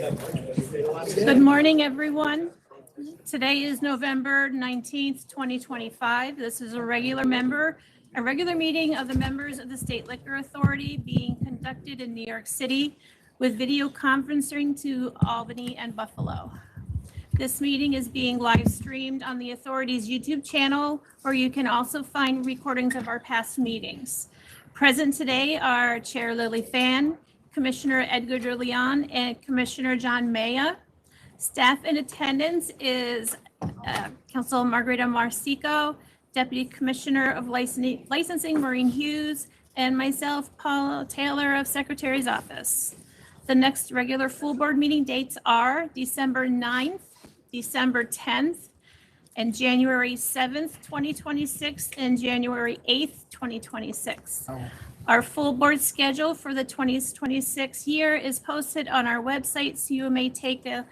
Good morning, everyone. Today is November 19th, 2025. This is a regular meeting of the members of the State Liquor Authority being conducted in New York City with video conferencing to Albany and Buffalo. This meeting is being live streamed on the authority's YouTube channel, where you can also find recordings of our past meetings. Present today are Chair Lily Fan, Commissioner Edgar de Leon, and Commissioner John Maya. Staff in attendance is Council Margarita MARSICO, Deputy Commissioner of Licensing Maureen Hughes, and myself, Paul Taylor of Secretary's Office. The next regular full board meeting dates are December 9th, December 10th, and January 7th, 2026, and January 8th, 2026. Our full board schedule for the 2026 year is posted on our website, so you may take a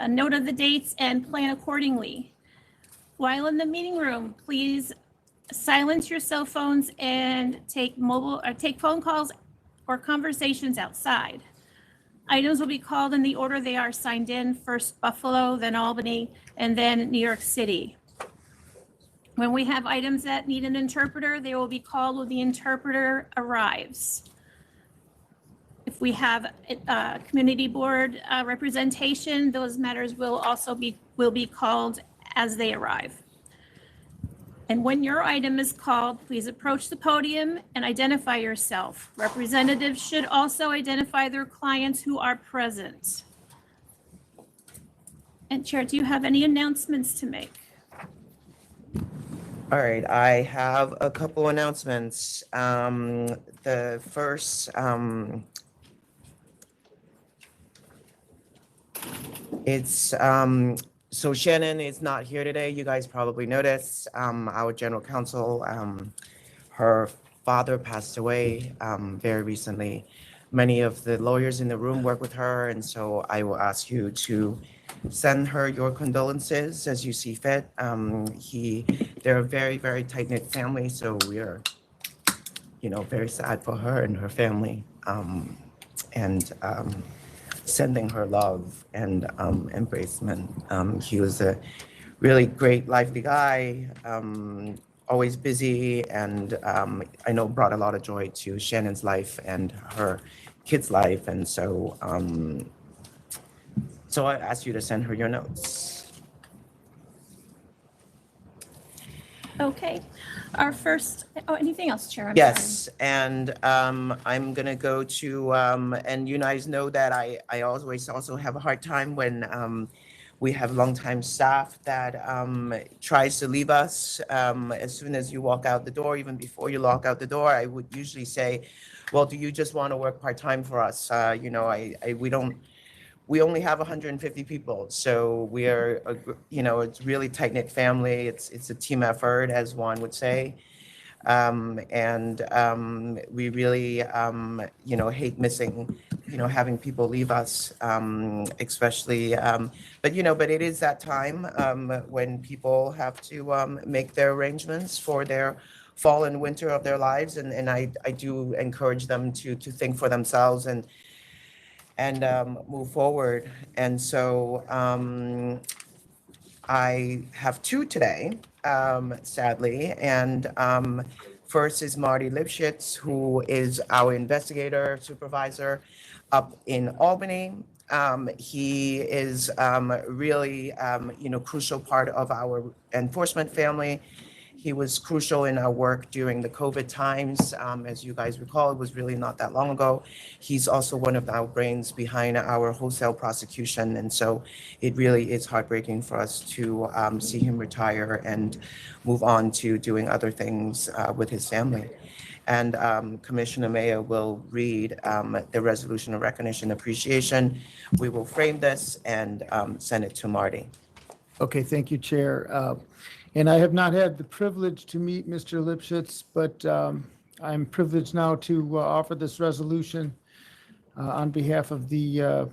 note of the dates and plan accordingly. While in the meeting room, please silence your cell phones and take phone calls or conversations outside. Items will be called in the order they are signed in, first Buffalo, then Albany, and then New York City. When we have items that need an interpreter, they will be called when the interpreter arrives. If we have community board representation, those matters will also be called as they arrive. And when your item is called, please approach the podium and identify yourself. Representatives should also identify their clients who are present. And Chair, do you have any announcements to make? All right, I have a couple announcements. The first, so Shannon is not here today. You guys probably noticed. Our general counsel, her father passed away very recently. Many of the lawyers in the room work with her, and so I will ask you to send her your condolences as you see fit. They're a very, very tight-knit family, so we are, very sad for her and her family, and sending her love and embracement. He was a really great, lively guy, always busy, and I know brought a lot of joy to Shannon's life and her kids' life, and so I asked you to send her your notes. Okay. Our first, anything else, Chair? Yes, and I'm gonna go to, and you guys know that I always also have a hard time when we have longtime staff that tries to leave us as soon as you walk out the door. Even before you walk out the door, I would usually say, well, do you just want to work part-time for us? We only have 150 people, so we are, it's really tight-knit family. It's a team effort, as one would say. We really, hate missing, having people leave us, especially, but it is that time when people have to make their arrangements for their fall and winter of their lives. And I do encourage them to think for themselves and move forward. And so I have two today, sadly. And first is Marty Lipschitz, who is our investigator supervisor up in Albany. He is really, crucial part of our enforcement family. He was crucial in our work during the COVID times. As you guys recall, it was really not that long ago. He's also one of our brains behind our wholesale prosecution. And so it really is heartbreaking for us to see him retire and move on to doing other things with his family. And Commissioner Mayer will read the resolution of recognition and appreciation. We will frame this and send it to Marty. Okay, thank you, Chair. And I have not had the privilege to meet Mr. Lipschitz, but I'm privileged now to offer this resolution on behalf of the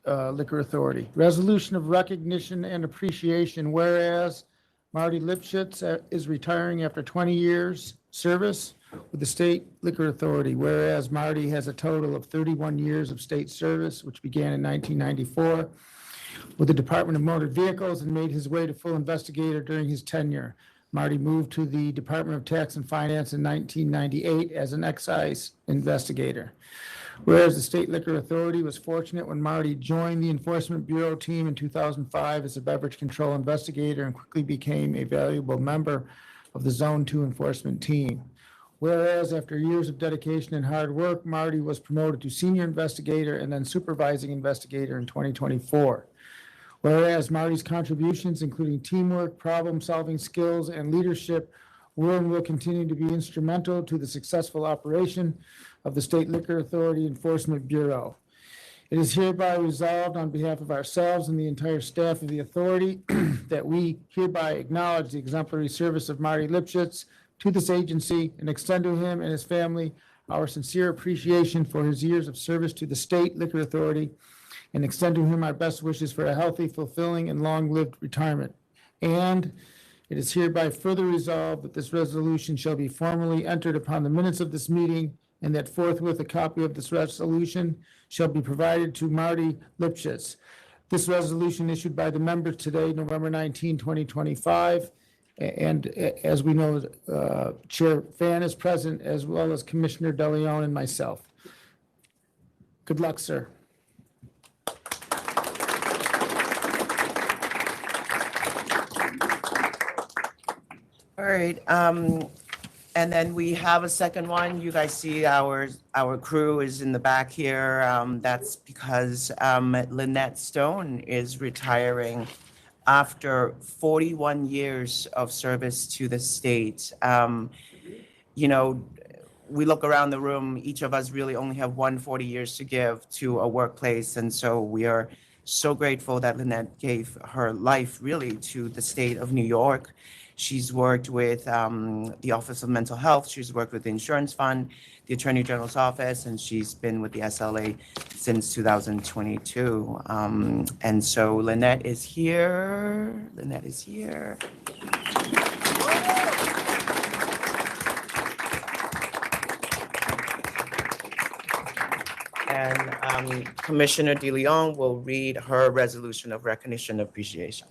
Liquor Authority. Resolution of recognition and appreciation, whereas Marty Lipschitz is retiring after 20 years service with the State Liquor Authority, whereas Marty has a total of 31 years of state service, which began in 1994 with the Department of Motor Vehicles and made his way to full investigator during his tenure. Marty moved to the Department of Tax and Finance in 1998 as an excise investigator. Whereas the State Liquor Authority was fortunate when Marty joined the Enforcement Bureau team in 2005 as a beverage control investigator and quickly became a valuable member of the Zone 2 enforcement team. Whereas after years of dedication and hard work, Marty was promoted to senior investigator and then supervising investigator in 2024. Whereas Marty's contributions, including teamwork, problem-solving skills, and leadership, were and will continue to be instrumental to the successful operation of the State Liquor Authority Enforcement Bureau. It is hereby resolved on behalf of ourselves and the entire staff of the authority that we hereby acknowledge the exemplary service of Marty Lipschitz to this agency and extend to him and his family our sincere appreciation for his years of service to the State Liquor Authority and extend to him our best wishes for a healthy, fulfilling, and long-lived retirement. And it is hereby further resolved that this resolution shall be formally entered upon the minutes of this meeting and that forthwith a copy of this resolution shall be provided to Marty Lipschitz. This resolution issued by the members today, November 19, 2025. And as we know, Chair Fan is present, as well as Commissioner DeLeon and myself. Good luck, sir. All right, and then we have a second one. You guys see our crew is in the back here. That's because Lynette Stone is retiring after 41 years of service to the state. You know, we look around the room, each of us really only have 140 years to give to a workplace. And so we are so grateful that Lynette gave her life really to the state of New York. She's worked with the Office of Mental Health. She's worked with the Insurance Fund, the Attorney General's Office, and she's been with the SLA since 2022. And so Lynette is here. Lynette is here. And Commissioner DeLeon will read her resolution of recognition and appreciation.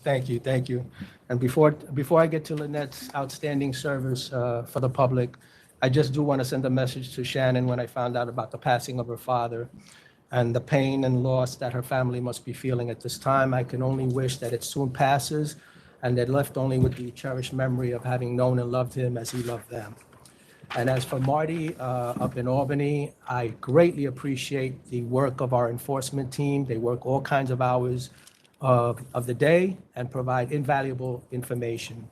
Thank you, thank you. And before I get to Lynette's outstanding service for the public, I just do want to send a message to Shannon when I found out about the passing of her father and the pain and loss that her family must be feeling at this time. I can only wish that it soon passes and they're left only with the cherished memory of having known and loved him as he loved them. And as for Marty up in Albany, I greatly appreciate the work of our enforcement team. They work all kinds of hours of the day and provide invaluable information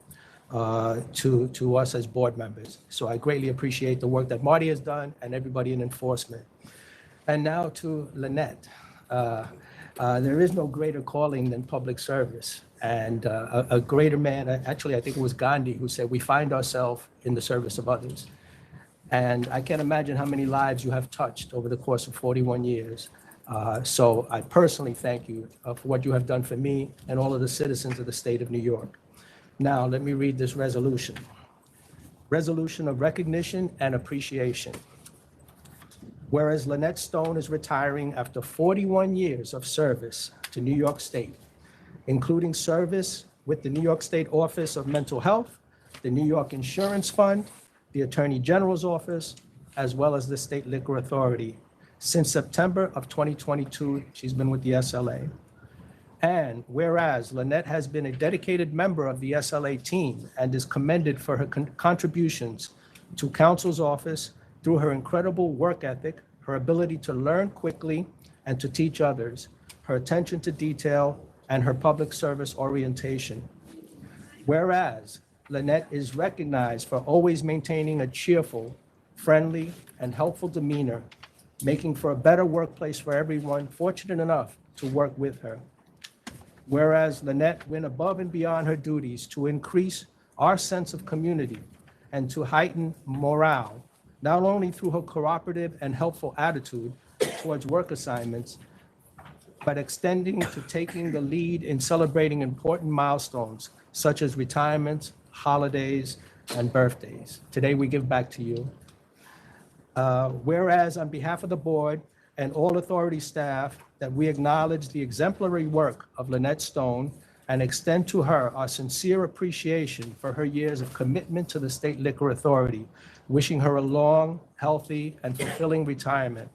to us as board members. So I greatly appreciate the work that Marty has done and everybody in enforcement. And now to Lynette. There is no greater calling than public service. And a greater man, actually, I think it was Gandhi who said, we find ourselves in the service of others. And I can't imagine how many lives you have touched over the course of 41 years. So I personally thank you for what you have done for me and all of the citizens of the state of New York. Now, let me read this resolution. Resolution of recognition and appreciation. Whereas Lynette Stone is retiring after 41 years of service to New York State, including service with the New York State Office of Mental Health, the New York Insurance Fund, the Attorney General's Office, as well as the State Liquor Authority. Since September of 2022, she's been with the SLA. And whereas Lynette has been a dedicated member of the SLA team and is commended for her contributions to counsel's office through her incredible work ethic, her ability to learn quickly and to teach others, her attention to detail, and her public service orientation. Whereas Lynette is recognized for always maintaining a cheerful, friendly, and helpful demeanor, making for a better workplace for everyone fortunate enough to work with her. Whereas Lynette went above and beyond her duties to increase our sense of community and to heighten morale, not only through her cooperative and helpful attitude towards work assignments, but extending to taking the lead in celebrating important milestones such as retirements, holidays, and birthdays. Today, we give back to you. Whereas on behalf of the board and all authority staff, that we acknowledge the exemplary work of Lynette Stone and extend to her our sincere appreciation for her years of commitment to the State Liquor Authority, wishing her a long, healthy, and fulfilling retirement.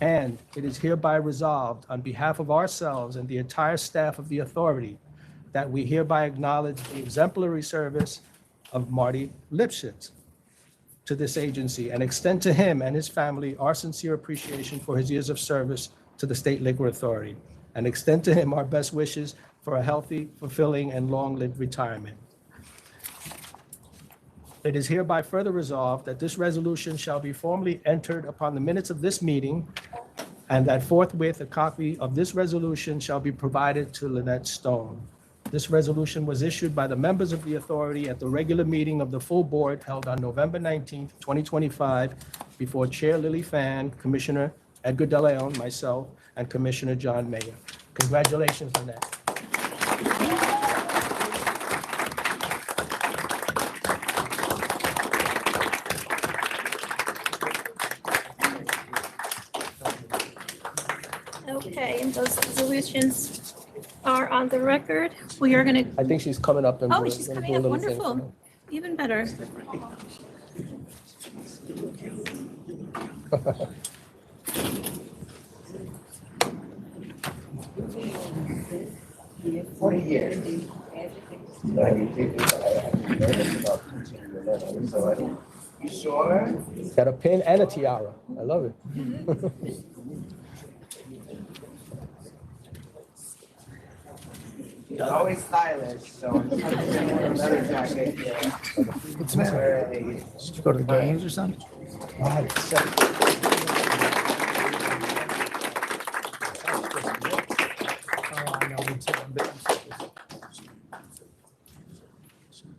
And it is hereby resolved on behalf of ourselves and the entire staff of the authority that we hereby acknowledge the exemplary service of Marty Lipschitz to this agency and extend to him and his family our sincere appreciation for his years of service to the State Liquor Authority, and extend to him our best wishes for a healthy, fulfilling, and long-lived retirement. It is hereby further resolved that this resolution shall be formally entered upon the minutes of this meeting, and that forthwith a copy of this resolution shall be provided to Lynette Stone. This resolution was issued by the members of the authority at the regular meeting of the full board held on November 19th, 2025, before Chair Lily Fan, Commissioner Edgar De Leon, myself, and Commissioner John Mayer. Congratulations, Lynette. Okay, and those resolutions are on the record. We are going to, I think she's coming up and oh, we're she's gonna coming do a up, little thing. wonderful. Even better. You sure? Got a pin and a tiara. I love it. You're always stylish, so I'm just gonna get another jacket here. What's the matter? Did you go to the games or something?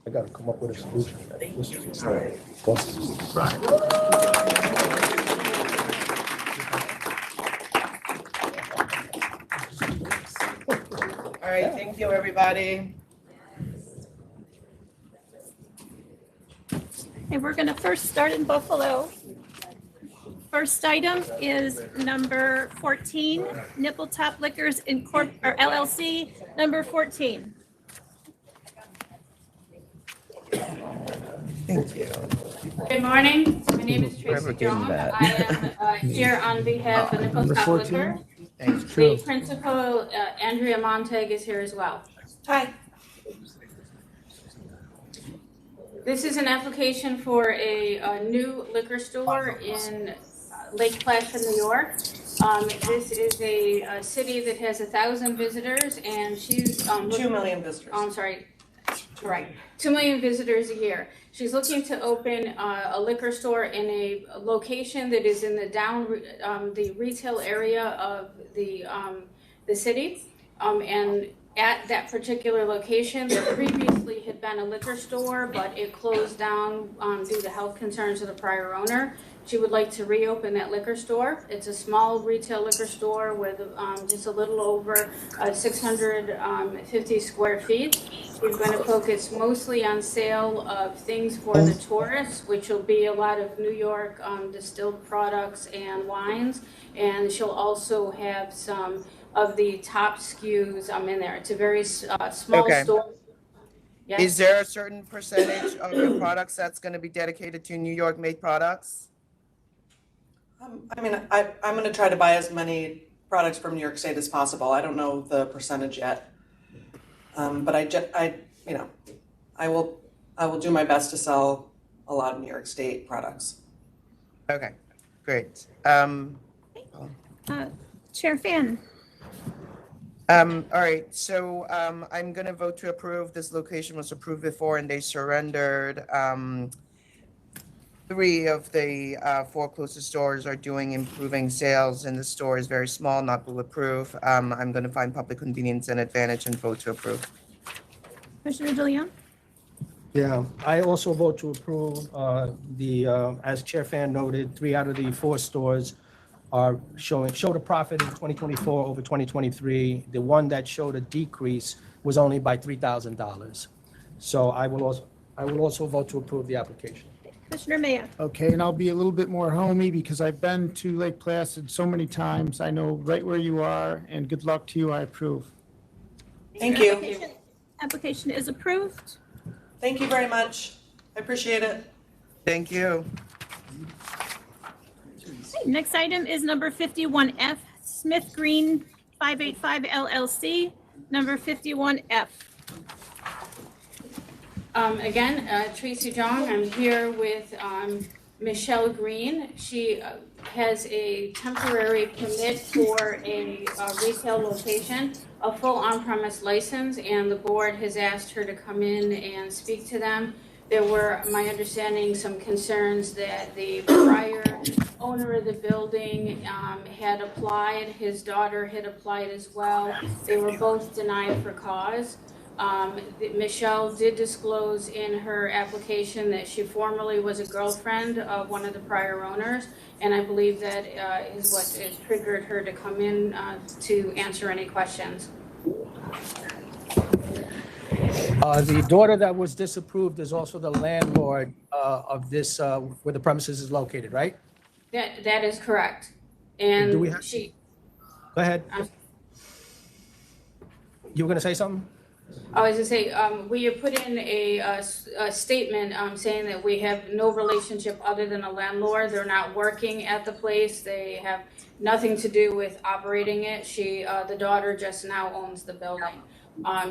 I gotta come up with a solution. All right, thank you, everybody. And we're going to first start in Buffalo. First item is number 14, NIPPLETOP Liquors or LLC, number 14. Thank you. Good morning. My name is Tracy Jones. I am here on behalf of NIPPLETOP Liquor. Thanks. The principal, Andrea Montag, is here as well. Hi. This is an application for a new liquor store in Lake Placid, New York. This is a city that has 1,000 visitors, and she's 2 million visitors. I'm sorry, right, 2 million visitors a year. She's looking to open a liquor store in a location that is in the retail area of the city, and at that particular location, there previously had been a liquor store, but it closed down due to health concerns of the prior owner. She would like to reopen that liquor store. It's a small retail liquor store with just a little over 650 square feet. We're going to focus mostly on sale of things for the tourists, which will be a lot of New York distilled products and wines. And she'll also have some of the top SKUs in there. It's a very small Okay. store. Yes. Is there a certain percentage of your products that's going to be dedicated to New York made products? I mean, I'm going to try to buy as many products from New York State as possible. I don't know the percentage yet, but I will do my best to sell a lot of New York State products. Okay, great. Chair Fan. All right, so I'm gonna vote to approve. This location was approved before and they surrendered. 3 of the 4 closest stores are doing improving sales and the store is very small, not bulletproof. I'm gonna find public convenience and advantage and vote to approve. Commissioner De Leon. Yeah, I also vote to approve as Chair Fan noted, 3 out of the 4 stores are showed a profit in 2024 over 2023. The one that showed a decrease was only by $3,000. So I will also I will also vote to approve the application. Commissioner Maya. Okay, and I'll be a little bit more homey because I've been to Lake Placid so many times. I know right where you are, and good luck to you. I approve. Thank you. Application is approved. Thank you very much. I appreciate it. Thank you. Okay, next item is number 51F, Smith Green 585 LLC, number 51F. Again, Tracy Jong, I'm here with Michelle Green. She has a temporary permit for a retail location, a full on-premise license, and the board has asked her to come in and speak to them. There were, my understanding, some concerns that the prior owner of the building had applied, his daughter had applied as well. They were both denied for cause. Michelle did disclose in her application that she formerly was a girlfriend of one of the prior owners, and I believe that is what has triggered her to come in to answer any questions. The daughter that was disapproved is also the landlord of this, where the premises is located, right? That is correct. Do we And have- she, Go ahead. You were gonna say something? I was gonna say, we have put in a statement saying that we have no relationship other than a landlord. They're not working at the place. They have nothing to do with operating it. The daughter just now owns the building.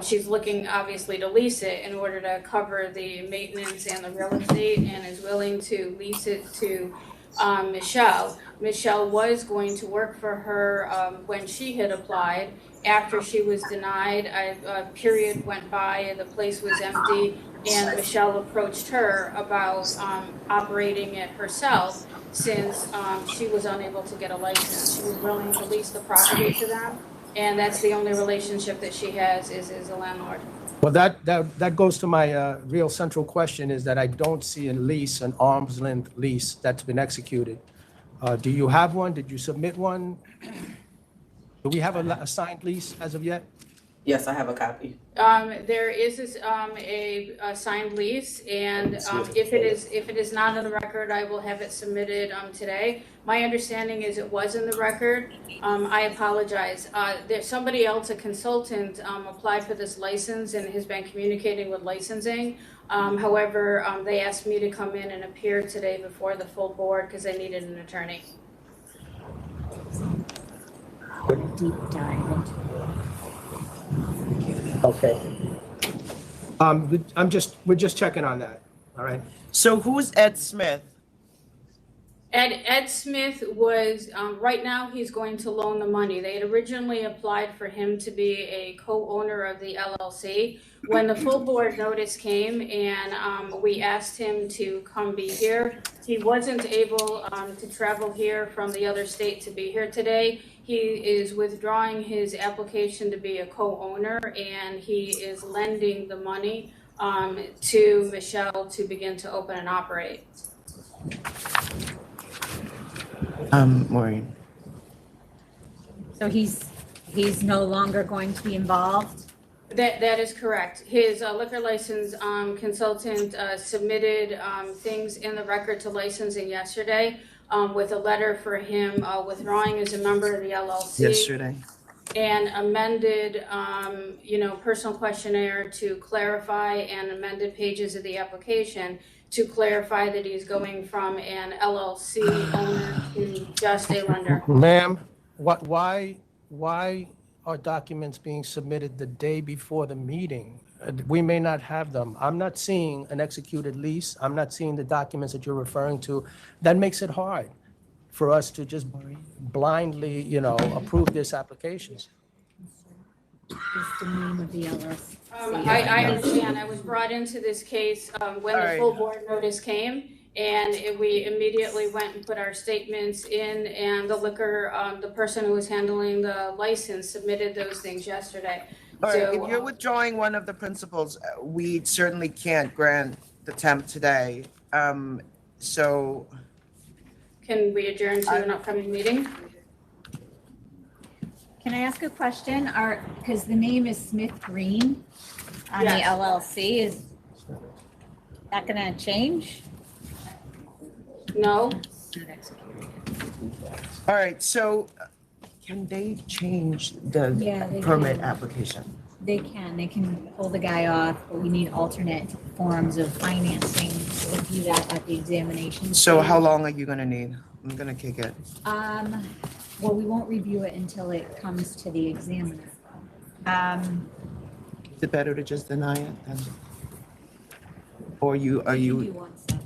She's looking obviously to lease it in order to cover the maintenance and the real estate, and is willing to lease it to Michelle. Michelle was going to work for her when she had applied. After she was denied, a period went by, the place was empty, and Michelle approached her about operating it herself since she was unable to get a license. She was willing to lease the property to them, and that's the only relationship that she has is a landlord. Well, that goes to my real central question, is that I don't see a lease, an arm's length lease that's been executed. Do you have one? Did you submit one? Do we have a signed lease as of yet? Yes, I have a copy. There is a signed lease, and if it is not on the record, I will have it submitted today. My understanding is it was in the record. I apologize. There's somebody else, a consultant, applied for this license and has been communicating with licensing. However, they asked me to come in and appear today before the full board because they needed an attorney. Deep dive into Okay. We're just checking on that, all right? So who's Ed Smith? Ed Smith was, right now he's going to loan the money. They had originally applied for him to be a co-owner of the LLC. When the full board notice came and we asked him to come be here, he wasn't able to travel here from the other state to be here today. He is withdrawing his application to be a co-owner, and he is lending the money to Michelle to begin to open and operate. Maureen. So he's no longer going to be involved? That is correct. His liquor license consultant submitted things in the record to licensing yesterday with a letter for him withdrawing as a member of the LLC. Yesterday. And amended, personal questionnaire to clarify, and amended pages of the application to clarify that he's going from an LLC owner to just a lender. Ma'am, why are documents being submitted the day before the meeting? We may not have them. I'm not seeing an executed lease. I'm not seeing the documents that you're referring to. That makes it hard for us to just blindly, approve this application. What's the name of the LLC? I understand. I was brought into this case when the full board notice came, and we immediately went and put our statements in, and the the person who was handling the license submitted those things yesterday. All right, So, if you're withdrawing one of the principles, we certainly can't grant the temp today. So can we adjourn to an upcoming meeting? Can I ask a question? Because the name is Smith Green on the Yes. LLC, that gonna change? No, Not executed. All right, so can they change the Yeah, they permit can. application? They can pull the guy off, but we need alternate forms of financing. We'll do that at the examination. So stage. how long are you gonna need? I'm gonna kick it. Well, we won't review it until it comes to the examiner. Is it better to just deny it then? Or are We can you do 1/7.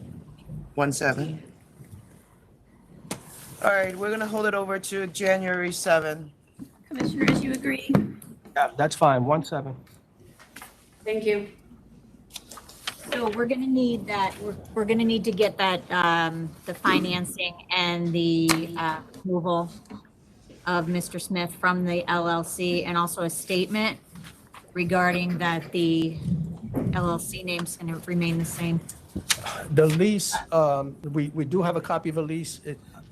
1/7? All right, we're gonna hold it over to January 7. Commissioners, you agree? Yeah, that's fine, 1/7. thank you. So we're gonna need that, we're gonna need to get that, the financing and the approval of Mr. Smith from the LLC, and also a statement regarding that the LLC name's gonna remain the same. The lease, we do have a copy of a lease.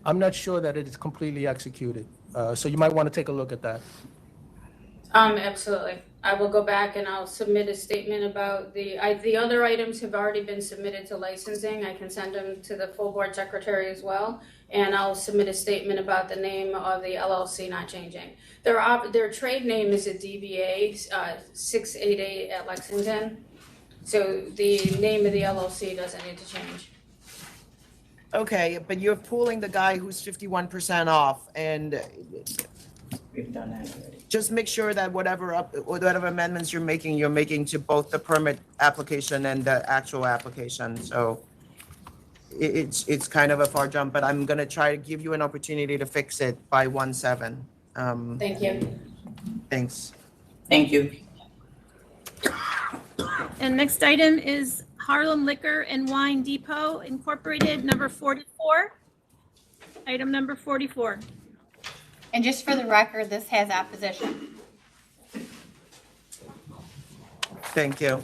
I'm not sure that it is completely executed, so you might want to take a look at that. Absolutely. I will go back and I'll submit a statement about the other items have already been submitted to licensing. I can send them to the full board secretary as well. And I'll submit a statement about the name of the LLC not changing. Their trade name is a DBA 688 at Lexington. So the name of the LLC doesn't need to change. Okay, but you're pulling the guy who's 51% off, and We've done that already. just make sure that whatever amendments you're making to both the permit application and the actual application. So it's kind of a far jump, but I'm gonna try to give you an opportunity to fix it by 1/7. Thank you. Thanks. Thank you. And next item is Harlem Liquor and Wine Depot Incorporated, number 44. Item number 44. And just for the record, this has opposition. Thank you.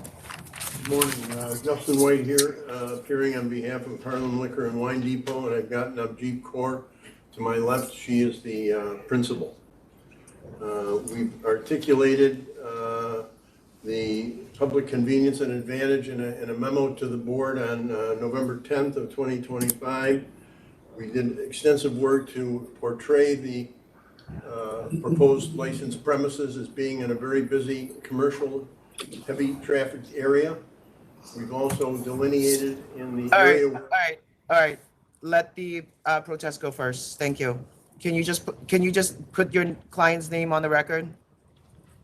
Good morning, Justin White here, appearing on behalf of Harlem Liquor and Wine Depot, and I've got Navjeet Kaur to my left. She is the principal. We've articulated the public convenience and advantage in a memo to the board on November 10th of 2025. We did extensive work to portray the proposed licensed premises as being in a very busy commercial, heavy trafficked area. We've also delineated in the All right, area. all right. Let the protest go first. Thank you. Can you just put your client's name on the record?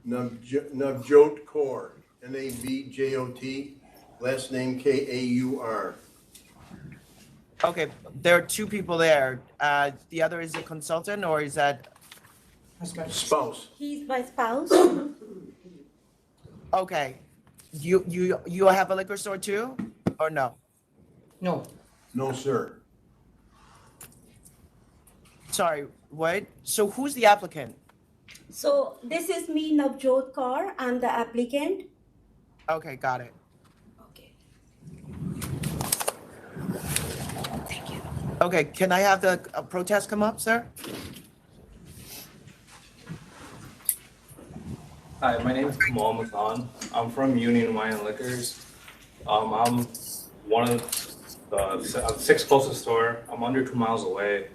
Navjot Kaur, Navjot, last name Kaur. Okay, there are two people there. The other is a consultant, or is that? Spouse. He's my spouse. Okay. You have a liquor store too, or no? No, No, sir. Sorry, what? So who's the applicant? So this is me, Navjot Kaur. I'm the applicant. Okay, got it. Okay. Thank you. Okay, can I have the protest come up, sir? Hi, my name is Kamal Mathan. I'm from Union Wine and Liquors. I'm one of the sixth closest store. I'm under 2 miles away.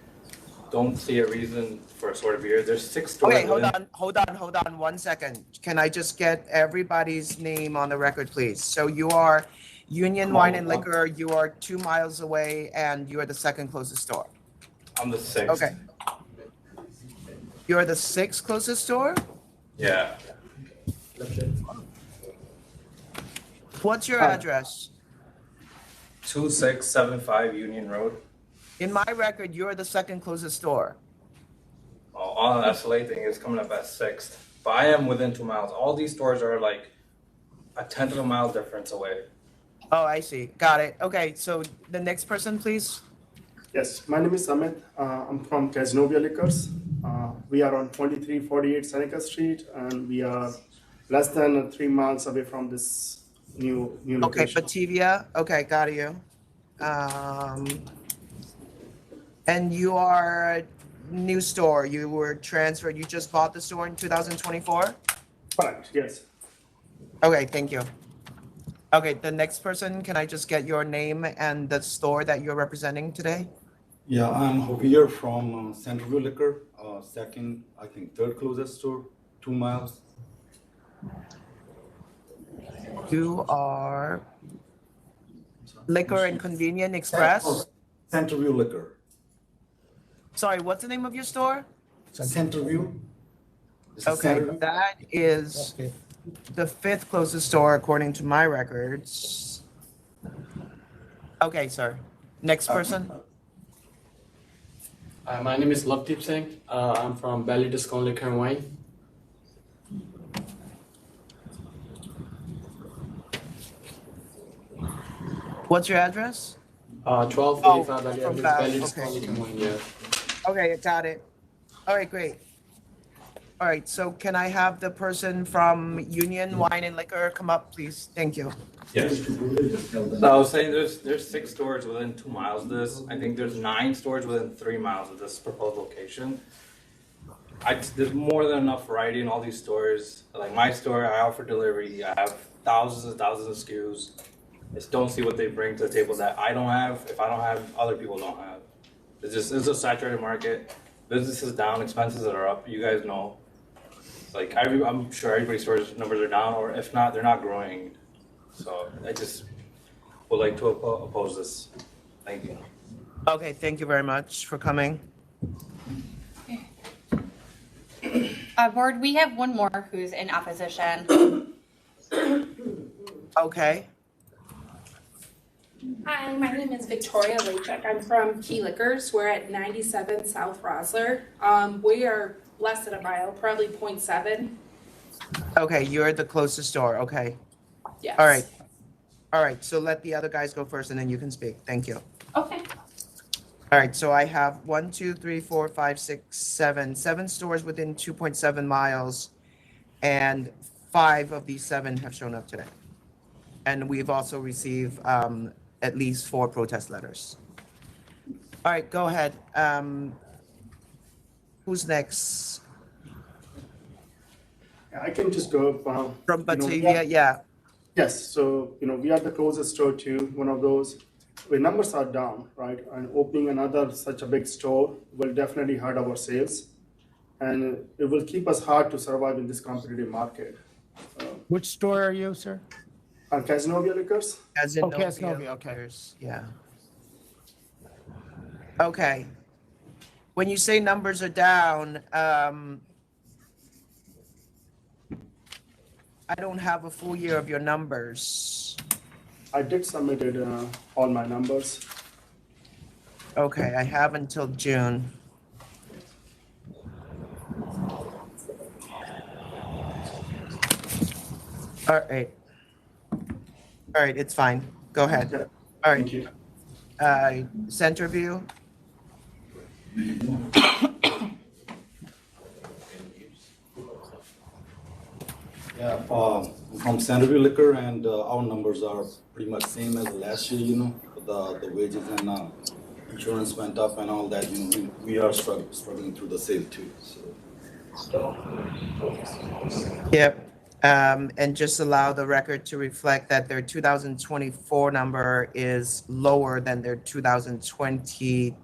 Don't see a reason for a sort of beer. There's 6 stores. Okay, hold on 1 second. Can I just get everybody's name on the record, please? So you are Union Wine and Liquor, you are 2 miles away, and you are the second closest store. I'm the 6th. Okay. You're the 6th closest store? Yeah. What's your address? 2675 Union Road. In my record, you're the second closest store. Oh, all the SLA thing is coming up at 6th. But I am within 2 miles. All these stores are like a 10th of a mile difference away. Oh, I see. Got it. Okay, so the next person, please. Yes, my name is Amit. I'm from Casanova Liquors. We are on 2348 Seneca Street, and we are less than 3 miles away from this new Okay, location. Batavia. Okay, got you. And you are a new store. You were transferred. You just bought the store in 2024? Correct, yes. Okay, thank you. Okay, the next person, can I just get your name and the store that you're representing today? Yeah, I'm Javier from Centerville Liquor, second, I think third closest store, 2 miles. You are Liquor and Convenience Express? Centerville Liquor. Sorry, what's the name of your store? Centerville. Okay, that is the 5th closest store according to my records. Okay, sir. Next person. My name is Lovedeep Singh. I'm from Valley Discount Liquor and Wine. What's your address? 1285 Valley from Avenue, that, Valley okay. Discount Liquor and Wine, yeah. Okay, got it. All right, great. All right, so can I have the person from Union Wine and Liquor come up, please? Thank you. Yes. So I was saying there's 6 stores within 2 miles of this. I think there's 9 stores within 3 miles of this proposed location. There's more than enough variety in all these stores. Like my store, I offer delivery. I have thousands and thousands of SKUs. I just don't see what they bring to the table that I don't have. If I don't have, other people don't have. It's a saturated market. Business is down, expenses are up. You guys know. Like I'm sure everybody's stores numbers are down, or if not, they're not growing. So I just would like to oppose this. Thank you. Okay, thank you very much for coming. Board, we have one more who's in opposition. Okay. Hi, my name is Victoria Lachek. I'm from Key Liquors. We're at 97 South Rosler. We are less than a mile, probably 0.7. Okay, you're the closest store. Okay. Yes. All right. All right, so let the other guys go first and then you can speak. Thank you. Okay. All right, so I have 1, 2, 3, 4, 5, 6, 7 stores within 2.7 miles, and 5 of these 7 have shown up today. And we've also received at least 4 protest letters. All right, go ahead. Who's next? I can just go from Batavia, yeah. Yes, so we are the closest store to one of those. The numbers are down, right? And opening another such a big store will definitely hurt our sales, and it will keep us hard to survive in this competitive market. Which store are you, sir? Casanova Liquors. Casanova, okay. Yeah. Okay. When you say numbers are down, I don't have a full year of your numbers. I did submit all my numbers. Okay, I have until June. All right. All right, it's fine. Go ahead. All right. Thank you. Centerview. Yeah, from Centerville Liquor, and our numbers are pretty much same as last year, the wages and insurance went up and all that, we are struggling through the sale too, so. Yep. And just allow the record to reflect that their 2024 number is lower than their 2023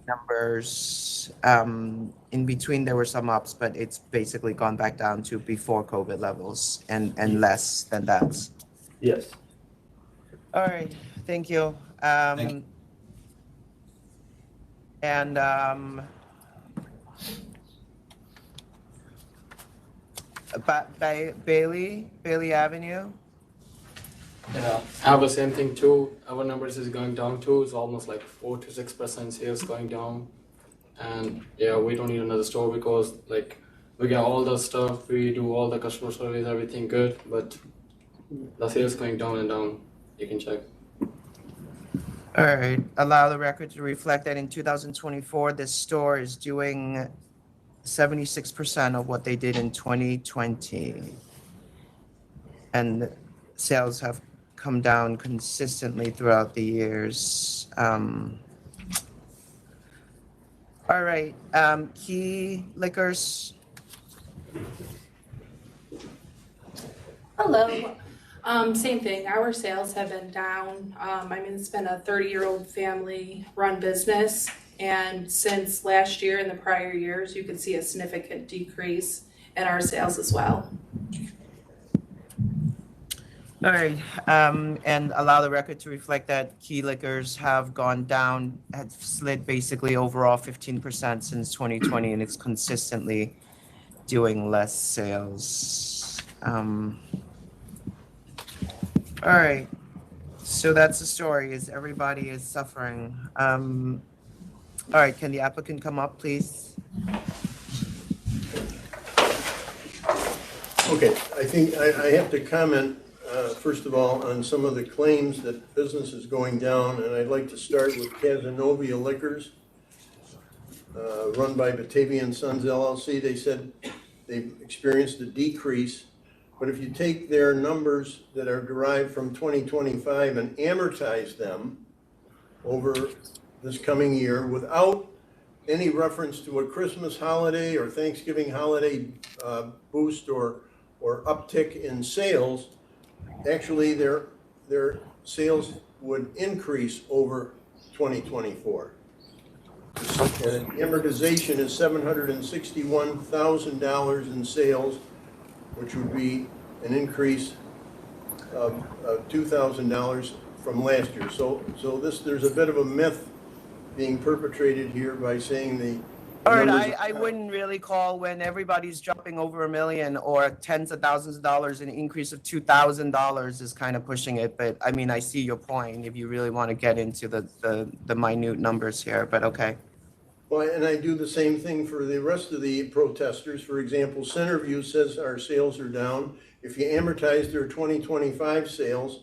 numbers. In between, there were some ups, but it's basically gone back down to before COVID levels and less than that. Yes. All right, thank you. Thank you. And Bailey Avenue. Yeah, I have the same thing too. Our numbers is going down too. It's almost like 4 to 6% sales going down. And yeah, we don't need another store because like we get all the stuff, we do all the customer service, everything good, but the sales going down and down. You can check. All right, allow the record to reflect that in 2024, this store is doing 76% of what they did in 2020. And sales have come down consistently throughout the years. All right, Key Liquors. Hello. Same thing. Our sales have been down. I mean, it's been a 30-year-old family-run business. And since last year and the prior years, you can see a significant decrease in our sales as well. All right, and allow the record to reflect that key liquors have gone down, have slid basically overall 15% since 2020, and it's consistently doing less sales. All right, so that's the story, is everybody is suffering. All right, can the applicant come up, please? Okay, I think I have to comment, first of all, on some of the claims that business is going down, and I'd like to start with Cazenovia Liquors, run by Batavia & Sons LLC. They said they've experienced a decrease, but if you take their numbers that are derived from 2025 and amortize them over this coming year without any reference to a Christmas holiday or Thanksgiving holiday boost or uptick in sales, actually their sales would increase over 2024. And amortization is $761,000 in sales, which would be an increase of $2,000 from last year. So there's a bit of a myth being perpetrated here by saying the All right, I wouldn't really call when everybody's jumping over $1 million or tens of thousands of dollars, an increase of $2,000 is kind of pushing it. But I mean, I see your point if you really want to get into the minute numbers here, but okay. Well, and I do the same thing for the rest of the protesters. For example, Centerview says our sales are down. If you amortize their 2025 sales,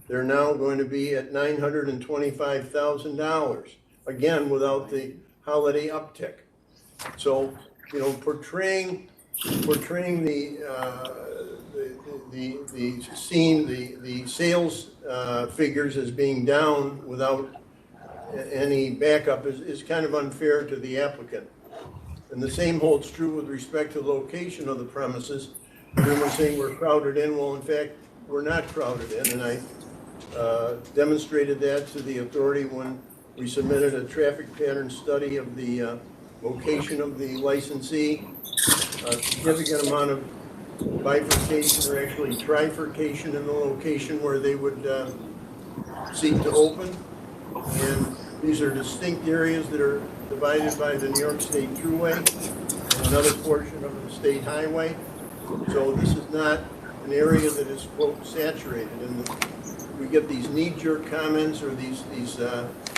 they're now going to be at $925,000, again, without the holiday uptick. So, you know, portraying the sales figures as being down without any backup is kind of unfair to the applicant. And the same holds true with respect to location of the premises. We're saying we're crowded in. Well, in fact, we're not crowded in, and I demonstrated that to the authority when we submitted a traffic pattern study of the location of the licensee, a significant amount of bifurcation or actually trifurcation in the location where they would seek to open. And these are distinct areas that are divided by the New York State Thruway and another portion of the state highway. So this is not an area that is, quote, saturated. And we get these knee-jerk comments or these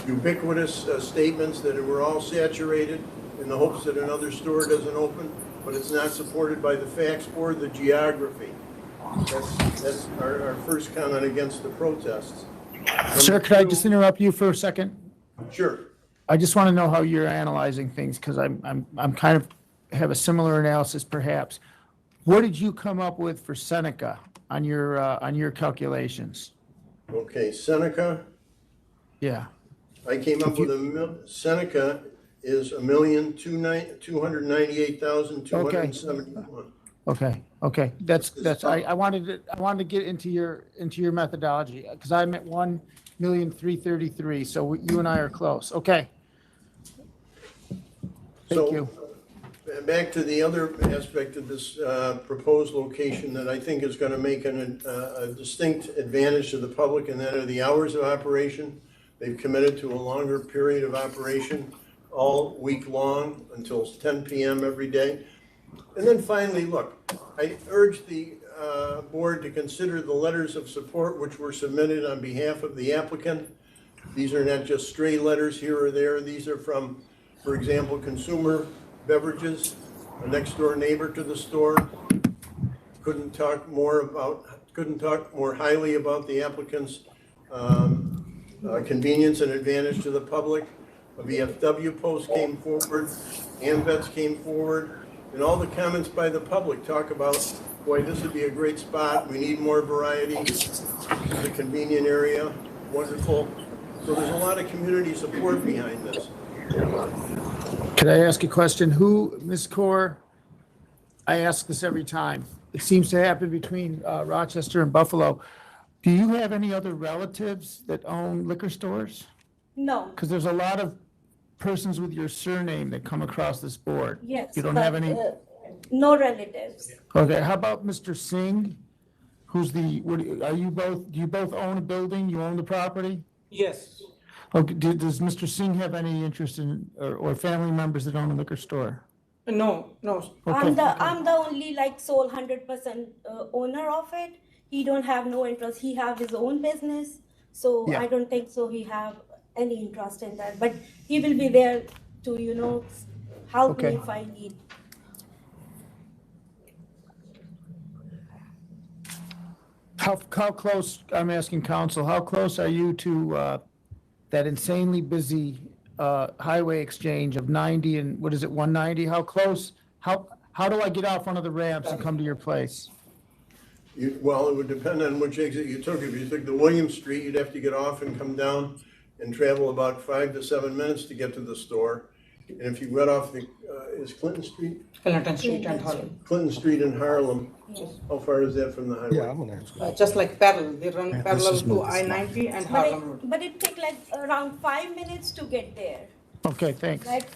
ubiquitous statements that we're all saturated in the hopes that another store doesn't open, but it's not supported by the facts or the geography. That's our first comment against the protests. Sir, could I just interrupt you for a second? Sure. I just want to know how you're analyzing things, because I'm kind of have a similar analysis perhaps. What did you come up with for Seneca on your calculations? Okay, Seneca. Yeah. I came up with Seneca is 1,298,271. Okay. That's I wanted to get into your methodology, because I'm at 1,333,000. So you and I are close. Okay. Thank you. Back to the other aspect of this proposed location that I think is going to make a distinct advantage to the public, and that are the hours of operation. They've committed to a longer period of operation all week long until 10 p.m. every day. And then finally, look, I urge the board to consider the letters of support which were submitted on behalf of the applicant. These are not just stray letters here or there. These are from, for example, Consumer Beverages, a next door neighbor to the store. Couldn't talk more highly about the applicant's convenience and advantage to the public. A VFW post came forward, AMVETS came forward, and all the comments by the public talk about, boy, this would be a great spot. We need more variety. This is a convenient area. Wonderful. So there's a lot of community support behind this. Could I ask a question? Ms. Kaur, I ask this every time. It seems to happen between Rochester and Buffalo. Do you have any other relatives that own liquor stores? No, Because there's a lot of persons with your surname that come across this board. yes. You don't have but, any? No relatives. Okay, how about Mr. Singh? Who's the, are you both, do you both own a building? You own the property? Yes. Okay, does Mr. Singh have any interest in, or family members that own a liquor store? No, no. Okay. I'm the only like sole 100% owner of it. He don't have no interest. He have his own business, so Yeah. I don't think so. He have any interest in that. But he will be there to help me Okay. if I need. How close, I'm asking council, how close are you to that insanely busy highway exchange of 90 and, what is it, 190? How close, how do I get out front of the ramps and come to your place? Well, it would depend on which exit you took. If you took the William Street, you'd have to get off and come down and travel about 5 to 7 minutes to get to the store. And if you got off the, is Clinton Street? Clinton Street and Harlem. Clinton Street in Harlem. How far is that from the highway? Yeah, I'm gonna ask. Just like parallel, they run parallel to I-90 and Harlem Road. But it take like around 5 minutes to get there. Okay, thanks. Like,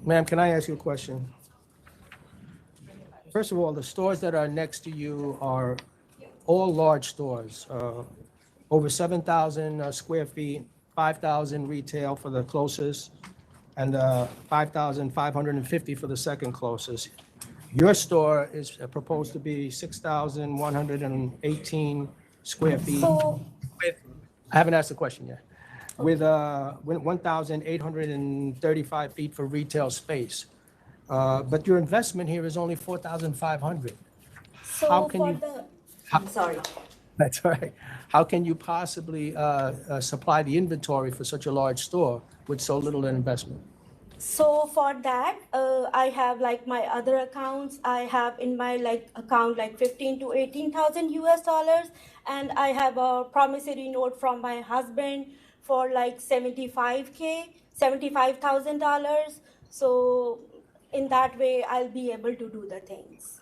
Ma'am, can I ask you a question? First of all, the stores that are next to you are all large stores, over 7,000 square feet, 5,000 retail for the closest, and 5,550 for the second closest. Your store is proposed to be 6,118 square feet. so I haven't asked the question yet. With 1,835 feet for retail space. But your investment here is only 4,500. so How can for you- the, I'm sorry. That's right. How can you possibly supply the inventory for such a large store with so little investment? So for that, I have like my other accounts. I have in my like account like 15 to 18,000 US dollars, and I have a promissory note from my husband for like 75,000 dollars. So in that way, I'll be able to do the things.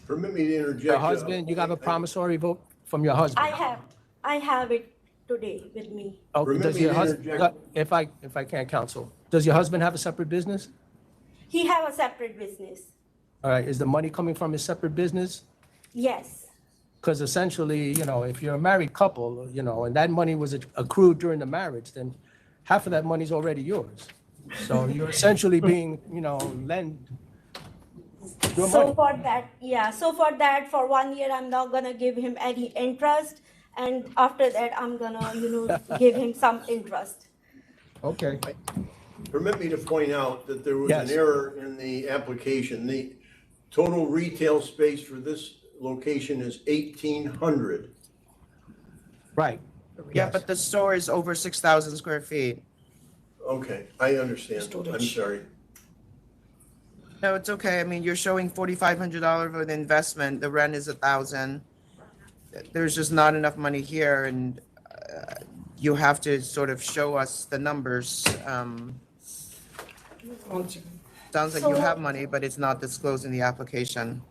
Permit me to interject. Your husband, you got a promissory vote from your husband? I have it today with me. Oh, Permit does me your to husband, interject. if I can't counsel, does your husband have a separate business? He have a separate business. All right, is the money coming from his separate business? Yes. Because essentially, if you're a married couple, and that money was accrued during the marriage, then half of that money's already yours. So you're essentially being, lend your So money. for that, for 1 year, I'm not gonna give him any interest. And after that, I'm gonna, give him some interest. Okay. Permit me to point out that there was an Yes. error in the application. The total retail space for this location is 1,800. Right. Yeah, but the store is over 6,000 square feet. Okay, I understand. I'm sorry. No, it's okay. I mean, you're showing $4,500 of an investment. The rent is 1,000. There's just not enough money here, and you have to sort of show us the numbers. Sounds like you have money, but it's not disclosed in the application.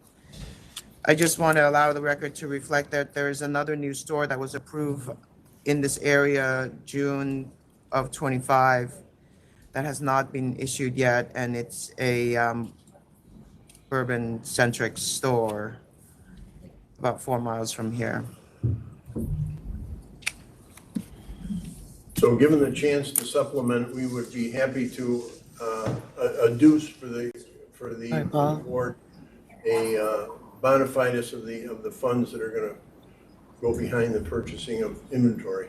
I just want to allow the record to reflect that there is another new store that was approved in this area June of 25 that has not been issued yet, and it's a urban-centric store about 4 miles from here. So given the chance to supplement, we would be happy to adduce for the board a bona fides of the funds that are going to go behind the purchasing of inventory.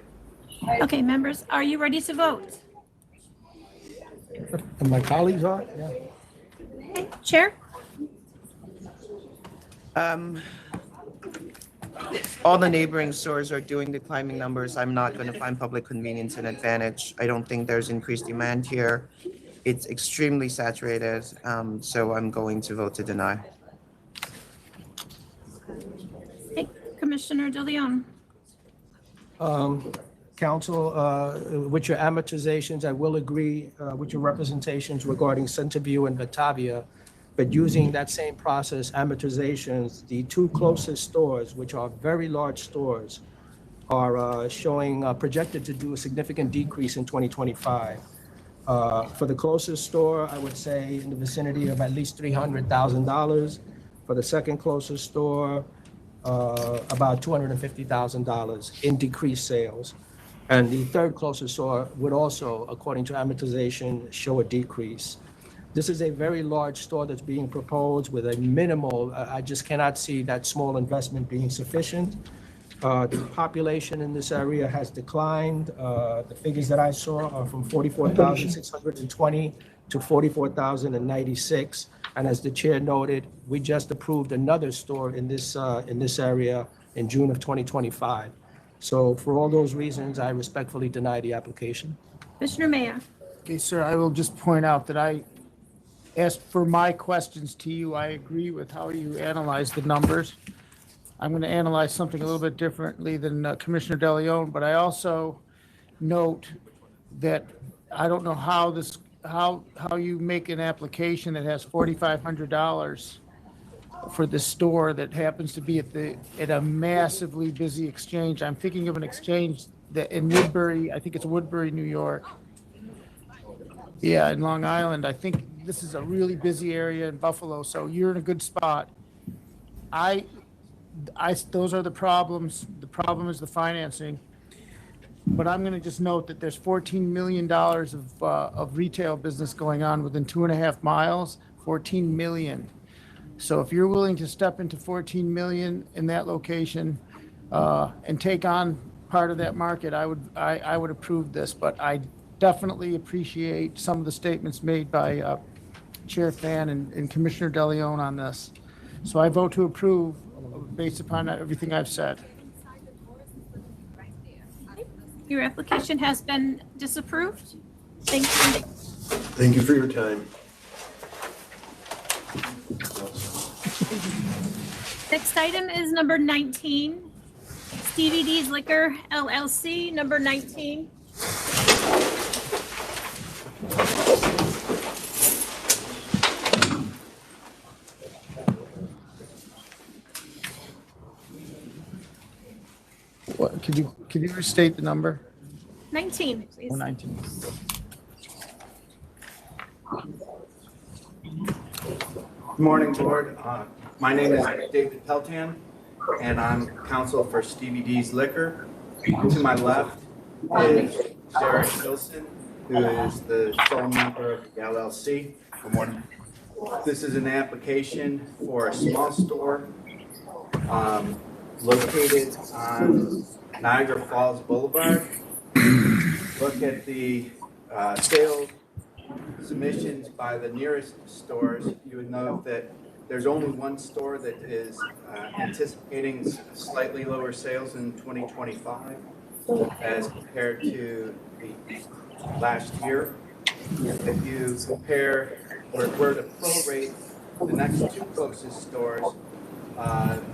Okay, members, are you ready to vote? And my colleagues are? Yeah. Okay, Chair? All the neighboring stores are doing the climbing numbers. I'm not going to find public convenience an advantage. I don't think there's increased demand here. It's extremely saturated, so I'm going to vote to deny. Hey, Commissioner De Leon. Council, with your amortizations, I will agree with your representations regarding Centerview and Batavia. But using that same process, amortizations, the two closest stores, which are very large stores, are showing projected to do a significant decrease in 2025. For the closest store, I would say in the vicinity of at least $300,000. For the second closest store, about $250,000 in decreased sales. And the third closest store would also, according to amortization, show a decrease. This is a very large store that's being proposed with a minimal, I just cannot see that small investment being sufficient. The population in this area has declined. The figures that I saw are from 44,620 to 44,096. And as the chair noted, we just approved another store in this area in June of 2025. So for all those reasons, I respectfully deny the application. Commissioner Maya. Okay, sir, I will just point out that I asked for my questions to you. I agree with how you analyze the numbers. I'm going to analyze something a little bit differently than Commissioner DeLeon, but I also note that I don't know how you make an application that has $4,500 for this store that happens to be at a massively busy exchange. I'm thinking of an exchange that in Woodbury, I think it's Woodbury, New York. Yeah, in Long Island. I think this is a really busy area in Buffalo, so you're in a good spot. Those are the problems. The problem is the financing. But I'm going to just note that there's $14 million of retail business going on within 2.5 miles, 14 million. So if you're willing to step into 14 million in that location and take on part of that market, I would approve this. But I definitely appreciate some of the statements made by Chair Fan and Commissioner DeLeon on this. So I vote to approve based upon everything I've said. Your application has been disapproved. Thank you. Thank you for your time. Next item is number 19. Stevie D's Liquor LLC, number 19. What, could you restate the number? 19, please. 19. Good morning, Board. My name is David Peltan, and I'm counsel for Stevie D's Liquor. To my left is Derek Wilson, who is the sole member of the LLC. Good morning. This is an application for a small store located on Niagara Falls Boulevard. Look at the sales submissions by the nearest stores. You would note that there's only one store that is anticipating slightly lower sales in 2025 as compared to the last year. If you compare or were to prorate the next two closest stores,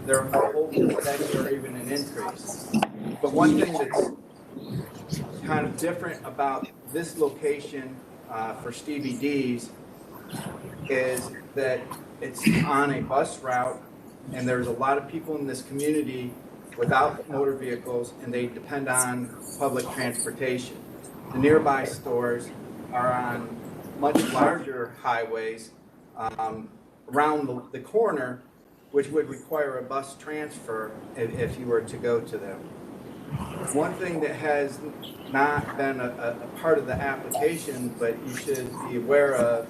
they're holding steady or even an increase. But one thing that's kind of different about this location for Stevie D's is that it's on a bus route, and there's a lot of people in this community without motor vehicles, and they depend on public transportation. The nearby stores are on much larger highways around the corner, which would require a bus transfer if you were to go to them. One thing that has not been a part of the application, but you should be aware of,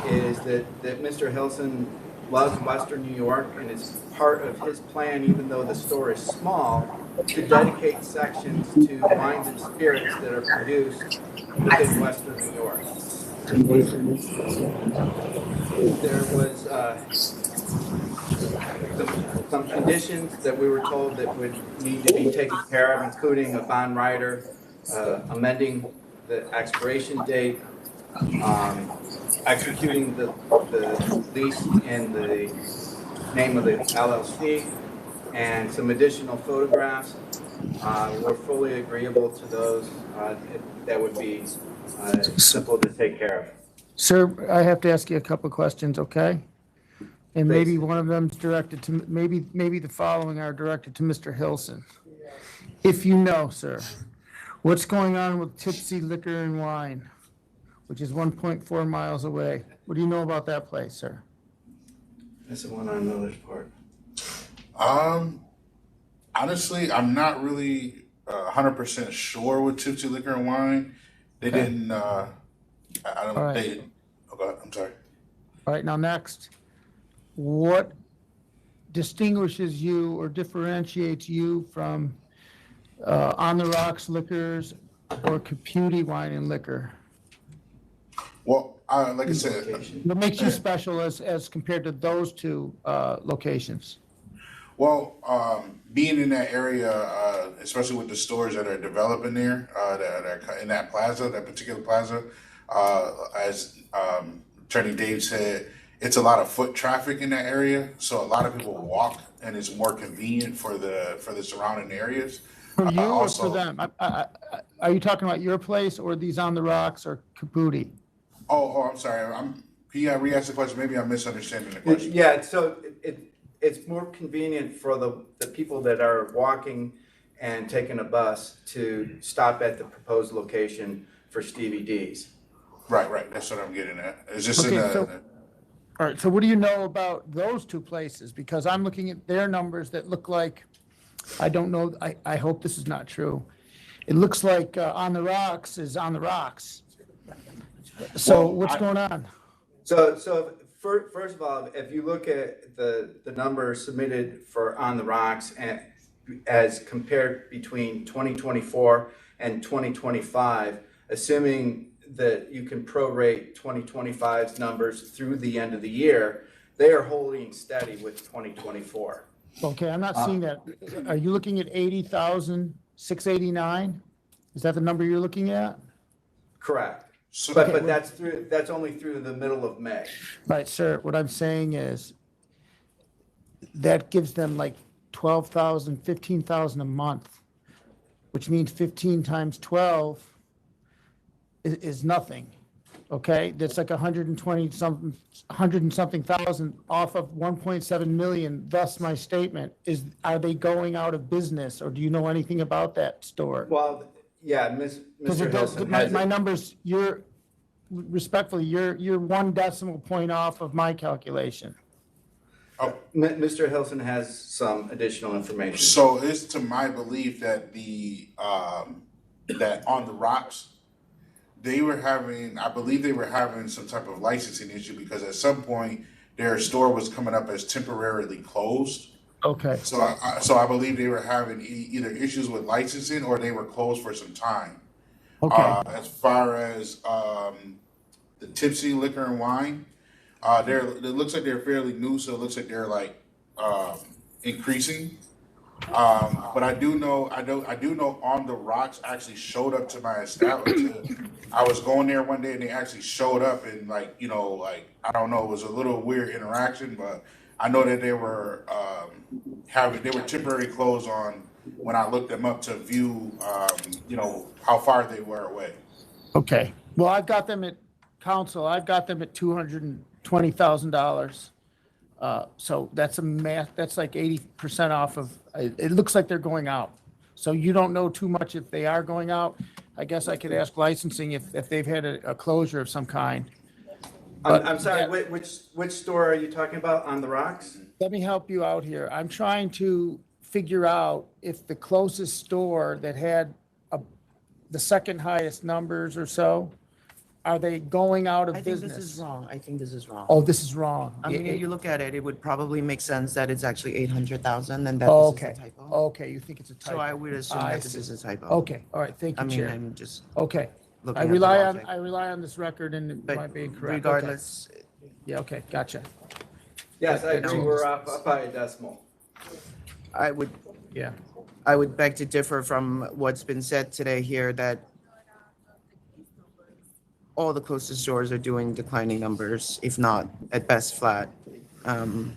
is that Mr. Hilson loves Western New York, and it's part of his plan, even though the store is small, to dedicate sections to wines and spirits that are produced within Western New York. There was some conditions that we were told that would need to be taken care of, including a bond rider, amending the expiration date, executing the lease in the name of the LLC, and some additional photographs. We're fully agreeable to those. That would be simple to take care of. Sir, I have to ask you a couple of questions, okay? And maybe one of them's directed to, maybe the following are directed to Mr. Hilson. If you know, sir, what's going on with Tipsy Liquor and Wine, which is 1.4 miles away? What do you know about that place, sir? That's the one I know this part. Honestly, I'm not really 100% sure with Tipsy Liquor and Wine. They didn't, I don't, All right. they, okay, I'm sorry. All right, now next, what distinguishes you or differentiates you from On the Rocks Liquors or Caputi Wine and Liquor? Well, like I said, What makes you special as compared to those two locations? well, being in that area, especially with the stores that are developing there, that are in that plaza, that particular plaza, as Attorney Dave said, it's a lot of foot traffic in that area, so a lot of people walk, and it's more convenient for the surrounding areas. For you or also- for them? Are you talking about your place or these On the Rocks or Caputi? Oh, I'm sorry. Can you re-ask the question? Maybe I'm misunderstanding the question. Yeah, so it's more convenient for the people that are walking and taking a bus to stop at the proposed location for Stevie D's. Right. That's what I'm getting at. It's just Okay, in a, so- All right, so what do you know about those two places? Because I'm looking at their numbers that look like, I don't know, I hope this is not true. It looks like On the Rocks is On the Rocks. So Well, what's going on? So first of all, if you look at the numbers submitted for On the Rocks and as compared between 2024 and 2025, assuming that you can prorate 2025's numbers through the end of the year, they are holding steady with 2024. Okay, I'm not seeing that. Are you looking at 80,689? Is that the number you're looking at? Correct. So, But that's only through the middle of May. Right, sir, what I'm saying is that gives them like 12,000, 15,000 a month, which means 15 times 12 is nothing, okay? That's like 120 something thousand off of 1.7 million. Thus my statement is, are they going out of business, or do you know anything about that store? Well, yeah, Because Mr. Hilson has my it. numbers, respectfully, you're 1 decimal point off of my calculation. Mr. Hilson has some additional information. so it's to my belief that that On the Rocks, I believe they were having some type of licensing issue because at some point their store was coming up as temporarily closed. Okay. So I believe they were having either issues with licensing or they were closed for some time. Okay. As far as the Tipsy Liquor and Wine, it looks like they're fairly new, so it looks like they're like increasing. But I do know On the Rocks actually showed up to my establishment. I was going there one day and they actually showed up and I don't know, it was a little weird interaction, but I know that they were temporarily closed on when I looked them up to view how far they were away. Okay. Well, I've got them at council. I've got them at $220,000. So that's that's like 80% off of, it looks like they're going out. So you don't know too much if they are going out. I guess I could ask licensing if they've had a closure of some kind. I'm sorry, which store are you talking about, On the Rocks? Let me help you out here. I'm trying to figure out if the closest store that had the second highest numbers or so, are they going out of I think business? this is wrong. I think this is wrong. Oh, this is wrong. I mean, if you look at it, it would probably make sense that it's actually 800,000 and that Oh, this okay. is a typo. Okay, you think it's a typo. So I would assume I that this see. is a typo. Okay, all right, thank I you, mean, Chair. I'm just Okay, looking I at the rely on, logic. I rely on this record and it But might be incorrect. Okay. regardless, Yeah, okay, gotcha. Yes, I You know, agree, we're up by a decimal. I would Yeah. beg to differ from what's been said today here that all the closest stores are doing declining numbers, if not at best flat. And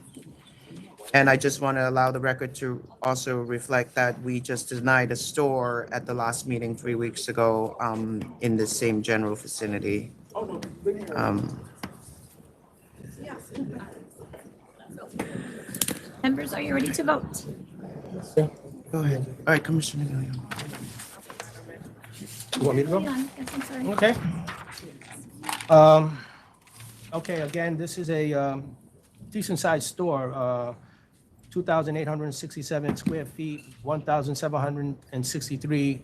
I just want to allow the record to also reflect that we just denied a store at the last meeting 3 weeks ago in the same general vicinity. Members, are you ready to vote? Go ahead. All right, Commissioner Gilliam. You want me to go? Yes, I'm sorry. Okay. Okay, again, this is a decent-sized store, 2,867 square feet, 1,763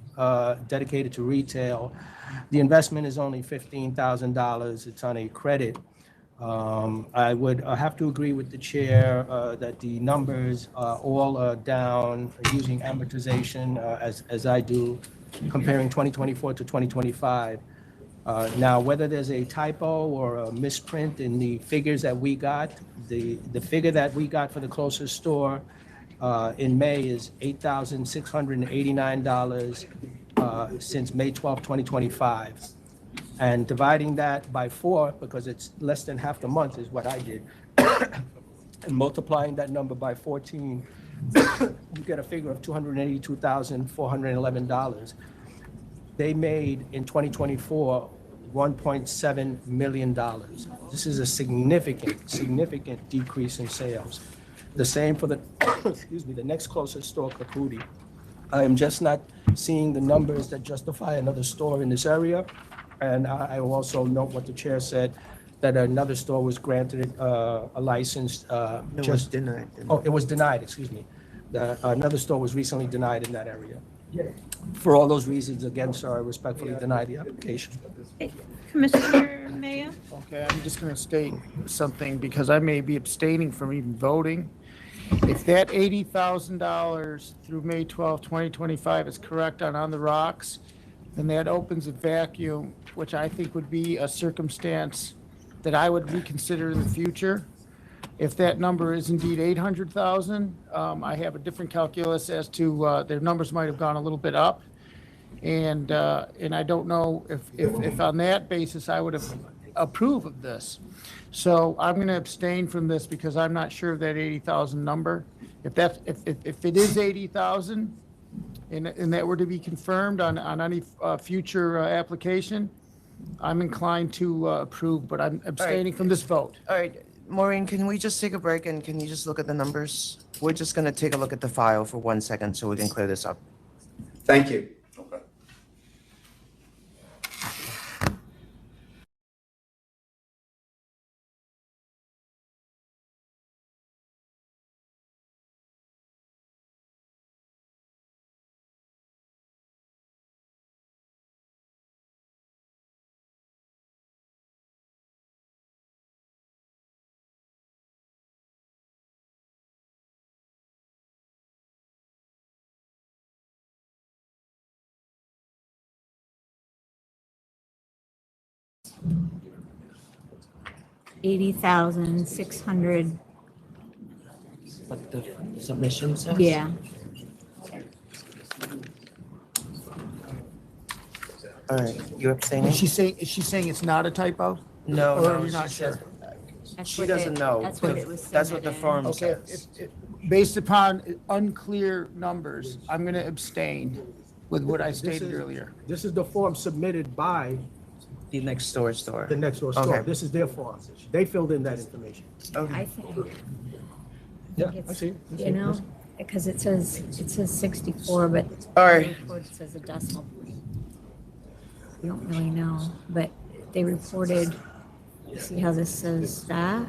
dedicated to retail. The investment is only $15,000. It's on a credit. I would have to agree with the chair that the numbers all are down using amortization as I do, comparing 2024 to 2025. Now, whether there's a typo or a misprint in the figures that we got, the figure that we got for the closest store in May is $8,689 since May 12, 2025. And dividing that by 4, because it's less than half the month is what I did, and multiplying that number by 14, you get a figure of $282,411. They made in 2024 $1.7 million. This is a significant decrease in sales. The same for the, excuse me, the next closest store, KRUPA. I am just not seeing the numbers that justify another store in this area. And I will also note what the chair said, that another store was granted a license. It was denied. Oh, it was denied, excuse me. Another store was recently denied in that area. For all those reasons, again, sir, I respectfully deny the application. Commissioner Maya? Okay, I'm just going to state something because I may be abstaining from even voting. If that $80,000 through May 12, 2025 is correct on the rocks, then that opens a vacuum, which I think would be a circumstance that I would reconsider in the future. If that number is indeed 800,000, I have a different calculus as to their numbers might have gone a little bit up. And I don't know if on that basis I would have approved of this. So I'm going to abstain from this because I'm not sure of that 80,000 number. If it is 80,000 and that were to be confirmed on any future application, I'm inclined to approve, but I'm abstaining from this vote. All right, Maureen, can we just take a break and can you just look at the numbers? We're just going to take a look at the file for 1 second so we can clear this up. Thank you. Okay. $80,600. But the submission says? Yeah. All right, you're abstaining? Is she saying it's not a typo? No, Or no, you're not she sure? says- That's She what doesn't know. That's what it was. That's what the submitted. form Okay, says. based upon unclear numbers, I'm going to abstain with what I stated earlier. This is the form submitted by The next door. the next door store. Okay. This is their form. They filled in that information. I think Yeah, I it's, see. you know, because it says 64, but All right. the report says a decimal point. We don't really know, but they reported, you see how this says that?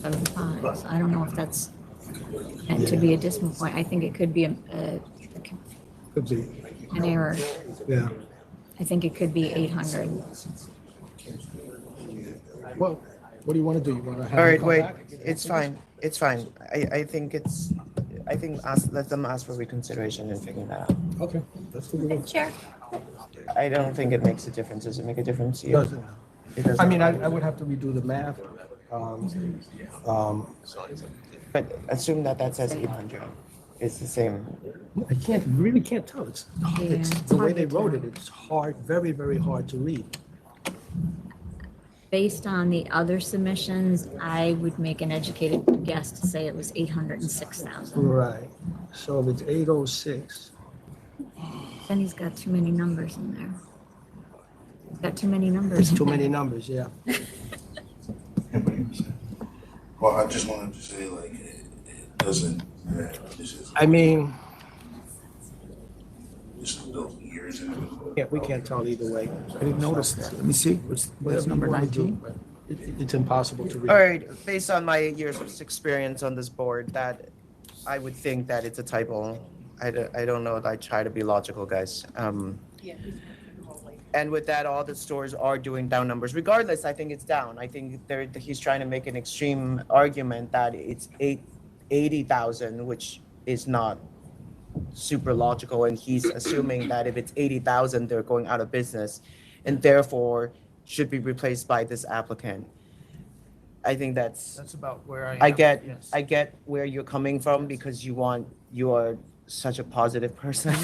75. So I don't know if that's meant to be a decimal point. I think it could be Could be. an error. Yeah. I think it could be 800. Well, what do you want to do? You want to have All them right, come wait, back? it's fine, it's fine. I think let them ask for reconsideration and figure that out. Okay. That's what we're going to Chair? I don't think it makes a difference. Does it make a difference to you? Doesn't. It doesn't. I mean, I would have to redo the math. But assume that says 800. It's the same. I really can't tell. It's it's the way hard they to wrote tell. it. It's hard, very, very hard to read. Based on the other submissions, I would make an educated guess to say it was 806,000. Right. So if it's 806. Then he's got too many numbers in there. He's got too many numbers. It's in too there. many numbers, yeah. Well, I just wanted to say, like, it doesn't, this is. I mean, Just those years in it. yeah, we can't tell either way. I didn't notice that. Let me see. What's number 19? It's impossible to read. All right, based on my years of experience on this board, that I would think that it's a typo. I don't know. I try to be logical, guys. And with that, all the stores are doing down numbers. Regardless, I think it's down. I think he's trying to make an extreme argument that it's 80,000, which is not super logical. And he's assuming that if it's 80,000, they're going out of business and therefore should be replaced by this applicant. I think that's about where I am. I get where you're coming from because you are such a positive person.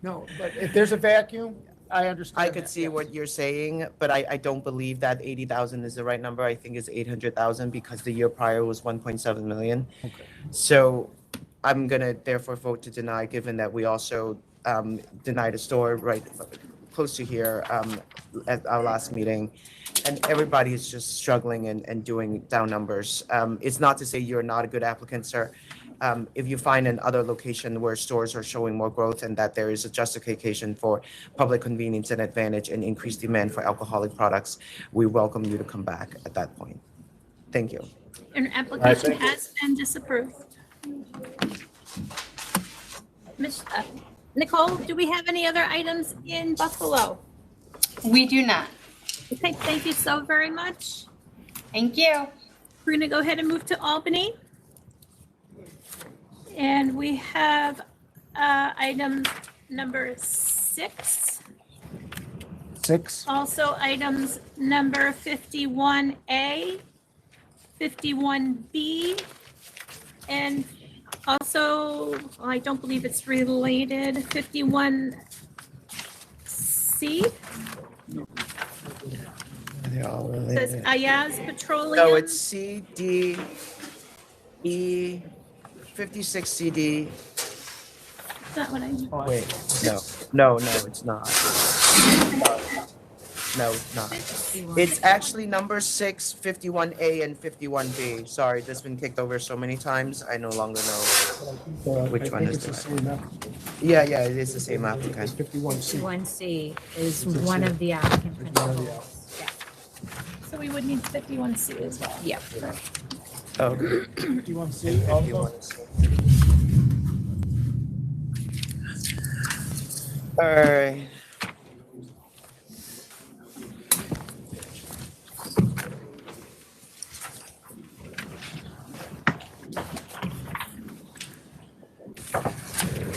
No, but if there's a vacuum, I understand. I could see what you're saying, but I don't believe that 80,000 is the right number. I think it's 800,000 because the year prior was 1.7 million. Okay. So I'm gonna therefore vote to deny, given that we also denied a store right close to here at our last meeting. And everybody is just struggling and doing down numbers. It's not to say you're not a good applicant, sir. If you find another location where stores are showing more growth and that there is a justification for public convenience and advantage and increased demand for alcoholic products, we welcome you to come back at that point. Thank you. An application has been disapproved. Nicole, do we have any other items in Buffalo? We do not. Okay, thank you so very much. Thank you. We're gonna go ahead and move to Albany. And we have item number 6. 6. Also items number 51A, 51B, and also, well, I don't believe it's related, 51C. Says AYAAZ Petroleum. No, it's C, D, E, 56 CD. Is that what I mean? Wait, no, it's not. No, it's not. It's actually number 6, 51A, and 51B. Sorry, this has been kicked over so many times. I no longer know which one is the right. Yeah, it is the same applicant. 51C. 51C is one of the applicant principals. So we would need 51C as well. Yeah. Oh. 51C. All right.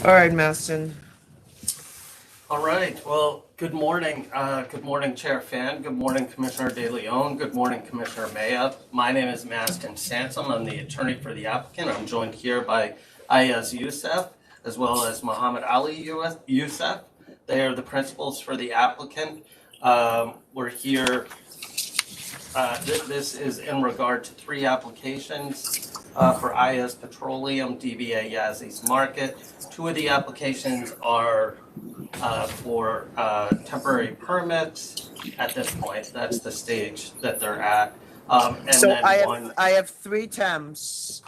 All right, Maston. All right, well, good morning. Good morning, Chair Fan. Good morning, Commissioner De Leon. Good morning, Commissioner Maya. My name is Maston Sansom. I'm the attorney for the applicant. I'm joined here by AYAAZ Youssef, as well as Muhammad Ali Youssef. They are the principals for the applicant. We're here. This is in regard to 3 applications for AYAAZ Petroleum, DBA Yazzy's Market. 2 of the applications are for temporary permits at this point. That's the stage that they're at. And So then I have 3 temps.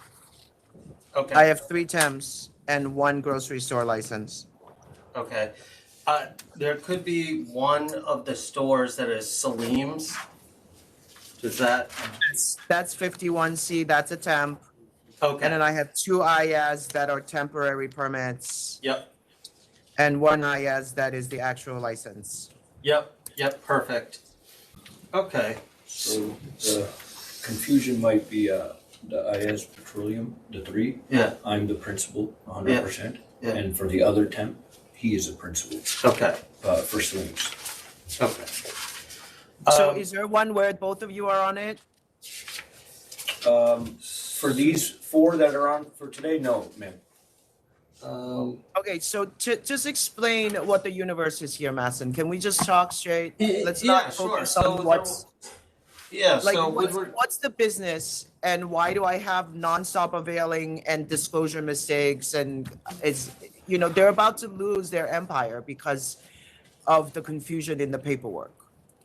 Okay. I have 3 temps and 1 grocery store license. Okay. There could be one of the stores that is Salim's. Does that? That's 51C. That's a temp. Okay. And then I have 2 AYAAZ that are temporary permits. Yep. And 1 AYAAZ that is the actual license. Yep. Perfect. Okay. So the confusion might be the AYAAZ Petroleum, the 3. Yeah. I'm the principal, 100%. Yeah. And for the other temp, he is a principal. Okay. For Slims. Okay. So is there one where both of you are on it? For these 4 that are on for today, no, ma'am. Okay, so just explain what the universe is here, Masson. Can we just talk straight? Let's Yeah, not sure. focus So on what's like so what's the business and why do I have nonstop availing and disclosure mistakes and they're about to lose their empire because of the confusion in the paperwork.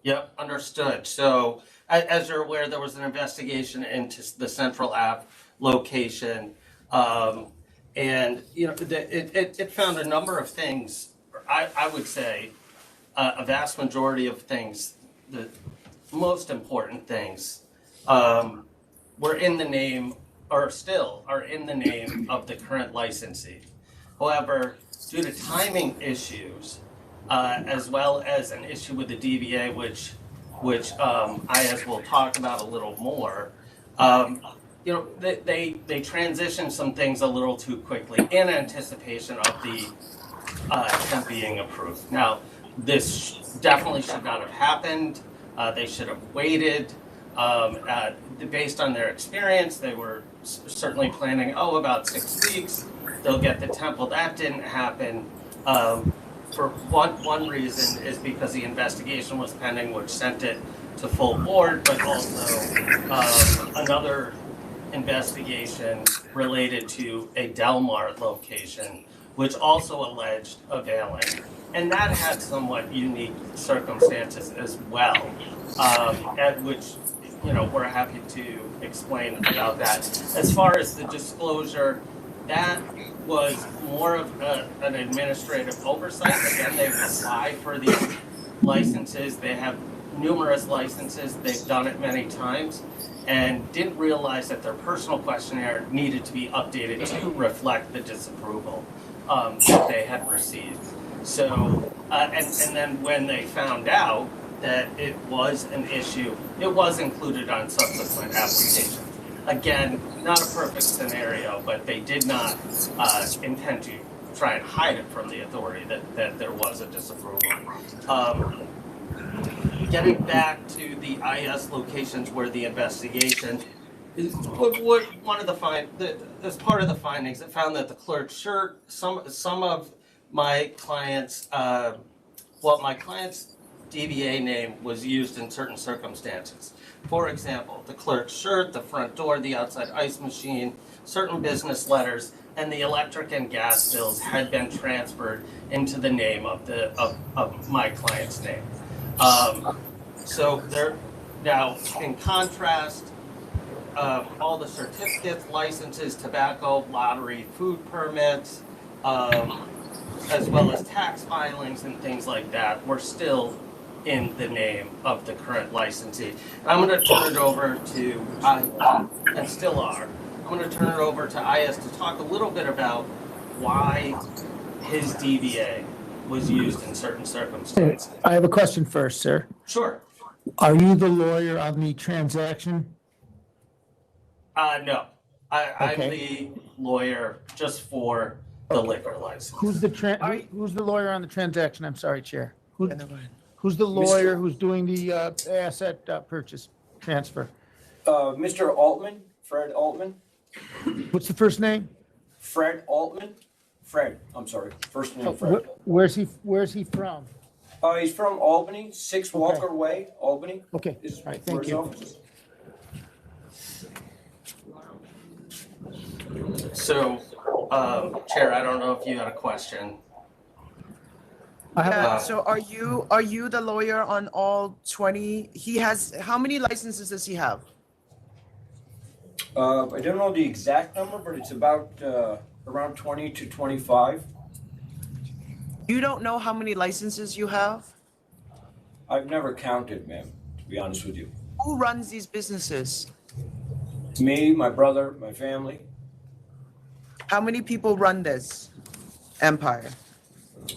Yep, understood. So as you're aware, there was an investigation into the Central Ave location. And, you know, it found a number of things, I would say, a vast majority of things, the most important things, were in the name, or still are in the name of the current licensee. However, due to timing issues, as well as an issue with the DBA, which AYAAZ will talk about a little more, you know, they transitioned some things a little too quickly in anticipation of the attempt being approved. Now, this definitely should not have happened. They should have waited. Based on their experience, they were certainly planning, about 6 weeks, they'll get the temple. That didn't happen. For one reason is because the investigation was pending, which sent it to full board, but also another investigation related to a Delmar location, which also alleged availing. And that had somewhat unique circumstances as well, at which, you know, we're happy to explain about that. As far as the disclosure, that was more of an administrative oversight. Again, they've applied for these licenses. They have numerous licenses. They've done it many times and didn't realize that their personal questionnaire needed to be updated to reflect the disapproval that they had received. So, and then when they found out that it was an issue, it was included on subsequent applications. Again, not a perfect scenario, but they did not intend to try and hide it from the authority that there was a disapproval. Getting back to the AYAAZ locations where the investigation is, one of the as part of the findings, it found that the clerk's shirt, some of my clients, my client's DBA name was used in certain circumstances. For example, the clerk's shirt, the front door, the outside ice machine, certain business letters, and the electric and gas bills had been transferred into the name of my client's name. So there, now in contrast, all the certificates, licenses, tobacco, lottery, food permits, as well as tax filings and things like that were still in the name of the current licensee. And I'm going to turn it over to, and still are, I'm going to turn it over to AYAAZ to talk a little bit about why his DBA was used in certain circumstances. I have a question first, sir. Sure. Are you the lawyer on the transaction? No. I'm the lawyer just for the liquor license. Who's the lawyer on the transaction? I'm sorry, Chair. Who's the lawyer who's doing the asset purchase transfer? Mr. Altman, Fred Altman. What's the first name? Fred Altman. Fred, I'm sorry. First name Fred. Where's he from? He's from Albany, 6 Walker Way, Albany. Okay, all right, thank you. So, Chair, I don't know if you had a question. So are you the lawyer on all 20? He has, how many licenses does he have? I don't know the exact number, but it's about around 20 to 25. You don't know how many licenses you have? I've never counted, ma'am, to be honest with you. Who runs these businesses? Me, my brother, my family. How many people run this empire?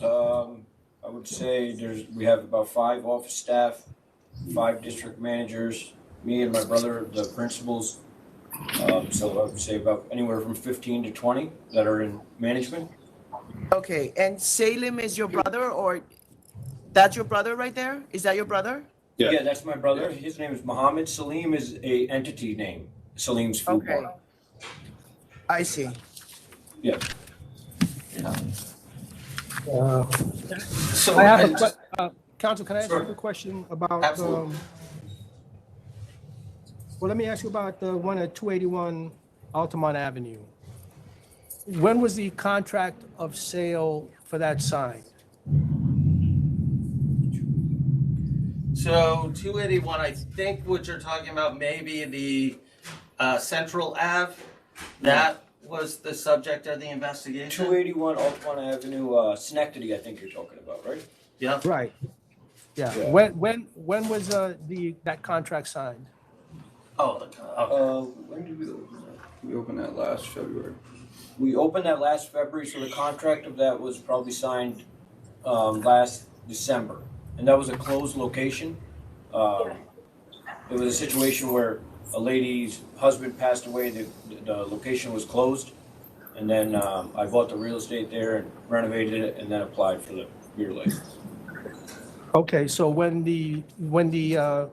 I would say we have about 5 office staff, 5 district managers, me and my brother, the principals. So I would say about anywhere from 15 to 20 that are in management. Okay, and Salim is your brother, or that's your brother right there? Is that your brother? Yeah, that's my brother. His name is Mohammed. Salim is a entity name. Salim's food bar. I see. Yeah. So I have Council, can I ask you a question about? Absolutely. Well, let me ask you about the one at 281 Altamont Avenue. When was the contract of sale for that sign? So 281, I think what you're talking about, maybe the Central Ave, that was the subject of the investigation? 281 Altamont Avenue, Schenectady, I think you're talking about, right? Yeah. Right. Yeah. Yeah. When was that contract signed? Oh, okay. When did we open that? We opened that last February. We opened that last February, so the contract of that was probably signed last December. And that was a closed location. It was a situation where a lady's husband passed away, the location was closed. And then I bought the real estate there and renovated it and then applied for the beer license. Okay, so when the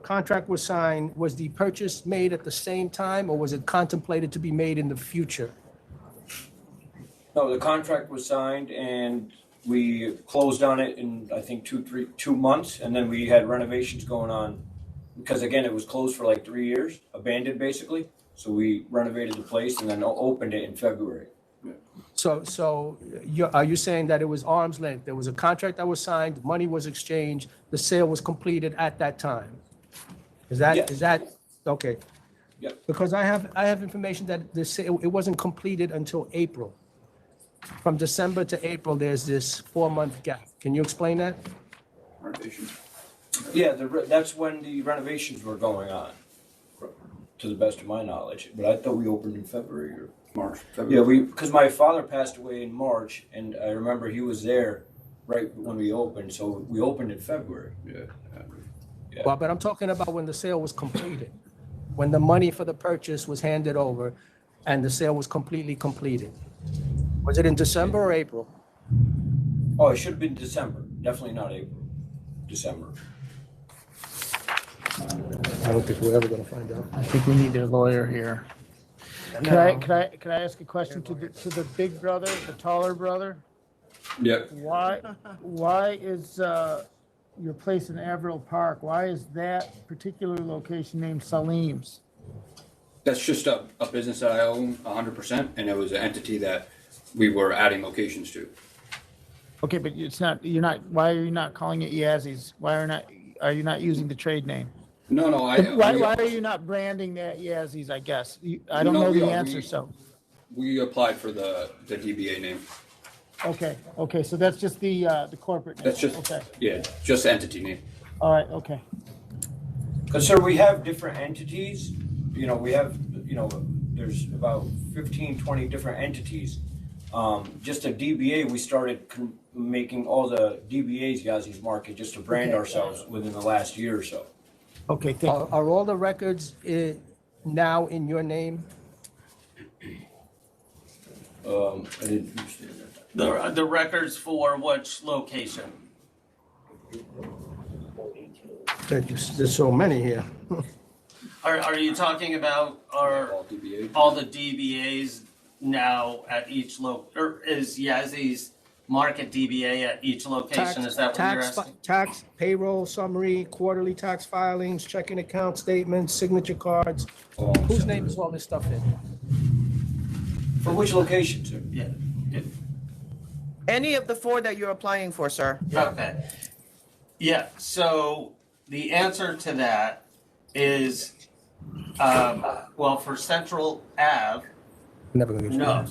contract was signed, was the purchase made at the same time, or was it contemplated to be made in the future? No, the contract was signed and we closed on it in, I think, 2 months, and then we had renovations going on because, again, it was closed for like 3 years, abandoned basically. So we renovated the place and then opened it in February. So are you saying that it was arm's length? There was a contract that was signed, money was exchanged, the sale was completed at that time? Is that okay? Yeah. Because I have information that the sale, it wasn't completed until April. From December to April, there's this 4-month gap. Can you explain that? Renovations. Yeah, that's when the renovations were going on, to the best of my knowledge. But I thought we opened in February or March. February. Yeah, because my father passed away in March, and I remember he was there right when we opened, so we opened in February. Yeah. Well, but I'm talking about when the sale was completed, when the money for the purchase was handed over and the sale was completely completed. Was it in December or April? Oh, it should have been December. Definitely not April. December. I don't think we're ever going to find out. I think we need a lawyer here. Can I ask a question to the big brother, the taller brother? Yeah. Why is your place in Averill Park, why is that particular location named Salim's? That's just a business that I own 100%, and it was an entity that we were adding locations to. Okay, but why are you not calling it Yazzi's? Why are you not using the trade name? No, Why are you not branding that Yazzi's, I guess? I don't know the answer, so. We applied for the DBA name. Okay, so that's just the corporate name? That's just, okay. Yeah, just entity name. All right, okay. Because, sir, we have different entities. We have, there's about 15, 20 different entities. Just a DBA, we started making all the DBAs Yazzi's Market just to brand ourselves within the last year or so. Okay, thank you. Are all the records now in your name? I didn't understand that. The records for which location? There's so many here. Are you talking about all the DBAs now at each or is Yazzi's Market DBA at each location? Is that what you're asking? Tax, payroll summary, quarterly tax filings, checking account statements, signature cards. Whose name is all this stuff in? For which location, sir? Yeah. Any of the 4 that you're applying for, sir? Okay. Yeah, so the answer to that is, for Central Ave, Never gonna get no.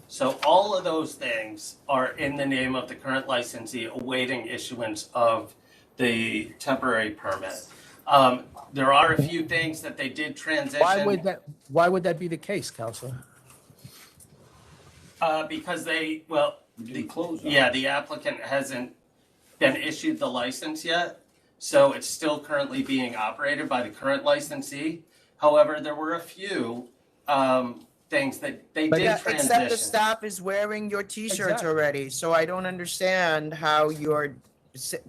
So all of those things are in the name of the current licensee awaiting issuance of the temporary permit. There are a few things that they did transition. Why would that be the case, Counselor? Because the applicant hasn't been issued the license yet. So it's still currently being operated by the current licensee. However, there were a few things that they did transition. Except the staff is wearing your T-shirts already, so I don't understand how you're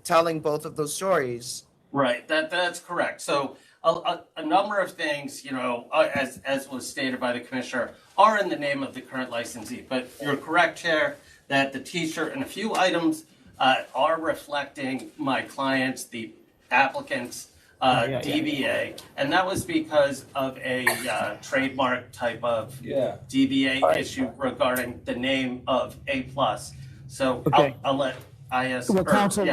telling both of those stories. Right, that's correct. So a number of things, as was stated by the commissioner, are in the name of the current licensee. But you're correct, Chair, that the T-shirt and a few items are reflecting my clients, the applicants, DBA, and that was because of a trademark type of DBA issue regarding the name of A+. So I'll let IS. Well, Counsel,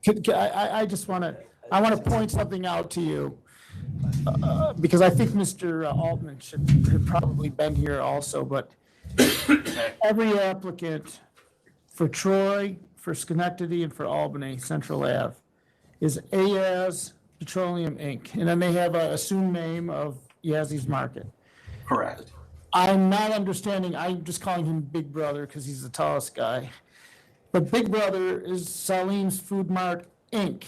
I just want to point something out to you, because I think Mr. Altman should have probably been here also, but every applicant for Troy, for Schenectady, and for Albany, Central Ave, is AYAAZ Petroleum Inc. And then they have a assumed name of Yazzie Market. Correct. I'm not understanding, I'm just calling him Big Brother because he's the tallest guy. But Big Brother is Salim's Food Mart Inc.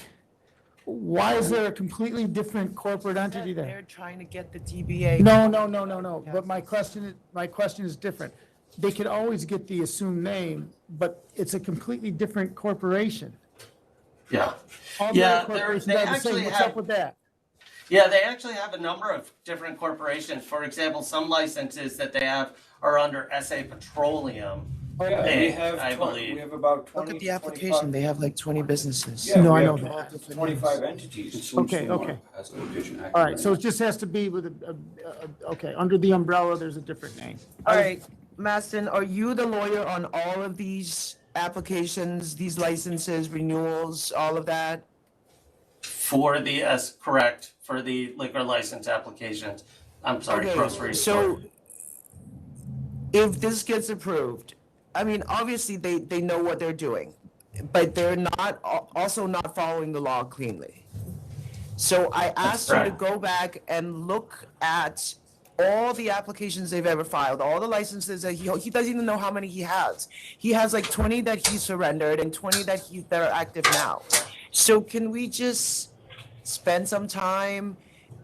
Why is there a completely different corporate entity there? They're trying to get the DBA. No. But my question is different. They could always get the assumed name, but it's a completely different corporation. Yeah. All Yeah, the corporations they are the actually same. What's have- up with that? Yeah, they actually have a number of different corporations. For example, some licenses that they have are under SA Petroleum. Yeah, we have, I believe. we have about 20. Look at the application. 25 They have like 20 businesses. Yeah, No, we I have know that. 25 entities. Okay. All right, so it just has to be with okay, under the umbrella, there's a different name. All right, Maston, are you the lawyer on all of these applications, these licenses, renewals, all of that? For the, correct, for the liquor license applications. I'm sorry, Okay, grocery so store. if this gets approved, I mean, obviously they know what they're doing, but they're not also not following the law cleanly. So I asked you to go back and look at all the applications they've ever filed, all the licenses that he doesn't even know how many he has. He has like 20 that he surrendered and 20 that are active now. So can we just spend some time,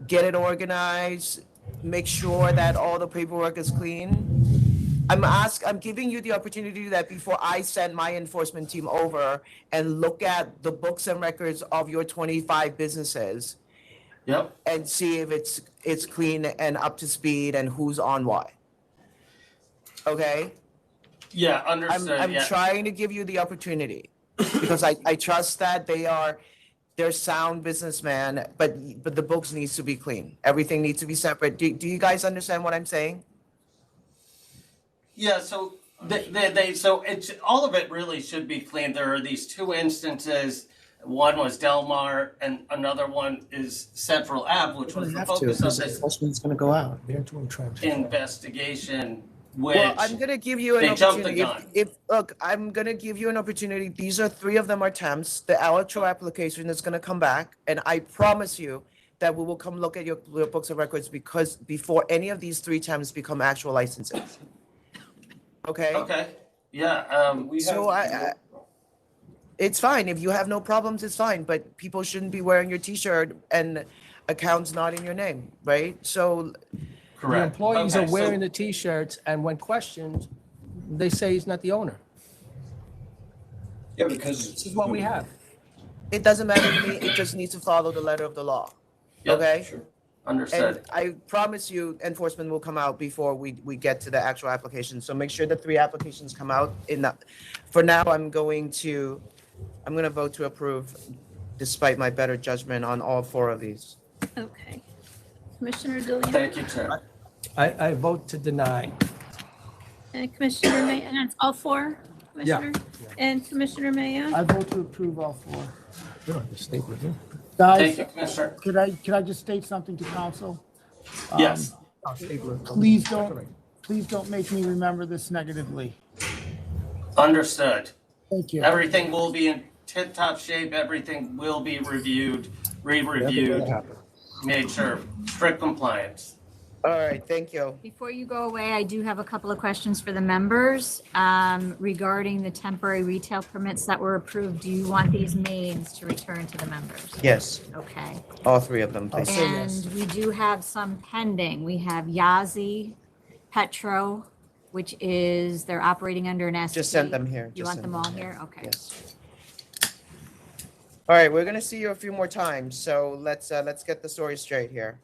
get it organized, make sure that all the paperwork is clean? I'm giving you the opportunity to do that before I send my enforcement team over and look at the books and records of your 25 businesses. Yep. And see if it's clean and up to speed and who's on what. Okay? Yeah, understood. I'm yeah. trying to give you the opportunity because I trust that they're sound businessmen, but the books needs to be clean. Everything needs to be separate. Do you guys understand what I'm saying? Yeah, so so it's all of it really should be clean. There are these two instances. One was Del Mar, and another one is Central Ave, which was the focus of this enforcement's going to go out. investigation. Which Well, I'm going to give you an they jumped the opportunity. gun. Look, I'm going to give you an opportunity. These are 3 of them are temps. The electro application is going to come back, and I promise you that we will come look at your books of records because before any of these 3 temps become actual licenses. Okay? Okay. Yeah. So it's fine. If you have no problems, it's fine. But people shouldn't be wearing your T-shirt and accounts not in your name, right? So, The employees Okay, are wearing so- the T-shirts, and when questioned, they say he's not the owner. Yeah, because This is what we have. it doesn't matter to me. It just needs to follow the letter of the law. Okay? Sure. Understood. And I promise you, enforcement will come out before we get to the actual application. So make sure the 3 applications come out in that. For now, I'm going to vote to approve despite my better judgment on all 4 of these. Okay. Commissioner DeLeon? Thank you, Chair. I vote to deny. And Commissioner May, and that's all 4, Yeah. Commissioner? And Commissioner Mayo? I vote to approve all 4. Stay with you. Thank Guys, you, Commissioner. could I just state something to council? Yes. Please don't make me remember this negatively. Understood. Thank you. Everything will be in tip-top shape. Everything will be reviewed, re-reviewed, made sure, strict compliance. All right, thank you. Before you go away, I do have a couple of questions for the members regarding the temporary retail permits that were approved. Do you want these names to return to the members? Yes, Okay. all 3 of them, please. And we do have some pending. We have Yazzie, Petro, which is, they're operating under an SP. Just send them here. You Just want send them all them here? Okay. Yes. All right, we're gonna see you a few more times, so let's get the story straight here.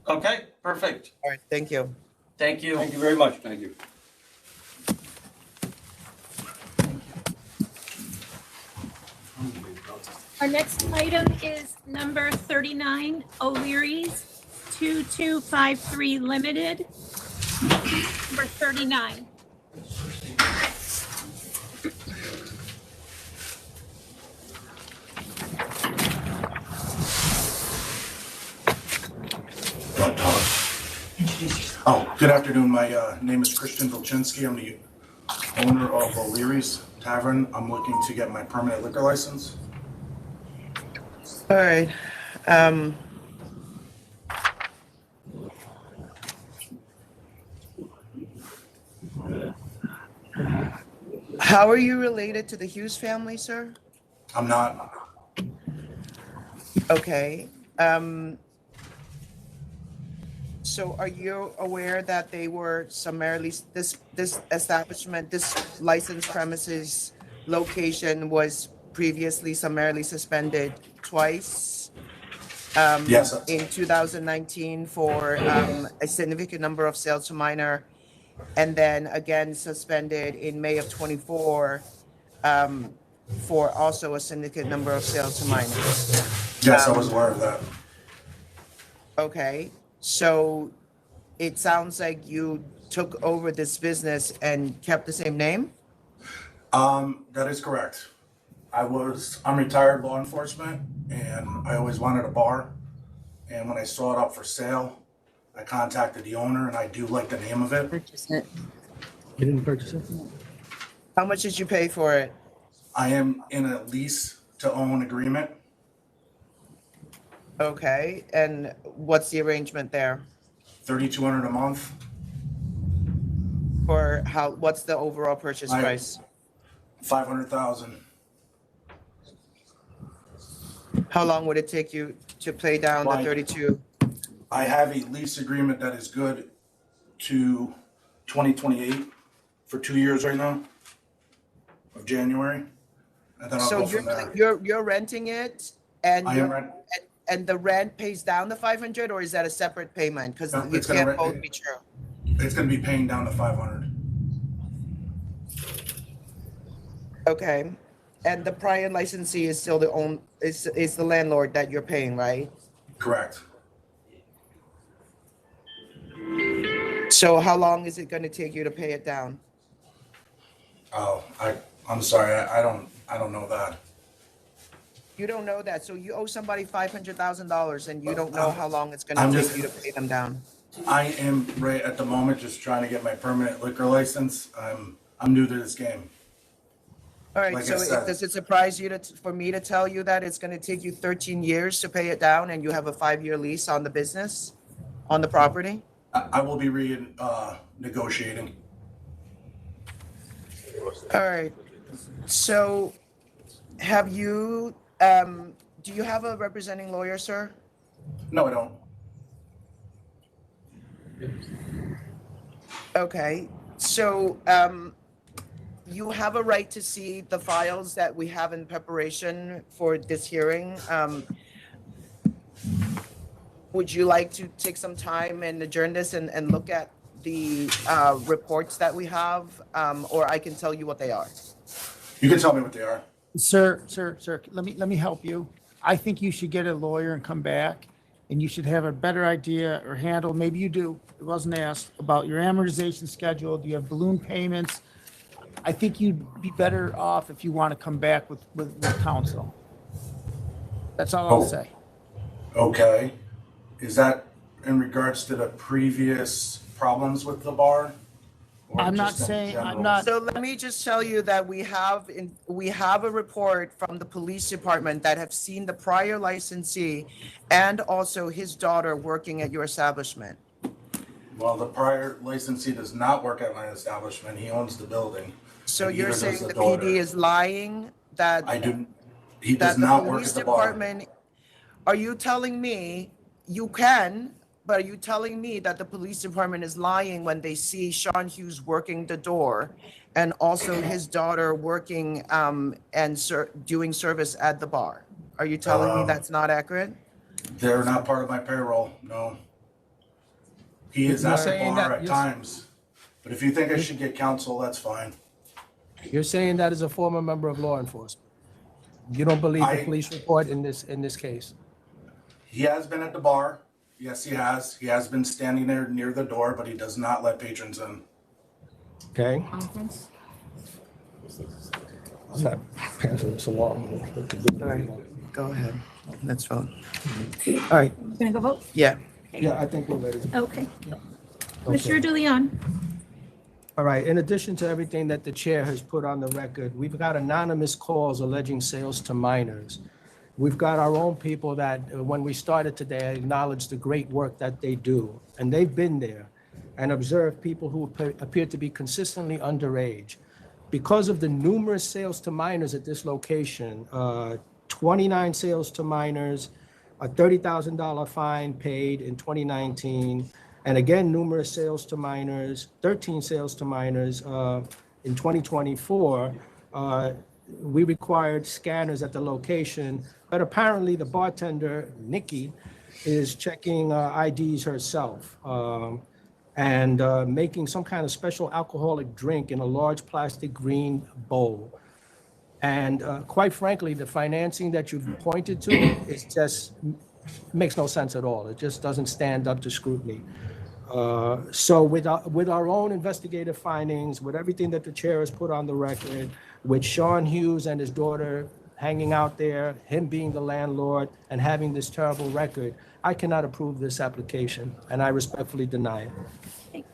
Okay, perfect. All right, thank you. Thank you. Thank you very much. Thank you. Our next item is number 39, O'Leary's 2253 Limited. Number 39. Oh, good afternoon. My name is Christian Volchinsky. I'm the owner of O'Leary's Tavern. I'm looking to get my permanent liquor license. All right. How are you related to the Hughes family, sir? I'm not. Okay. So are you aware that they were summarily, this establishment, this licensed premises location was previously summarily suspended twice? Yes. In 2019 for a significant number of sales to minor, and then again suspended in May of 24 for also a significant number of sales to minors. Yes, I was aware of that. Okay, so it sounds like you took over this business and kept the same name? That is correct. I'm retired law enforcement, and I always wanted a bar. And when I saw it up for sale, I contacted the owner, and I do like the name of it. Purchase it. You didn't purchase it? How much did you pay for it? I am in a lease to own agreement. Okay, and what's the arrangement there? $3,200 a month. For how, what's the overall purchase price? $500,000. How long would it take you to pay down the 32? I have a lease agreement that is good to 2028 for 2 years right now of January. And then I'll So go from there. you're renting it and I am rent. and the rent pays down the 500, or is that a separate payment? Because No, you it's gonna can't rent- both be true. It's gonna be paying down to 500. Okay, and the prior licensee is still is the landlord that you're paying, right? Correct. So how long is it going to take you to pay it down? Oh, I'm sorry. I don't know that. You don't know that, so you owe somebody $500,000 and you don't know how long it's going I'm to just- take you to pay them down. I am right at the moment just trying to get my permanent liquor license. I'm new to this game. All right, Like I so said. does it surprise you for me to tell you that it's going to take you 13 years to pay it down and you have a 5-year lease on the business, on the property? I will be negotiating. All right, so have you, do you have a representing lawyer, sir? No, I don't. Okay, so you have a right to see the files that we have in preparation for this hearing. Would you like to take some time and adjourn this and look at the reports that we have, or I can tell you what they are? You can tell me what they are. Sir, let me help you. I think you should get a lawyer and come back, and you should have a better idea or handle, maybe you do, it wasn't asked, about your amortization schedule. Do you have balloon payments? I think you'd be better off if you want to come back with counsel. That's all I'll say. Okay. Is that in regards to the previous problems with the bar? Or I'm not just in saying, I'm general? not, So let me just tell you that we have a report from the police department that have seen the prior licensee and also his daughter working at your establishment. Well, the prior licensee does not work at my establishment. He owns the building. So And you're neither does saying the daughter. PD is lying that He does that the not work police at the bar. department, are you telling me, you can, but are you telling me that the police department is lying when they see Sean Hughes working the door and also his daughter working and doing service at the bar? Are you telling me that's not accurate? They're not part of my payroll, no. He is You're at the saying bar that- at you're- times. But if you think I should get counsel, that's fine. You're saying that as a former member of law enforcement. You don't believe the police report in this case? He has been at the bar. Yes, he has. He has been standing there near the door, but he does not let patrons in. Okay. Conference? I'm not passing this along. All right, go ahead. Let's vote. All right, Gonna go vote? yeah. Yeah, I think we're ready. Okay. Commissioner DeLeon. All right, in addition to everything that the chair has put on the record, we've got anonymous calls alleging sales to minors. We've got our own people that, when we started today, I acknowledged the great work that they do. And they've been there and observed people who appear to be consistently underage. Because of the numerous sales to minors at this location, 29 sales to minors, a $30,000 fine paid in 2019, and again, numerous sales to minors, 13 sales to minors in 2024. We required scanners at the location, but apparently the bartender, Nikki, is checking IDs herself and making some kind of special alcoholic drink in a large plastic green bowl. And quite frankly, the financing that you've pointed to is just makes no sense at all. It just doesn't stand up to scrutiny. So with our own investigative findings, with everything that the chair has put on the record, with Sean Hughes and his daughter hanging out there, him being the landlord and having this terrible record, I cannot approve this application, and I respectfully deny it.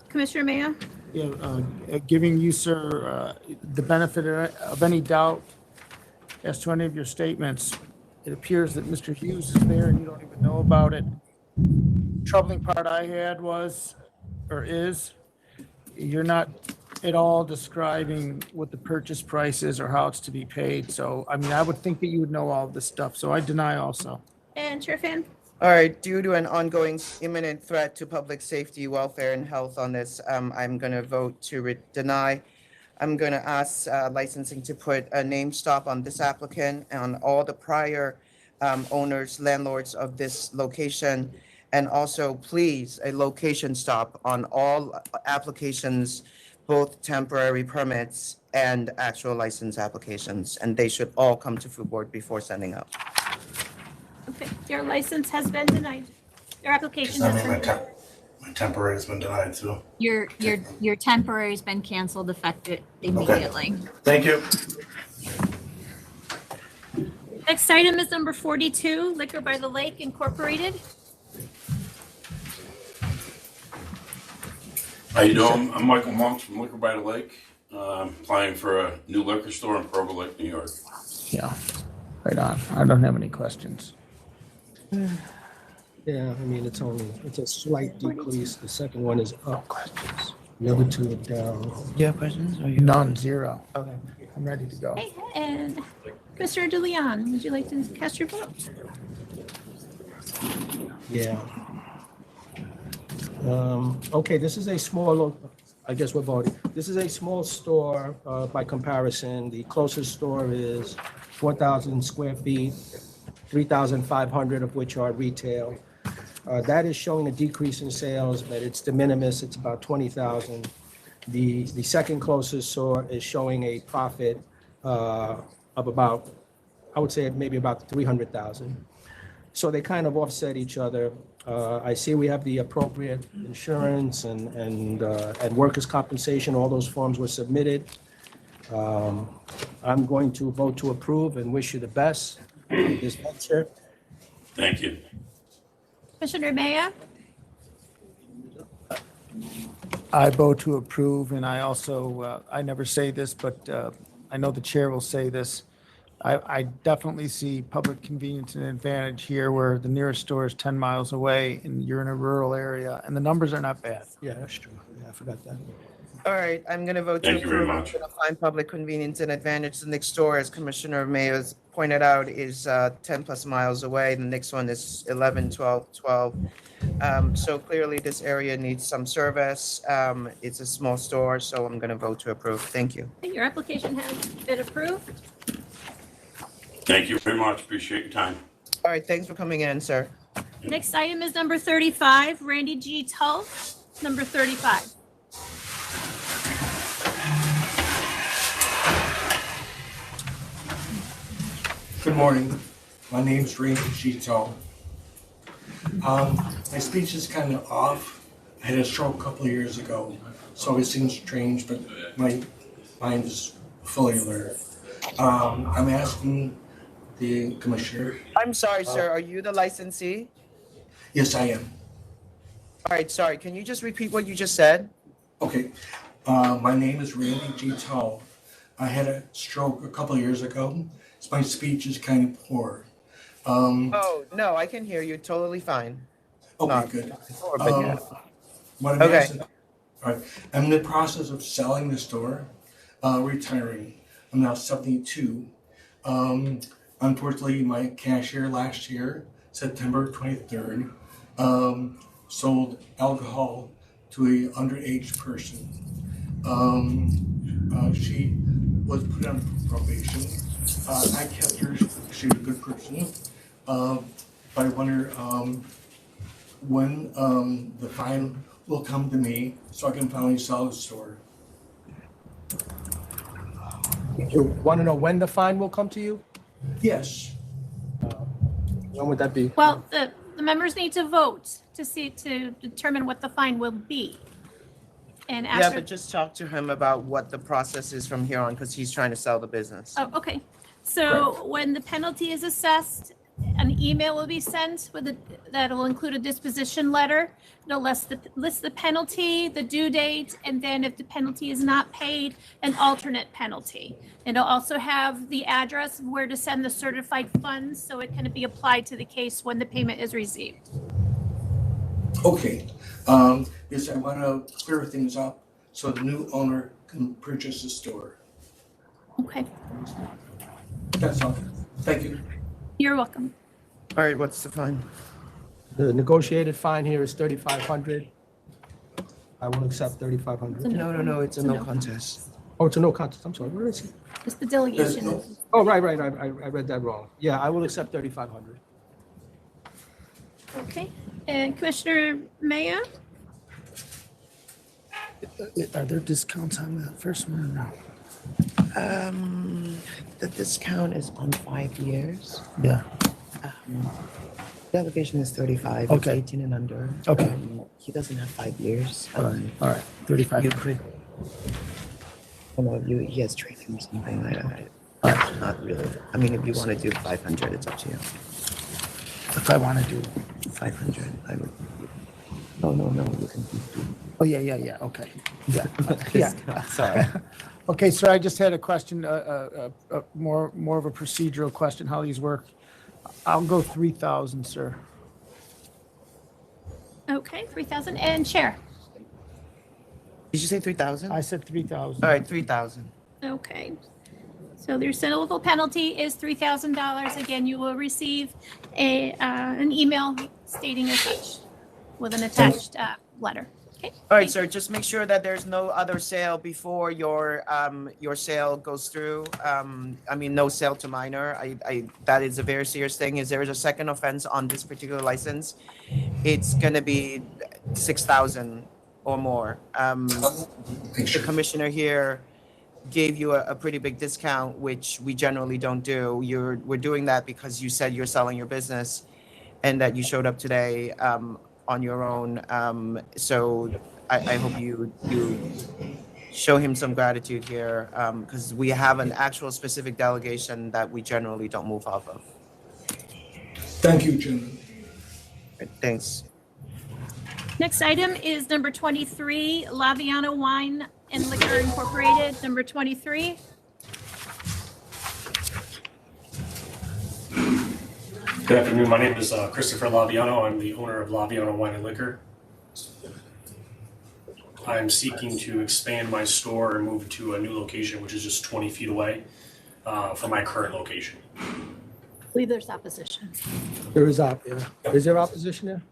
Commissioner Mayo. Yeah, giving you, sir, the benefit of any doubt as to any of your statements, it appears that Mr. Hughes is there and you don't even know about it. Troubling part I had was, or is, you're not at all describing what the purchase price is or how it's to be paid. So, I mean, I would think that you would know all of this stuff, so I deny also. And Chair Fan. All right, due to an ongoing imminent threat to public safety, welfare, and health on this, I'm going to vote to deny. I'm going to ask licensing to put a name stop on this applicant and all the prior owners, landlords of this location, and also please a location stop on all applications, both temporary permits and actual license applications, and they should all come to Food Board before sending up. Okay, your license has been denied. Your application has been denied. My temporary has been denied too. Your temporary's been canceled effective immediately. Thank you. Next item is number 42, Liquor by the Lake Incorporated. How you doing? I'm Michael Monks from Liquor by the Lake. Applying for a new liquor store in Provo Lake, New York. Yeah, right on. I don't have any questions. Yeah, I mean, it's a slight decrease. The second one is up. Questions. The other two are down. Do you have questions? Or None, zero. Okay. I'm ready to go. Okay, and Commissioner DeLeon, would you like to cast your vote? Yeah. Okay, this is a small, I guess we're voting. This is a small store by comparison. The closest store is 4,000 square feet, 3,500 of which are retail. That is showing a decrease in sales, but it's de minimis. It's about 20,000. The second closest store is showing a profit of about, I would say maybe about 300,000. So they kind of offset each other. I see we have the appropriate insurance and workers' compensation. All those forms were submitted. I'm going to vote to approve and wish you the best in this venture. Thank you. Commissioner Maya. I vote to approve, and I also, I never say this, but I know the chair will say this. I definitely see public convenience and advantage here where the nearest store is 10 miles away and you're in a rural area, and the numbers are not bad. Yeah, that's true. Yeah, I forgot that. All right, I'm going to vote to Thank you very approve. much. I'm going to find public convenience and advantage. The next store, as Commissioner Mayo has pointed out, is 10 plus miles away. The next one is 11, 12. So clearly this area needs some service. It's a small store, so I'm going to vote to approve. Thank you. Your application has been approved. Thank you very much. Appreciate your time. All right, thanks for coming in, sir. Next item is number 35, Randy G. Tull, number 35. Good morning. My name's Randy G. Tull. My speech is kind of off. I had a stroke a couple of years ago, so it seems strange, but my mind is fully alert. I'm asking the commissioner. I'm sorry, sir. Are you the licensee? Yes, I am. All right, sorry, can you just repeat what you just said? Okay, my name is Randy G. Tull. I had a stroke a couple of years ago, so my speech is kind of poor. Oh, no, I can hear you totally fine. Okay, Not good. poor, but yeah. What I'm Okay. asking, all right, I'm in the process of selling the store, retiring. I'm now 72. Unfortunately, my cashier last year, September 23rd, sold alcohol to a underage person. She was put on probation. I kept her, she was a good person. But I wonder when the fine will come to me so I can finally sell the store. You want to know when the fine will come to you? Yes. When would that be? Well, the members need to vote to determine what the fine will be. And Yeah, after, but just talk to him about what the process is from here on, because he's trying to sell the business. oh, okay. So when the penalty is assessed, an email will be sent that'll include a disposition letter. It'll list the penalty, the due date, and then if the penalty is not paid, an alternate penalty. It'll also have the address of where to send the certified funds so it can be applied to the case when the payment is received. Okay, yes, I want to clear things up so the new owner can purchase the store. Okay, That's all. Thank you. you're welcome. All right, what's the fine? The negotiated fine here is $3,500. I will accept $3,500. No, it's a no contest. Oh, it's a no contest. I'm sorry. Where is it? It's the delegation. Oh, right. I read that wrong. Yeah, I will accept $3,500. Okay, and Commissioner Maya? Are there discounts on that first one or no? The discount is on 5 years. Yeah. Delegation is 35. Okay. It's 18 and under. Okay. He doesn't have 5 years. All right, 35. You could. He has training or something like that. Not really. I mean, if you want to do 500, it's up to you. If I want to do, 500, I would. No, you can. oh, yeah, okay. Yeah, yeah. Sorry. Okay, sir, I just had a question, more of a procedural question, how these work. I'll go 3,000, sir. Okay, 3,000, and Chair? Did you say 3,000? I said 3,000. All right, 3,000. Okay. So their civil penalty is $3,000. Again, you will receive an email stating as such with an attached letter. Okay. All right, sir, just make sure that there's no other sale before your sale goes through. I mean, no sale to minor. That is a very serious thing. Is there is a second offense on this particular license, it's gonna be 6,000 or more. The commissioner here gave you a pretty big discount, which we generally don't do. We're doing that because you said you're selling your business and that you showed up today on your own. So I hope you show him some gratitude here, because we have an actual specific delegation that we generally don't move off of. Thank you, Jim. Thanks. Next item is number 23, LAVIANO Wine and Liquor Incorporated, number 23. Good afternoon. My name is Christopher Laviano. I'm the owner of Laviano Wine and Liquor. I'm seeking to expand my store and move to a new location, which is just 20 feet away from my current location. I believe there's opposition. There is Is there opposition there?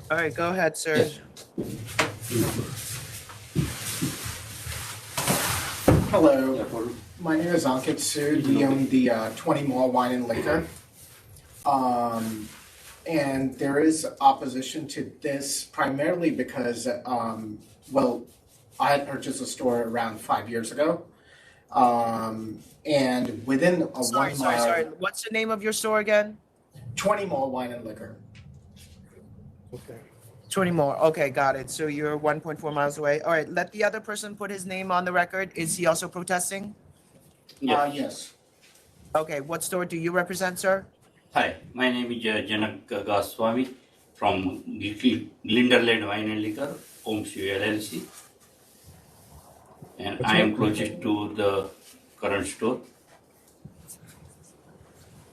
All right, go ahead, sir. Hello, my name is Ankit Sood. We own the 20 Mall Wine and Liquor. And there is opposition to this primarily because, well, I had purchased a store around 5 years ago. And within a 1 mile. Sorry. What's the name of your store again? 20 Mall Wine and Liquor. Okay. 20 more. Okay, got it. So you're 1.4 miles away. All right, let the other person put his name on the record. Is he also protesting? Yes. Okay, what store do you represent, sir? Hi, my name is Janak Goswami. from Glinderland Wine and Liquor, Homesview LLC. And I am closest to the current store.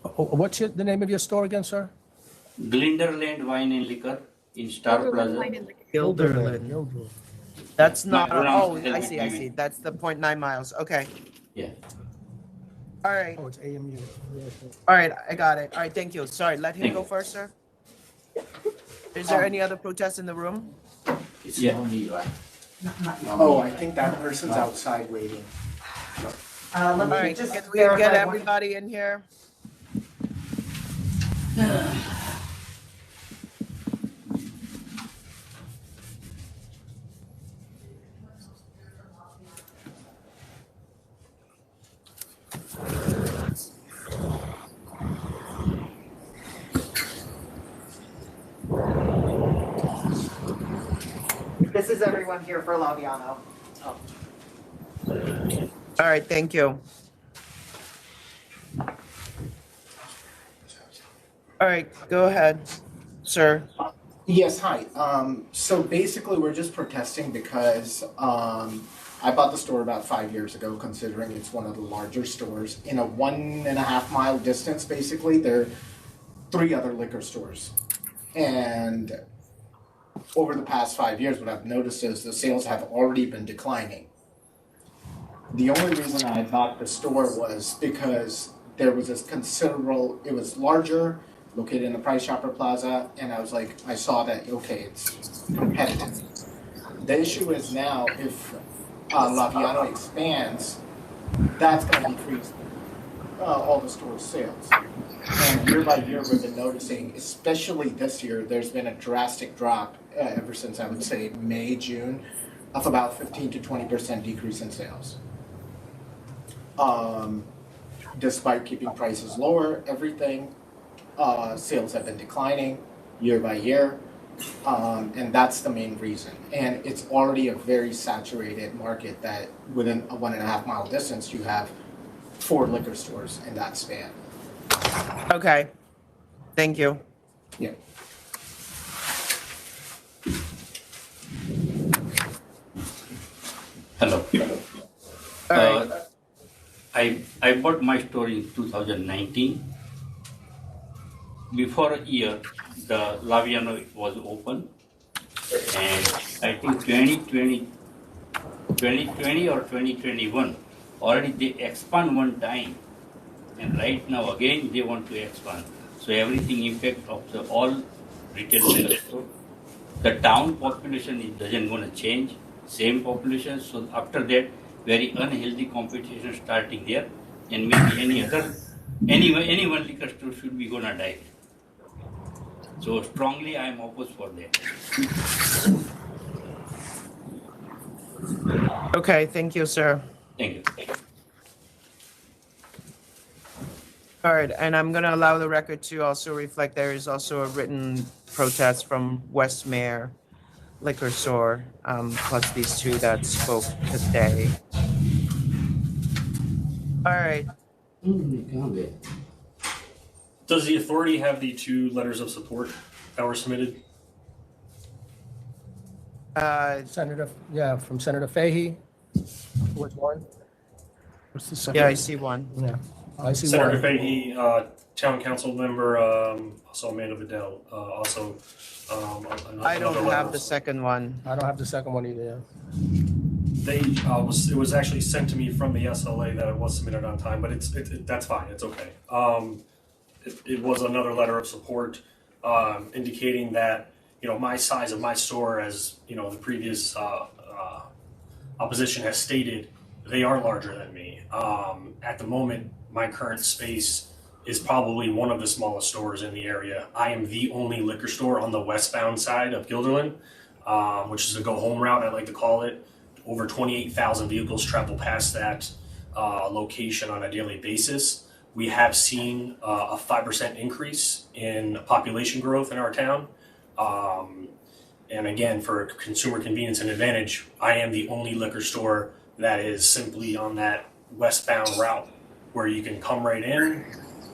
What's the name of your store again, sir? Glinderland Wine and Liquor in Star Plaza. Gilderland. That's not, pronounce oh, I see. That's the 0.9 miles. Okay. Yeah. All right. Oh, it's AMU. All right, I got it. All right, thank you. Sorry, let him Thank go you. first, sir. Is there any other protests in the room? Yeah. Oh, I think that person's outside waiting. All Let me right, just can we get verify one- everybody in here? This is everyone here for LAVIANO. Oh. All right, thank you. All right, go ahead, sir. Yes, hi. So basically, we're just protesting because I bought the store about 5 years ago, considering it's one of the larger stores. In a 1.5 mile distance, basically, there are 3 other liquor stores. And over the past 5 years, what I've noticed is the sales have already been declining. The only reason I bought the store was because there was this considerable, it was larger, located in the Price Chopper Plaza, and I was like, I saw that, okay, it's competitive. The issue is now, if LAVIANO expands, that's going to decrease all the store's sales. And year by year, we've been noticing, especially this year, there's been a drastic drop ever since, I would say, May, June, of about 15 to 20% decrease in sales. Despite keeping prices lower, everything, sales have been declining year by year, and that's the main reason. And it's already a very saturated market that within a 1.5 mile distance, you have 4 liquor stores in that span. Okay, thank you. Yeah. Hello. I bought my store in 2019. Before a year, the LAVIANO was open, and I think 2020 or 2021, already they expand one time, and right now again they want to expand. So everything impact of the all retail liquor store. The town population doesn't want to change, same population. So after that, very unhealthy competition starting there, and maybe any one liquor store should be gonna die. So strongly I am opposed for that. Okay, thank you, sir. Thank you. All right, and I'm gonna allow the record to also reflect there is also a written protest from Westmere Liquor Store, plus these 2 that spoke today. All right. Does the authority have the 2 letters of support that were submitted? Senator, yeah, from Senator Fahey. Was one. What's the second? Yeah, I see one. Yeah, I see Senator one. Fahey, Town Council member, also Amanda Vidal, also. I don't have the second one. I don't have the second one either. They it was actually sent to me from the SLA that it was submitted on time, but that's fine. It's okay. It was another letter of support indicating that my size of my store, as the previous opposition has stated, they are larger than me. At the moment, my current space is probably one of the smallest stores in the area. I am the only liquor store on the westbound side of Guilderland, which is a go home route, I like to call it. Over 28,000 vehicles travel past that location on a daily basis. We have seen a 5% increase in population growth in our town. And again, for consumer convenience and advantage, I am the only liquor store that is simply on that westbound route where you can come right in,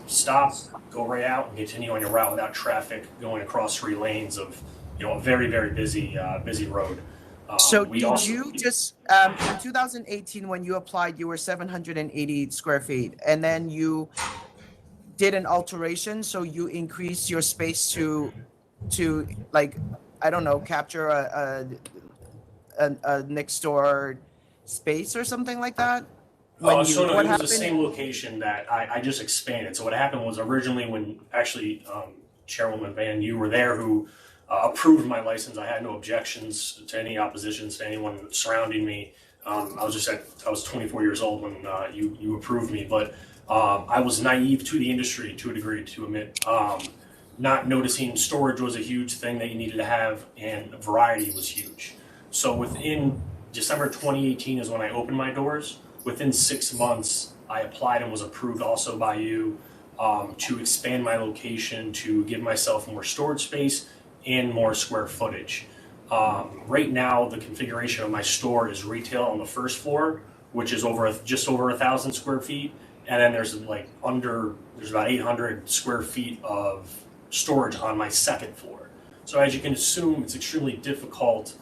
stop, go right out, and continue on your route without traffic going across 3 lanes of, a very, very busy road. So did you just, in 2018, when you applied, you were 780 square feet, and then you did an alteration, so you increased your space to like, I don't know, capture a next door space or something like that? It was the same location that I just expanded. So what happened was originally when actually Chairwoman Van, you were there, who approved my license. I had no objections to any oppositions to anyone surrounding me. I was 24 years old when you approved me, but I was naive to the industry to a degree, to admit. Not noticing storage was a huge thing that you needed to have, and variety was huge. So within December 2018 is when I opened my doors. Within 6 months, I applied and was approved also by you to expand my location, to give myself more storage space and more square footage. Right now, the configuration of my store is retail on the first floor, which is just over 1,000 square feet. And then there's about 800 square feet of storage on my second floor. So as you can assume, it's extremely difficult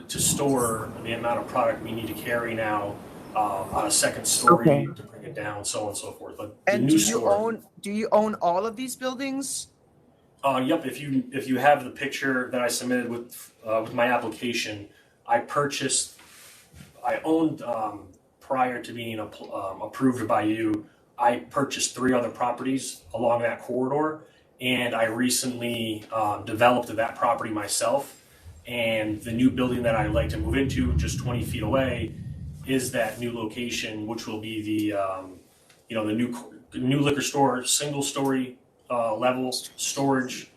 to store the amount of product we need to carry now on a second story to bring it down, so on and so forth. But and do you own all of these buildings? Yep. If you have the picture that I submitted with my application, I owned prior to being approved by you. I purchased 3 other properties along that corridor, and I recently developed that property myself. And the new building that I'd like to move into, just 20 feet away, is that new location, which will be the new liquor store, single story level storage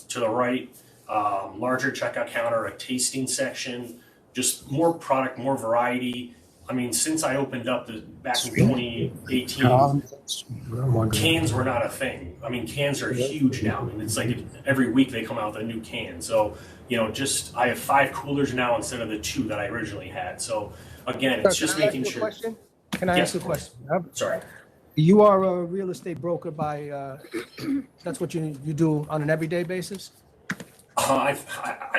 to the right, larger checkout counter, a tasting section, just more product, more variety. I mean, since I opened up back in 2018, cans were not a thing. I mean, cans are huge now, and it's like every week they come out with a new can. So, I have 5 coolers now instead of the 2 that I originally had. So, again, it's just making sure. Can I ask you a question? Sorry. You are a real estate broker by, that's what you do on an everyday basis?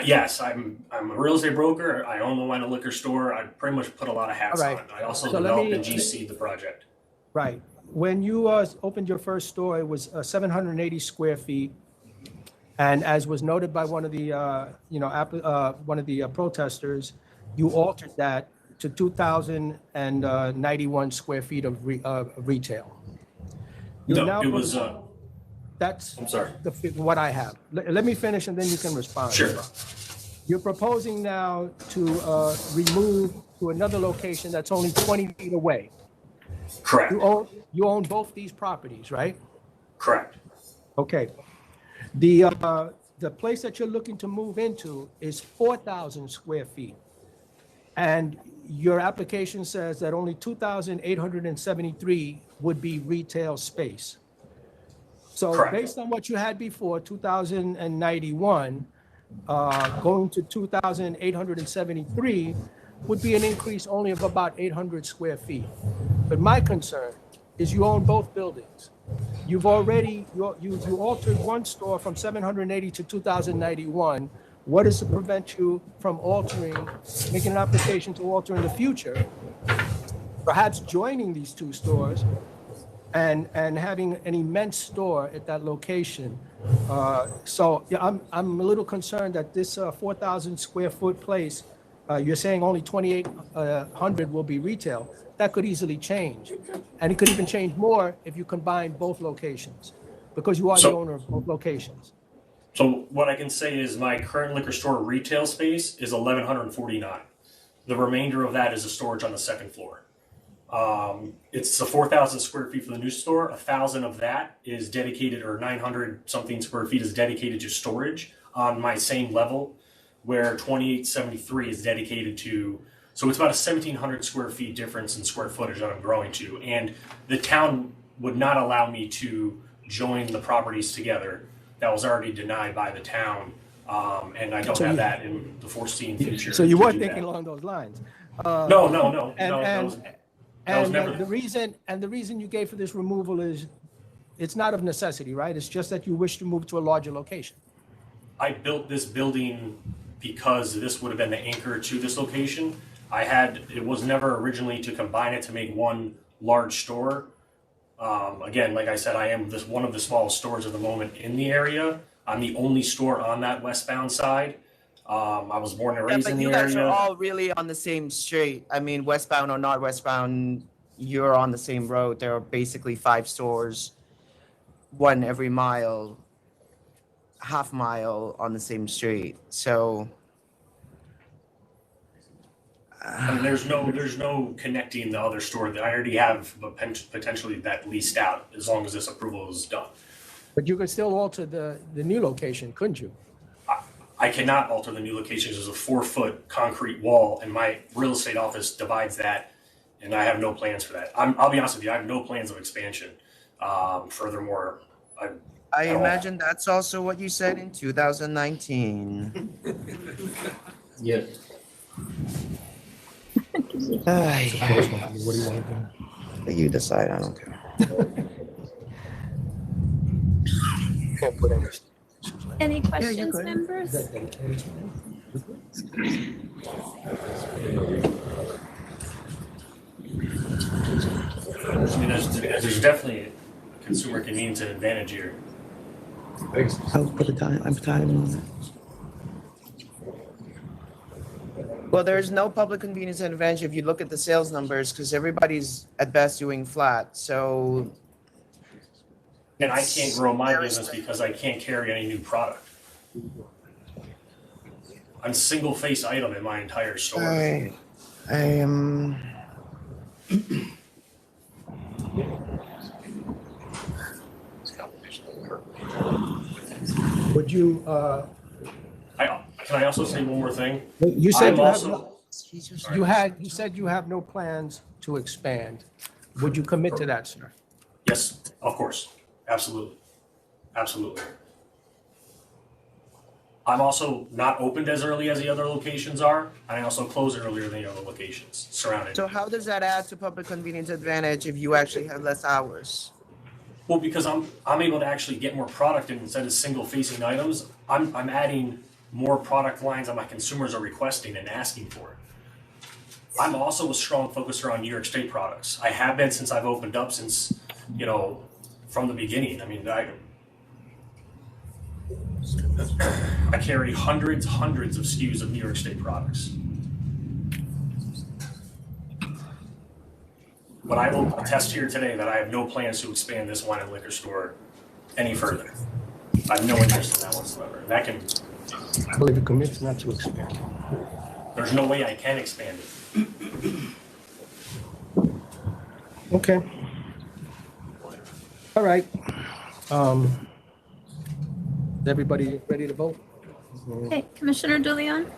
Yes, I'm a real estate broker. I own the wine and liquor store. I pretty much put a lot of hats on. I also developed and GC'd the project. Right. When you opened your first store, it was 780 square feet. And as was noted by one of the, protesters, you altered that to 2,091 square feet of retail. That's I'm sorry. What I have. Let me finish and then you can respond. Sure. You're proposing now to remove to another location that's only 20 feet away. Correct. You own both these properties, right? Correct. Okay. The place that you're looking to move into is 4,000 square feet. And your application says that only 2,873 would be retail space. So Correct. Based on what you had before, 2,091, going to 2,873 would be an increase only of about 800 square feet. But my concern is you own both buildings. You've already, you altered one store from 780 to 2,091. What is to prevent you from making an application to alter in the future, perhaps joining these 2 stores and having an immense store at that location? So yeah, I'm a little concerned that this 4,000 square foot place, you're saying only 2,800 will be retail. That could easily change. And it could even change more if you combine both locations, because you are the owner of both locations. So what I can say is my current liquor store retail space is 1,149. The remainder of that is a storage on the second floor. It's 4,000 square feet for the new store. 1,000 of that is dedicated, or 900 something square feet is dedicated to storage on my same level, where 2,873 is dedicated to. So it's about a 1,700 square feet difference in square footage that I'm growing to. And the town would not allow me to join the properties together. That was already denied by the town. And I don't have that in the foreseen future. So you weren't thinking along those lines? No. And the reason you gave for this removal is it's not of necessity, right? It's just that you wish to move to a larger location. I built this building because this would have been the anchor to this location. It was never originally to combine it to make one large store. Again, like I said, I am one of the smallest stores at the moment in the area. I'm the only store on that westbound side. I was born and raised in the area. But you guys are all really on the same street. I mean, westbound or not westbound, you're on the same road. There are basically 5 stores, one every mile, half mile on the same street. So I mean, there's no connecting the other store. I already have potentially that leased out as long as this approval is done. But you could still alter the new location, couldn't you? I cannot alter the new location. There's a 4-foot concrete wall, and my real estate office divides that, and I have no plans for that. I'll be honest with you, I have no plans of expansion. Furthermore, I imagine that's also what you said in 2019. Yes. What do you want to do? You decide, I don't care. Any questions, members? I mean, there's definitely a consumer convenience and advantage here. I'll put a time on it. Well, there's no public convenience and advantage if you look at the sales numbers, because everybody's at best doing flat. So, and I can't grow my business because I can't carry any new product. I'm single face item in my entire store. I am. Would you? Can I also say one more thing? You said you said you have no plans to expand. Would you commit to that, sir? Yes, of course. Absolutely. Absolutely. I'm also not opened as early as the other locations are, and I also close earlier than the other locations surrounding. So how does that add to public convenience advantage if you actually have less hours? Well, because I'm able to actually get more product in instead of single facing items. I'm adding more product lines that my consumers are requesting and asking for. I'm also a strong focuser on New York State products. I have been since I've opened up, since, from the beginning. I mean, I carry hundreds of SKUs of New York State products. But I will attest here today that I have no plans to expand this wine and liquor store any further. I have no interest in that whatsoever. That can. I believe it commits not to expand. There's no way I can expand it. Okay. All right. Is everybody ready to vote? Okay, Commissioner DeLeon?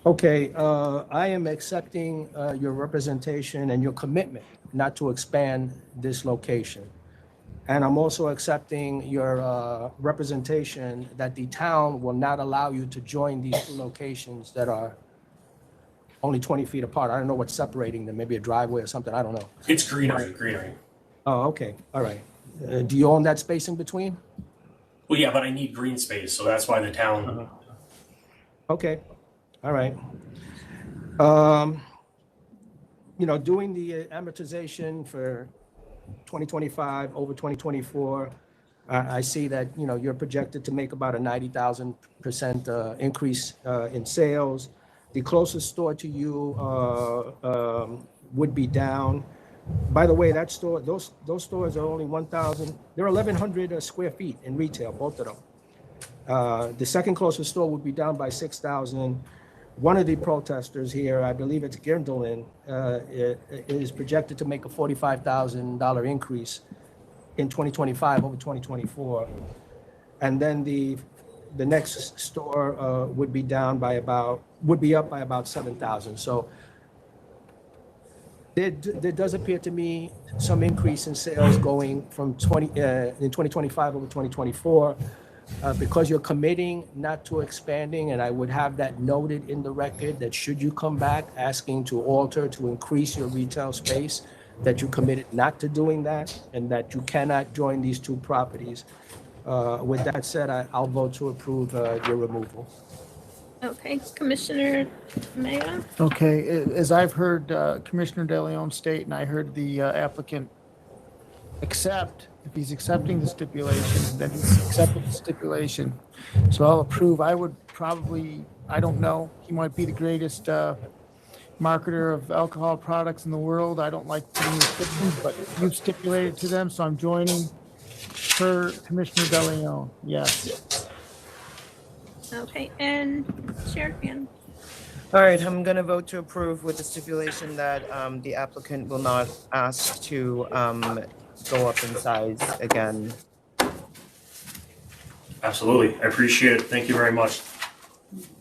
Okay, I am accepting your representation and your commitment not to expand this location. And I'm also accepting your representation that the town will not allow you to join these 2 locations that are only 20 feet apart. I don't know what's separating them, maybe a driveway or something, I don't know. It's greenery. Oh, okay, all right. Do you own that space in between? Well, yeah, but I need green space, so that's why the town. Okay, all right. Doing the amortization for 2025 over 2024, I see that, you're projected to make about a 90,000% increase in sales. The closest store to you would be down. By the way, that store, those stores are only 1,000, they're 1,100 square feet in retail, both of them. The second closest store would be down by 6,000. One of the protesters here, I believe it's Gindlin, is projected to make a $45,000 increase in 2025 over 2024. And then the next store would be up by about 7,000. So there does appear to me some increase in sales going from in 2025 over 2024. Because you're committing not to expanding, and I would have that noted in the record that should you come back asking to alter, to increase your retail space, that you committed not to doing that and that you cannot join these two properties. With that said, I'll vote to approve your removal. Okay, Commissioner Maya? Okay, as I've heard Commissioner De Leon state, and I heard the applicant accept, if he's accepting the stipulation, then he's accepted the stipulation. So I'll approve. I would probably, I don't know, he might be the greatest marketer of alcohol products in the world. I don't like putting restrictions, but you've stipulated to them, so I'm joining per Commissioner De Leon. Yes. Okay, and Chair Fan? All right, I'm going to vote to approve with the stipulation that the applicant will not ask to go up in size again. Absolutely. I appreciate it. Thank you very much.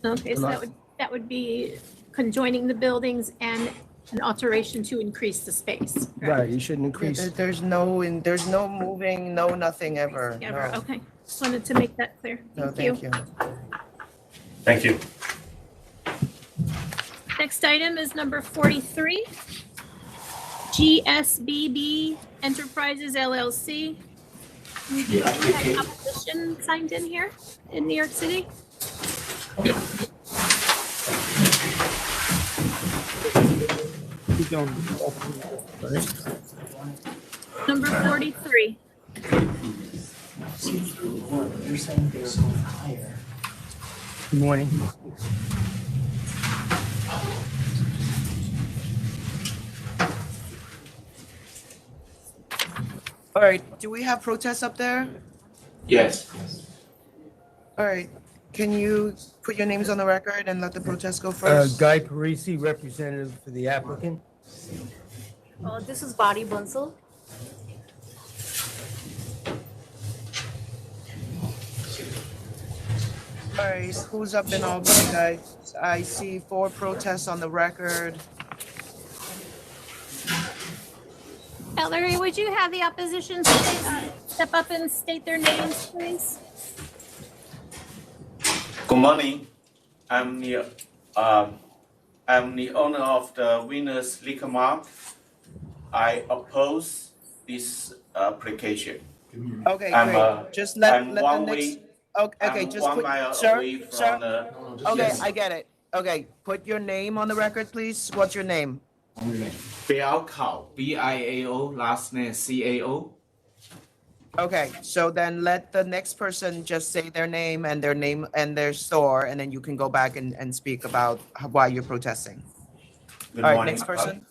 Okay, so that would be conjoining the buildings and an alteration to increase the space. Right, you shouldn't increase. There's no moving, no nothing ever. Ever, No. okay. Just wanted to make that clear. No, Thank you. Thank you. Next item is number 43. GSBB Enterprises LLC. We have opposition signed in here in New York City. Number 43. Good morning. All right, do we have protests up there? Yes. All right, can you put your names on the record and let the protest go first? Guy Parisi, representative for the applicant. This is Bari Bansal. All right, who's up in Albany, guys? I see 4 protests on the record. Ellery, would you have the opposition step up and state their names, please? Good morning. I'm the owner of the Winners Liquor Mart. I oppose this application. Okay, great. Just let the next. Okay, just put, sir. Okay, I get it. Okay, put your name on the record, please. What's your name? Biao, B-I-A-O, last name C-A-O. Okay, so then let the next person just say their name and their store, and then you can go back and speak about why you're protesting. Good All right, morning. next person.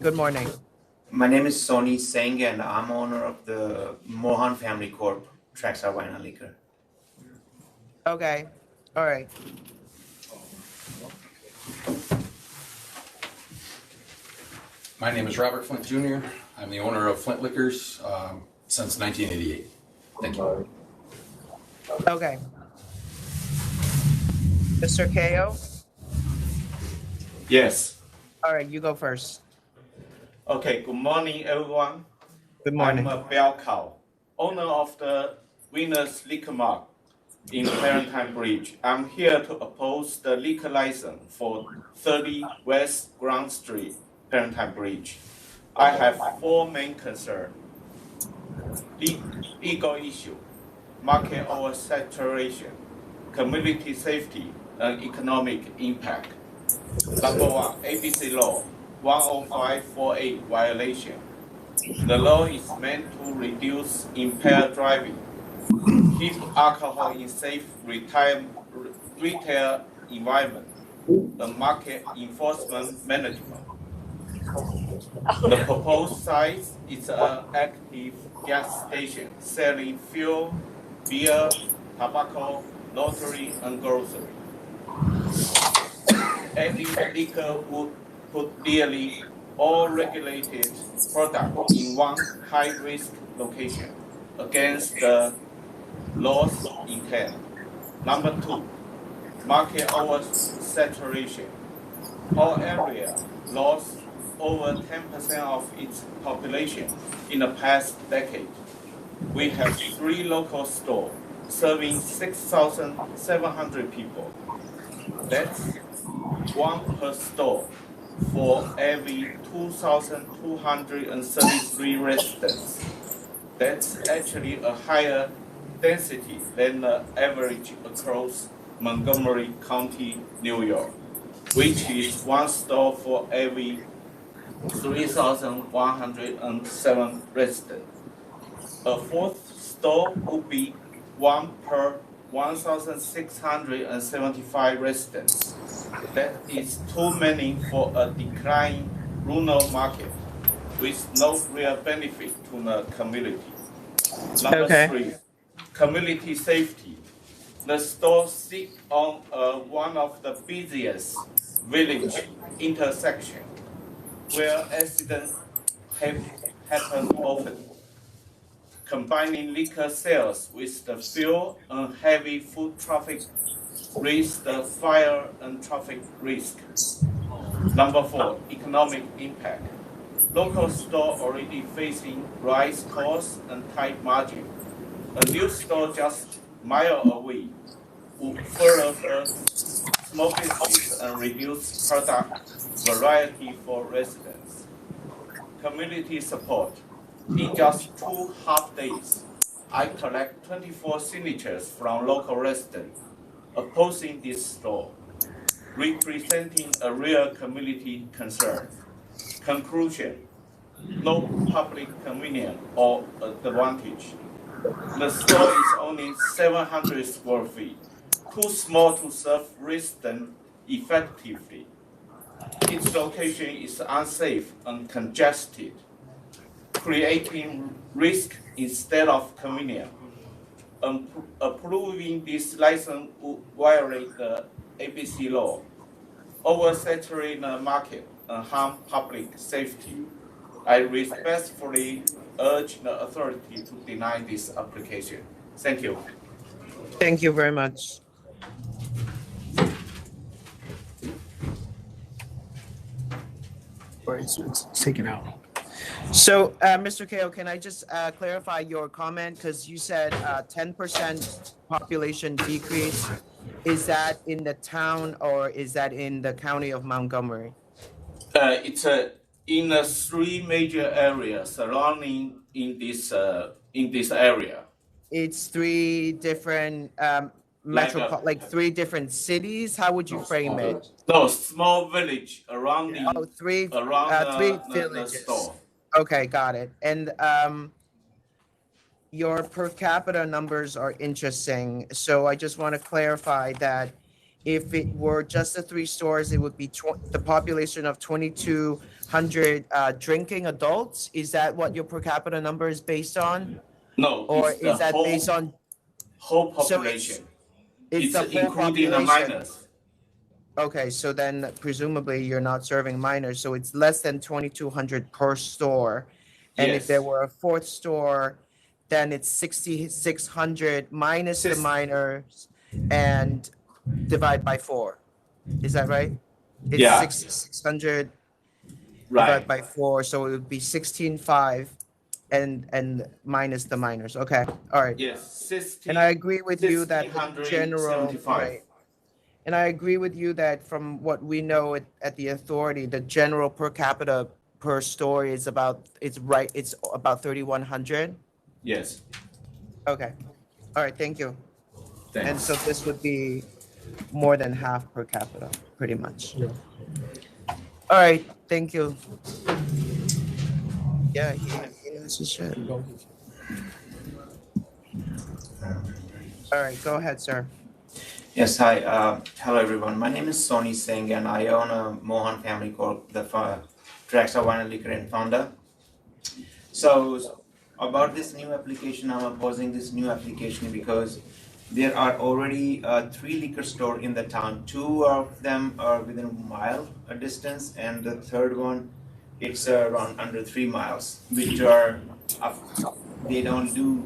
Good morning. My name is Sony Singh, and I'm owner of the Mohan Family Corp. Trackside Wine and Liquor. Okay, all right. My name is Robert Flint Jr. I'm the owner of Flint Liquors since 1988. Thank you. Okay. Mr. Ko? Yes. All right, you go first. Okay, good morning, everyone. Good morning. I'm Biao, owner of the Winners Liquor Mart in Valentine Bridge. I'm here to oppose the liquor license for 30 West Grand Street, Valentine Bridge. I have 4 main concerns. Legal issue, market oversaturation, community safety, and economic impact. Number 1, ABC Law 10548 violation. The law is meant to reduce impaired driving, keep alcohol in safe retail environment, and market enforcement management. The proposed site is an active gas station selling fuel, beer, tobacco, lottery, and grocery. Adding liquor would put nearly all regulated products in one high-risk location against the law's intent. Number 2, market oversaturation. Our area lost over 10% of its population in the past decade. We have 3 local stores serving 6,700 people. That's 1 per store. for every 2,233 residents. That's actually a higher density than the average across Montgomery County, New York, which is one store for every 3,107 residents. A fourth store would be one per 1,675 residents. That is too many for a declining rural market with no real benefit to the community. Number three, community safety. The store sits on one of the busiest village intersections where accidents happen often. Combining liquor sales with the fuel and heavy foot traffic raise the fire and traffic risk. Number four, economic impact. Local store already facing rise costs and tight margin. A new store just mile away would further hurt small business and reduce product variety for residents. Community support. In just 2 half days, I collect 24 signatures from local residents opposing this store, representing a real community concern. Conclusion, no public convenience or advantage. The store is only 700 square feet, too small to serve residents effectively. Its location is unsafe and congested, creating risk instead of convenience. Approving this license would violate the ABC law, oversaturate the market, and harm public safety. I respectfully urge the authority to deny this application. Thank you. Thank you very much. It's taken out. So, Mr. Kao, can I just clarify your comment? Because you said 10% population decrease. Is that in the town or is that in the county of Montgomery? It's in the 3 major areas surrounding in this area. It's 3 different like 3 different cities. How would you frame it? No, small village around the three villages. the store. Okay, got it. And your per capita numbers are interesting. So I just want to clarify that if it were just the 3 stores, it would be the population of 2,200 drinking adults. Is that what your per capita number is based on? No, or it's is that based on whole population? So it's the whole including the population. minors. Okay, so then presumably you're not serving minors, so it's less than 2,200 per store. And if Yes. there were a 4th store, then it's 6,600 minus the minors and divide by 4. Is that right? It's Yeah. 6,600 Right. divided by 4, so it would be 16,500 and minus the minors. Okay, all right. Yes, And I agree with you that the general, 1,675. right. And I agree with you that from what we know at the authority, the general per capita per store is about, it's about 3,100. Yes. Okay. All right, thank you. Thanks. And so this would be more than half per capita, pretty much. Yeah. All right, thank you. Yeah, he knows his shit. All right, go ahead, sir. Yes, hi. Hello, everyone. My name is Sony Singh, and I own a Mohan Family Corp, the Tracks of Wine Liquor and founder. So, about this new application, I'm opposing this new application because there are already 3 liquor stores in the town. 2 of them are within a mile a distance, and the 3rd one, it's around under 3 miles, which are, they don't do,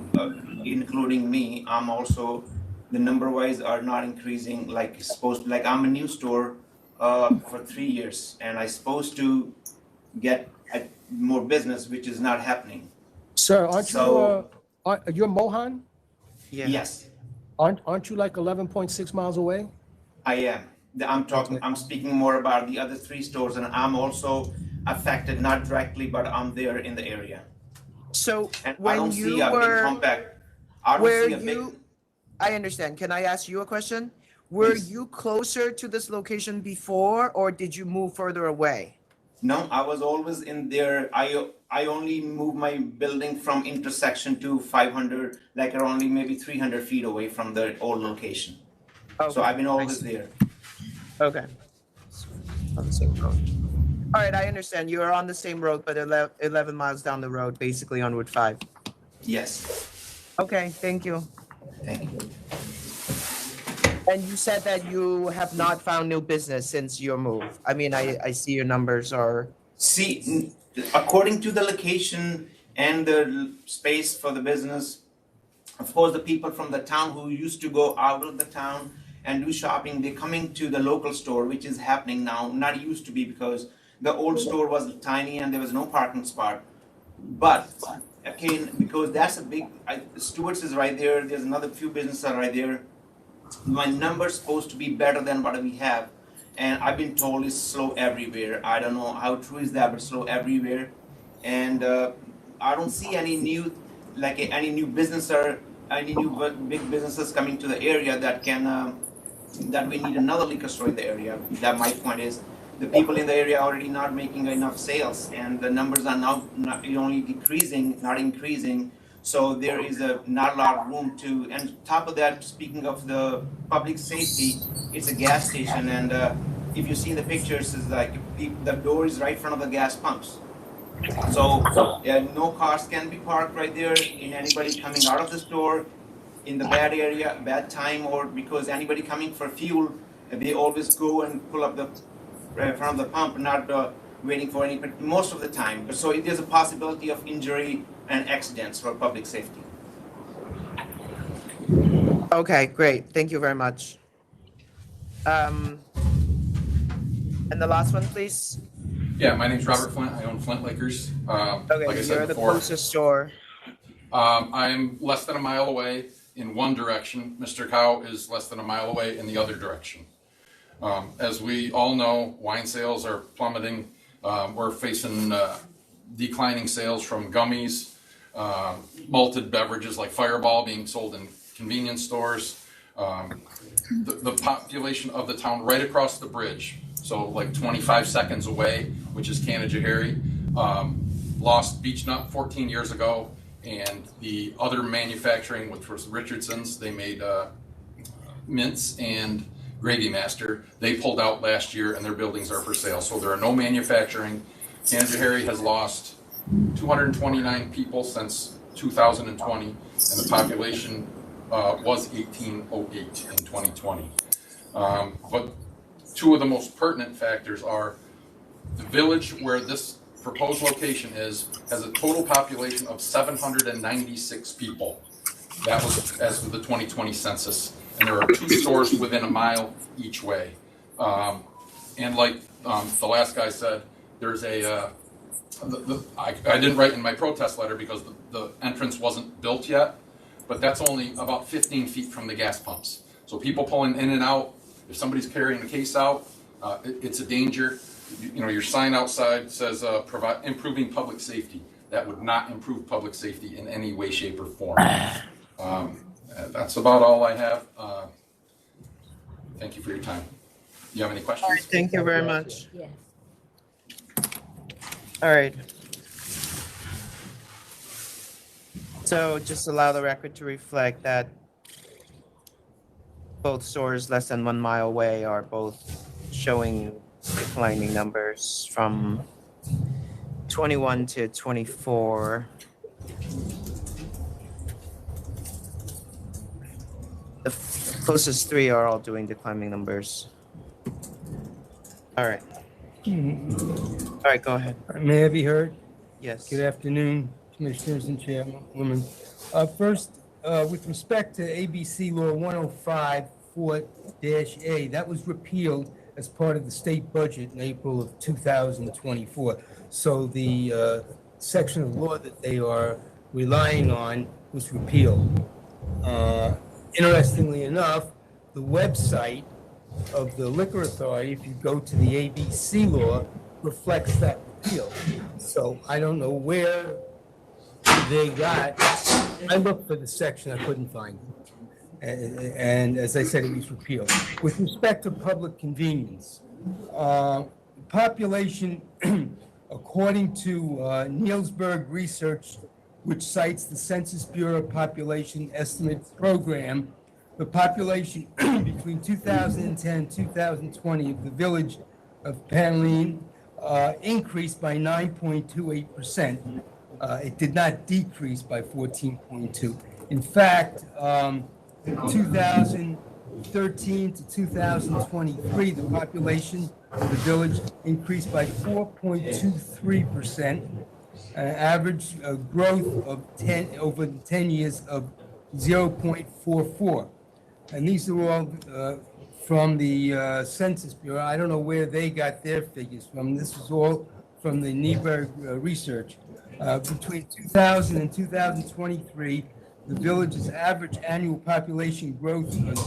including me. I'm also, the number wise are not increasing like supposed. Like I'm a new store for 3 years, and I'm supposed to get more business, which is not happening. Sir, aren't So- you, you're Mohan? Yeah. Yes, Aren't you like 11.6 miles away? I am. I'm speaking more about the other 3 stores, and I'm also affected, not directly, but I'm there in the area. So And I when don't see you a big were, compact. I don't where see a big. I understand. Can I ask you a question? Were Please. you closer to this location before, or did you move further away? No, I was always in there. I only moved my building from intersection to 500, like around only maybe 300 feet away from the old location. Okay. So I've been always there. Okay. On the same road. All right, I understand. You are on the same road, but 11 miles down the road, basically on Route 5. Yes. Okay, thank you. Thank you. And you said that you have not found new business since your move. I mean, I see your numbers are... See, according to the location and the space for the business, of course, the people from the town who used to go out of the town and do shopping, they're coming to the local store, which is happening now, not used to be because the old store was tiny and there was no parking spot. But again, because that's a big, Stewart's is right there, there's another few businesses right there. My number's supposed to be better than what we have. And I've been told it's slow everywhere. I don't know how true is that, but slow everywhere. And I don't see any new, like any new business or any new big businesses coming to the area that can, that we need another liquor store in the area. That my point is, the people in the area are already not making enough sales, and the numbers are now not only decreasing, not increasing. So there is not a lot of room to, and top of that, speaking of the public safety, it's a gas station, and if you see the pictures, it's like the door is right in front of the gas pumps. So no cars can be parked right there, in anybody coming out of the store, in the bad area, bad time, or because anybody coming for fuel, they always go and pull up the front of the pump, not waiting for any, but most of the time. So there's a possibility of injury and accidents for public safety. Okay, great. Thank you very much. And the last one, please. Yeah, my name's Robert Flint. I own Flint Liquors. Okay, like I said you're the before, closest store. I'm less than a mile away in one direction. Mr. Cow is less than a mile away in the other direction. As we all know, wine sales are plummeting. We're facing declining sales from gummies, malted beverages like Fireball being sold in convenience stores. The population of the town right across the bridge, so like 25 seconds away, which is Canajoharie, lost Beech Nut 14 years ago, and the other manufacturing, which was Richardson's, they made mints and Gravy Master. They pulled out last year and their buildings are for sale. So there are no manufacturing. Canajoharie has lost 229 people since 2020, and the population was 1808 in 2020. But two of the most pertinent factors are the village where this proposed location is has a total population of 796 people. That was as of the 2020 census. And there are 2 stores within a mile each way. And like the last guy said, there's a, I didn't write in my protest letter because the entrance wasn't built yet, but that's only about 15 feet from the gas pumps. So people pulling in and out, if somebody's carrying a case out, it's a danger. You know, your sign outside says improving public safety. That would not improve public safety in any way, shape, or form. That's about all I have. Thank you for your time. Do you have any questions? All right, thank you very much. Yes. All right. So just allow the record to reflect that both stores less than 1 mile away are both showing declining numbers from 21 to 24. The closest 3 are all doing declining numbers. All right. All right, go ahead. May I be heard? Yes. Good afternoon, Commissioners and Chairwoman. First, with respect to ABC Law 105-4-A, that was repealed as part of the state budget in April of 2024. So the section of law that they are relying on was repealed. Interestingly enough, the website of the Liquor Authority, if you go to the ABC law, reflects that repeal. So I don't know where they got, I looked for the section, I couldn't find it. And as I said, it was repealed. With respect to public convenience, population, according to Nielsberg Research, which cites the Census Bureau Population Estimate Program, the population between 2010 and 2020 of the village of Panlin increased by 9.28%. It did not decrease by 14.2%. In fact, 2013 to 2023, the population of the village increased by 4.23%, an average growth of 10 over 10 years of 0.44. And these are all from the Census Bureau. I don't know where they got their figures from. This is all from the Nielsberg research. Between 2000 and 2023, the village's average annual population growth was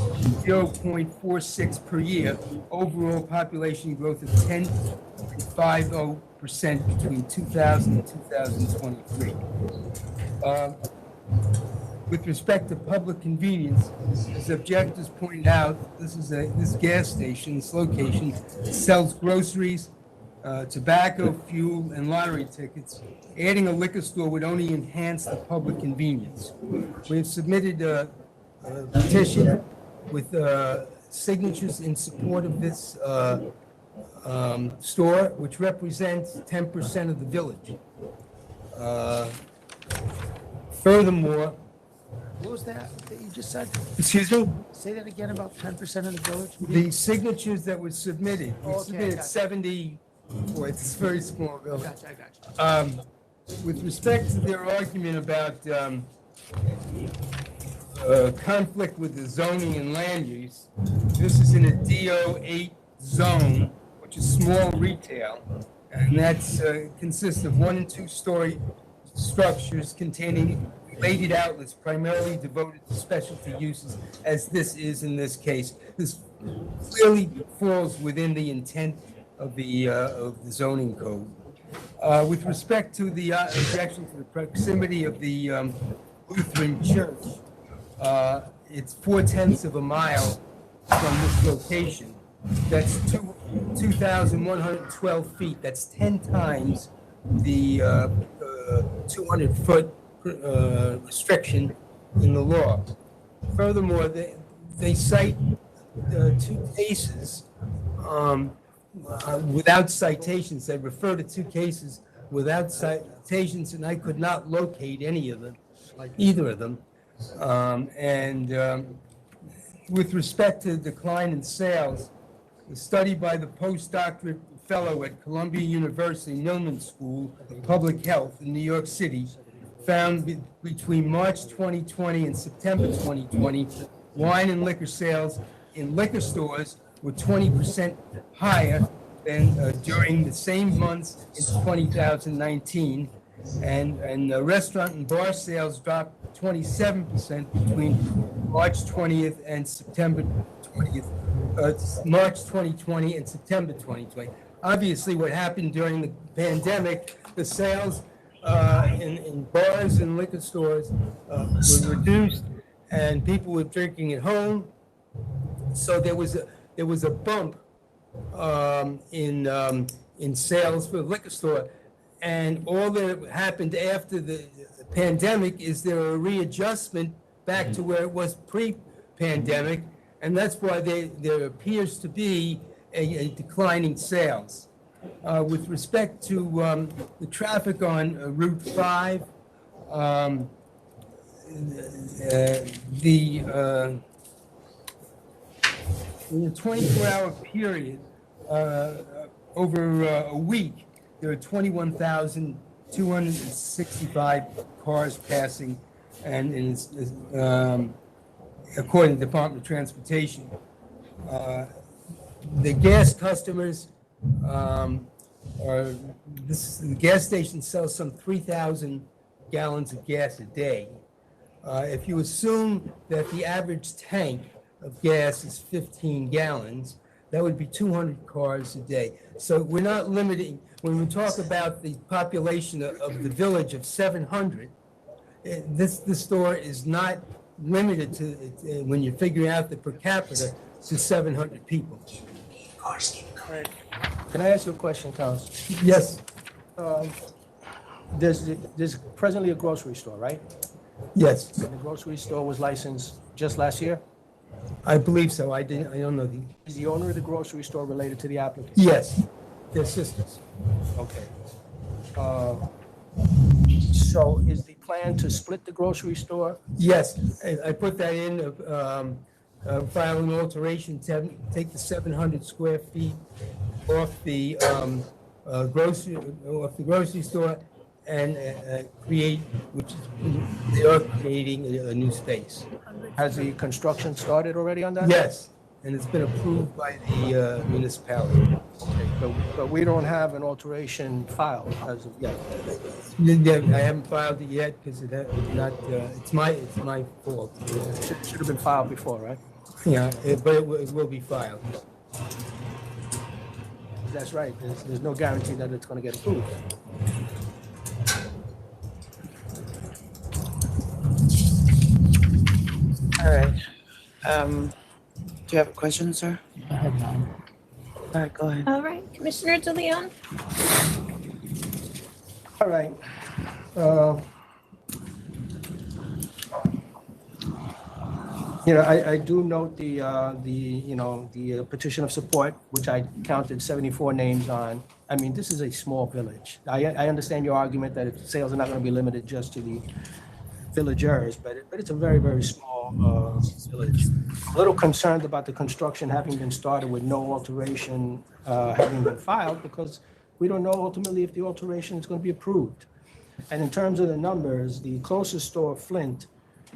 0.46 per year. Overall population growth of 10.50% between 2000 and 2023. With respect to public convenience, as objectors pointed out, this gas station, this location, sells groceries, tobacco, fuel, and lottery tickets. Adding a liquor store would only enhance the public convenience. We have submitted a petition with signatures in support of this store, which represents 10% of the village. Furthermore, What was that you just said? excuse me? Say that again, about 10% of the village? The signatures that were submitted, we Okay, submitted gotcha. 70, boy, it's a very small village. I got you. With respect to their argument about conflict with the zoning and land use, this is in a DO8 zone, which is small retail, and that's consists of 1- and 2-story structures containing related outlets primarily devoted to specialty uses, as this is in this case. This clearly falls within the intent of the zoning code. With respect to the objection to the proximity of the Lutheran Church, it's 0.4 of a mile from this location. That's 2,112 feet. That's 10 times the 200-foot restriction in the law. Furthermore, they cite 2 cases without citations. They refer to 2 cases without citations, and I could not locate any of them, either of them. With respect to the decline in sales, a study by the postdoctorate fellow at Columbia University Millman School of Public Health in New York City found between March 2020 and September 2020, wine and liquor sales in liquor stores were 20% higher than during the same months in 2019, and restaurant and bar sales dropped 27% between March 20th and September 20th, March 2020 and September 2020. Obviously, what happened during the pandemic, the sales in bars and liquor stores were reduced, and people were drinking at home. So there was a bump in sales for the liquor store, and all that happened after the pandemic is there a readjustment back to where it was pre-pandemic, and that's why there appears to be a declining sales. With respect to the traffic on Route 5, in a 24-hour period, over a week, there are 21,265 cars passing, and it's, according to the Department of Transportation. The gas customers the gas station sells some 3,000 gallons of gas a day. If you assume that the average tank of gas is 15 gallons. That would be 200 cars a day. So we're not limiting, when we talk about the population of the village of 700, this store is not limited to, when you're figuring out the per capita, to 700 people. Can I ask you a question, Council? Yes, There's presently a grocery store, right? yes, And the grocery store was licensed just last year? I believe so. I don't know the, Is the owner of the grocery store related to the applicant? yes, they're sisters. Okay. So is the plan to split the grocery store? Yes, I put that in, file an alteration, take the 700 square feet off the grocery store and create, they are creating a new space. Has the construction started already on that? Yes, and it's been approved by the municipality. Okay, but we don't have an alteration filed as of yet. I haven't filed it yet because it's my fault. Should have been filed before, right? Yeah, but it will be filed. That's right. There's no guarantee that it's going to get approved. All right. Do you have a question, sir? I have none. All right, go ahead. All right, Commissioner De Leon? All right. I do note the petition of support, which I counted 74 names on. I mean, this is a small village. I understand your argument that sales are not going to be limited just to the villagers, but it's a very, very small village. A little concerned about the construction having been started with no alteration having been filed, because we don't know ultimately if the alteration is going to be approved. And in terms of the numbers, the closest store, Flint,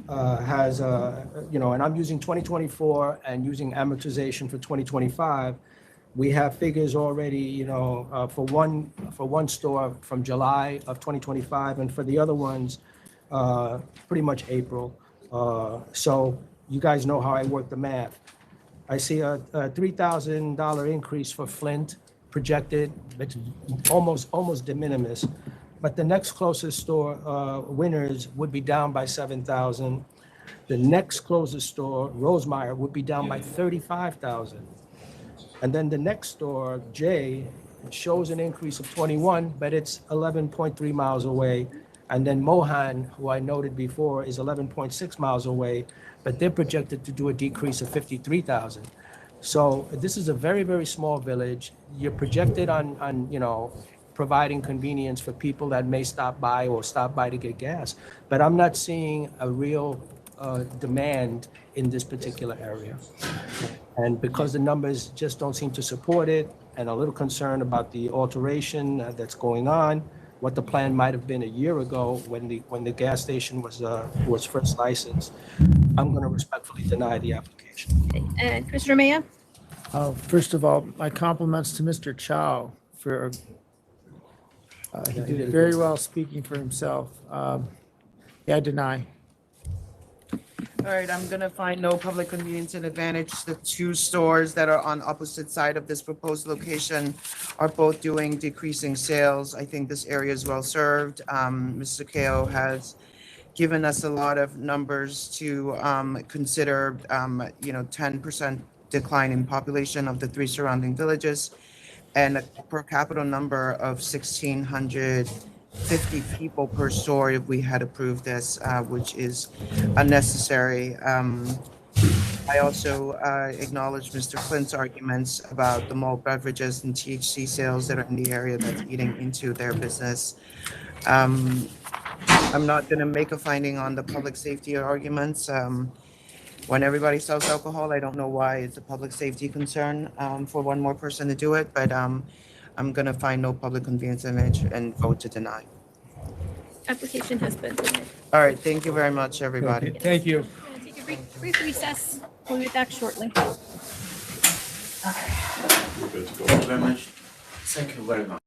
has, and I'm using 2024 and using amortization for 2025. We have figures already, for one store from July of 2025, and for the other ones, pretty much April. So you guys know how I work the math. I see a $3,000 increase for Flint projected. It's almost de minimis. But the next closest store, Winners, would be down by 7,000. The next closest store, Rosemeyer, would be down by 35,000. And then the next store, Jay, shows an increase of 21, but it's 11.3 miles away. And then Mohan, who I noted before, is 11.6 miles away, but they're projected to do a decrease of 53,000. So this is a very, very small village. You're projected on providing convenience for people that may stop by to get gas. But I'm not seeing a real demand in this particular area. And because the numbers just don't seem to support it, and a little concern about the alteration that's going on, what the plan might have been a year ago when the gas station was first licensed, I'm going to respectfully deny the application. Okay, and Commissioner Maya? First of all, my compliments to Mr. Chow for, he did very well speaking for himself. Yeah, I deny. All right, I'm gonna find no public convenience and advantage. The two stores that are on opposite side of this proposed location are both doing decreasing sales. I think this area is well served. Mr. Kao has given us a lot of numbers to consider, 10% decline in population of the three surrounding villages and a per capita number of 1,650 people per store if we had approved this, which is unnecessary. I also acknowledge Mr. Flint's arguments about the malt beverages and THC sales that are in the area that's eating into their business. I'm not going to make a finding on the public safety arguments. When everybody sells alcohol, I don't know why it's a public safety concern for one more person to do it, but I'm going to find no public convenience image and vote to deny. Application has been denied. All right, thank you very much, everybody. Thank you. We'll take a brief recess. We'll be back shortly. Thank you very much. Thank you very much.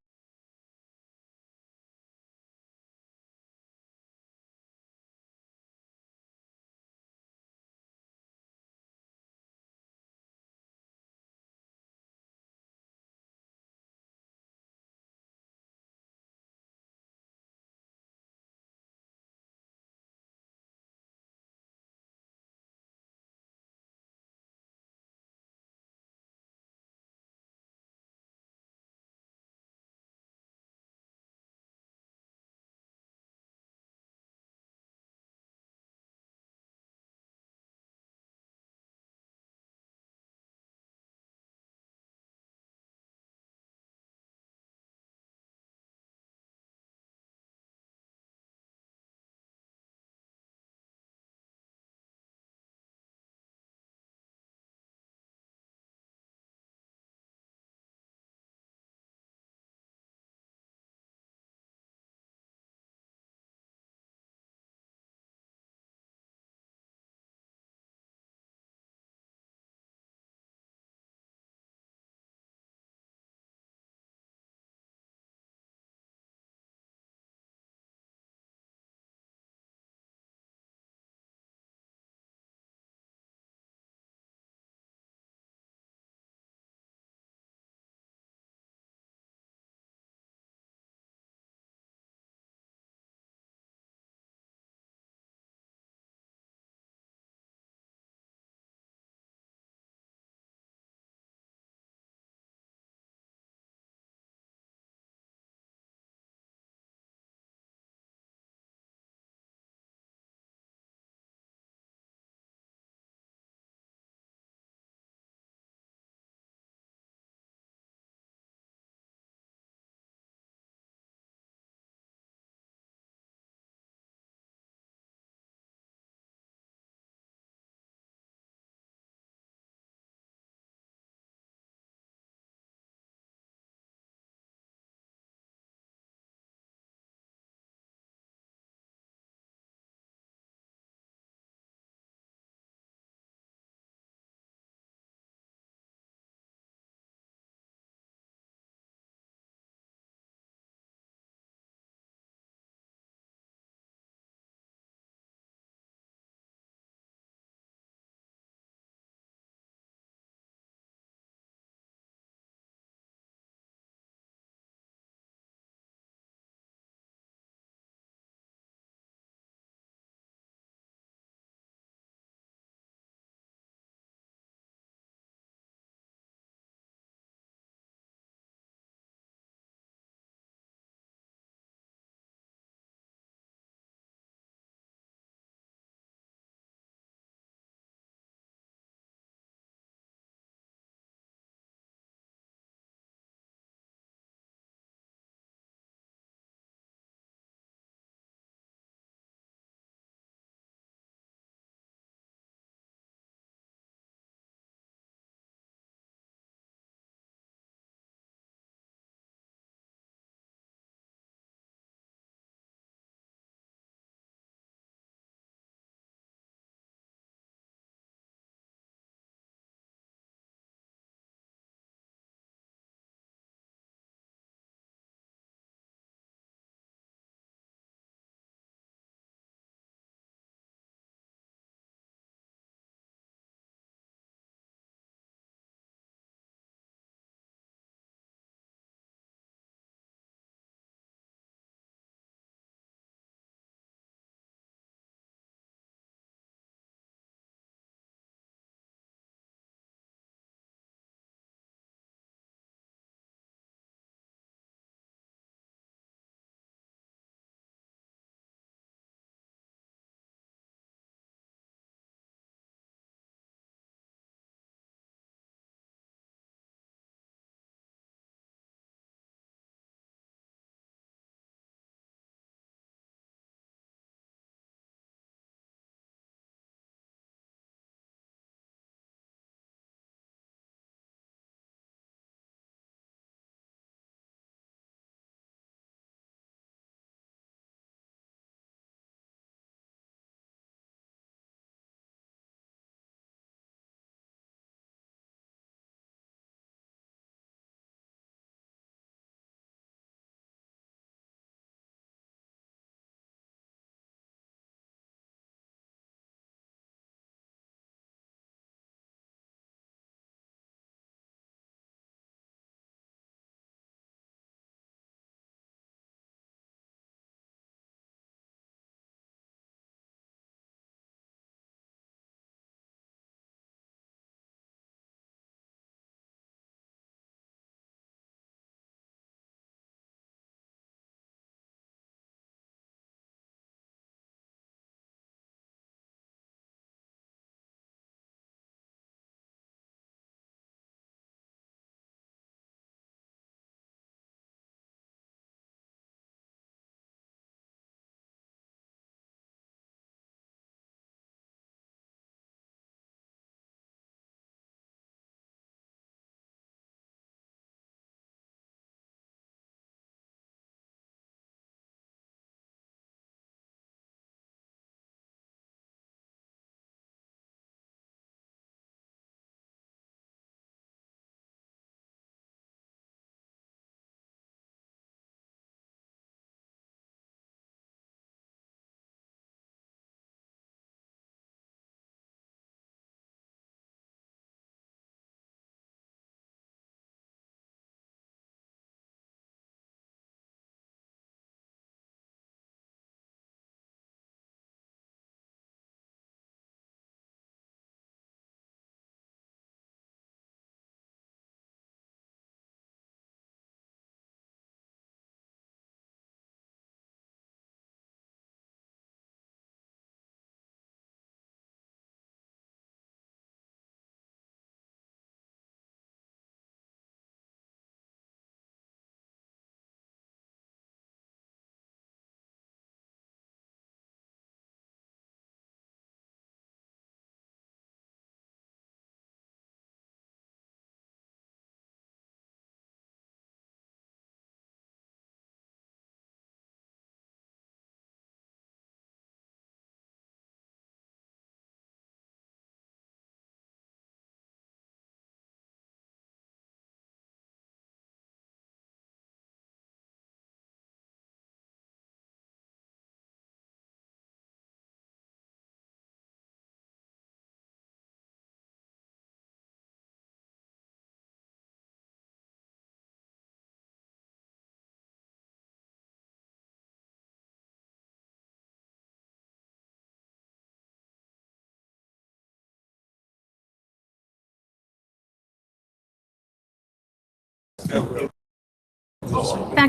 Back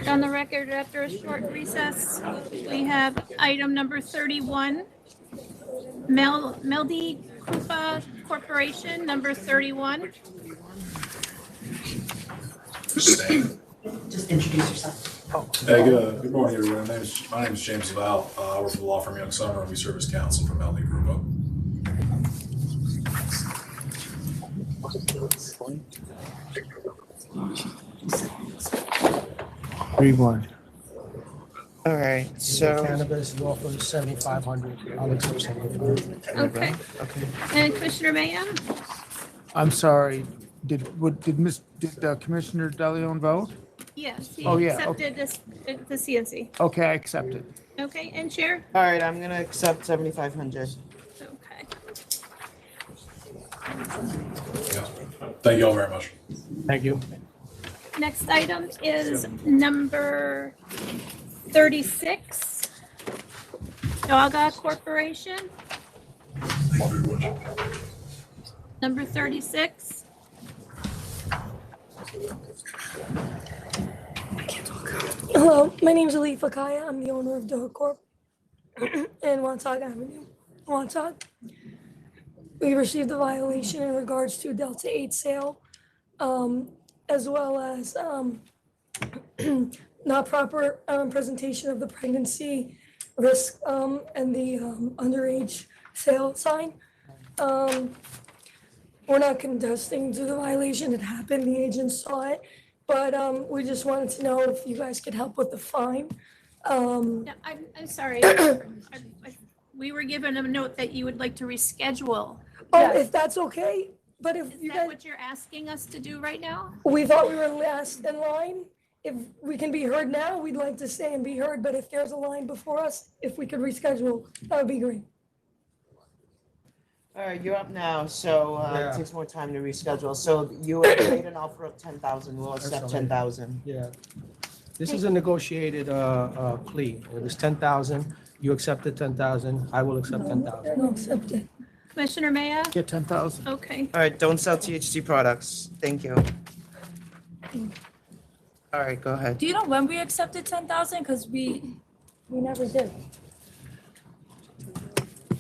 on the record after a short recess, we have item number 31, MELDI KRUPA Corporation, number 31. Just introduce yourself. Hey, good morning, everyone. My name is James Val. I work for the law firm Young Summer, and we serve as counsel for MELDI KRUPA. All right, so. Cannabis, you offer 7,500. I'll accept 7,500. Okay. And Commissioner Mayhem? I'm sorry, did Commissioner DeLeon vote? Yes, he Oh, yeah, accepted the CNC. Okay, I accept it. Okay, and Chair? All right, I'm gonna accept 7,500. Okay. Thank you all very much. Thank you. Next item is number 36, DOGA Corporation. Number 36. Hello, my name is Ali Fakaya. I'm the owner of DOGA Corp. in Wantaga Avenue, Wantaga. We received a violation in regards to Delta 8 sale, as well as not proper presentation of the pregnancy risk and the underage sale sign. We're not contesting to the violation. It happened. The agent saw it, but we just wanted to know if you guys could help with the fine. Yeah, I'm sorry. We were given a note that you would like to reschedule. Oh, if that's okay, but if Is you that guys, what you're asking us to do right now? we thought we were last in line. If we can be heard now, we'd like to stay and be heard, but if there's a line before us, if we could reschedule, that would be great. All right, you're up now, so Yeah. it takes more time to reschedule. So you made an offer of 10,000, we'll accept Excellent. 10,000. Yeah. This is a negotiated plea. It was 10,000. You accepted 10,000. I will accept 10,000. No, accept it. Commissioner Maya? Get 10,000. Okay. All right, don't sell THC products. Thank you. All right, go ahead. Do you know when we accepted 10,000? Because we never did.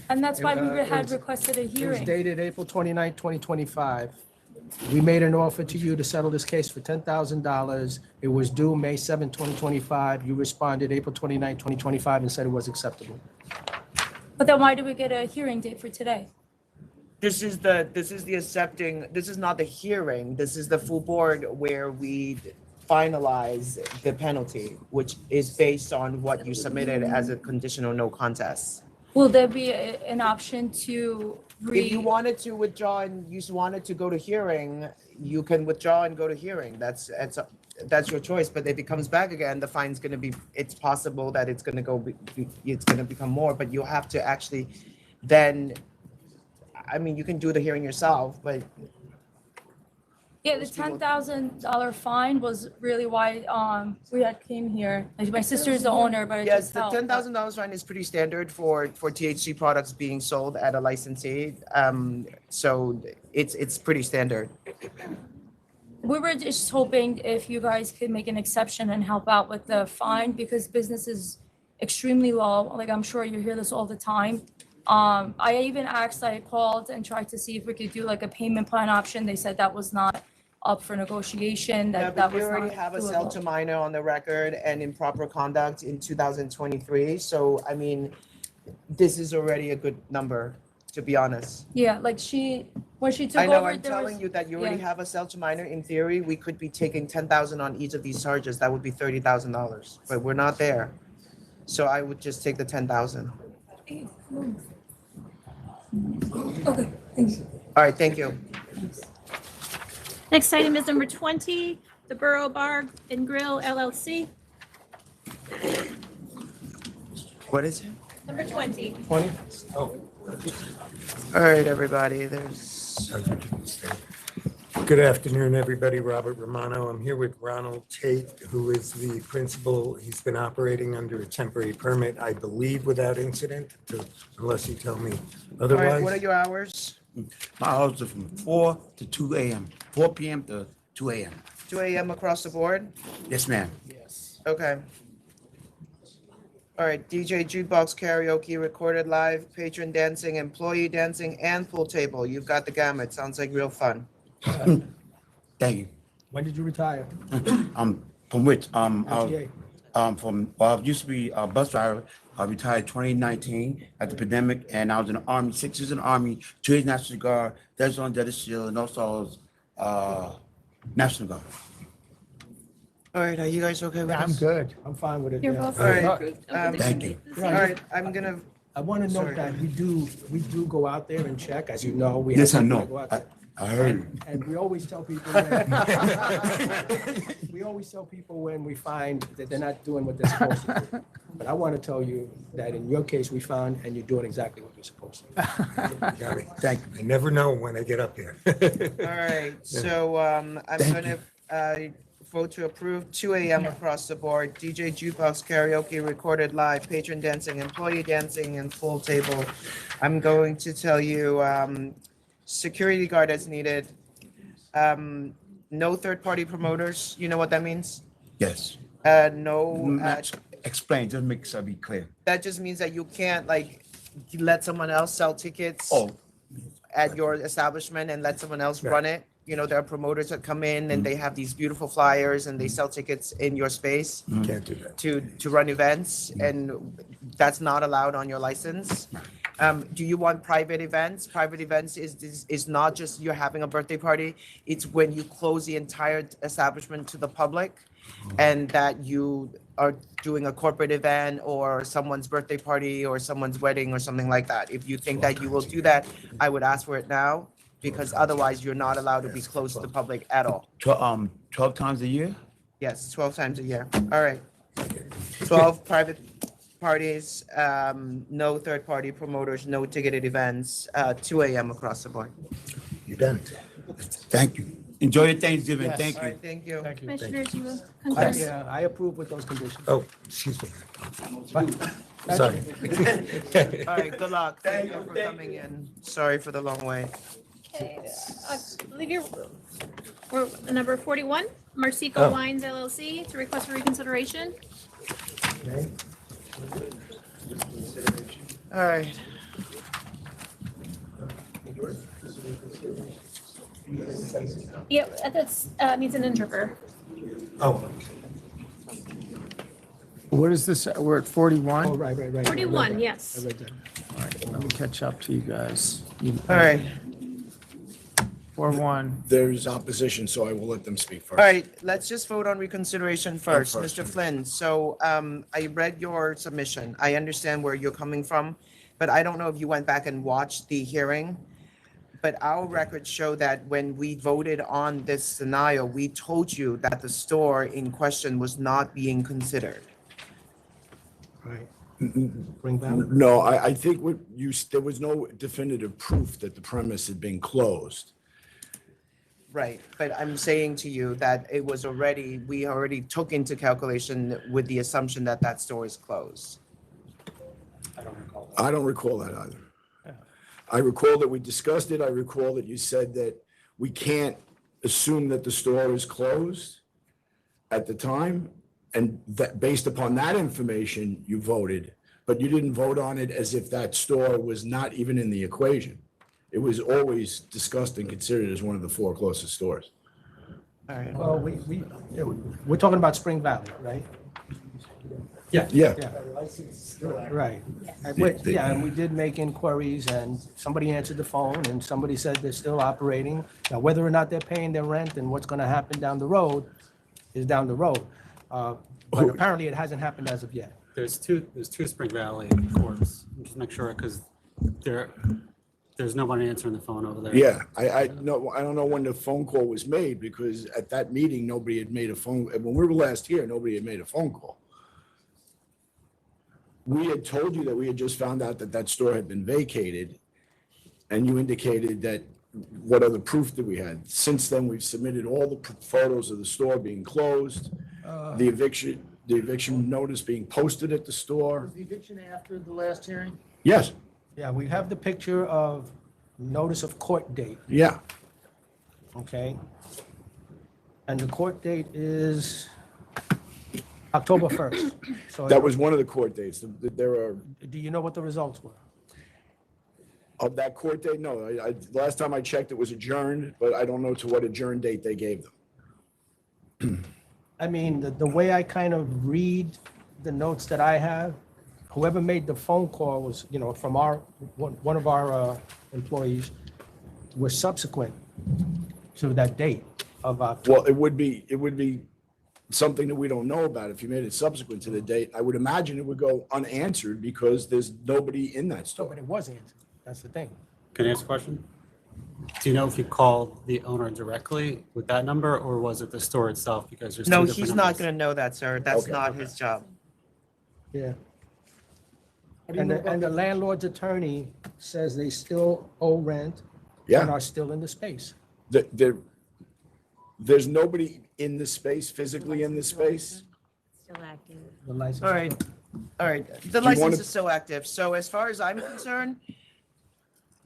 And that's why we had requested a It was hearing. dated April 29, 2025. We made an offer to you to settle this case for $10,000. It was due May 7, 2025. You responded April 29, 2025 and said it was acceptable. But then why did we get a hearing date for today? This is the accepting, this is not the hearing, this is the full board where we finalize the penalty, which is based on what you submitted as a conditional no contest. Will there be an option to If you wanted to withdraw and you wanted to go to hearing, you can withdraw and go to hearing. That's your choice. But if it comes back again, the fine's going to be. It's possible that it's going to go. It's going to become more. But you have to actually, then. I mean, you can do the hearing yourself, but. Yeah, the $10,000 fine was really why we had came here. Like, my sister is the owner, but I Yes, just the helped. $10,000 fine is pretty standard for THC products being sold at a licensee. So it's pretty standard. We were just hoping if you guys could make an exception and help out with the fine because business is extremely low. Like, I'm sure you hear this all the time. I even asked, I called and tried to see if we could do like a payment plan option. They said that was not up for negotiation, Yeah, that but was you already not have a sell doable. to minor on the record and improper conduct in 2023. So, I mean, this is already a good number, to be honest. Yeah, like when she took I know, over, I'm telling you that you already yeah. have a sell to minor. In theory, we could be taking 10,000 on each of these charges. That would be $30,000, but we're not there. So I would just take the 10,000. Okay, thanks. All right, thank you. Next item is number 20, the Borough Bar and Grill LLC. What is it? Number 20. 20? Oh. All right, everybody, there's. Good afternoon, everybody. Robert Romano. I'm here with Ronald Tate, who is the principal. He's been operating under a temporary permit, I believe, without incident, unless you tell me All right, otherwise. what are your hours? My hours are from 4 to 2 a.m., 4 p.m. to 2 a.m. 2 a.m. across the board? Yes, ma'am. Yes. Okay. All right, DJ, jukebox, karaoke, recorded live, patron dancing, employee dancing, and pool table. You've got the gamut. Sounds like real fun. Thank you. When did you retire? From which, LTA. I used to be a bus driver. I retired 2019 at the pandemic, and I was in the Army, 6 years in the Army, 2 years National Guard, Desert on Desert Shield, and also National Guard. All right, are you guys okay with I'm this? good. I'm fine with it. You're yeah. both All right. good. Thank you. All right, I'm gonna. I want to note Sorry. that we do go out there and check, as you know. We Yes, have I people know. that go out there. I heard. And we always tell people when we find that they're not doing what they're supposed to do. But I want to tell you that in your case, we found, and you're doing exactly what you're supposed to do. Got it. Thank you. I never know when I get up there. All right, so I'm Thank gonna vote to approve 2 a.m. across the board. DJ, jukebox, karaoke, recorded live, patron dancing, employee dancing, and full table. I'm going to tell you, security guard as needed. No third-party promoters. You know what that means? Yes. No. Explain, just make sure I be clear. That just means that you can't like let someone else sell tickets at your establishment and let someone else run it. You know, there are promoters that come in and they have these beautiful flyers and they sell tickets in your space Can't do that. to run events, and that's not allowed on your license. Do you want private events? Private events is not just you're having a birthday party. It's when you close the entire establishment to the public, and that you are doing a corporate event or someone's birthday party or someone's wedding or something like that. If you think that you will do that, I would ask for it now, because otherwise you're not allowed to be closed to the public at all. 12 times a year? Yes, 12 times a year. All right. 12 private parties, no third-party promoters, no ticketed events, 2 a.m. across the board. You're done. Thank you. Enjoy your Thanksgiving. Yes. Thank All you. right, thank you. Thank you. Commissioners, you will I concur? I approve with those conditions. Oh, excuse me. But- Sorry. All right, good luck. Thank you for coming in. Sorry for the long wait. Okay, I believe we're number 41, MARSICO Wines LLC, to request for reconsideration. All right. Yep, that's, needs an interpreter. Oh. What is this? We're at 41? Oh, right. 41, yes. I read that. All right, let me catch up to you guys. All right. 41. There's opposition, so I will let them speak first. All right, let's just vote on reconsideration first. first. Mr. Flynn, so I read your submission. I understand where you're coming from, but I don't know if you went back and watched the hearing. But our records show that when we voted on this denial, we told you that the store in question was not being considered. Right. Bring back. No, I think there was no definitive proof that the premise had been closed. Right, but I'm saying to you that we already took into calculation with the assumption that that store is closed. I don't recall that either. I recall that we discussed it. I recall that you said that we can't assume that the store is closed at the time. And that based upon that information, you voted, but you didn't vote on it as if that store was not even in the equation. It was always discussed and considered as one of the 4 closest stores. All right. Well, we're talking about Spring Valley, right? Yeah. Yeah. Right. And we did make inquiries, and somebody answered the phone, and somebody said they're still operating. Now, whether or not they're paying their rent and what's going to happen down the road is down the road. But apparently it hasn't happened as of yet. There's two Spring Valley Corps. Just make sure, because there's nobody answering the phone over there. Yeah, I don't know when the phone call was made, because at that meeting, nobody had made a phone. When we were last here, nobody had made a phone call. We had told you that we had just found out that that store had been vacated, and you indicated that what other proof that we had. Since then, we've submitted all the photos of the store being closed, the eviction notice being posted at the store. Was the eviction after the last hearing? Yes. Yeah, we have the picture of notice of court date, Yeah. okay? And the court date is October 1st. So That was one of the court dates. There are, do you know what the results were? of that court date, no, last time I checked, it was adjourned, but I don't know to what adjourned date they gave them. I mean, the way I kind of read the notes that I have, whoever made the phone call was, you know, from one of our employees, was subsequent to that date of October. Well, it would be something that we don't know about. If you made it subsequent to the date, I would imagine it would go unanswered because there's nobody in that store. But it was answered. That's the thing. Can I ask a question? Do you know if you called the owner directly with that number, or was it the store itself? Because there's No, two different he's not numbers. gonna know that, sir. That's Okay. not his job. Yeah. And the landlord's attorney says they still owe rent Yeah. and are still in the space. There's nobody in this space, physically in this space. Still active. The license. All right, all right. The you wanna- license is still active. So as far as I'm concerned,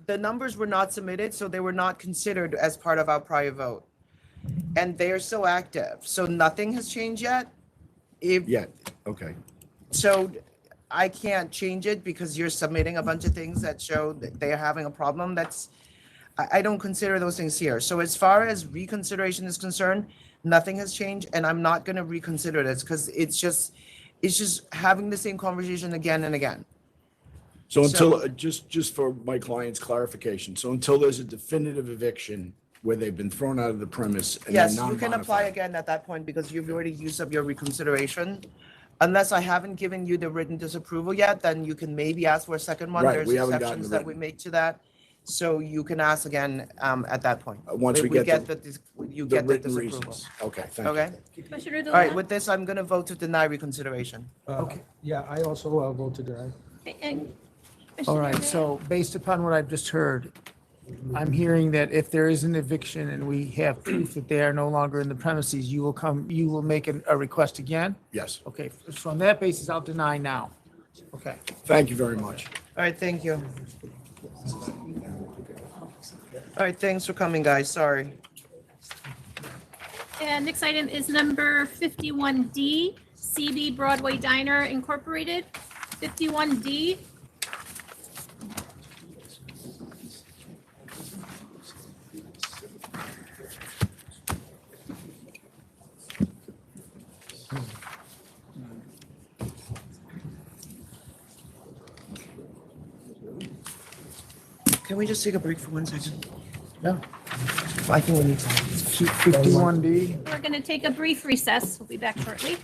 the numbers were not submitted, so they were not considered as part of our prior vote. And they are still active, so nothing has changed yet. Yeah, okay. So I can't change it because you're submitting a bunch of things that show that they're having a problem. I don't consider those things here. So as far as reconsideration is concerned, nothing has changed, and I'm not gonna reconsider this because it's just having the same conversation again and again. So until, just for my client's clarification, so until there's a definitive eviction where they've been thrown out of the premise and they're Yes, you can apply non-bonafide. again at that point because you've already used up your reconsideration. Unless I haven't given you the written disapproval yet, then you can maybe ask for a second one. Right, There's we haven't gotten exceptions the that we make to that. So you can ask again at that point. Once we get You the get the written disapproval. reasons. Okay, thank you. Okay? Commissioner All right, Dolan? with this, I'm gonna vote to deny reconsideration. Okay. Yeah, I also vote to deny. And All Commissioner right, Rea? so based upon what I've just heard, I'm hearing that if there is an eviction and we have proof that they are no longer in the premises, you will make a request again? Yes, Okay, so on that basis, I'll deny now. Okay. thank you very much. All right, thank you. All right, thanks for coming, guys. Sorry. And next item is number 51D, CB Broadway Diner Incorporated. 51D. Can we just take a break for 1 second? Yeah. I think we need to. 51D. We're going to take a brief recess. We'll be back shortly.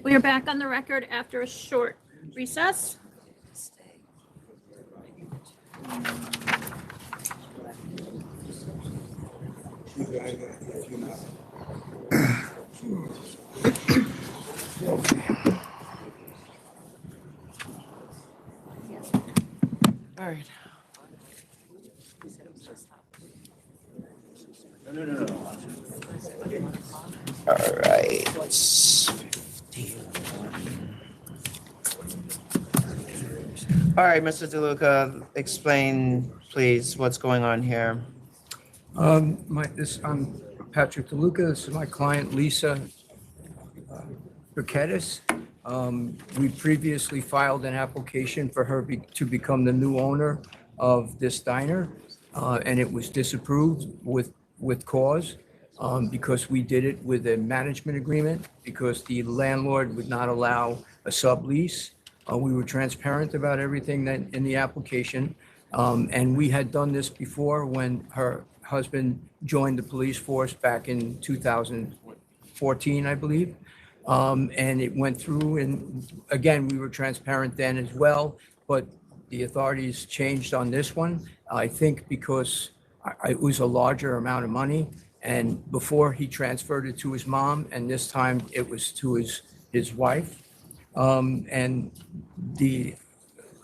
We are back on the record after a short recess. All right. All right. All right, Mr. DeLuca, explain, please, what's going on here. I'm Patrick DeLuca. This is my client, Lisa Burkettis. We previously filed an application for her to become the new owner of this diner, and it was disapproved with cause because we did it with a management agreement because the landlord would not allow a sublease. We were transparent about everything that in the application, and we had done this before when her husband joined the police force back in 2014, I believe. And it went through, and again, we were transparent then as well, but the authorities changed on this one. I think because it was a larger amount of money, and before he transferred it to his mom, and this time it was to his wife. And the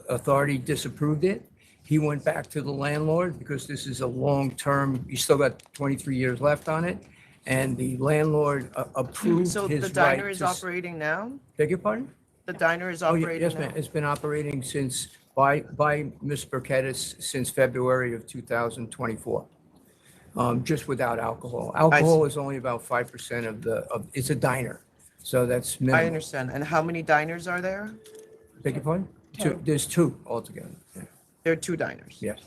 authority disapproved it. He went back to the landlord because this is a long-term, he's still got 23 years left on it. And the landlord approved So his the right diner is to operating now? Beg your pardon? The diner is Oh, operating yes, now? ma'am. It's been operating by Ms. Burkettis since February of 2024. Just without alcohol. Alcohol is only about 5% it's a diner. So that's minimal. I understand. And how many diners are there? Beg your pardon? There's two altogether. Yeah. There are two diners? Yes.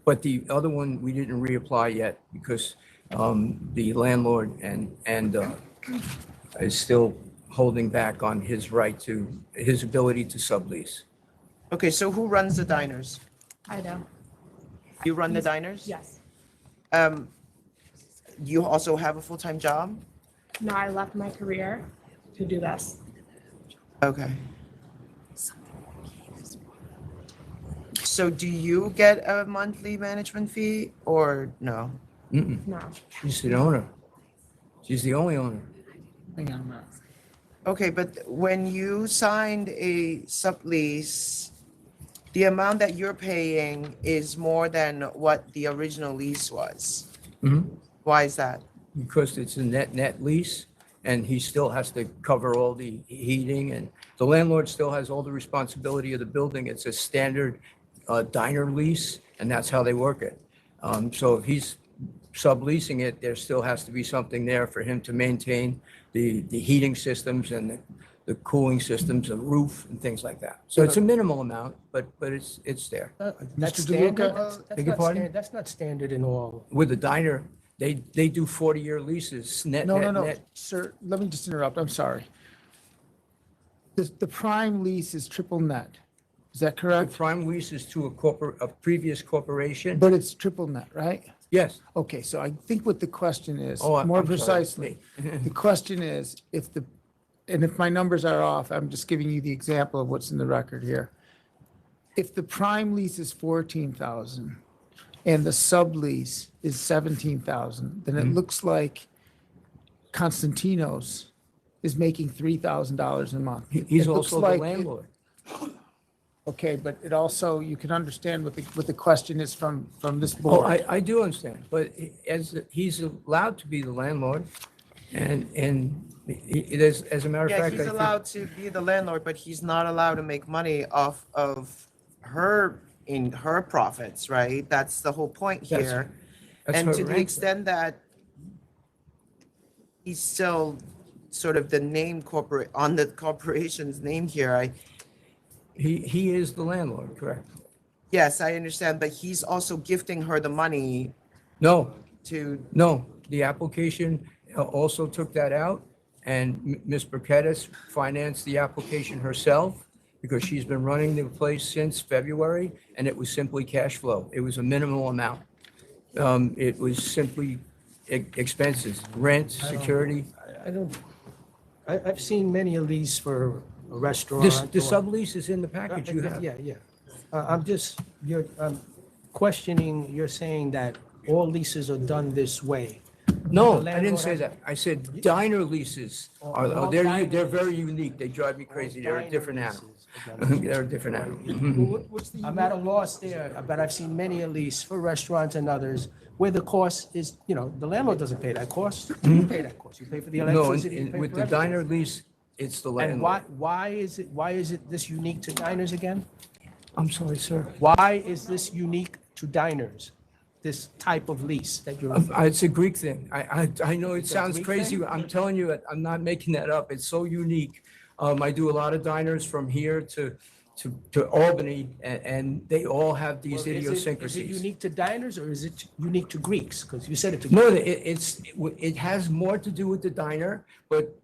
But the other one, we didn't reapply yet because the landlord is still holding back on his ability to sublease. Okay, so who runs the diners? I do. You run the diners? Yes. You also have a full-time job? No, I left my career to do this. Okay. So do you get a monthly management fee or no? No. She's the owner. She's the only owner. Okay, but when you signed a sublease, the amount that you're paying is more than what the original lease was. Mhm. Why is that? Because it's a net lease, and he still has to cover all the heating, and the landlord still has all the responsibility of the building. It's a standard diner lease, and that's how they work it. So if he's subleasing it, there still has to be something there for him to maintain the heating systems and the cooling systems, the roof and things like that. So it's a minimal amount, but it's there. That's Mr. standard. DeLuca? Beg your pardon? That's not standard in all. With the diner, they do 40-year leases, net. No, sir, let me just interrupt, I'm sorry. The prime lease is triple net, is that The correct? prime lease is to a previous corporation. But it's triple net, right? Yes. Okay, so I think what the question is, Oh, I'm more sorry. precisely, the question is, if my numbers are off, I'm just giving you the example of what's in the record here. If the prime lease is 14,000 and the sublease is 17,000, then it looks like Constantino's is making $3,000 a month. He's It looks also the like landlord. Okay, but it also, you can understand what the question is from this Oh, board. I do understand, but he's allowed to be the landlord, and as a matter of Yeah, fact, he's allowed to be the landlord, but he's not allowed to make money off of her profits, right? That's the whole point That's- here. that's And her to the rent. extent that he's still sort of the name on the corporation's name here, He is the landlord, correct? yes, I understand, but he's also gifting her the money No, to, no, the application also took that out, and Ms. Burkettis financed the application herself because she's been running the place since February, and it was simply cash flow. It was a minimal amount. It was simply expenses, rent, security. I've seen many of these for a restaurant. The or- sublease is in the package you have. Yeah, yeah. I'm questioning, you're saying that all leases are done this way. No, The I didn't landlord say has- that. I said diner leases all they're very unique. They drive me crazy. They're a different animal. They're a different animal. I'm at a loss there, but I've seen many at least for restaurants and others where the cost is, the landlord doesn't pay that cost. You pay that cost. You pay for the No, electricity. you pay with for the everything. diner lease, it's the And landlord. why is it this unique to diners again? I'm sorry, sir. Why is this unique to diners? This type of lease that you're. It's a Greek thing. I know it It's a sounds Greek crazy. thing? I'm telling you, I'm not making that up. It's so unique. I do a lot of diners from here to Albany, and they all have these Well, Is it idiosyncrasies. unique to diners or is it unique to Greeks? Because you said it to. No, it has more to do with the diner, but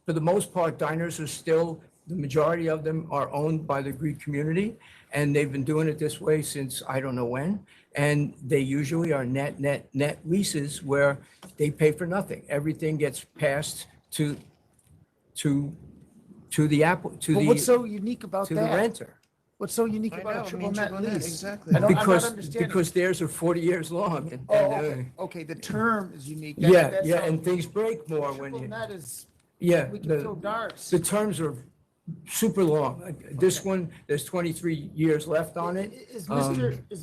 for the most part, diners are still, the majority of them are owned by the Greek community, and they've been doing it this way since I don't know when. And they usually are net leases where they pay for nothing. Everything gets passed to the But what's so unique about to that? the renter. What's so unique I about know, a I triple mean, net triple net, lease? exactly. I'm not understanding. Because theirs are 40 years long. And, Okay, the term is unique. yeah, and things break more when Triple you. net is, Yeah, we can throw darts. the terms are super long. This one, there's 23 years left on it. Is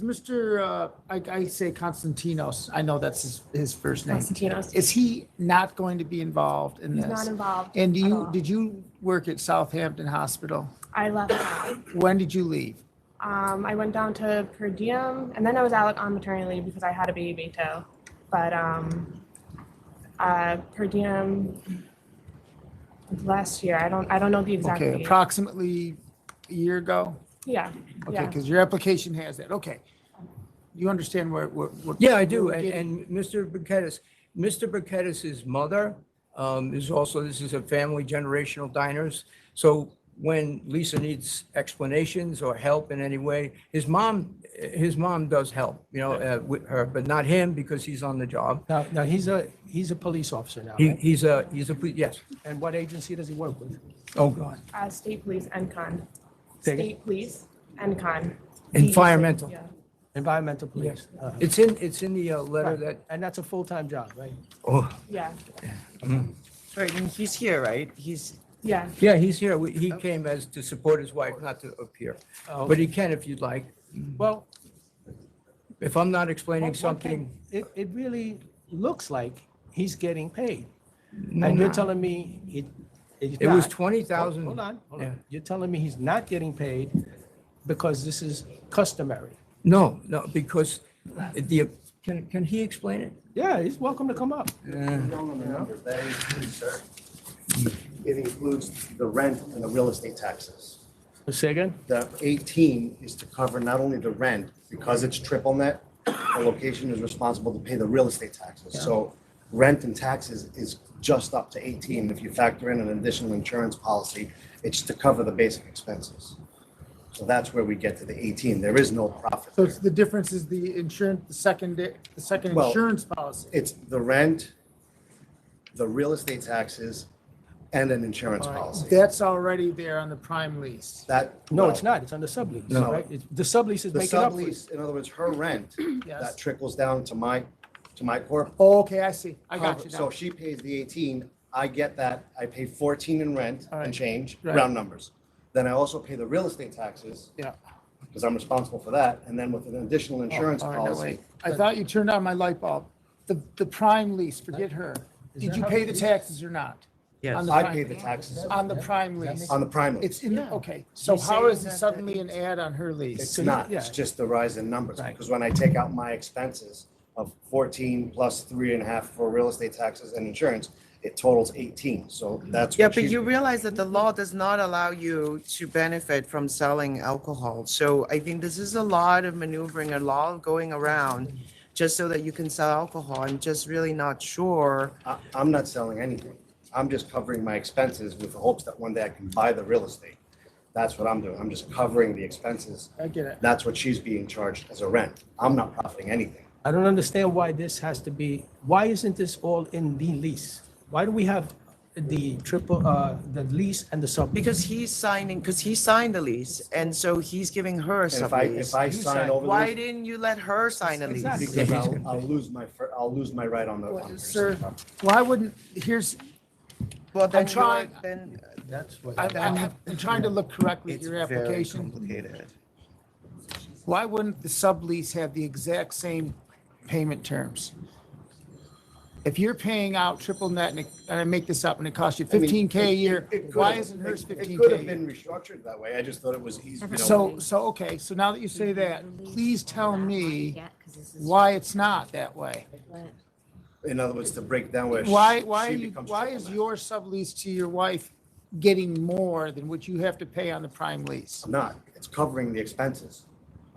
Mr., I say Konstantinos, I know that's his first name. Konstantinos. Is he not going to be involved in this? He's not involved And at all. did you work at Southampton Hospital? I left. When did you leave? I went down to per diem, and then I was out on maternity leave because I had a baby too. But per diem last year. I don't know the exact Okay, date. approximately a year ago? Yeah. Okay, yeah. because your application has that. Okay. You understand what? Yeah, I do. where we're And Mr. Burkettis' mother is also, this is a family generational diners. So when Lisa needs explanations or help in any way, his mom does help, with her, but not him because he's on the job. Now he's a police officer now. right? He's a yes. And what agency does he work with? Oh, God. State police and con. Say again? State police and con. Environmental. Yeah. Environmental police. It's in the letter Right. that, And that's a full-time job, right? oh, Yeah. Right, and he's here, right? Yeah. yeah, he's here. He came as to support his wife, not to appear. Oh, But he can if you'd like. Well, If I'm not explaining one something, thing, it really looks like he's getting paid. And you're telling me it's it was not. 20,000. Hold on. Yeah. You're telling me he's not getting paid because this is customary. No, because can he explain it? Yeah, he's welcome to come up. It includes the rent and the real estate taxes. Say again? The 18 is to cover not only the rent, because it's triple net, the location is responsible to pay the real estate taxes. So rent and taxes is just up to 18. If you factor in an additional insurance policy, it's to cover the basic expenses. So that's where we get to the 18. There is no profit. So it's the difference is the insurance, the second Well, insurance policy. It's the rent, the real estate taxes, and an insurance policy. That's already there on the prime lease. No, it's not. It's on the sublease, No. right? The sublease is The making up for it. sublease, in other words, her rent, Yes. that trickles down to my corp. Oh, okay, I see. I got you So now. she pays the 18, I get that, I pay 14 in rent All right. and change, Right. round numbers. Then I also pay the real estate taxes, Yeah. because I'm responsible for that, and then with an additional insurance Oh, all right, no, policy. wait. I thought you turned on my light bulb. The prime lease, forget her. Did that you how pay it the is? taxes or not? Yes. On the I prime- pay the taxes. On the prime lease. On the prime lease. It's in, okay, so He's how saying is it that- suddenly an add on her lease? It's So not, yeah. it's just the rise in numbers, Right. because when I take out my expenses of 14 plus 3.5 for real estate taxes and insurance, it totals 18, so that's. Yeah, what but she's- you realize that the law does not allow you to benefit from selling alcohol. So I think this is a lot of maneuvering, a law going around just so that you can sell alcohol. I'm just really not sure. I'm not selling anything. I'm just covering my expenses with the hopes that one day I can buy the real estate. That's what I'm doing. I'm just covering the expenses. I get it. That's what she's being charged as a rent. I'm not profiting anything. I don't understand why this has to be, why isn't this all in the lease? Why do we have the the lease and the sublease. Because he signed the lease, and so he's giving her a And sublease. if I sign over the Why lease- didn't you let her sign a lease? Because I'll lose my right on the. Sir, why wouldn't, here's, Well, I'm trying, That's what. I'm trying to look correctly at It's your very application. complicated. Why wouldn't the sublease have the exact same payment terms? If you're paying out triple net, and I make this up, and it costs you I mean, 15K a year, it could why have- isn't hers 15K? It could have a year? been restructured that way. I just thought it was easy. Okay, so now that you say that, please tell me why it's not that way. In other words, to break down where Why she becomes is triple net. your sublease to your wife getting more than what you have to pay on the prime lease? I'm not. It's covering the expenses.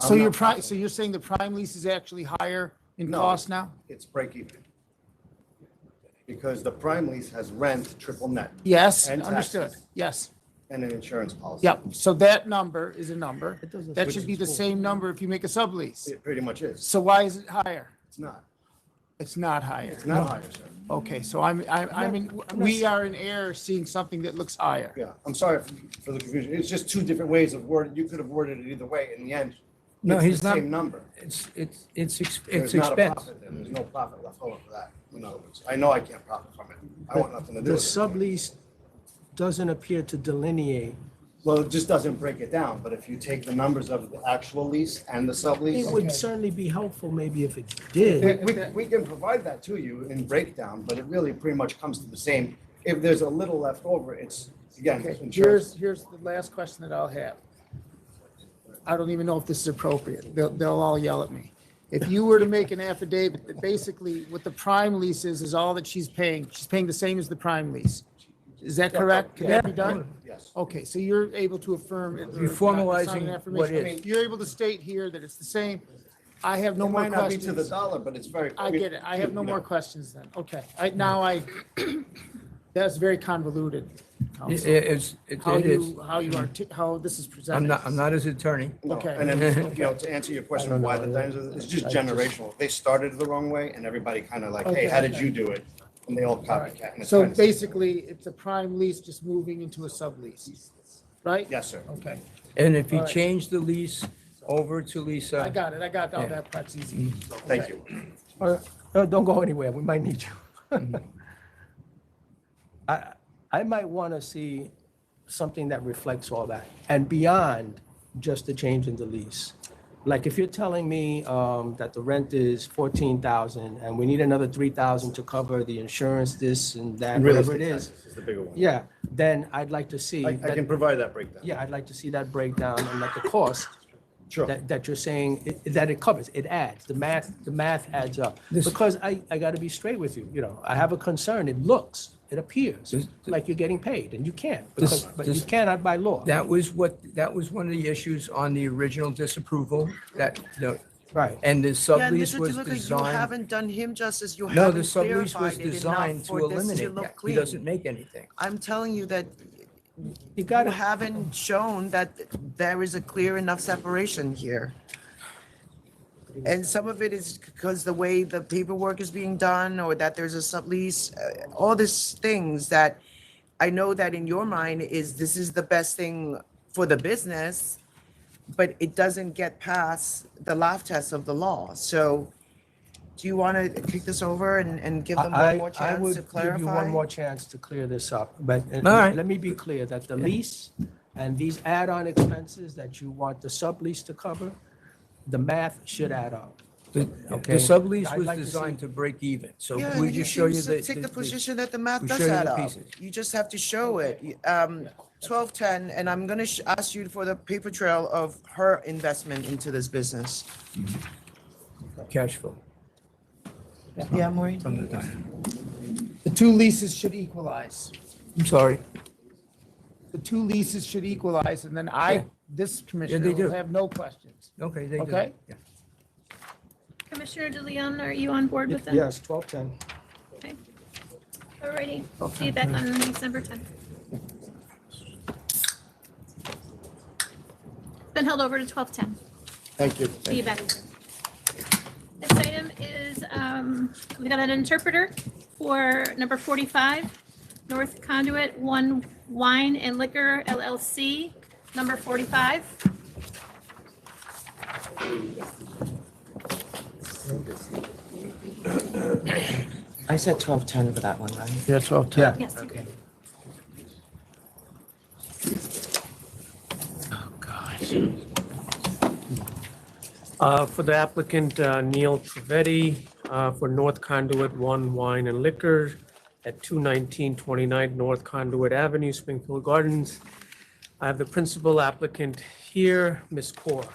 So I'm your not- so you're saying the prime lease is actually higher in No, cost now? It's break even. Because the prime lease has rent, triple net. Yes, and understood, taxes, yes. And an insurance policy. Yep, so that number is a number. That Which should be is the cool. same number if you make a sublease. It pretty much is. So why is it higher? It's not. It's not higher. It's not higher, sir. Okay, so we are in error seeing something that looks higher. Yeah, I'm sorry for the confusion. It's just two different ways of wording. You could have worded it either way. In the end, No, it's he's the not. same number. It's There's expense. not a profit there. There's no profit left over for that. In other words, I know I can't profit from it. I want nothing to do The with it. sublease doesn't appear to delineate. Well, it just doesn't break it down, but if you take the numbers of the actual lease and the sublease. It would certainly be helpful maybe if it did. We can provide that to you in breakdown, but it really pretty much comes to the same. If there's a little left over, it's, again, Okay, insurance. here's the last question that I'll have. I don't even know if this is appropriate. They'll all yell at me. If you were to make an affidavit that basically what the prime lease is all that she's paying the same as the prime lease. Is that correct? Can that be done? Yes. Okay, so you're able to affirm. You're formalizing what is. I mean, you're able to state here that it's the same. I have no It more might not be to the questions. dollar, but it's very. I get it. I have no you more know. questions then. Okay, that's very convoluted. counsel. How this is presented. I'm not his attorney. No, Okay. and then, to answer your question of why the dinosaurs, it's just generational. They started the wrong way and everybody kind of like, hey, Okay. how did you do it? And they all copycat. and it's So kinda- basically, it's a prime lease just moving into a sublease, right? Yes, sir. Okay, And if he All right. changed the lease over to Lisa. I got it. I got all Yeah. that. That's easy. Thank you. Don't go anywhere. We might need you. I might want to see something that reflects all that and beyond just the change in the lease. Like if you're telling me that the rent is 14,000 and we need another 3,000 to cover the insurance, this and that, And real whatever it estate is. taxes is the bigger one. Yeah, then I'd like to see. I that- can provide that breakdown. Yeah, I'd like to see that breakdown and that the cost Sure. that you're saying, that it covers, it adds, the math adds up. Because I got to be straight with you, I have a concern, it appears like you're getting paid, and you can't, but you cannot by law. That was one of the issues on the original disapproval, right. And the Yeah, and sublease Mr. was DeLuca, you designed. haven't done him justice. You No, haven't the sublease was clarified it designed enough to for this to eliminate look that. He clean. doesn't make anything. I'm telling you that you haven't shown that there is a clear enough separation here. And some of it is because the way the paperwork is being done or that there's a sublease, all these things that I know that in your mind this is the best thing for the business, but it doesn't get past the laugh test of the law. So do you want to kick this over and give them one more I chance to would give you clarify? one more chance to clear this up, but All right. let me be clear that the lease and these add-on expenses that you want the sublease to cover, the math should add up. The Okay. sublease I'd was like to designed see- to break even, so Yeah, we and just show you seem the. to take the position that the math we does show you add the up. pieces. You just have to show it. 1210, and I'm gonna ask you for the paper trail of her investment into this business. Cash flow. Yeah, Maureen? The two leases should equalize. I'm sorry. The two leases should equalize, and then this commissioner they do. will have no questions. Okay, they do. Okay? Yeah. Commissioner DeLeon, are you on board with that? Yes, 1210. Okay. Alrighty, see you back on December 10th. Been held over to 1210. Thank you. See you back. Next item is, we got an interpreter for number 45, North Conduit, One Wine and Liquor LLC, number 45. I said 12:10 for that one, right? Yeah, 12:10. Yes. Okay. For the applicant, Neil Trivedi, for North Conduit One Wine and Liquor at 21929 North Conduit Avenue, Springfield Gardens. I have the principal applicant here, Ms. Kaur.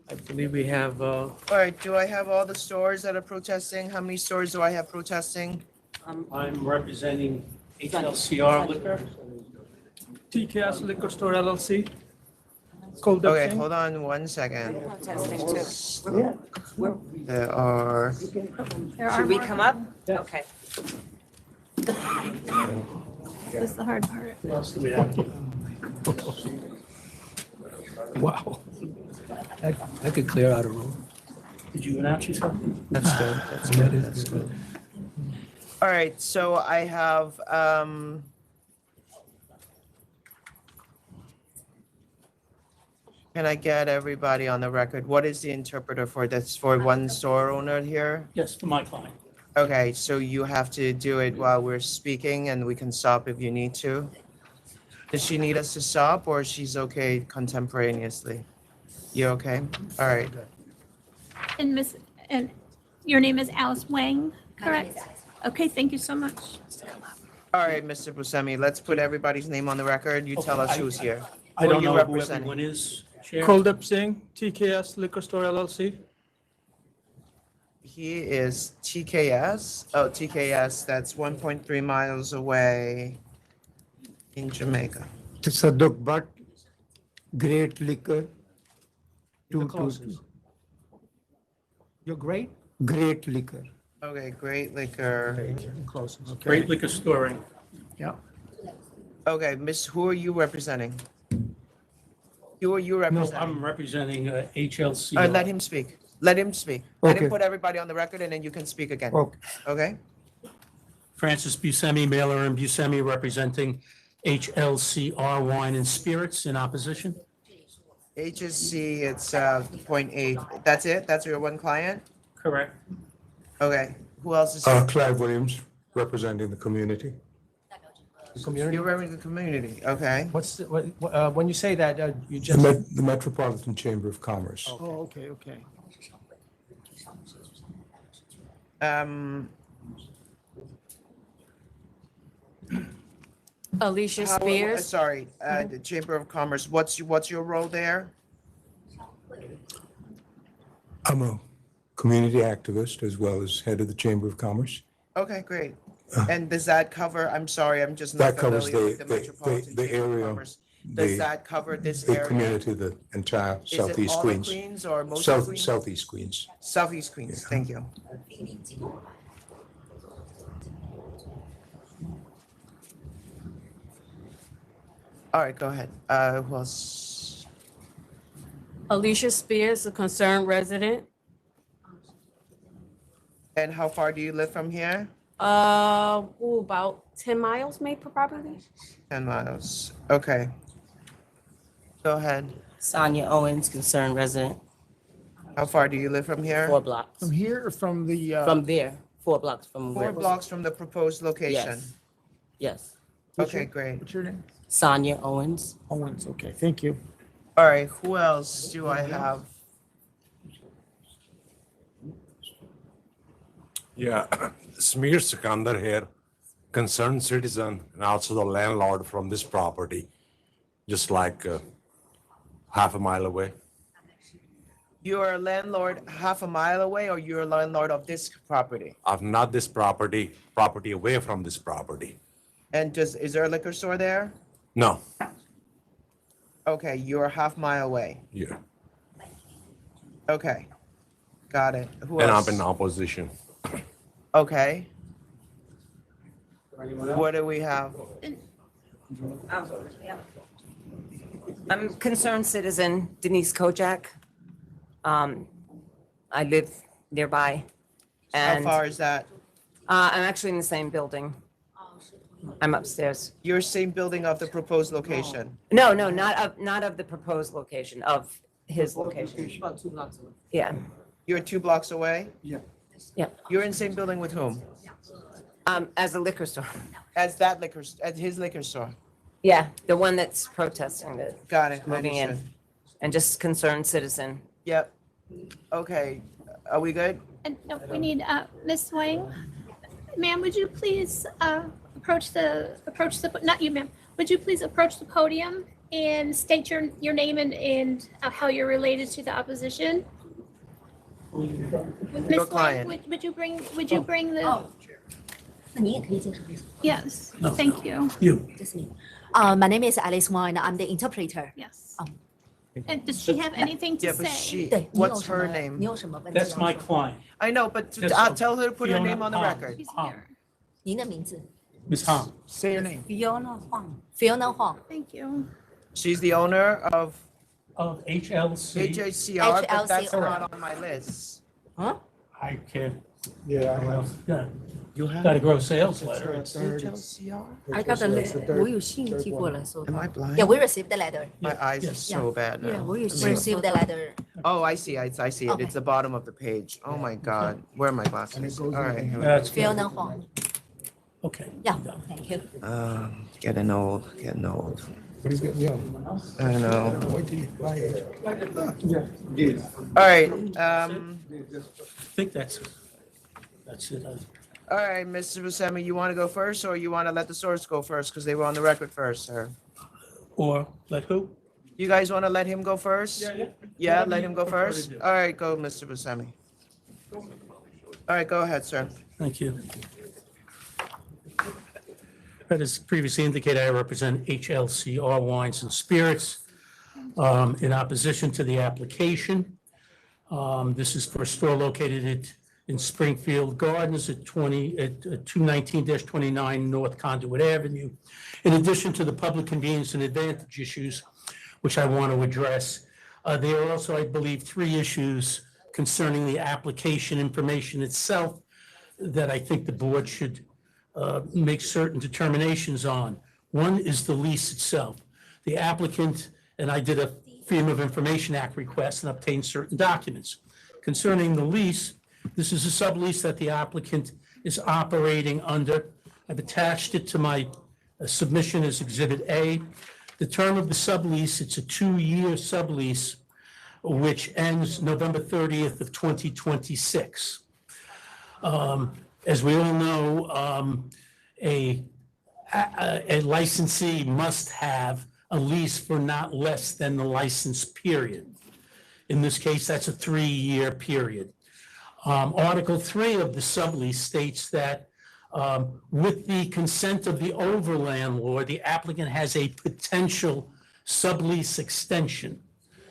I believe we have, All right, do I have all the stores that are protesting? How many stores do I have protesting? I'm representing HLCR Liquor, TKS Liquor Store LLC. Okay, hold on one second. There are. Should we come up? Okay. This is the hard part. Wow. I could clear out a room. Did you announce yourself? That's good. That's good. That's good. All right, so I have, can I get everybody on the record? What is the interpreter for this, for one store owner here? Yes, for my client. Okay, so you have to do it while we're speaking and we can stop if you need to. Does she need us to stop or she's okay contemporaneously? You okay? All right. And your name is Alice Wang, correct? Okay, thank you so much. All right, Mr. Buscemi, let's put everybody's name on the record. You tell us who's here. I Who are don't you know who representing? everyone is. Chair. Kuldip Singh, TKS Liquor Store LLC. He is TKS. Oh, TKS, that's 1.3 miles away in Jamaica. Tasadduk Bhatt, Great Liquor. You're closest. You're great? Great Liquor. Okay, Great Liquor. Closest. Okay. Great Liquor Storing. Yeah. Okay, Miss, who are you representing? Who are you No, representing? I'm representing HLC. Let him speak. Let him speak. Let him Okay. put everybody on the record and then you can speak again. Okay. Okay? Francis Buscemi, Mailer and Buscemi, representing HLCR Wine and Spirits in opposition. HSC, it's 0.8. That's it? That's your one client? Correct. Okay. Who else is? Clive Williams, representing the community. Community? You're representing the community, okay. What's, when you say that, you The just. The Metropolitan Chamber of Commerce. Oh, okay, okay. Alicia Spears. Sorry, the Chamber of Commerce, what's your role there? I'm a community activist as well as head of the Chamber of Commerce. Okay, great. And does that cover, I'm sorry, I'm just not That covers familiar with the the Metropolitan the Chamber of area. Commerce. Does the- that cover this The area? community, the entire Is it southeast all of Queens. Queens or most of Queens? Southeast Queens. Southeast Queens, thank you. All right, go ahead. Who else? Alicia Spears, a concerned resident. And how far do you live from here? About 10 miles maybe probably. 10 miles. Okay. Go ahead. Sonia Owens, concerned resident. How far do you live from here? 4 blocks. From here or from the? From there, 4 blocks from where. 4 blocks from the proposed location. Yes. Yes. Okay, great. What's your name? Sonia Owens. Owens, okay, thank you. All right, who else do I have? Yeah, Smear Sikandar here, concerned citizen and also the landlord from this property, just like half a mile away. You're a landlord half a mile away, or you're a landlord of this property? Of not this property, property away from this property. And is there a liquor store there? No, Okay, you're a half mile away. yeah, Okay, got it. Who and else? I'm in opposition. Okay. What do we have? I'm concerned citizen Denise Kojak. I live nearby. How And far is that? I'm actually in the same building. I'm upstairs. Your same building of the proposed location? No, not of the proposed location, of his location. About 2 blocks away. Yeah. You're 2 blocks away? Yeah. Yeah. You're in the same building with whom? As a liquor store. As his liquor store? Yeah, the one that's protesting the Got it. moving in, Understood. and just concerned citizen. Yep. Okay, are we good? And no, we need, Ms. Wang, ma'am, would you please not you, ma'am, would you please approach the podium and state your name and how you're related to the opposition? Ms. client. Wang, would you bring the, 那你也可以介绍一下。 yes, No. thank you. You. Just me. My name is Alice Wine. I'm the interpreter. Yes. And does she have anything to Yeah, but say? what's her name? 你有什么问题？ That's my client. I know, but That's I'll tell her to put her Fiona name on the Hong. record. She's Hong. here. 您的名字 Ms. Hong. Say your name. Fiona Huang. Fiona Huang. Thank you. She's the owner of Of HLC. HACR, but that's HLCR. not on my list. Huh? I can't. Yeah, Well, yeah. You have? Got a gross sales letter. HLCR? I got a letter. 我有信寄过来说。 Am I blind? Yeah, we received the letter. My eyes are so bad Yeah, now. we received the letter. Oh, I see it. Okay. It's the bottom of the page. Oh my God. Where are my glasses? All right. here we go. That's good. Fiona Huang. Okay. Yeah, thank you. Getting old. I know. All right. I think that's it. All right, Mr. Buscemi, you want to go first, or you want to let the source go first because they were on the record first, sir? Or let who? You guys want to let him go first? Yeah. Yeah, let him go first. All right, go, Mr. Buscemi. All right, go ahead, sir. Thank you. As previously indicated, I represent HLCR Wines and Spirits in opposition to the application. This is for a store located in Springfield Gardens at 219-29 North Conduit Avenue. In addition to the public convenience and advantage issues, which I want to address, there are also, I believe, 3 issues concerning the application information itself that I think the board should make certain determinations on. One is the lease itself. The applicant and I did a Freedom of Information Act request and obtained certain documents. Concerning the lease, this is a sublease that the applicant is operating under. I've attached it to my submission as Exhibit A. The term of the sublease, it's a 2-year sublease, which ends November 30th of 2026. As we all know, a licensee must have a lease for not less than the license period. In this case, that's a 3-year period. Article 3 of the sublease states that with the consent of the overlandlord, the applicant has a potential sublease extension.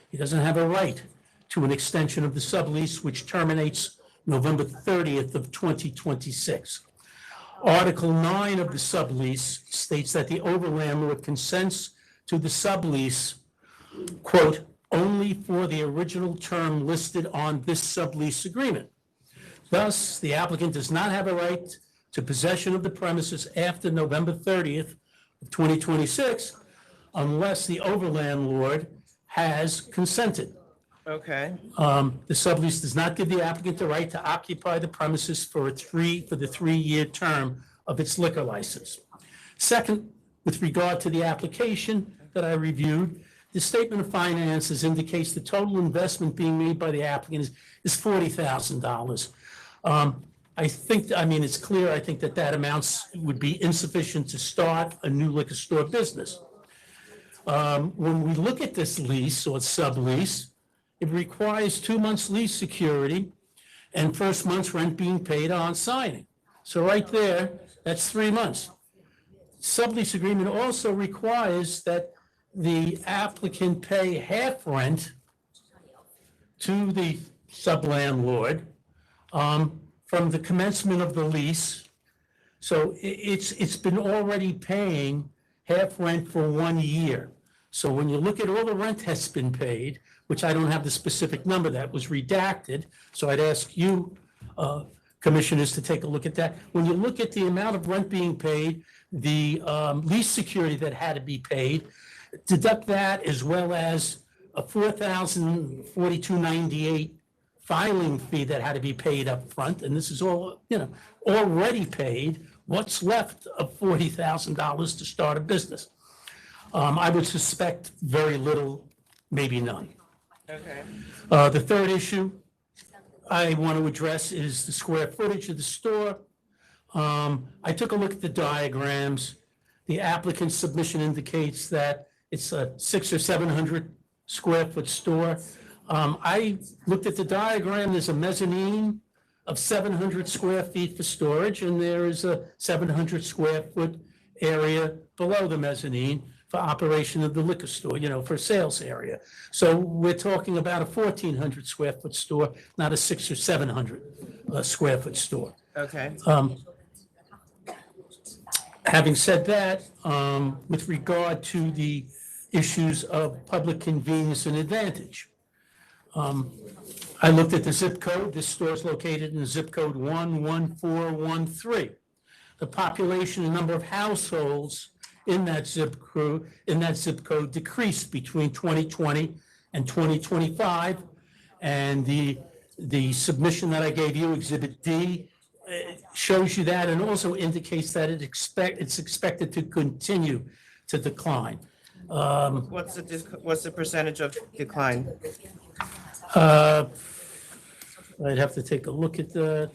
He doesn't have a right to an extension of the sublease, which terminates November 30th of 2026. Article 9 of the sublease states that the overlandlord consents to the sublease, quote, only for the original term listed on this sublease agreement. Thus, the applicant does not have a right to possession of the premises after November 30th of 2026 unless the overlandlord has consented. Okay. The sublease does not give the applicant the right to occupy the premises for the 3-year term of its liquor license. Second, with regard to the application that I reviewed, the statement of finances indicates the total investment being made by the applicant is $40,000. It's clear, I think that amounts would be insufficient to start a new liquor store business. When we look at this lease or sublease, it requires 2 months lease security and first month's rent being paid on signing. So right there, that's 3 months. Sublease agreement also requires that the applicant pay half rent to the sublandlord from the commencement of the lease. So it's been already paying half rent for 1 year. So when you look at all the rent has been paid, which I don't have the specific number, that was redacted, so I'd ask you, commissioners, to take a look at that. When you look at the amount of rent being paid, the lease security that had to be paid, deduct that as well as a $4,042.98 filing fee that had to be paid up front, and this is all, already paid. What's left of $40,000 to start a business? I would suspect very little, maybe none. Okay. The third issue I want to address is the square footage of the store. I took a look at the diagrams. The applicant's submission indicates that it's a 600 or 700 square foot store. I looked at the diagram. There's a mezzanine of 700 square feet for storage, and there is a 700 square foot area below the mezzanine for operation of the liquor store, for sales area. So we're talking about a 1,400 square foot store, not a 600 or 700 square foot store. Okay. Having said that, with regard to the issues of public convenience and advantage, I looked at the zip code. This store is located in the zip code 11413. The population and number of households in that zip code decreased between 2020 and 2025. And the submission that I gave you, Exhibit D, shows you that and also indicates that it's expected to continue to decline. What's the percentage of decline? I'd have to take a look at that.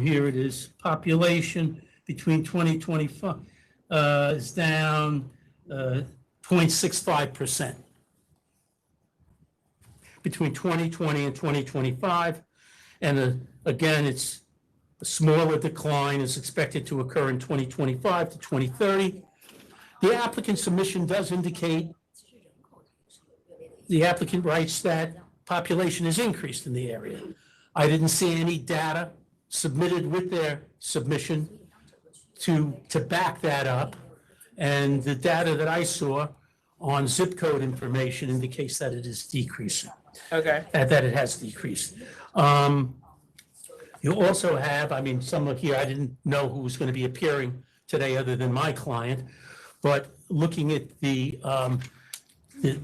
Here it is. Population between 2025 is down 0.65%. Between 2020 and 2025. And again, it's a smaller decline is expected to occur in 2025 to 2030. The applicant submission does indicate, the applicant writes that population has increased in the area. I didn't see any data submitted with their submission to back that up. And the data that I saw on zip code information indicates that it is decreasing. Okay. That it has decreased. You also have, some of here, I didn't know who was going to be appearing today other than my client, but looking at the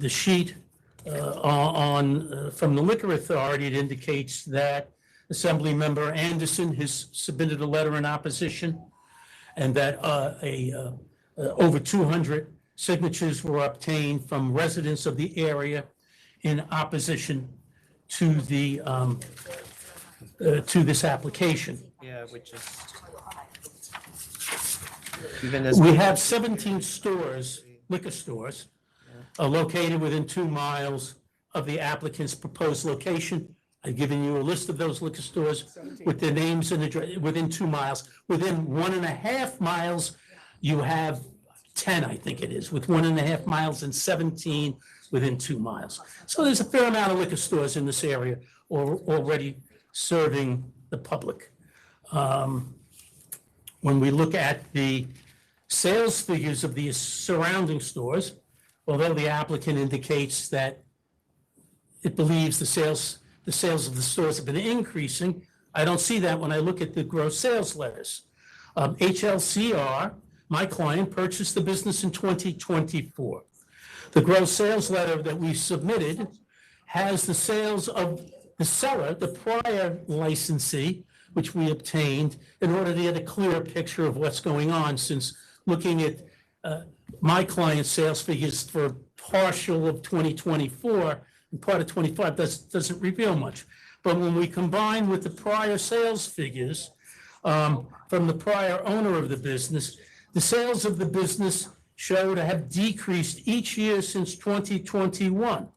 sheet from the Liquor Authority, it indicates that Assembly Member Anderson has submitted a letter in opposition, and that over 200 signatures were obtained from residents of the area in opposition to the to this application. Yeah, which is. We have 17 stores, liquor stores, located within 2 miles of the applicant's proposed location. I've given you a list of those liquor stores with their names and address within 2 miles. Within 1.5 miles, you have 10, I think it is, with 1.5 miles, and 17 within 2 miles. So there's a fair amount of liquor stores in this area already serving the public. When we look at the sales figures of the surrounding stores, although the applicant indicates that it believes the sales of the stores have been increasing, I don't see that when I look at the gross sales letters. HLCR, my client, purchased the business in 2024. The gross sales letter that we submitted has the sales of the seller, the prior licensee, which we obtained in order to get a clear picture of what's going on, since looking at my client's sales figures for partial of 2024 and part of 25 doesn't reveal much. But when we combine with the prior sales figures from the prior owner of the business, the sales of the business show to have decreased each year since 2021.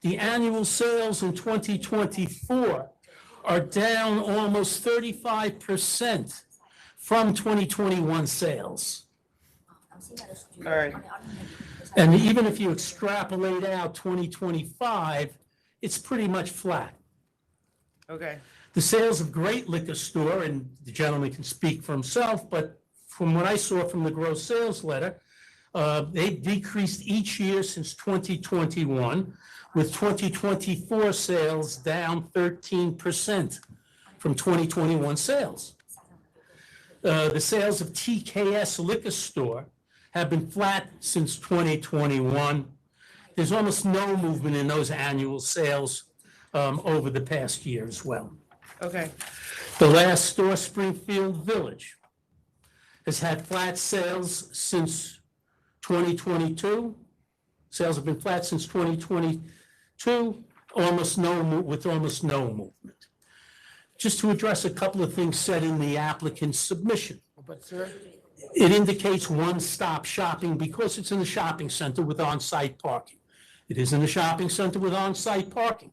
The annual sales in 2024 are down almost 35% from 2021 sales. All right. And even if you extrapolate out 2025, it's pretty much flat. Okay. The sales of Great Liquor Store, and the gentleman can speak for himself, but from what I saw from the gross sales letter, They've decreased each year since 2021, with 2024 sales down 13% from 2021 sales. The sales of TKS Liquor Store have been flat since 2021. There's almost no movement in those annual sales over the past year as well. Okay. The last store, Springfield Village, has had flat sales since 2022. Sales have been flat since 2022, almost no movement. Just to address a couple of things said in the applicant's submission. But sir, It indicates one-stop shopping because it's in a shopping center with on-site parking. It is in a shopping center with on-site parking.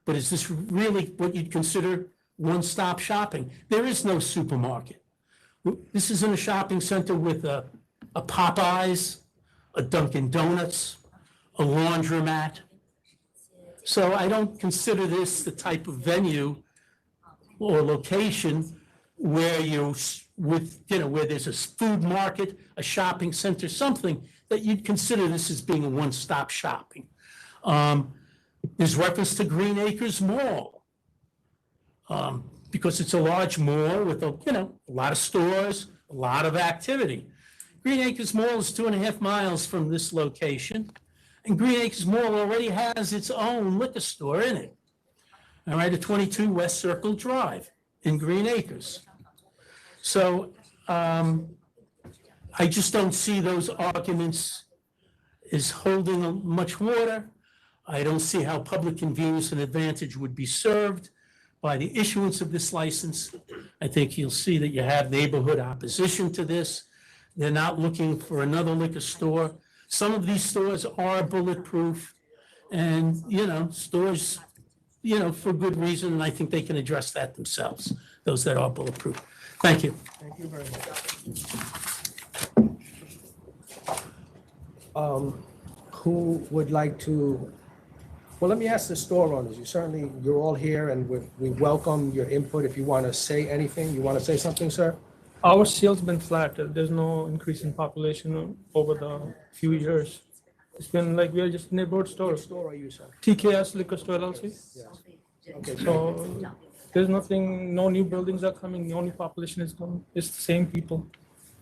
But is this really what you'd consider one-stop shopping? There is no supermarket. This is in a shopping center with a Popeyes, a Dunkin' Donuts, a laundromat. So I don't consider this the type of venue or location where where there's a food market, a shopping center, something that you'd consider this as being a one-stop shopping. There's reference to Green Acres Mall, because it's a large mall with a lot of stores, a lot of activity. Green Acres Mall is 2.5 miles from this location, and Green Acres Mall already has its own liquor store in it. All right, at 22 West Circle Drive in Green Acres. So I just don't see those arguments as holding much water. I don't see how public convenience and advantage would be served by the issuance of this license. I think you'll see that you have neighborhood opposition to this. They're not looking for another liquor store. Some of these stores are bulletproof and, stores, for good reason, and I think they can address that themselves, those that are bulletproof. Thank you. Thank you very much. Who would like to, well, let me ask the store owners. You're all here and we welcome your input. If you want to say anything, you want to say something, sir? Our sales been flat. There's no increase in population over the few years. It's been like we are just neighborhood store. What store are you, sir? TKS Liquor Store LLC. Yes. Okay, So there's nothing, no new buildings are coming. The only population is coming. It's the same people.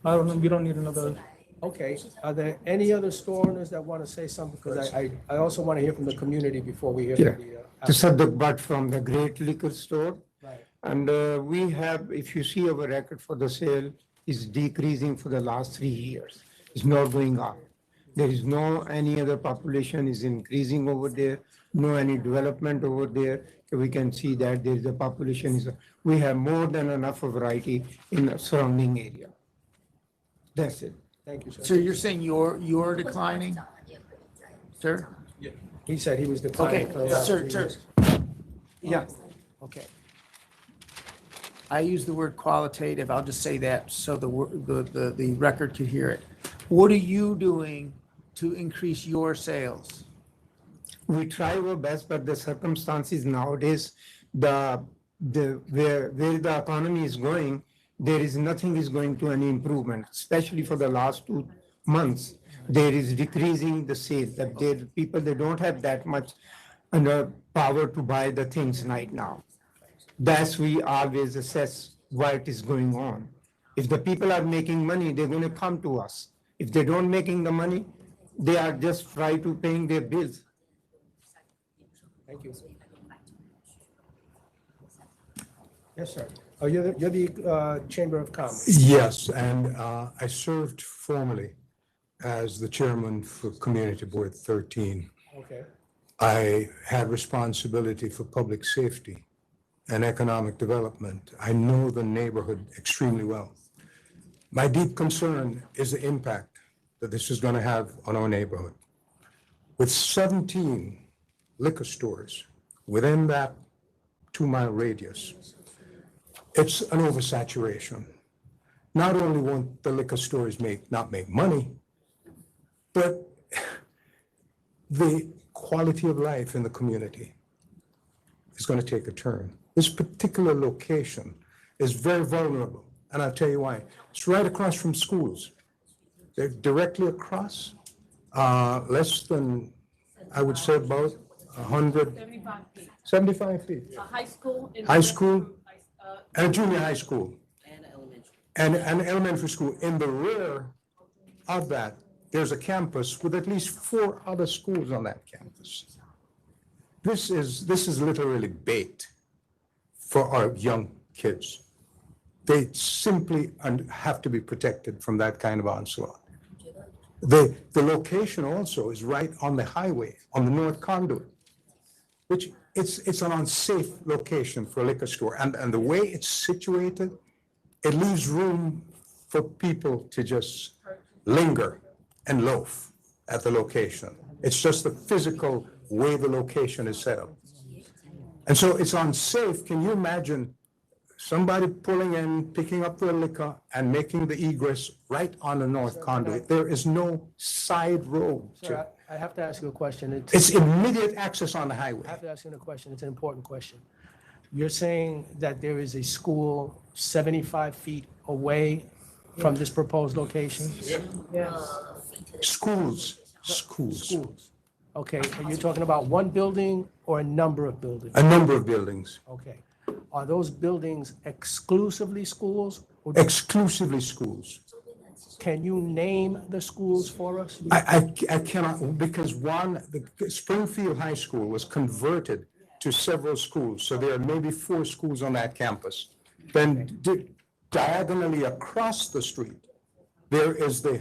I don't know. We don't need another. Okay, are there any other store owners that want to say something? Because I also want to hear from the community before we hear from the. This is the Bhatt from the Great Liquor Store. Right. And we have, if you see our record for the sale, is decreasing for the last 3 years. It's not going up. There is no any other population is increasing over there, no any development over there. We can see that there is a population. We have more than enough of variety in the surrounding area. That's it. Thank you, sir. so you're saying you're declining? Sir? He said he was declining. Okay, for the last sir, 3 sir. years. Yeah, okay. I use the word qualitative, I'll just say that so the record could hear it. What are you doing to increase your sales? We try our best, but the circumstances nowadays, where the economy is going, there is nothing is going to any improvement, especially for the last 2 months. There is decreasing the sales, that people, they don't have that much power to buy the things right now. That's we always assess what is going on. If the people are making money, they're going to come to us. If they don't making the money, they are just try to paying their bills. Thank you. Yes, sir. Oh, you're the Chamber of Commerce. Yes, and I served formerly as the chairman for Community Board 13. Okay. I had responsibility for public safety and economic development. I know the neighborhood extremely well. My deep concern is the impact that this is going to have on our neighborhood. With 17 liquor stores within that 2-mile radius, it's an oversaturation. Not only won't the liquor stores not make money, but the quality of life in the community is going to take a turn. This particular location is very vulnerable, and I'll tell you why. It's right across from schools. They're directly across, less than, I would say about 100, 75 feet. A high school. High school and a junior high school. And an elementary school. In the rear of that, there's a campus with at least 4 other schools on that campus. This is literally bait for our young kids. They simply have to be protected from that kind of onslaught. The location also is right on the highway, on the North Conduit, which it's an unsafe location for a liquor store. And the way it's situated, it leaves room for people to just linger and loaf at the location. It's just the physical way the location is set up. And so it's unsafe. Can you imagine somebody pulling in, picking up their liquor and making the egress right on the North Conduit? There is no side road. Sir, I have to ask you a question. It's immediate access on the highway. I have to ask you a question. It's an important question. You're saying that there is a school 75 feet away from this proposed location? Schools. Okay, are you talking about one building or a number of buildings? A number of buildings. Okay. Are those buildings exclusively schools? Exclusively schools. Can you name the schools for us? I cannot, because the Springfield High School was converted to several schools. So there are maybe 4 schools on that campus. Then diagonally across the street, there is the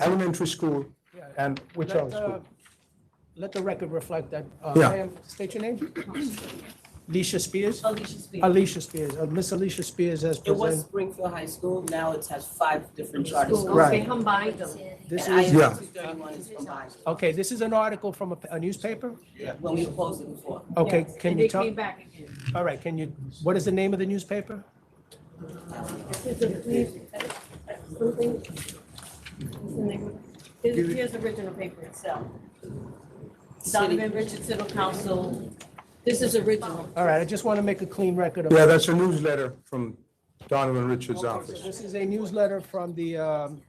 elementary school and which other school? Let the record reflect that. Yeah. Ma'am, state your name. Alicia Spears? Alicia Spears. Alicia Spears. Miss Alicia Spears has It was presented. Springfield High School, now it has 5 different charter schools. Right. They combined them. This And is- ISD Yeah. 231 is combined. Okay, this is an article from a newspaper? Yeah, when we opposed it before. Okay, Yes, can and you they tell? came back again. All right, what is the name of the newspaper? Here's the original paper itself. Donovan Richard Civil Council, this is original. All right, I just want to make a clean record of. Yeah, that's a newsletter from Donovan Richards' office. This is a newsletter from the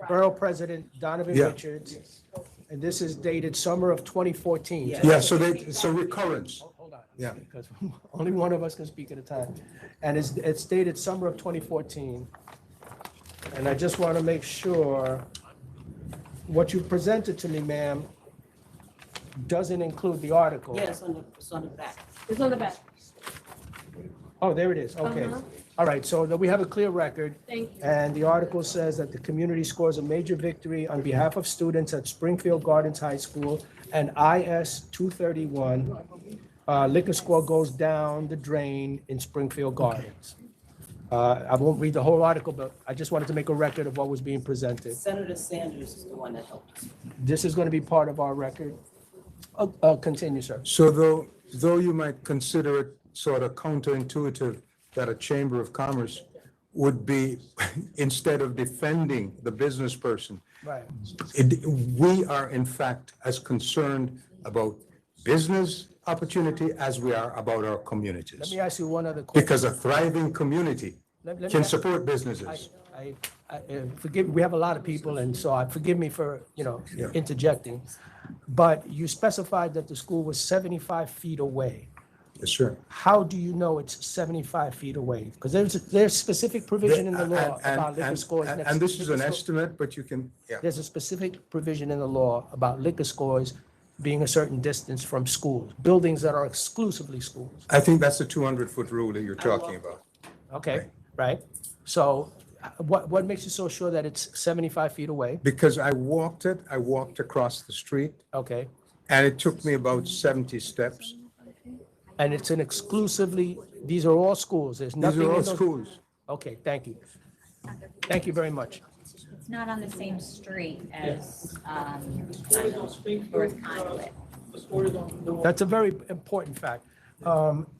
Borough President, Donovan Yeah. Richards, and this is dated summer of 2014. Yeah, so it's a recurrence. Hold on. Yeah. Because only one of us can speak at a time. And it's dated summer of 2014. And I just want to make sure what you presented to me, ma'am, doesn't include the article. Yes, it's on the back. It's on the back. Oh, there it is, okay. Uh-huh. All right, so that we have a clear record. Thank you. And the article says that the community scores a major victory on behalf of students at Springfield Gardens High School and IS 231. Liquor score goes down the drain in Springfield Gardens. I won't read the whole article, but I just wanted to make a record of what was being presented. Senator Sanders is the one that helped us. This is going to be part of our record. Continue, sir. So though you might consider it sort of counterintuitive that a Chamber of Commerce would be, instead of defending the business person, Right. we are in fact as concerned about business opportunity as we are about our Let communities. me ask you one other question. Because a thriving community Let me can ask- support businesses. Forgive, we have a lot of people, and so forgive me for, Yeah. interjecting. But you specified that the school was 75 feet away. Yes, sir. How do you know it's 75 feet away? Because there's specific provision in the law about liquor scores. next- And this is an liquor sco- estimate, but you can, yeah. There's a specific provision in the law about liquor scores being a certain distance from schools, buildings that are exclusively schools. I think that's the 200-foot rule that you're talking about. Okay, right? So what makes you so sure that it's 75 feet away? Because I walked across the street, Okay, and it took me about 70 steps. and it's an exclusively, these are all schools, there's nothing These in are all those- schools. Okay, thank you. Thank you very much. It's not on the same street as, North Conduit. That's a very important fact.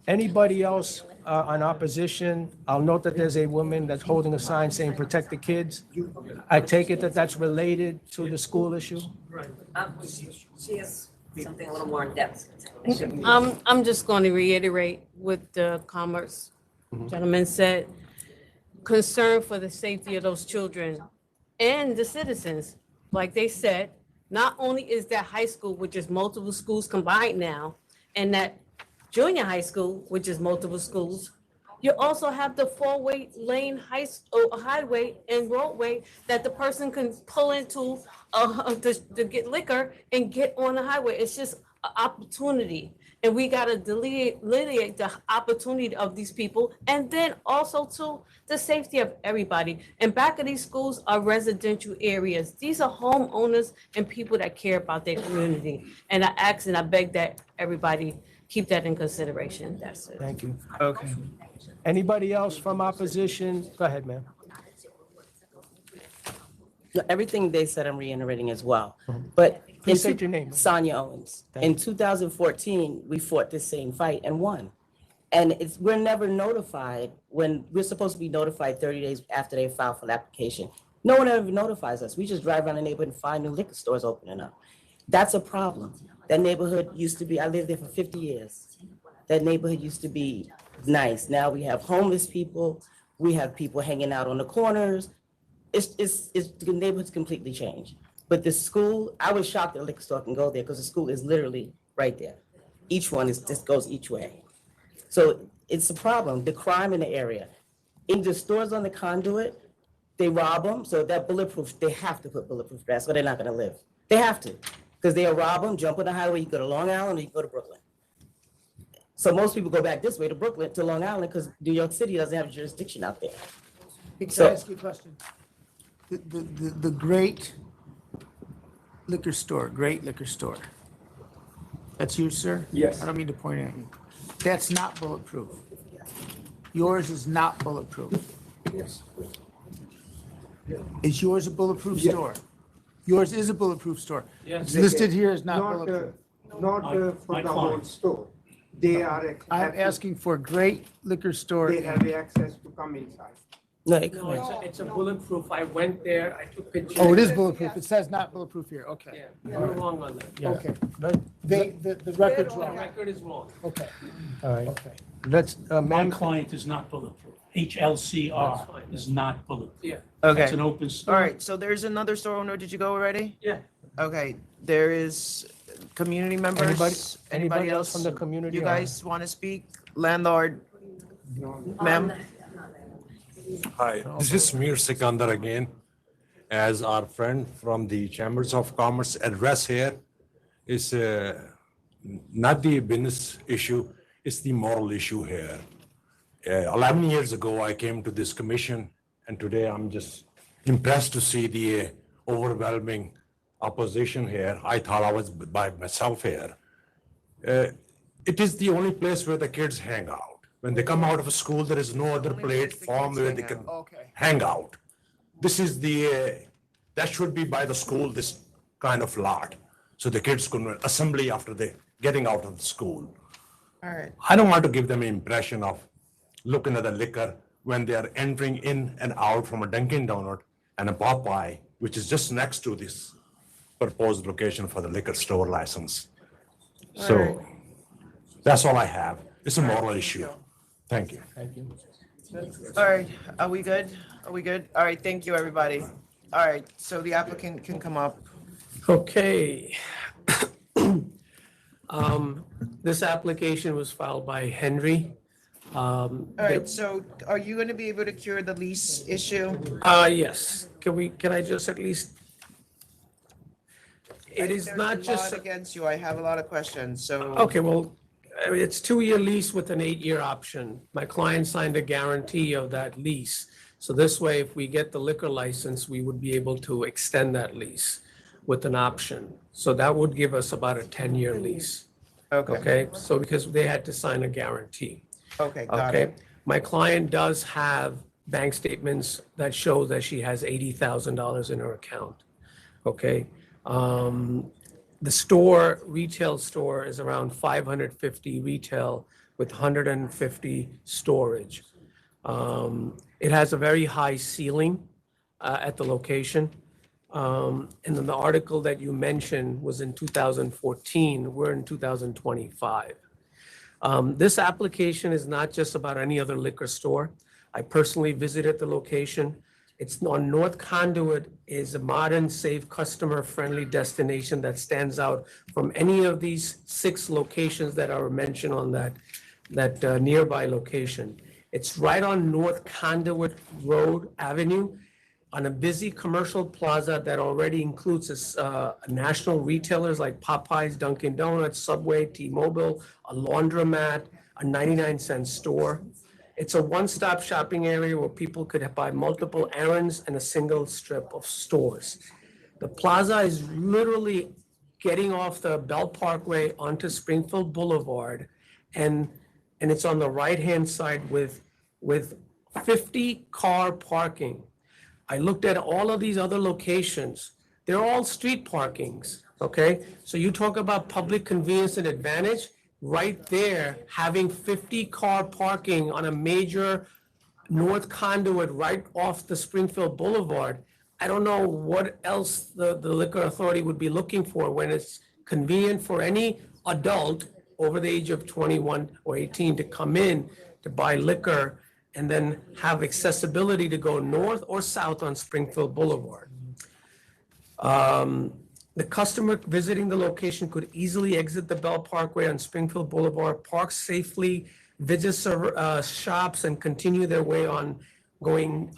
Anybody else on opposition? I'll note that there's a woman that's holding a sign saying protect the kids. I take it that that's related to the school issue? She has something a little more in depth. I'm just going to reiterate what the Commerce gentleman said. concerned for the safety of those children and the citizens. Like they said, not only is that high school, which is multiple schools combined now, and that junior high school, which is multiple schools, you also have the four-way lane highway and roadway that the person can pull into to get liquor and get on the highway. It's just an opportunity. And we got to delineate the opportunity of these people, and then also to the safety of everybody. And back of these schools are residential areas. These are homeowners and people that care about their community. And I ask and I beg that everybody keep that in consideration. That's it. Thank you. Okay. Anybody else from opposition? Go ahead, ma'am. Everything they said, I'm reiterating as well. But Please state your name. Sonia Owens. In 2014, we fought this same fight and won. And we're never notified when we're supposed to be notified 30 days after they file for the application. No one ever notifies us. We just drive around the neighborhood and find new liquor stores opening up. That's a problem. That neighborhood used to be, I lived there for 50 years. That neighborhood used to be nice. Now we have homeless people. We have people hanging out on the corners. The neighborhood's completely changed. But the school, I was shocked that a liquor store can go there because the school is literally right there. Each one just goes each way. So it's a problem, the crime in the area. In the stores on the Conduit, they rob them. So that bulletproof, they have to put bulletproof glass or they're not gonna live. They have to, because they'll rob them, jump on the highway, you go to Long Island or you go to Brooklyn. So most people go back this way to Brooklyn, to Long Island, because New York City doesn't have jurisdiction out there. Can So- I ask you a question? The great liquor store, that's you, sir? Yes. I don't mean to point at you. That's not bulletproof. Yours is not bulletproof. Yes. Is yours a bulletproof Yeah. store? Yours is a bulletproof store. Yes. It's listed here as not Not, bulletproof. for the whole store. They are. I'm asking for a great liquor store. They have access to come inside. No, It's a bulletproof. I went there, I took pictures. Oh, it is bulletproof. It says not bulletproof here. Okay. Yeah, you're wrong on that. Yeah. Okay. But- The record's The wrong. record is wrong. Okay. All right. Okay. Let's, My ma'am, client is not bulletproof. HLCR is not bulletproof. Yeah. Okay. It's an open store. All right, so there's another store owner. Did you go already? Yeah. Okay, there is community members. Anybody else from the community? You guys want to speak? Landlord? Ma'am? Hi, this is Mir Sikandar again. As our friend from the Chambers of Commerce address here is not the business issue, it's the moral issue here. 11 years ago, I came to this commission, and today I'm just impressed to see the overwhelming opposition here. I thought I was by myself here. It is the only place where the kids hang out. When they come out of school, there is no other platform where they can hang out. This is that should be by the school, this kind of lot. So the kids can assembly after they getting out of the school. All right. I don't want to give them an impression of looking at the liquor when they are entering in and out from a Dunkin' Donut and a Popeye, which is just next to this proposed location for the liquor store license. So that's all I have. It's a moral issue. Thank you. Thank you. All right, are we good? Are we good? All right, thank you, everybody. All right, so the applicant can come up. Okay. This application was filed by Henry. All right, so are you going to be able to cure the lease issue? Yes. Can I just at least? It is not There's a lot just, against you. I have a lot of questions, so. okay, well, it's 2-year lease with an 8-year option. My client signed a guarantee of that lease. So this way, if we get the liquor license, we would be able to extend that lease with an option. So that would give us about a 10-year lease. Okay, so because they had to sign a guarantee. Okay, got Okay, it. my client does have bank statements that show that she has $80,000 in her account. Okay, the store, retail store is around 550 retail with 150 storage. It has a very high ceiling at the location. And then the article that you mentioned was in 2014, we're in 2025. This application is not just about any other liquor store. I personally visited the location. It's on North Conduit, is a modern, safe, customer-friendly destination that stands out from any of these 6 locations that are mentioned on that nearby location. It's right on North Conduit Road Avenue, on a busy commercial plaza that already includes national retailers like Popeyes, Dunkin' Donuts, Subway, T-Mobile, a laundromat, a 99-cent store. It's a one-stop shopping area where people could buy multiple errands in a single strip of stores. The plaza is literally getting off the Bell Parkway onto Springfield Boulevard, and it's on the right-hand side with 50-car parking. I looked at all of these other locations. They're all street parkings, okay? So you talk about public convenience and advantage, right there, having 50-car parking on a major North Conduit right off the Springfield Boulevard. I don't know what else the liquor authority would be looking for when it's convenient for any adult over the age of 21 or 18 to come in to buy liquor and then have accessibility to go north or south on Springfield Boulevard. The customer visiting the location could easily exit the Bell Parkway on Springfield Boulevard, park safely, visit shops, and continue their way on going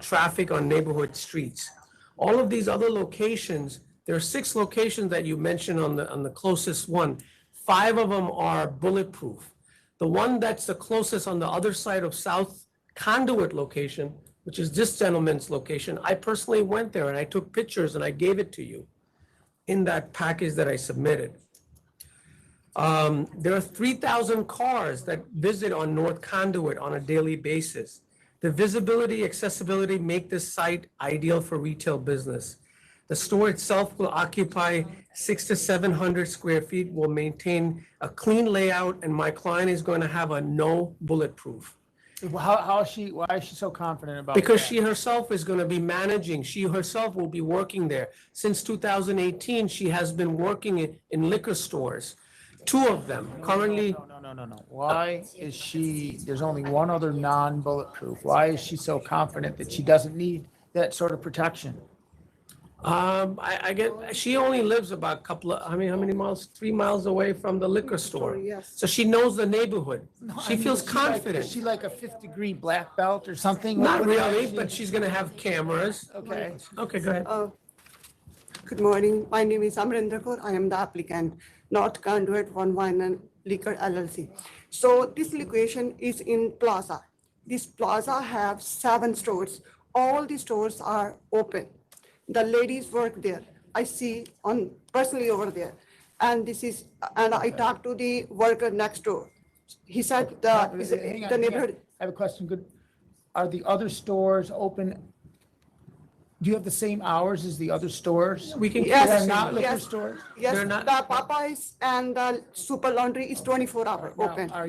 traffic on neighborhood streets. All of these other locations, there are 6 locations that you mentioned on the closest one. 5 of them are bulletproof. The one that's the closest on the other side of South Conduit location, which is this gentleman's location, I personally went there and I took pictures and I gave it to you in that package that I submitted. There are 3,000 cars that visit on North Conduit on a daily basis. The visibility, accessibility make this site ideal for retail business. The store itself will occupy 600 to 700 square feet, will maintain a clean layout, and my client is going to have a no bulletproof. Why is she so confident about Because that? she herself is going to be managing. She herself will be working there. Since 2018, she has been working in liquor stores, 2 of them. Currently, No. Why is she, there's only one other non-bulletproof. Why is she so confident that she doesn't need that sort of protection? I get, she only lives about a couple of, how many miles? 3 miles away from the liquor store. Yes. So she knows the neighborhood. She feels Is confident. she like a 5th-degree black belt or something? Not What really, is she? but she's gonna have cameras. Okay. Okay, go ahead. Good morning. My name is Amrinder Kaur. I am the applicant, North Conduit One Wine and Liquor LLC. So this location is in Plaza. This plaza have 7 stores. All the stores are open. The ladies work there. I see on personally over there. And I talked to the worker next door. He said Hang on, the neighborhood. I have a question. Are the other stores open? Do you have the same hours as the other stores? We can. Yes, They're not liquor yes. stores? Yes, They're not- the Popeyes and the Super Laundry is 24-hour open. Now,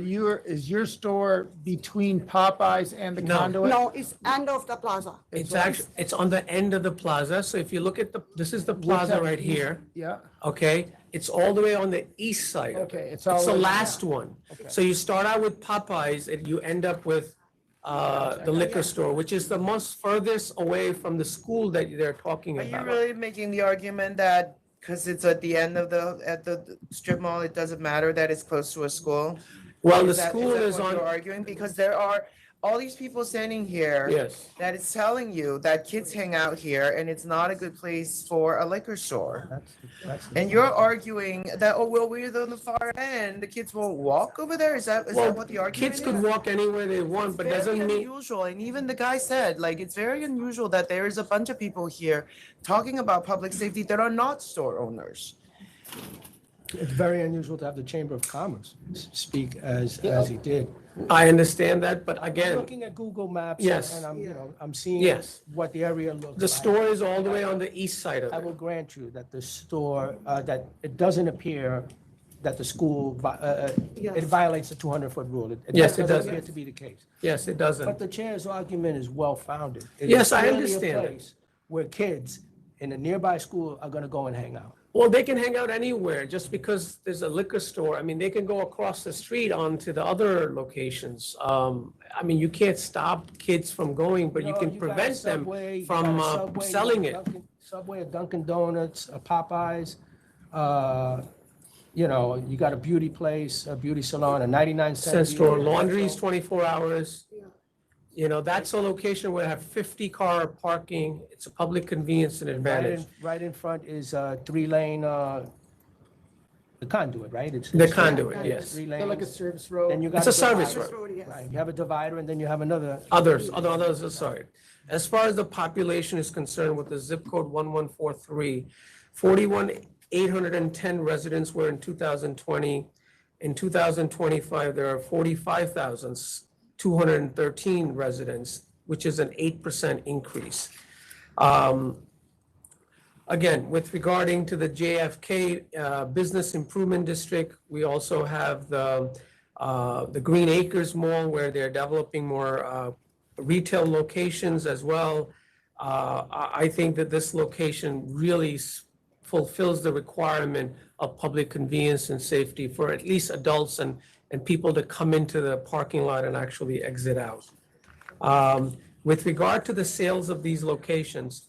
is your store between Popeyes and the No. Conduit? No, it's end of the plaza. It's actually, it's on the end of the plaza. So if you look at this is the plaza right here. Yeah, Okay, it's all the way on the east side. okay, it's It's all. the last one. So you start out with Popeyes and you end up with the liquor store, which is the most furthest away from the school that they're talking Are you about. really making the argument that because it's at the end of at the strip mall, it doesn't matter that it's close to a school? Well, the that- school that is what on, you're arguing? Because there are all these people standing here. yes. That is telling you that kids hang out here and it's not a good place for a liquor store. And you're arguing that, oh, well, we're on the far end, the kids won't walk over there? Is that Well, what the argument kids is? could walk anywhere they want, but doesn't Very mean, unusual, and even the guy said, like, it's very unusual that there is a bunch of people here talking about public safety that are not store owners. It's very unusual to have the Chamber of Commerce speak as he did. I understand that, but I'm again, looking at Google Maps Yes. and I'm seeing Yes. what the area looks the like. store is all the way on the east side of I will it. grant you that the store, that it doesn't appear that the school, it violates the 200-foot rule. Yes, it doesn't does. appear to be the case. Yes, it But doesn't. the chair's argument is well-founded. It Yes, is I clearly a understand it. place where kids in a nearby school are gonna go and hang out. Well, they can hang out anywhere just because there's a liquor store. I mean, they can go across the street onto the other locations. I mean, you can't stop kids from going, but you No, can got a prevent them Subway, you from got a Subway, you selling got it. a Subway, a Dunkin' Donuts, a Popeyes, you got a beauty place, a beauty salon, a 99-cent Store, laundries 24 hours. That's a location where I have 50-car parking. It's a public convenience and advantage. Right in front is a 3-lane, the conduit, right? The conduit, yes. 3 They're like a lanes. service road. And you got It's a service divider. road. Right, you have a divider and then you have another. Others, sorry. As far as the population is concerned with the zip code 1143, 41,810 residents were in 2020. In 2025, there are 45,213 residents, which is an 8% increase. Again, with regarding to the JFK Business Improvement District, we also have the Green Acres Mall where they're developing more retail locations as well. I think that this location really fulfills the requirement of public convenience and safety for at least adults and people to come into the parking lot and actually exit out. With regard to the sales of these locations,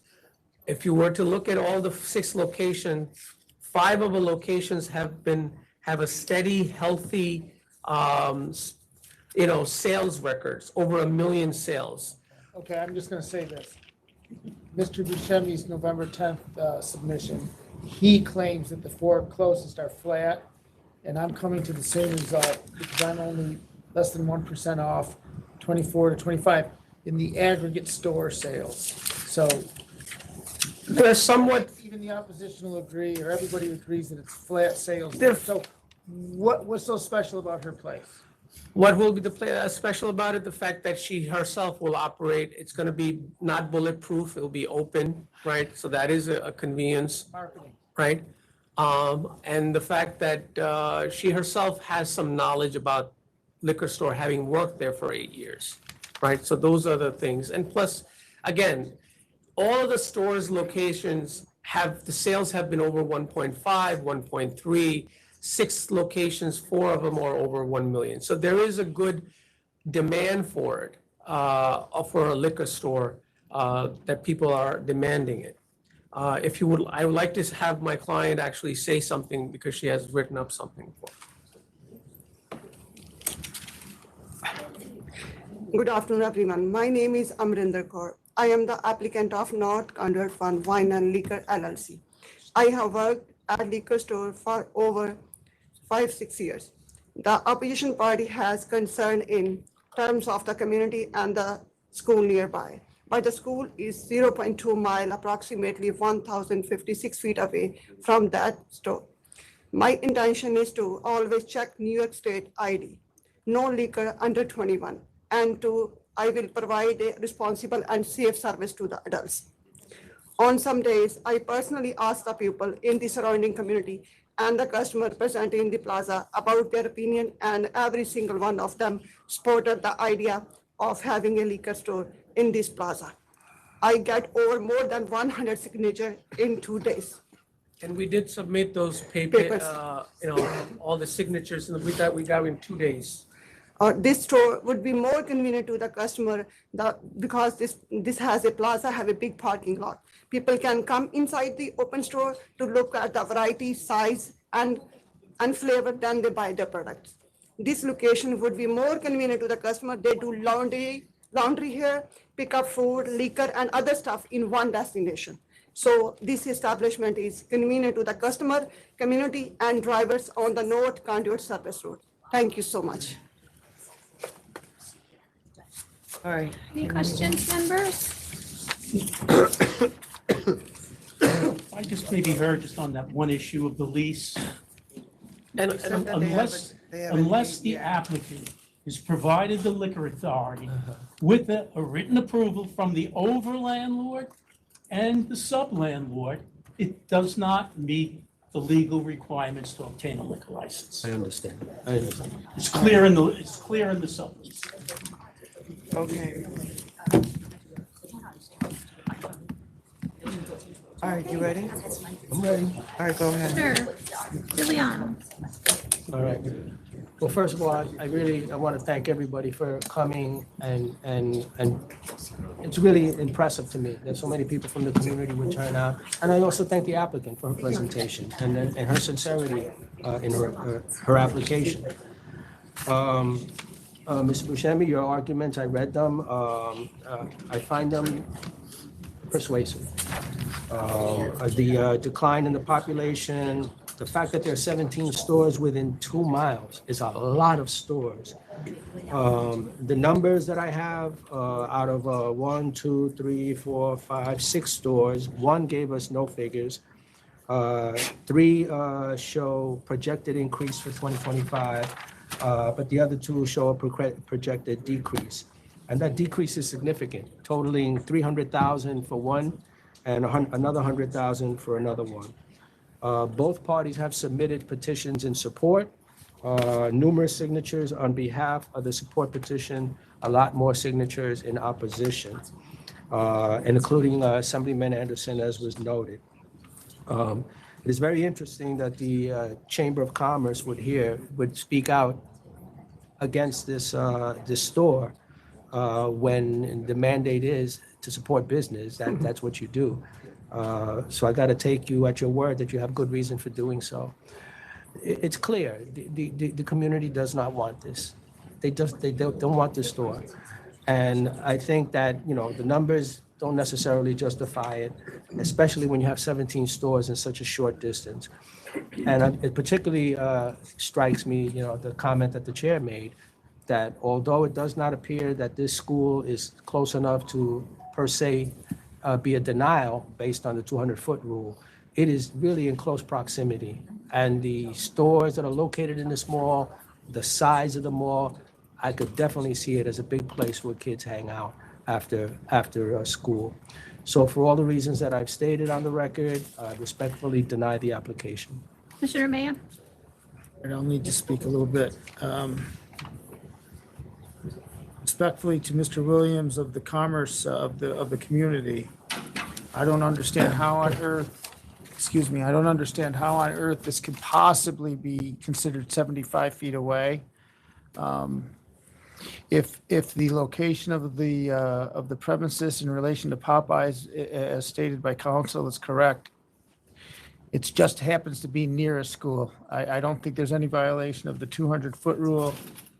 if you were to look at all the 6 locations, 5 of the locations have a steady, healthy, sales records, over 1 million sales. Okay, I'm just gonna say this. Mr. Buscemi's November 10th submission, he claims that the 4 closest are flat, and I'm coming to the same result because I'm only less than 1% off 24 to 25 in the aggregate store sales. So they're somewhat. Even the opposition will agree, or everybody agrees that it's flat sales. So what's so special about her place? What will be special about it? The fact that she herself will operate. It's going to be not bulletproof. It will be open, right? So that is a convenience, Marketing. right? And the fact that she herself has some knowledge about liquor store, having worked there for 8 years, right? So those are the things. And plus, again, all of the stores' locations the sales have been over 1.5, 1.3. 6 locations, 4 of them are over 1 million. So there is a good demand for it, for a liquor store, that people are demanding it. If you would, I would like to have my client actually say something because she has written up something for it. Good afternoon, everyone. My name is Amrinder Kaur. I am the applicant of North Conduit Fund Wine and Liquor LLC. I have worked at liquor store for over 5-6 years. The opposition party has concern in terms of the community and the school nearby. But the school is 0.2 mile, approximately 1,056 feet away from that store. My intention is to always check New York State ID, no liquor under 21, and I will provide a responsible and safe service to the adults. On some days, I personally ask the people in the surrounding community and the customer present in the plaza about their opinion, and every single one of them supported the idea of having a liquor store in this plaza. I get over more than 100 signatures in 2 days. And we did submit those papers, all the signatures, and we got in 2 days. This store would be more convenient to the customer because this has a plaza, have a big parking lot. People can come inside the open store to look at the variety, size, and flavor, then they buy the products. This location would be more convenient to the customer. They do laundry here, pick up food, liquor, and other stuff in one destination. So this establishment is convenient to the customer, community, and drivers on the North Conduit Service Road. Thank you so much. All right. Any questions, members? I just maybe heard just on that one issue of the lease. And Unless the applicant has provided the liquor authority with a written approval from the over-landlord and the sub-landlord, it does not meet the legal requirements to obtain a liquor license. I understand. It's clear in the sublease. Okay. All right, you ready? I'm ready. All right, go ahead. Sure. LAVIANO. All right. Well, first of all, I want to thank everybody for coming and it's really impressive to me that so many people from the community would turn out. And I also thank the applicant for her presentation and her sincerity in her application. Mr. Buscemi, your arguments, I read them. I find them persuasive. The decline in the population, the fact that there are 17 stores within 2 miles is a lot of stores. The numbers that I have out of 1, 2, 3, 4, 5, 6 stores, 1 gave us no figures. 3 show projected increase for 2025, but the other 2 show a projected decrease. And that decrease is significant, totaling 300,000 for 1 and another 100,000 for another 1. Both parties have submitted petitions in support, numerous signatures on behalf of the support petition, a lot more signatures in opposition, and including Assemblyman Anderson, as was noted. It is very interesting that the Chamber of Commerce would speak out against this store when the mandate is to support business. That's what you do. So I got to take you at your word that you have good reason for doing so. It's clear the community does not want this. They don't want this store, and I think that the numbers don't necessarily justify it, especially when you have 17 stores in such a short distance. And it particularly strikes me, the comment that the chair made, that although it does not appear that this school is close enough to per se be a denial based on the 200-foot rule, it is really in close proximity. And the stores that are located in this mall, the size of the mall, I could definitely see it as a big place where kids hang out after school. So for all the reasons that I've stated on the record, I respectfully deny the application. Commissioner Mayor. I'll need to speak a little bit. Respectfully to Mr. Williams of the Commerce of the community, I don't understand how on earth, I don't understand how on earth this could possibly be considered 75 feet away. If the location of the premises in relation to Popeyes, as stated by council, is correct, it just happens to be near a school. I don't think there's any violation of the 200-foot rule.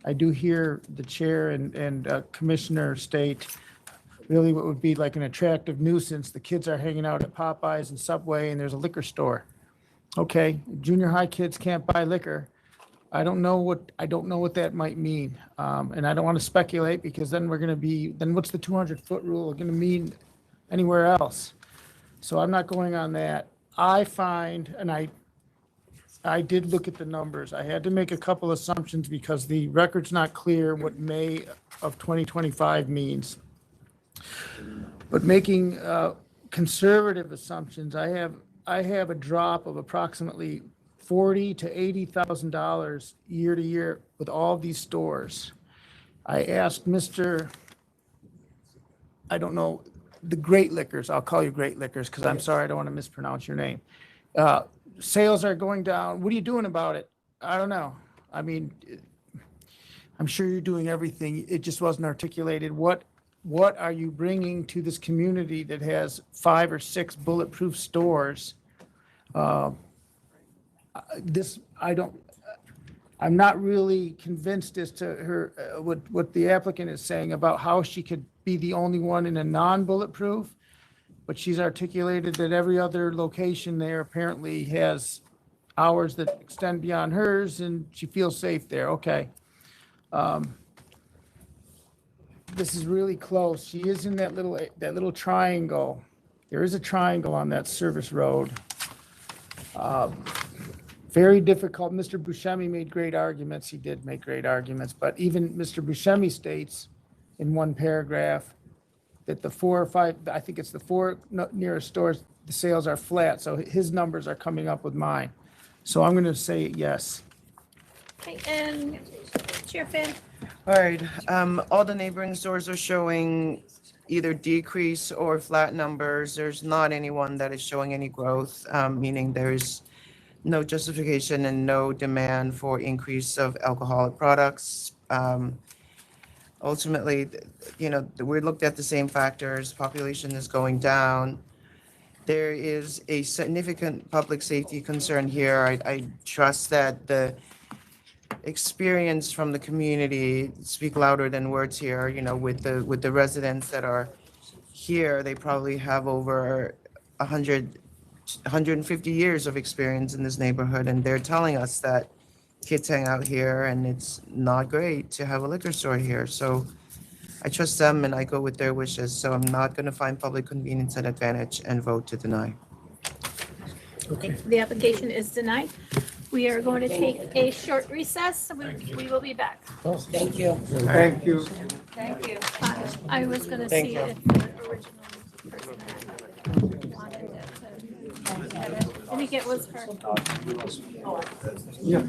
I do hear the chair and commissioner state really what would be like an attractive nuisance. The kids are hanging out at Popeyes and Subway and there's a liquor store. Okay, junior high kids can't buy liquor. I don't know what that might mean. And I don't want to speculate because then then what's the 200-foot rule going to mean anywhere else? So I'm not going on that. I find, and I did look at the numbers. I had to make a couple assumptions because the record's not clear what May of 2025 means. But making conservative assumptions, I have a drop of approximately $40,000 to $80,000 year to year with all these stores. I asked Mr. I don't know, the Great Liquors, I'll call you Great Liquors because I'm sorry, I don't want to mispronounce your name. Sales are going down. What are you doing about it? I don't know. I mean, I'm sure you're doing everything. It just wasn't articulated. What are you bringing to this community that has 5 or 6 bulletproof stores? I'm not really convinced as to her, what the applicant is saying about how she could be the only one in a non-bulletproof, but she's articulated that every other location there apparently has hours that extend beyond hers and she feels safe there. Okay. This is really close. She is in that little triangle. There is a triangle on that service road. Very difficult. Mr. Buscemi made great arguments. He did make great arguments, but even Mr. Buscemi states in one paragraph that the 4 or 5, I think it's the 4 nearest stores, the sales are flat. So his numbers are coming up with mine. So I'm going to say yes. Okay, and Chair Finn. All right, all the neighboring stores are showing either decrease or flat numbers. There's not anyone that is showing any growth, meaning there's no justification and no demand for increase of alcoholic products. Ultimately, we looked at the same factors. Population is going down. There is a significant public safety concern here. I trust that the experience from the community speak louder than words here, with the residents that are here. They probably have over 150 years of experience in this neighborhood, and they're telling us that kids hang out here and it's not great to have a liquor store here. So I trust them and I go with their wishes. So I'm not going to find public convenience an advantage and vote to deny. Okay. The application is denied. We are going to take a short recess. We will be back. Thank you. Thank you. Thank you. I was going to Thank see you. if the original person wanted it to. Let me get what's her. Yeah.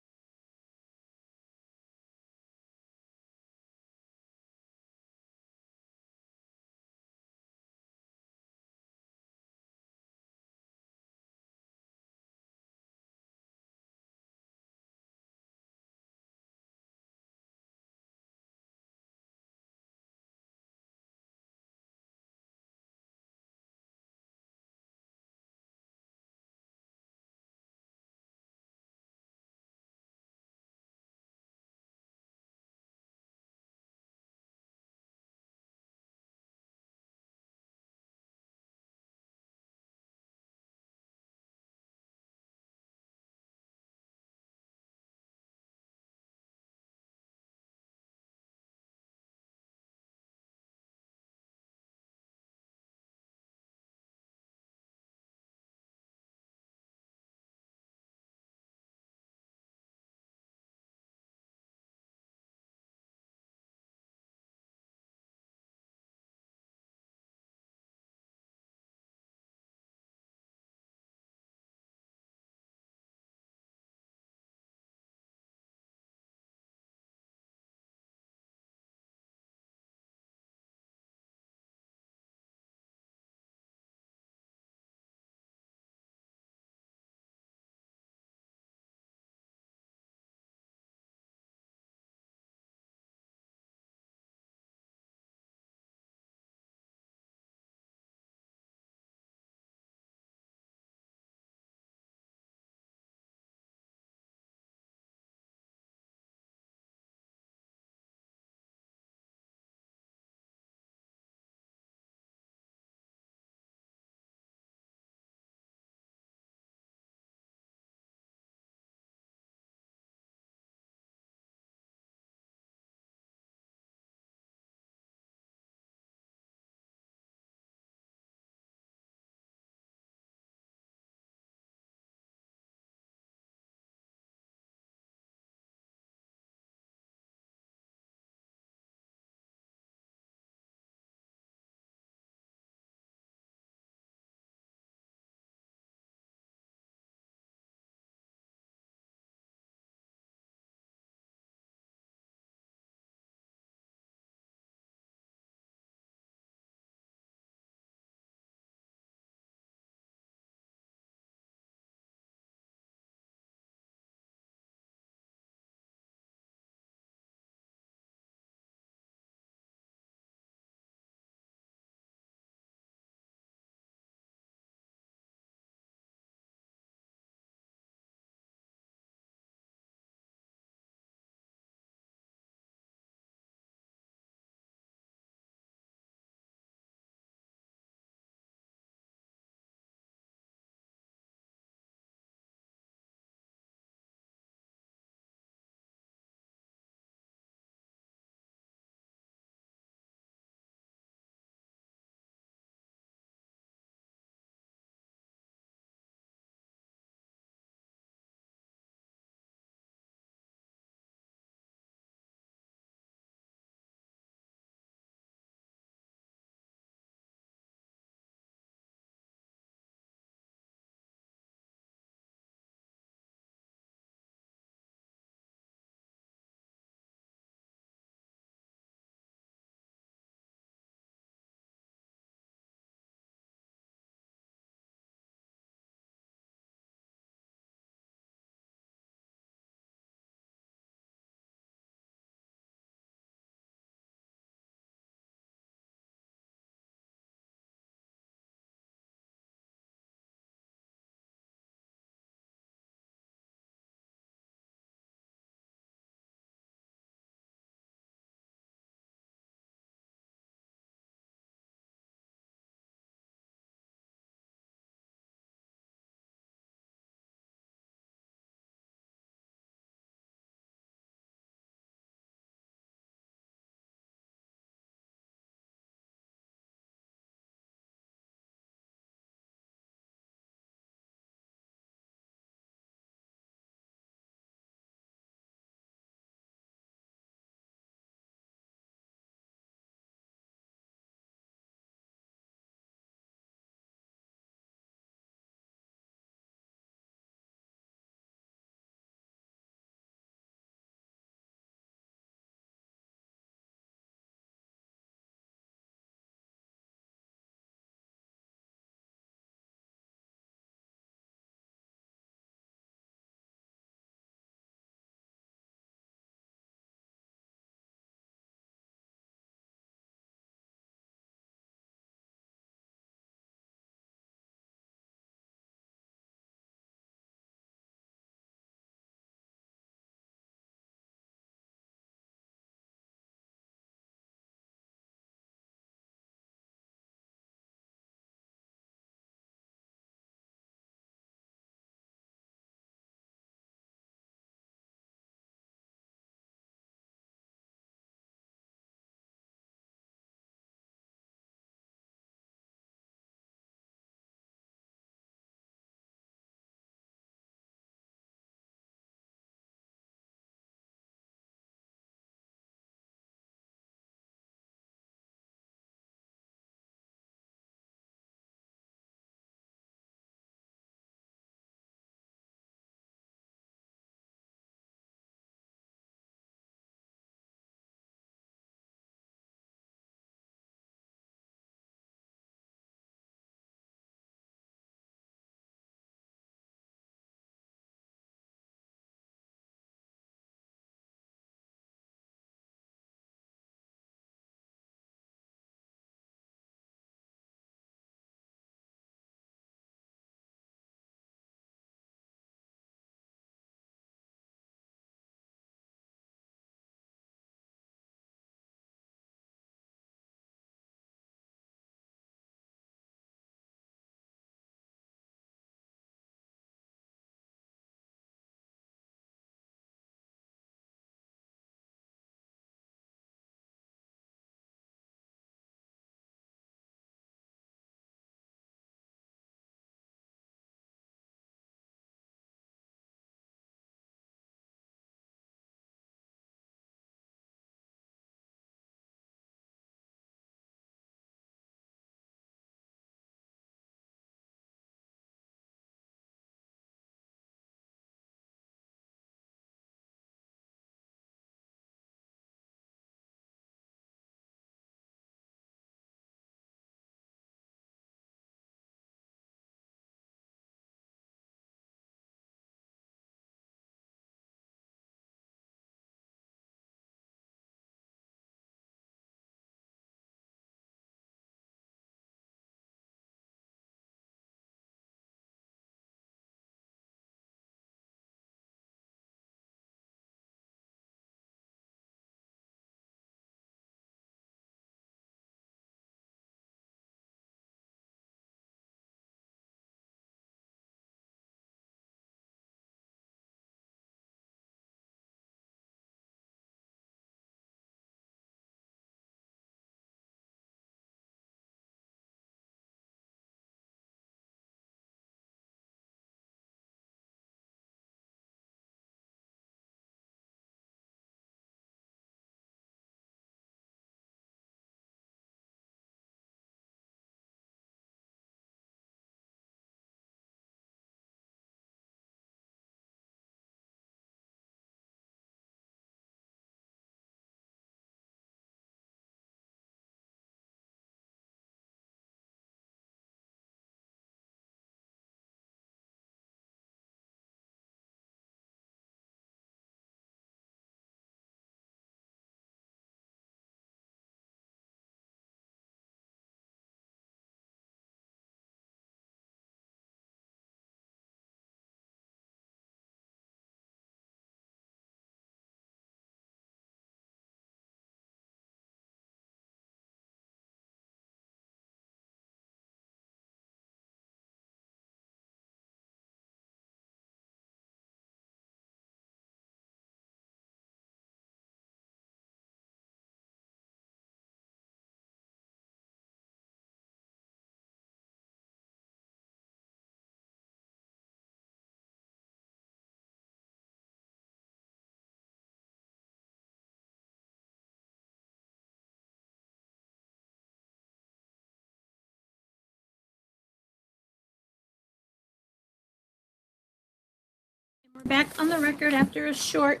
We're back on the record after a short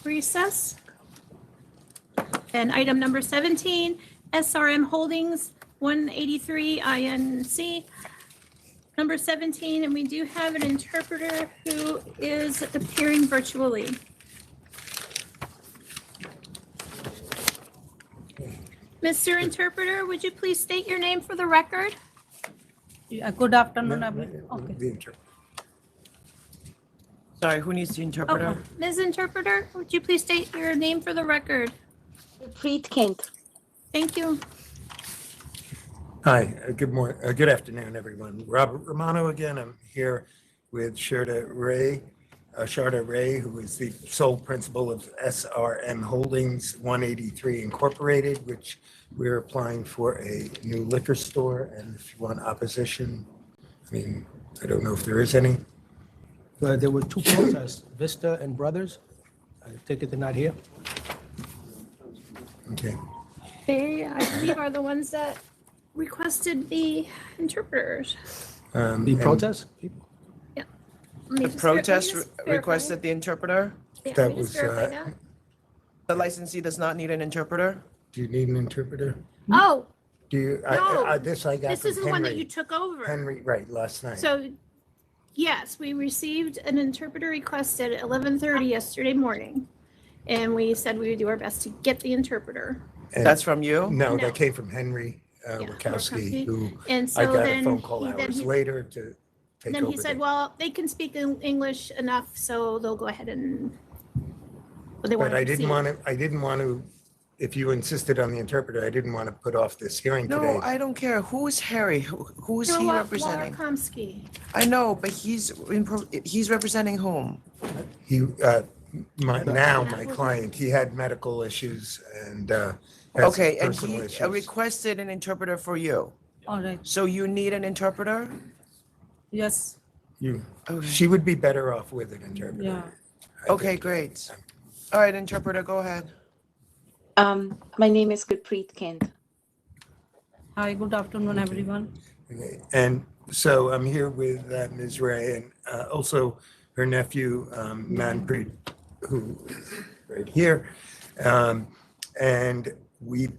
recess. And item number 17, SRM Holdings, 183 INC. Number 17, and we do have an interpreter who is appearing virtually. Mr. Interpreter, would you please state your name for the record? Good afternoon, everyone. Okay. Sorry, who needs the interpreter? Ms. Interpreter, would you please state your name for the record? Preet Kent. Thank you. Hi, good afternoon, everyone. Robert Romano again. I'm here with Sharda Ray, who is the sole principal of SRM Holdings 183 Incorporated, which we're applying for a new liquor store. And if you want opposition, I mean, I don't know if there is any. There were two protests, Vista and Brothers. I take it they're not here. Okay. They, I believe, are the ones that requested the interpreters. The protest? Yeah. The protest requested the interpreter? Yeah, That let me just was, verify that. The licensee does not need an interpreter? Do you need an interpreter? Oh, Do you? no. This I got This from is the one that Henry. you took over. Henry, right, last night. So, yes, we received an interpreter request at 11:30 yesterday morning. And we said we would do our best to get the interpreter. And- That's from you? No, No. that came from Henry Murkowski. Wachowski, who And I so got then a phone call then hours he- later to take Then over. he said, the- well, they can speak English enough, so they'll go ahead and. But they But wanted I to didn't see. want to, if you insisted on the interpreter, I didn't want to put off this hearing No, today. I don't care. Who is Harry? Who is he representing? Komsky. I know, but he's representing whom? He, my client, he had medical issues and has Okay, and personal he issues. requested an interpreter for you. All right. So you need an interpreter? Yes. She would be better off with an interpreter. Yeah. Okay, great. All right, interpreter, go ahead. My name is Gurpreet Kent. Hi, good afternoon, everyone. Okay, and so I'm here with Ms. Ray and also her nephew, Manpreet, who is right here. And we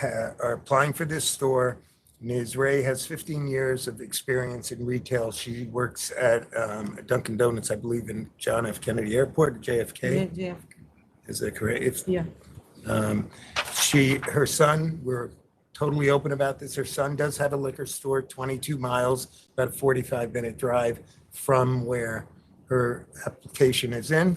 are applying for this store. Ms. Ray has 15 years of experience in retail. She works at Dunkin' Donuts, I believe, in John F. Kennedy Airport, JFK. Yeah. Is that correct? Yeah. Her son, we're totally open about this. Her son does have a liquor store 22 miles, about a 45-minute drive from where her application is in.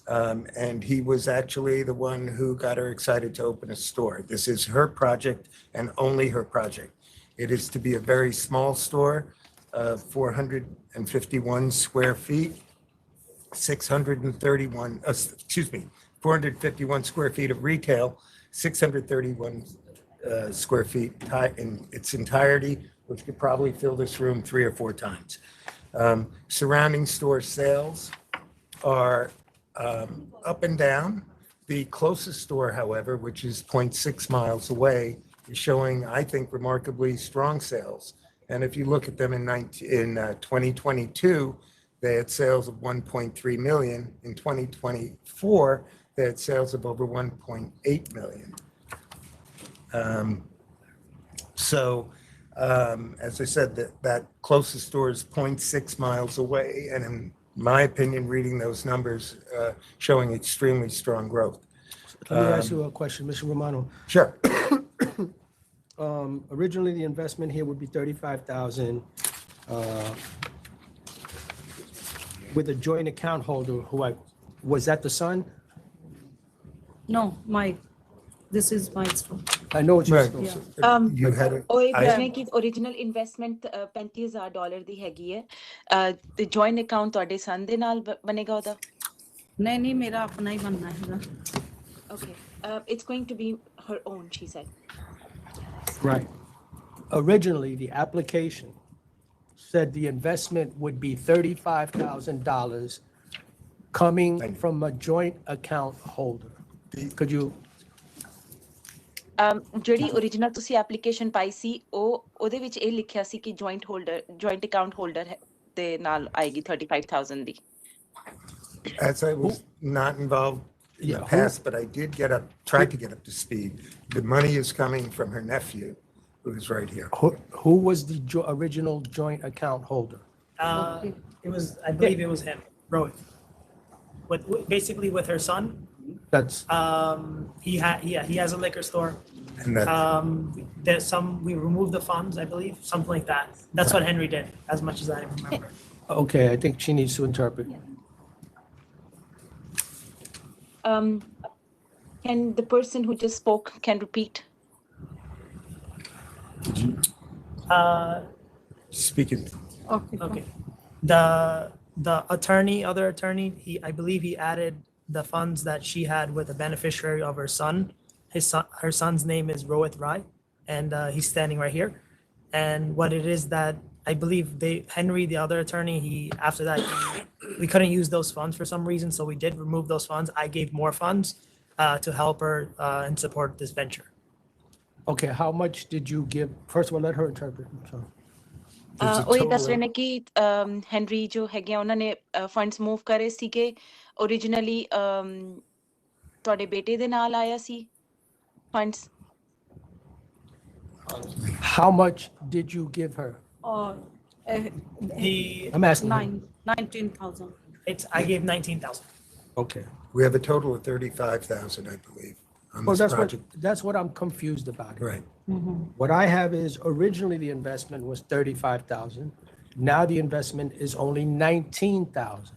And he was actually the one who got her excited to open a store. This is her project and only her project. It is to be a very small store, 451 square feet, 451 square feet of retail, 631 square feet in its entirety, which could probably fill this room 3 or 4 times. Surrounding store sales are up and down. The closest store, however, which is 0.6 miles away, is showing, I think, remarkably strong sales. And if you look at them in 2022, they had sales of 1.3 million. In 2024, they had sales of over 1.8 million. As I said, that closest store is 0.6 miles away, and in my opinion, reading those numbers, showing extremely strong growth. Let me ask you a question, Mr. Romano. Sure. Originally, the investment here would be $35,000 with a joint account holder was that the son? No, this is my store. I know what you're Right. saying. You had a- ਉਹ I- ਜਿਵੇਂ ਕਿ original investment $35,000 ਦੀ ਹੈਗੀ ਹੈ ਤੇ joint account ਤੁਹਾਡੇ son ਦੇ ਨਾਲ ਬਣੇਗਾ ਉਹਦਾ? नहीं मेरा अपना ही बनना है। Okay. It's going to be her own, she said. Right. Originally, the application said the investment would be $35,000 coming from a joint account holder. Could you? ਜਿਹੜੀ original ਤੁਸੀਂ application ਪਾਈ ਸੀ ਉਹਦੇ ਵਿੱਚ ਇਹ ਲਿਖਿਆ ਸੀ ਕਿ joint account holder ਦੇ ਨਾਲ ਆਏਗੀ 35,000 ਦੀ। As I was not involved in Yeah, the who- past, but I did tried to get up to speed. The money is coming from her nephew, who is right here. Who was the original joint account holder? It was, I believe it was him, Rohit. Basically with her son, That's, he has a liquor store. And that, We removed the funds, I believe, something like that. That's what Henry did, as much as I remember. okay, I think she needs to interpret. Can the person who just spoke can repeat? speaking, Okay. The other attorney, I believe he added the funds that she had with a beneficiary of her son. Her son's name is Rohit Rai, and he's standing right here. And what it is that I believe Henry, the other attorney, after that, we couldn't use those funds for some reason, so we did remove those funds. I gave more funds to help her and support this venture. Okay, how much did you give? First of all, let her interpret. So, ਉਹ ਇਹ ਦੱਸ ਰਹੇ ਨੇ ਕਿ Henry ਜੋ ਹੈਗੇ ਆ ਉਹਨਾਂ ਨੇ ਫੰਡਸ ਮੂਵ ਕਰੇ ਸੀਗੇ ਓਰੀਜਨਲੀ ਤੁਹਾਡੇ ਬੇਟੇ ਦੇ ਨਾਲ ਆਇਆ ਸੀ funds how much did you give her? I'm asking. 19,000. I gave 19,000. Okay. we have a total of 35,000, I believe, on Well, this project. that's what I'm confused about. Right. What I have is originally the investment was 35,000. Now the investment is only 19,000.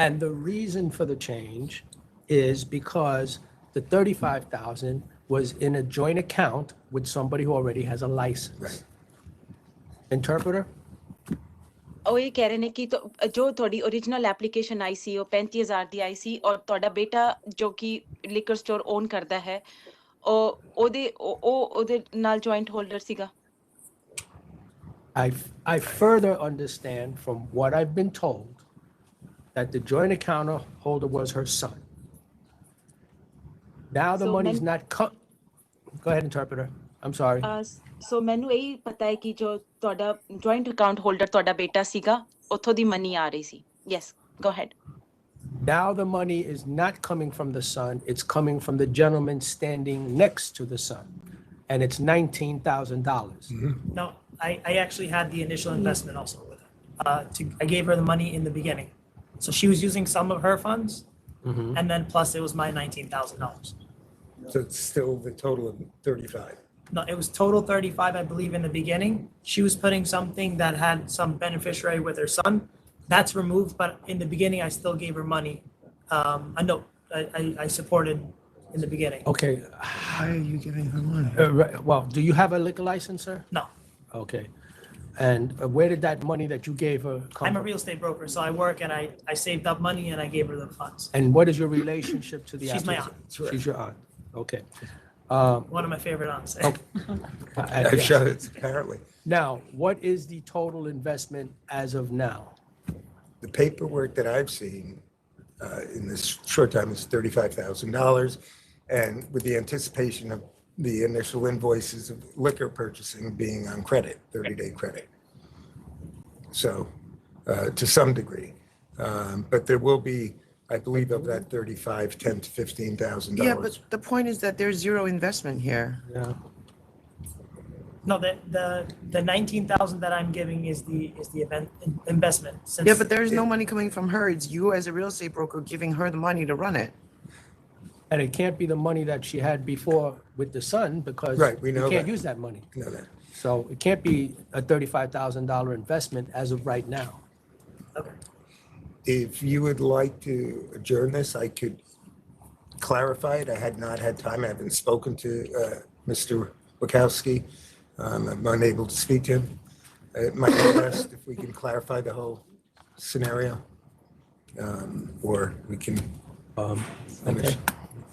And the reason for the change is because the 35,000 was in a joint account with somebody who already has a license. Right. Interpreter? ਉਹ ਇਹ ਕਹਿ ਰਹੇ ਨੇ ਕਿ ਜੋ ਤੁਹਾਡੀ original application I ਸੀ ਉਹ 35,000 ਦੀ ਆਈ ਸੀ ਔਰ ਤੁਹਾਡਾ ਬੇਟਾ ਜੋ ਕਿ ਲਿਕਰ ਸਟੋਰ ਓਨ ਕਰਦਾ ਹੈ ਉਹਦੇ ਨਾਲ ਜੁਆਇੰਟ ਹੋਲਡਰ ਸੀਗਾ I further understand from what I've been told that the joint account holder was her son. Now the So money's not Go ahead, interpreter. I'm sorry. ਸੋ ਮੈਨੂੰ ਇਹ ਪਤਾ ਹੈ ਕਿ ਜੋ ਤੁਹਾਡਾ ਜੁਆਇੰਟ ਅਕਾਊਂਟ ਹੋਲਡਰ ਤੁਹਾਡਾ ਬੇਟਾ ਸੀਗਾ ਉੱਥੋਂ ਦੀ ਮਨੀ ਆ ਰਹੀ ਸੀ yes go head Now the money is not coming from the son, it's coming from the gentleman standing next to the son. And it's $19,000. No, I actually had the initial investment also with her. I gave her the money in the beginning. So she was using some of her funds, and then plus it was my $19,000. So it's still the total of 35. No, it was total 35, I believe, in the beginning. She was putting something that had some beneficiary with her son. That's removed, but in the beginning, I still gave her money. A note I supported in the beginning. Okay. Why are you giving her money? Well, do you have a liquor license, sir? No, Okay. And where did that money that you gave her come I'm a from? real estate broker, so I work and I saved up money and I gave her the funds. And what is your relationship to the She's my applicant? She's your aunt. Okay. One of my favorite aunts. I've shot it, apparently. Now, what is the total investment as of now? The paperwork that I've seen in this short time is $35,000, and with the anticipation of the initial invoices of liquor purchasing being on credit, 30-day credit. So, to some degree, but there will be, I believe, of that 35, $10,000 to $15,000. Yeah, but the point is that there's zero investment here. Yeah. No, the 19,000 that I'm giving is the investment. Yeah, but there's no money coming from her. It's you as a real estate broker giving her the money to run it. And it can't be the money that she had before with the son because Right, we know you can't that. use that money. You know that. So it can't be a $35,000 investment as of right now. Okay. If you would like to adjourn this, I could clarify it. I had not had time. I haven't spoken to Mr. Wachowski. I'm unable to speak to him. It might be best if we can clarify the whole scenario, or we can finish.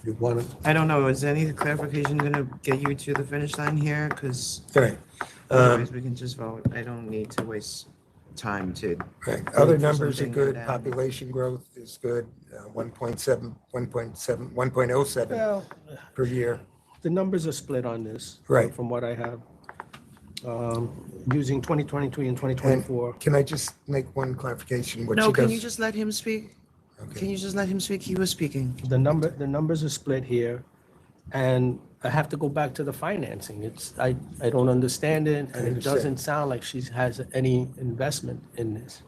You want to? I don't know. Is any clarification going to get you to the finish line here? Because Right. otherwise we can just vote. I don't need to waste time to. Right. Other put numbers are something good. down. Population growth is good. 1.07 Well, per year. the numbers are split on this. Right. From what I have. Using 2023 and 2024. Can I just make one clarification? What No, she can does- you just let him speak? Can you just let him speak? He was speaking. The numbers are split here, and I have to go back to the financing. I don't understand it, and it doesn't sound like she has any investment in this.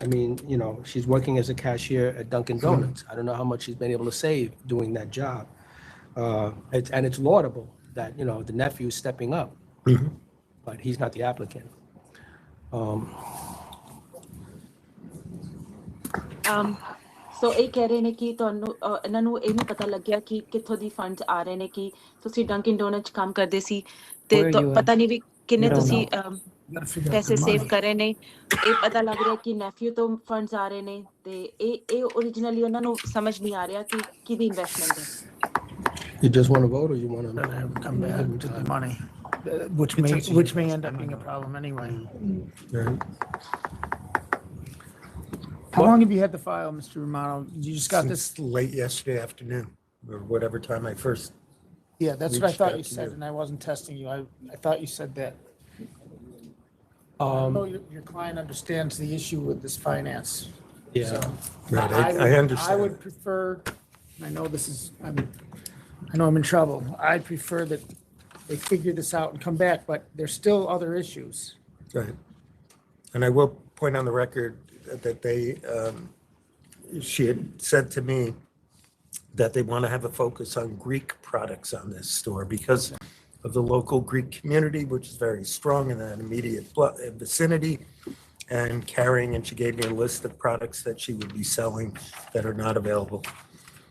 I mean, she's working as a cashier at Dunkin' Donuts. I don't know how much she's been able to save doing that job. And it's laudable that, the nephew is stepping up, but he's not the applicant. ਸੋ ਇਹ ਕਹਿ ਰਹੇ ਨੇ ਕਿ ਤੁਹਾਨੂੰ ਇਹਨਾਂ ਨੂੰ ਇਹ ਨਹੀਂ ਪਤਾ ਲੱਗਿਆ ਕਿ ਕਿੱਥੋਂ ਦੀ ਫੰਡਸ ਆ ਰਹੇ ਨੇ ਕਿ ਤੁਸੀਂ ਡੰਕਿਨ ਡੋਨਟ 'ਚ ਕੰਮ ਕਰਦੇ ਸੀ ਤੇ ਪਤਾ ਨਹੀਂ ਵੀ ਕਿੰਨੇ ਤੁਸੀਂ ਪੈਸੇ ਸੇਵ ਕਰ ਰਹੇ ਨੇ ਇਹ ਪਤਾ ਲੱਗ ਰਿਹਾ ਕਿ ਨੈਫਿਊ ਤੋਂ ਫੰਡਸ ਆ ਰਹੇ ਨੇ ਤੇ ਇਹ ਓਰੀਜਨਲੀ ਉਹਨਾਂ ਨੂੰ ਸਮਝ ਨਹੀਂ ਆ ਰਿਹਾ ਕਿ ਕਿਹਦੀ ਇਨਵੈਸਟਮੈਂਟ ਹੈ You just want to vote or you want to come back to the money, which may end up being a problem anyway. How long have you had the file, Mr. Romano? You just got this late yesterday afternoon, or whatever time I first. Yeah, that's what I thought you said, and I wasn't testing you. I thought you said that. Your client understands the issue with this finance. Yeah. So, Right, I understand. I would prefer, I know I know I'm in trouble. I'd prefer that they figure this out and come back, but there's still other issues. Right. And I will point on the record that she had said to me that they want to have a focus on Greek products on this store because of the local Greek community, which is very strong in that immediate vicinity and carrying, and she gave me a list of products that she would be selling that are not available.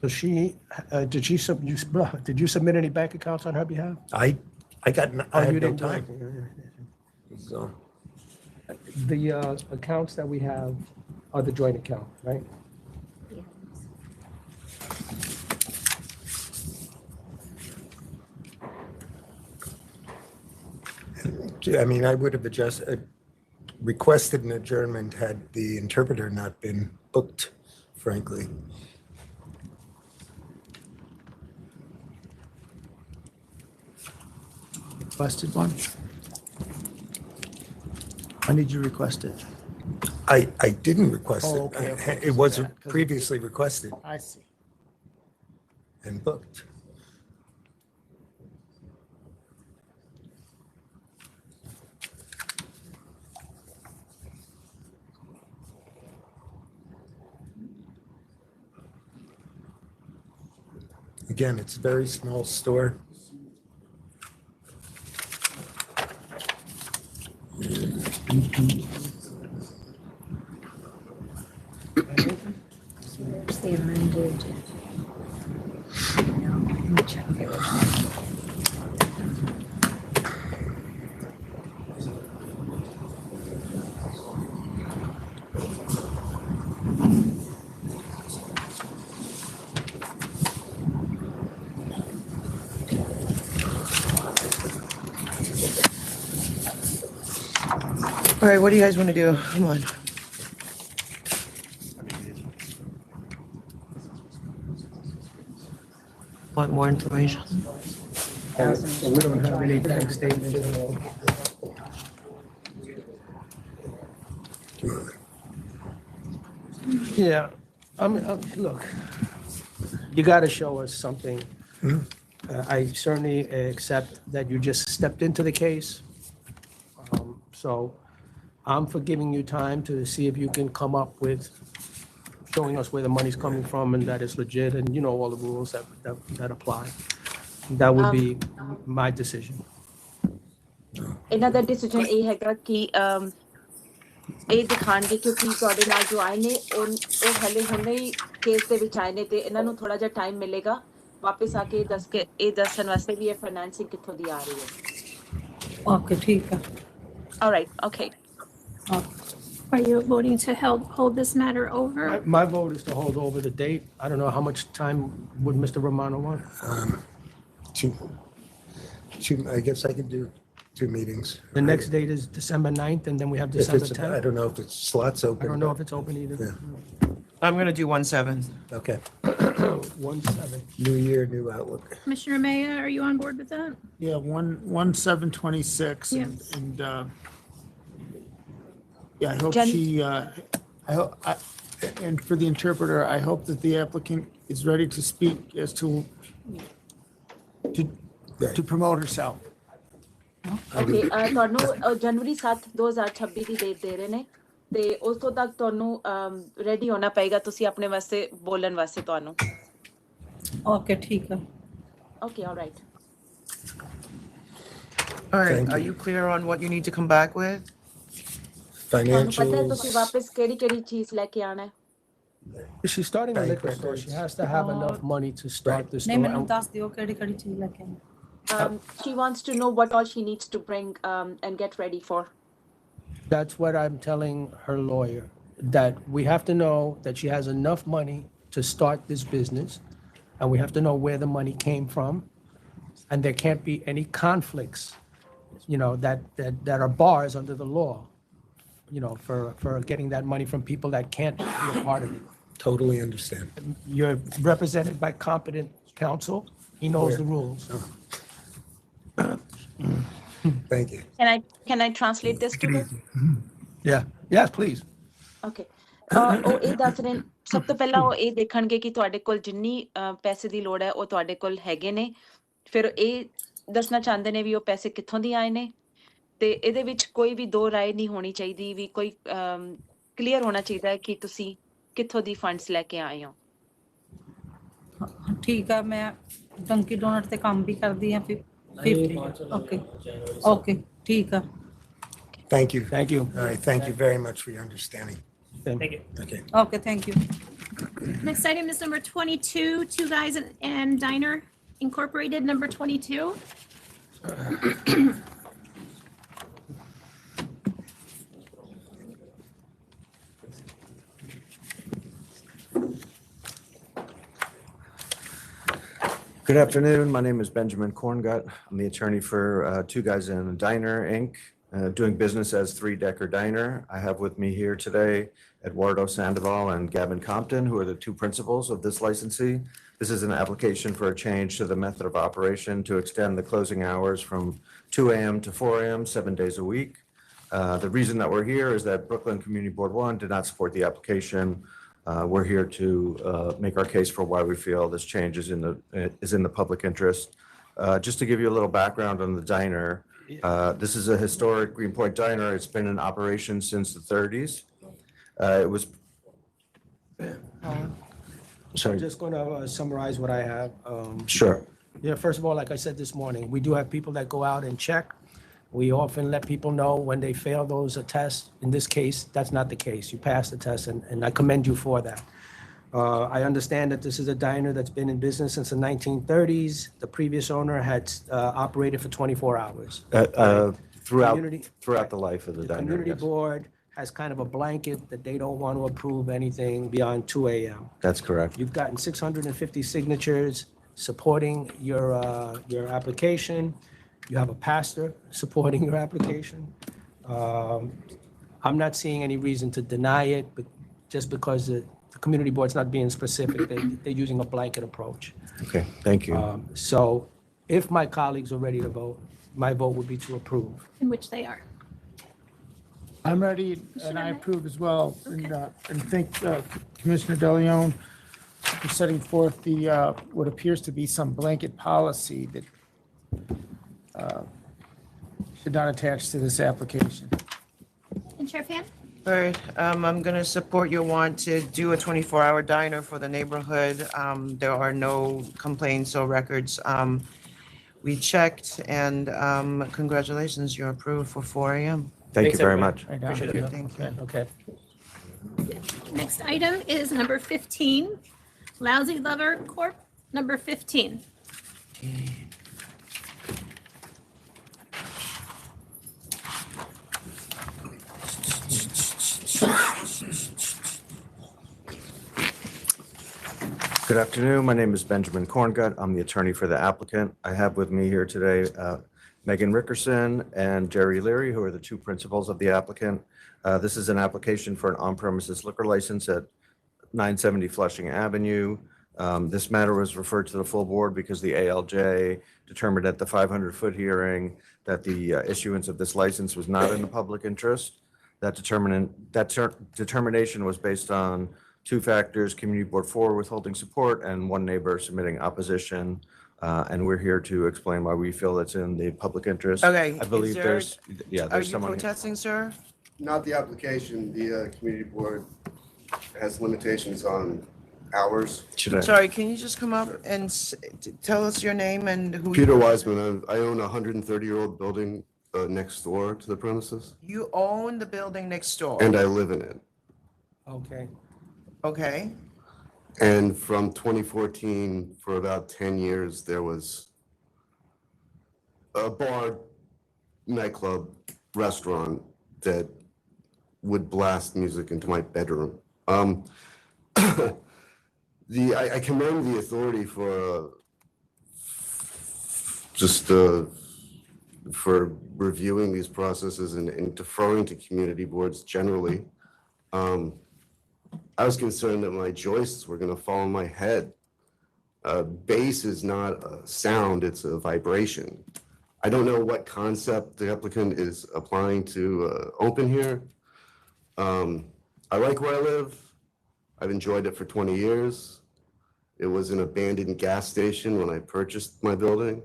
So did you submit any bank accounts on her behalf? I had no time. So. The accounts that we have are the joint account, right? I mean, I would have requested an adjournment had the interpreter not been booked, frankly. Requested one? When did you request it? I didn't request it. Okay. It wasn't previously requested I see. and booked. Again, it's a very small store. Stay amended. Check the original. All right, what do you guys want to do? Come on. Want more information? We don't have any bank statements. Yeah, look, you got to show us something. I certainly accept that you just stepped into the case. So I'm for giving you time to see if you can come up with showing us where the money's coming from and that it's legit and you know all the rules that apply. That would be my decision. ਇਹਨਾਂ ਦਾ decision ਇਹ ਹੈਗਾ ਕਿ ਇਹ ਦਿਖਾਣਗੇ ਕਿਉਂਕਿ ਤੁਹਾਡੇ ਨਾਲ ਜੋ ਆਏ ਨੇ ਉਹ ਹਲੇ ਹੁਣੇ ਹੀ ਕੇਸ ਦੇ ਵਿੱਚ ਆਏ ਨੇ ਤੇ ਇਹਨਾਂ ਨੂੰ ਥੋੜਾ ਜਿਹਾ ਟਾਈਮ ਮਿਲੇਗਾ ਵਾਪਸ ਆ ਕੇ ਦੱਸਣ ਵਾਸਤੇ ਵੀ ਇਹ ਫਾਈਨੈਂਸਿੰਗ ਕਿੱਥੋਂ ਦੀ ਆ ਰਹੀ ਹੈ Okay, ਠੀਕ ਹੈ. All right, okay. Are you voting to hold this matter over? My vote is to hold over the date. I don't know how much time would Mr. Romano want? I guess I could do 2 meetings. The next date is December 9th, and then we have December 10th. I don't know if it's slots open. I don't know if it's open either. Yeah. I'm going to do 1/7. Okay. 1/7. New year, new outlook. Commissioner Maya, are you on board with that? Yeah, 1/7/26. Yes. And yeah, I hope she, And for the interpreter, I hope that the applicant is ready to speak as to promote herself. Okay ਤੁਹਾਨੂੰ ਜਨਵਰੀ 7 2026 ਦੀ date ਦੇ ਰਹੇ ਨੇ ਤੇ ਉਸ ਤੋਂ ਤੱਕ ਤੁਹਾਨੂੰ ready ਹੋਣਾ ਪਏਗਾ ਤੁਸੀਂ ਆਪਣੇ ਵਾਸਤੇ ਬੋਲਣ ਵਾਸਤੇ ਤੁਹਾਨੂੰ Okay, ਠੀਕ ਹੈ। Okay all right All right, are you clear on what you need to come back with? ਤੁਹਾਨੂੰ ਪਤਾ ਹੈ ਤੁਸੀਂ ਵਾਪਸ ਕਿਹੜੀ ਕਿਹੜੀ ਚੀਜ਼ ਲੈ ਕੇ ਆਣਾ ਹੈ If she's starting a liquor store, she has to have enough money to start the ਨਹੀਂ store. ਮੈਨੂੰ ਦੱਸ ਦਿਓ ਕਿਹੜੀ ਕਿਹੜੀ ਚੀਜ਼ ਲੈ ਕੇ ਆਉਣੀ। she wants to know what all she needs to bring and get ready for That's what I'm telling her lawyer, that we have to know that she has enough money to start this business, and we have to know where the money came from, and there can't be any conflicts, that are bars under the law, for getting that money from people that can't be a part of it. Totally understand. You're represented by competent counsel. He knows the rules. Thank you. can I translate this to her Yeah. Yes, please. okay ਉਹ ਇਹ ਦੱਸ ਰਹੇ ਨੇ, ਸਭ ਤੋਂ ਪਹਿਲਾਂ ਉਹ ਇਹ ਦੇਖਣਗੇ ਕਿ ਤੁਹਾਡੇ ਕੋਲ ਜਿੰਨੀ ਪੈਸੇ ਦੀ ਲੋੜ ਹੈ ਉਹ ਤੁਹਾਡੇ ਕੋਲ ਹੈਗੇ ਨੇ ਫਿਰ ਇਹ ਦੱਸਣਾ ਚਾਹੁੰਦੇ ਨੇ ਵੀ ਉਹ ਪੈਸੇ ਕਿੱਥੋਂ ਦੀ ਆਏ ਨੇ ਤੇ ਇਹਦੇ ਵਿੱਚ ਕੋਈ ਵੀ ਦੋ ਰਾਏ ਨਹੀਂ ਹੋਣੀ ਚਾਹੀਦੀ ਵੀ ਕੋਈ ਕਲੀਅਰ ਹੋਣਾ ਚਾਹੀਦਾ ਹੈ ਕਿ ਤੁਸੀਂ ਕਿੱਥੋਂ ਦੀ ਫੰਡਸ ਲੈ ਕੇ ਆਏ ਹੋ ਠੀਕ ਆ ਮੈਂ ਡੰਕੀ ਡੋਨਟ ਤੇ ਕੰਮ ਵੀ ਕਰਦੀ ਹਾਂ ਫਿਰ 50 ਓਕੇ ਠੀਕ ਆ Thank you. Thank you. All right, thank you very much for your understanding. Thank you. Okay. Okay thank you Next item is number 22, Two Guys and Diner Incorporated, number 22. Good afternoon. My name is Benjamin Korngut. I'm the attorney for Two Guys in a Diner, Inc., doing business as Three Decker Diner. I have with me here today Eduardo Sandoval and Gavin Compton, who are the two principals of this licensee. This is an application for a change to the method of operation to extend the closing hours from 2 a.m. to 4 a.m., 7 days a week. The reason that we're here is that Brooklyn Community Board 1 did not support the application. We're here to make our case for why we feel this change is in the public interest. Just to give you a little background on the diner, this is a historic Greenpoint diner. It's been in operation since the 30s. It was. Sorry. I'm just going to summarize what I have. Sure. Yeah, first of all, like I said this morning, we do have people that go out and check. We often let people know when they fail those tests. In this case, that's not the case. You passed the test, and I commend you for that. I understand that this is a diner that's been in business since the 1930s. The previous owner had operated for 24 hours. Throughout the life of the diner. Community Yes. board has kind of a blanket that they don't want to approve anything beyond 2 a.m. That's correct. You've gotten 650 signatures supporting your application. You have a pastor supporting your application. I'm not seeing any reason to deny it, but just because the community board's not being specific, they're using a blanket approach. Okay, thank you. So if my colleagues are ready to vote, my vote would be to approve. In which they are. I'm ready and I approve as well. And thank Commissioner DeLeon for setting forth the, what appears to be some blanket policy that should not attach to this application. And Chair Fan? All right, I'm going to support your want to do a 24-hour diner for the neighborhood. There are no complaints or records. We checked, and congratulations, you're approved for 4 a.m. Thank you very much. Appreciate it. Thank you. Okay. Next item is number 15, Lousy Lover Corp., number 15. Good afternoon. My name is Benjamin Korngut. I'm the attorney for the applicant. I have with me here today Megan Rickerson and Jerry Leary, who are the two principals of the applicant. This is an application for an on-premises liquor license at 970 Flushing Avenue. This matter was referred to the full board because the ALJ determined at the 500-foot hearing that the issuance of this license was not in the public interest. That determination was based on 2 factors, community board 4 withholding support, and 1 neighbor submitting opposition. And we're here to explain why we feel it's in the public interest. Okay, I believe is there's, yeah, Are there's you someone here. protesting, sir? Not the application, the community board has limitations on hours. Sorry, can you just come up and tell us your name and who? Peter Wiseman, I own a 130-year-old building next door to the premises, You own the building next door? and I live in it. Okay. Okay, And from 2014, for about 10 years, there was a bar, nightclub, restaurant that would blast music into my bedroom. I commend the authority for for reviewing these processes and deferring to community boards generally. I was concerned that my joists were going to fall on my head. Bass is not a sound, it's a vibration. I don't know what concept the applicant is applying to open here. I like where I live. I've enjoyed it for 20 years. It was an abandoned gas station when I purchased my building.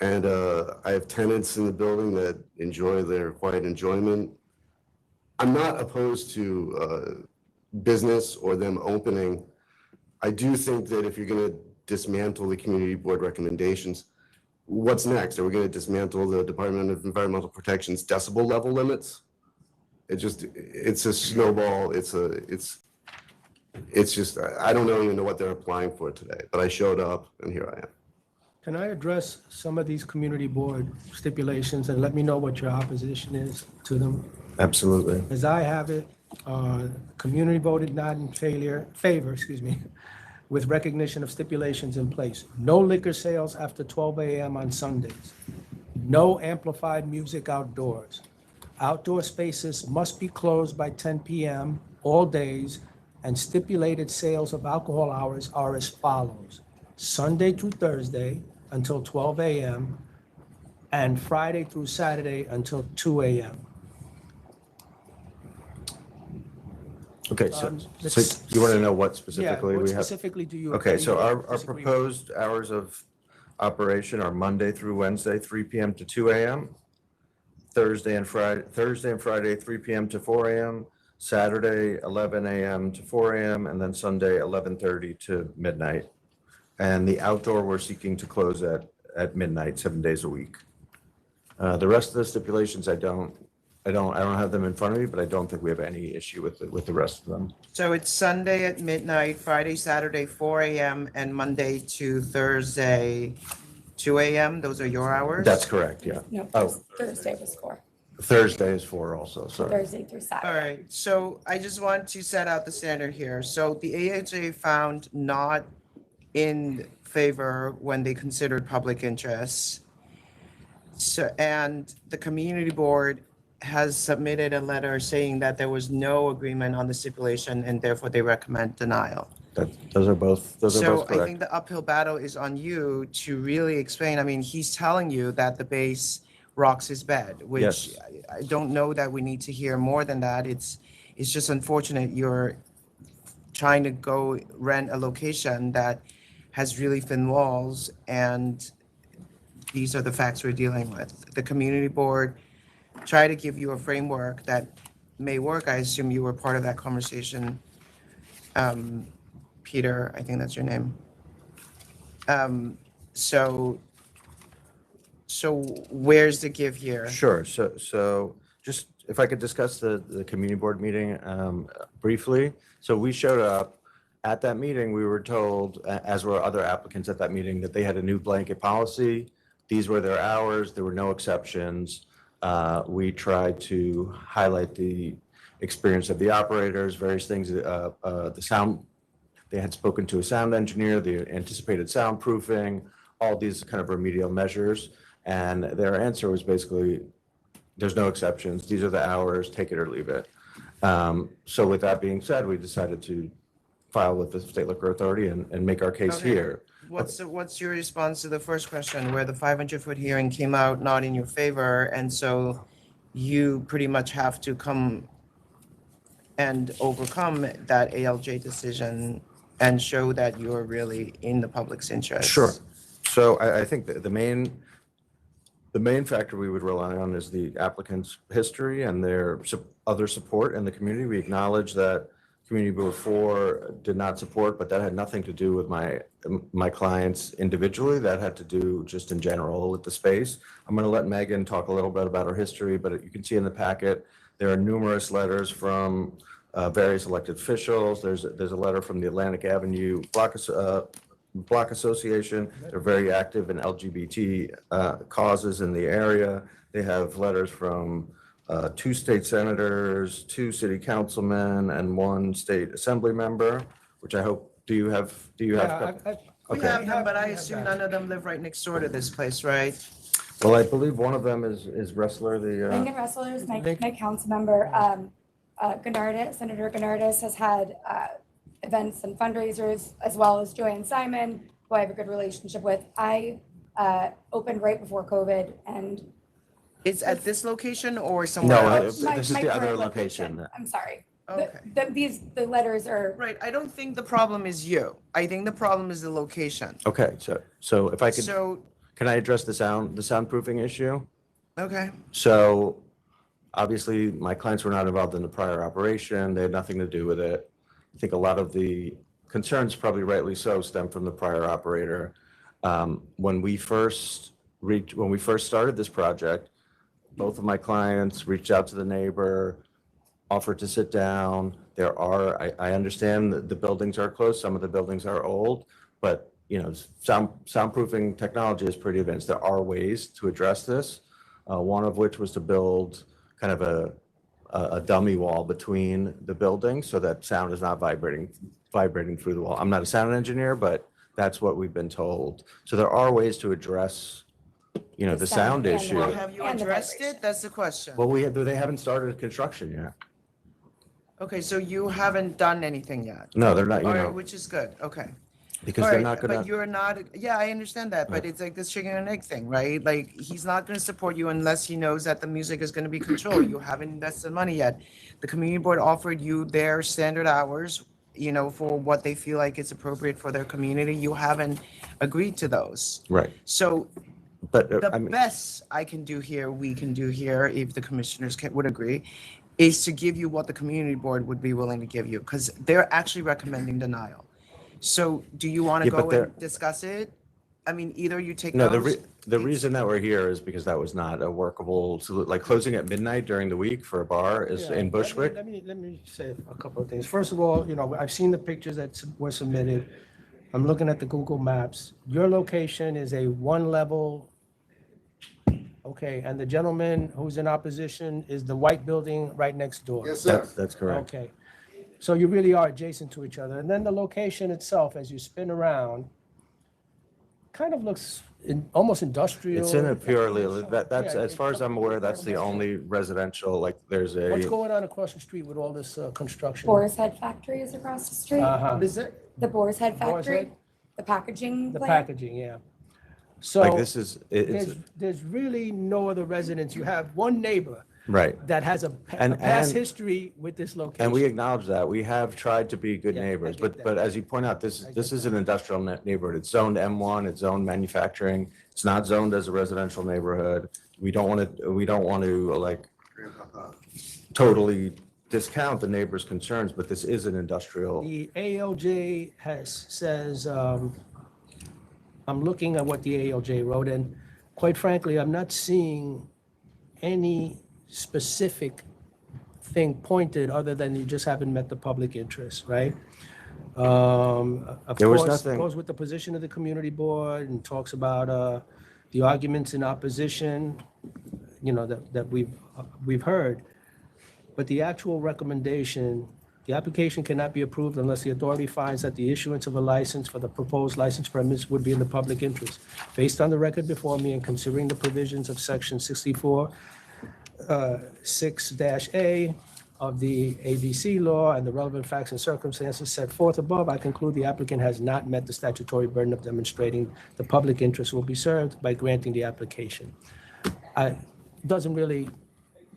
And I have tenants in the building that enjoy their quiet enjoyment. I'm not opposed to business or them opening. I do think that if you're going to dismantle the community board recommendations, what's next? Are we going to dismantle the Department of Environmental Protection's decibel level limits? It's a snowball. It's just, I don't even know what they're applying for today, but I showed up and here I am. Can I address some of these community board stipulations and let me know what your opposition is to them? Absolutely. As I have it, community voted not in favor, with recognition of stipulations in place. No liquor sales after 12 a.m. on Sundays. No amplified music outdoors. Outdoor spaces must be closed by 10 p.m. all days, and stipulated sales of alcohol hours are as follows: Sunday through Thursday until 12 a.m. and Friday through Saturday until 2 a.m. Okay, so you want to know what specifically what we have? specifically do you Okay, agree so with, our disagree with? proposed hours of operation are Monday through Wednesday, 3 p.m. to 2 a.m. Thursday and Friday, 3 p.m. to 4 a.m. Saturday, 11 a.m. to 4 a.m. and then Sunday, 11:30 to midnight. And the outdoor, we're seeking to close at midnight, 7 days a week. The rest of the stipulations, I don't have them in front of me, but I don't think we have any issue with the rest of them. so it's Sunday at midnight, Friday, Saturday, 4 a.m., and Monday to Thursday, 2 a.m.? Those are your hours? That's correct, yeah. No, Oh, Thursday was 4. Thursday is 4 also, sorry. Thursday through Saturday. All right, so I just want to set out the standard here. So the AHA found not in favor when they considered public interests. So, and the community board has submitted a letter saying that there was no agreement on the stipulation and therefore they recommend denial. Those are both So I correct. think the uphill battle is on you to really explain. I mean, he's telling you that the bass rocks his bed, which Yes. I don't know that we need to hear more than that. It's just unfortunate you're trying to go rent a location that has really thin walls, and these are the facts we're dealing with. The community board tried to give you a framework that may work. I assume you were part of that conversation. Peter, I think that's your name. So where's the give here? Sure, so just if I could discuss the community board meeting briefly. So we showed up. At that meeting, we were told, as were other applicants at that meeting, that they had a new blanket policy. These were their hours, there were no exceptions. We tried to highlight the experience of the operators, various things, the sound, they had spoken to a sound engineer, the anticipated soundproofing, all these kind of remedial measures. And their answer was basically, there's no exceptions, these are the hours, take it or leave it. So with that being said, we decided to file with the State Liquor Authority and make our case Okay. here. What's your response to the first question where the 500-foot hearing came out not in your favor, and so you pretty much have to come and overcome that ALJ decision and show that you're really in the public's interest? Sure. So I think that the main factor we would rely on is the applicant's history and their other support in the community. We acknowledge that Community Board 4 did not support, but that had nothing to do with my clients individually. That had to do just in general with the space. I'm going to let Megan talk a little bit about her history, but you can see in the packet, there are numerous letters from various elected officials. There's a letter from the Atlantic Avenue Block Association. They're very active in LGBT causes in the area. They have letters from 2 state senators, 2 city councilmen, and 1 state assembly member, which I hope, do you have? We have them, but I assume none of them live right next door to this place, right? Well, I believe one of them is Wrestler, the. Lincoln Wrestler is my council member. Senator Gennardis has had events and fundraisers, as well as Joanne Simon, who I have a good relationship with. I opened right before COVID, and it's at this location or somewhere else? No, this is my the other current location. I'm sorry. Okay. The letters are. Right, I don't think the problem is you. I think the problem is the location. Okay, so if I could, So, can I address the soundproofing issue? okay, So obviously, my clients were not involved in the prior operation. They had nothing to do with it. I think a lot of the concerns, probably rightly so, stem from the prior operator. When we first started this project, both of my clients reached out to the neighbor, offered to sit down. I understand that the buildings are close. Some of the buildings are old, but soundproofing technology is pretty advanced. There are ways to address this. One of which was to build kind of a dummy wall between the buildings so that sound is not vibrating through the wall. I'm not a sound engineer, but that's what we've been told. So there are ways to address, the sound issue. well, have you addressed it? That's the question. Well, they haven't started construction yet. Okay, so you haven't done anything yet? No, they're not, All right, which is good, okay. because All they're right, not gonna. But you're not, yeah, I understand that, but it's like this chicken and egg thing, right? Like, he's not gonna support you unless he knows that the music is gonna be controlled. You haven't invested money yet. The community board offered you their standard hours, for what they feel like is appropriate for their community. You haven't agreed to those. Right. So But the best we can do here, if the commissioners would agree, is to give you what the community board would be willing to give you, because they're actually recommending denial. So do you want to Yeah, but go and discuss it? I mean, either you take No, those. the reason that we're here is because that was not a workable, like closing at midnight during the week for a bar is Yeah, in Bushwick. Let me say a couple of things. First of all, I've seen the pictures that were submitted. I'm looking at the Google Maps. Your location is a 1-level. Okay, and the gentleman who's in opposition is the white building right next door. Yes, sir. That's correct. Okay, so you really are adjacent to each other. And then the location itself, as you spin around, kind of looks almost industrial. It's in a purely, that's, Yeah, as far as I'm aware, that's the only residential, like, there's What's a, going on across the street with all this construction? Boar's Head Factory is across the street. What is it? The Boar's Head Boar's Factory, Head? the packaging The plant. packaging, yeah. So like, this is, it's, there's really no other residents. You have one neighbor right. that has a And- past and- history with this location. And we acknowledge that. We have tried to be good Yeah, I neighbors, get but, that. but as you point out, this is an industrial neighborhood. It's zoned M1, it's zoned manufacturing. It's not zoned as a residential neighborhood. We don't want to like totally discount the neighbors' concerns, but this is an industrial. The ALJ says, I'm looking at what the ALJ wrote, and quite frankly, I'm not seeing any specific thing pointed other than you just haven't met the public interest, right? Of There was course, nothing- goes with the position of the community board and talks about the arguments in opposition, that we've heard. But the actual recommendation, the application cannot be approved unless the authority finds that the issuance of a license for the proposed license premise would be in the public interest. Based on the record before me and considering the provisions of section 64, 6-A of the ABC law and the relevant facts and circumstances set forth above, I conclude the applicant has not met the statutory burden of demonstrating the public interest will be served by granting the application. Doesn't really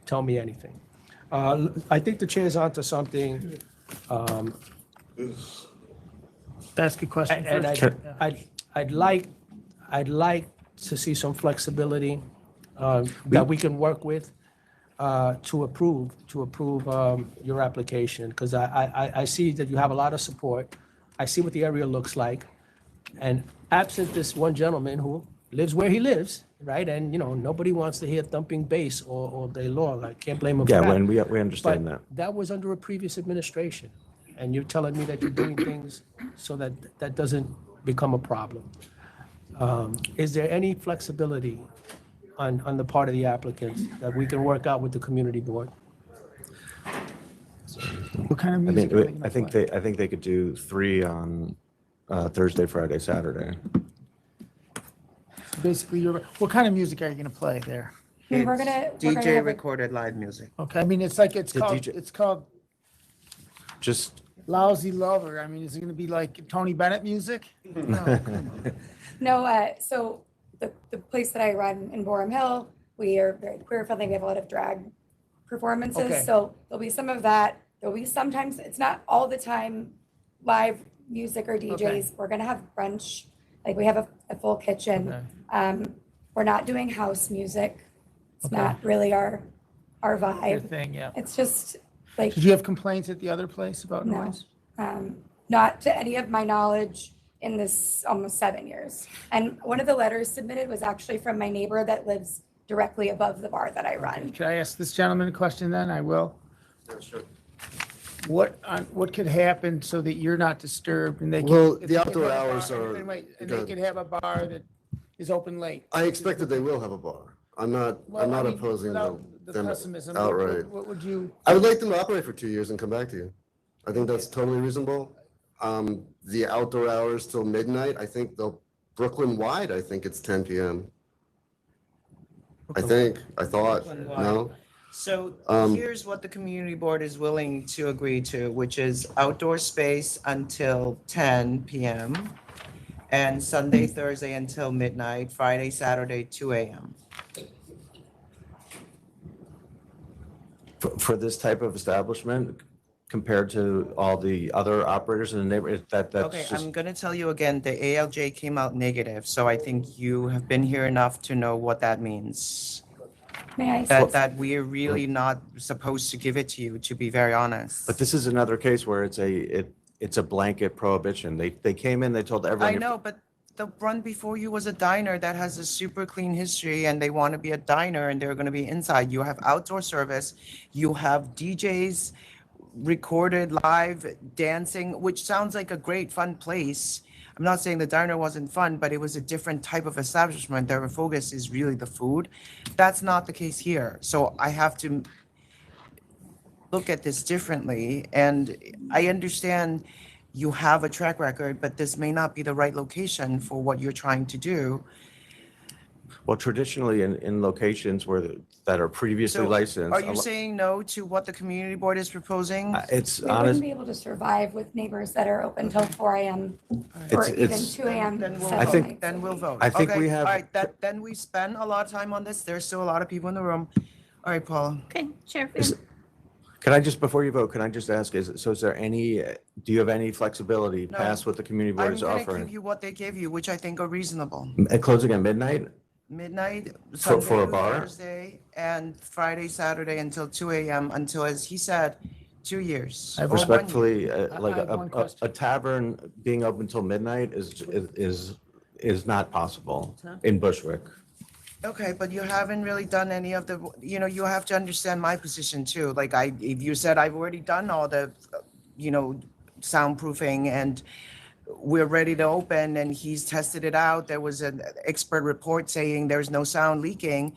tell me anything. I think the chair's onto something. Ask a question And first. I'd like to see some flexibility that we can work with to approve your application, because I see that you have a lot of support. I see what the area looks like. And absent this one gentleman who lives where he lives, right? And, nobody wants to hear thumping bass all day long. I can't blame him for Yeah, that. when we understand But that. that was under a previous administration. And you're telling me that you're doing things so that that doesn't become a problem. Is there any flexibility on the part of the applicants that we can work out with the community board? What kind of I music? mean, I think they could do 3 on Thursday, Friday, Saturday. Basically, what kind of music are you gonna play there? I mean, we're gonna DJ have a- recorded live music. Okay, I mean, it's called, DJ it's called Just. Lousy Lover. I mean, is it gonna be like Tony Bennett music? No, so the place that I run in Borum Hill, we are very queer friendly. We have a lot of drag performances. Okay. So there'll be some of that. There'll be sometimes, it's not all the time live music or DJs. Okay. We're gonna have brunch, like we have a full kitchen. We're not doing house music. It's Okay. not really our Your vibe. thing, yeah. It's just like, Did you have complaints at the other place about no, noise? not to any of my knowledge in this almost 7 years. And one of the letters submitted was actually from my neighbor that lives directly above the bar that I run. Can I ask this gentleman a question then? I will. Sure. What could happen so that you're not disturbed and they can? Well, if the they outdoor have a bar- hours are. And they could have a bar that is open late. I expect that they will have a bar. I'm not Well, I mean, opposing without the them pessimism, outright. What would you? I would like them to operate for 2 years and come back to you. I think that's totally reasonable. The outdoor hours till midnight, I think they'll, Brooklyn-wide, I think it's 10 PM. I thought, no? So Um, here's what the community board is willing to agree to, which is outdoor space until 10 PM and Sunday, Thursday until midnight, Friday, Saturday, 2 AM. For this type of establishment, compared to all the other operators in the neighborhood, that's Okay, just. I'm gonna tell you again, the ALJ came out negative, so I think you have been here enough to know what that means. May I? That we are really not supposed to give it to you, to be very honest. But this is another case where it's a blanket prohibition. They came in, they told everyone. I know, but the one before you was a diner that has a super clean history and they want to be a diner and they're going to be inside. You have outdoor service, you have DJs, recorded live dancing, which sounds like a great fun place. I'm not saying the diner wasn't fun, but it was a different type of establishment. Their focus is really the food. That's not the case here. So I have to look at this differently. And I understand you have a track record, but this may not be the right location for what you're trying to do. Well, traditionally in locations that are previously So licensed. are you saying no to what the community board is proposing? It's We honest, wouldn't be able to survive with neighbors that are open till 4 AM or It's- even it's- 2 AM. Then we'll I vote. think- Then we'll vote. I think Okay, we have- All right, then we spend a lot of time on this. There's still a lot of people in the room. All right, Paula. Okay, Chair Is- Fan. can I just, before you vote, can I just ask, is there any, do you have any flexibility No. past what the community board I'm is gonna give offering? you what they gave you, which I think are reasonable. Closing at midnight? Midnight, For a Sunday, bar? Thursday, and Friday, Saturday until 2 AM until, as he said, 2 years. I or 1 year. respectfully, like I have one a question. tavern being open until midnight is not possible in Bushwick. Okay, but you haven't really done any of the, you have to understand my position too. Like if you said I've already done all the, soundproofing and we're ready to open and he's tested it out. There was an expert report saying there's no sound leaking.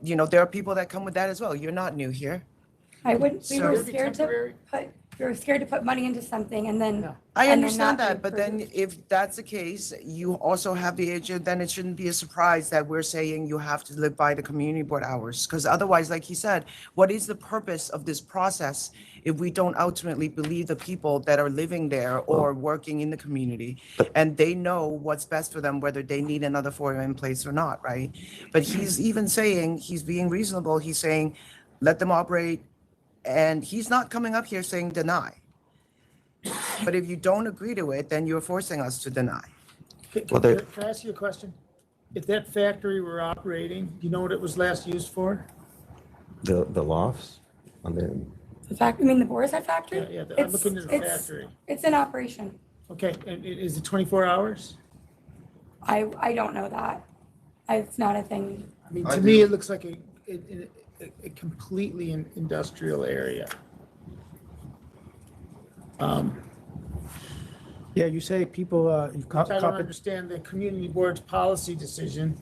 There are people that come with that as well. You're not new here. We were So- scared to put money into something and then. I and then understand not that, but then approve. if that's the case, you also have the agent, then it shouldn't be a surprise that we're saying you have to live by the community board hours. Because otherwise, like he said, what is the purpose of this process if we don't ultimately believe the people that are living there or working in the community? And they know what's best for them, whether they need another foyer in place or not, right? But he's even saying, he's being reasonable, he's saying, let them operate And he's not coming up here saying deny. But if you don't agree to it, then you're forcing us to deny. Well, Can I ask you a question? If that factory were operating, do you know what it was last used for? The lofts on the, I mean, the Borishead factory? Yeah, I'm It's- looking at the it's- factory. It's in operation. Okay, and is it 24 hours? I don't know that. It's not a thing. I mean, to me, it looks like a completely industrial area. Yeah, you say people, I don't understand the community board's policy decision.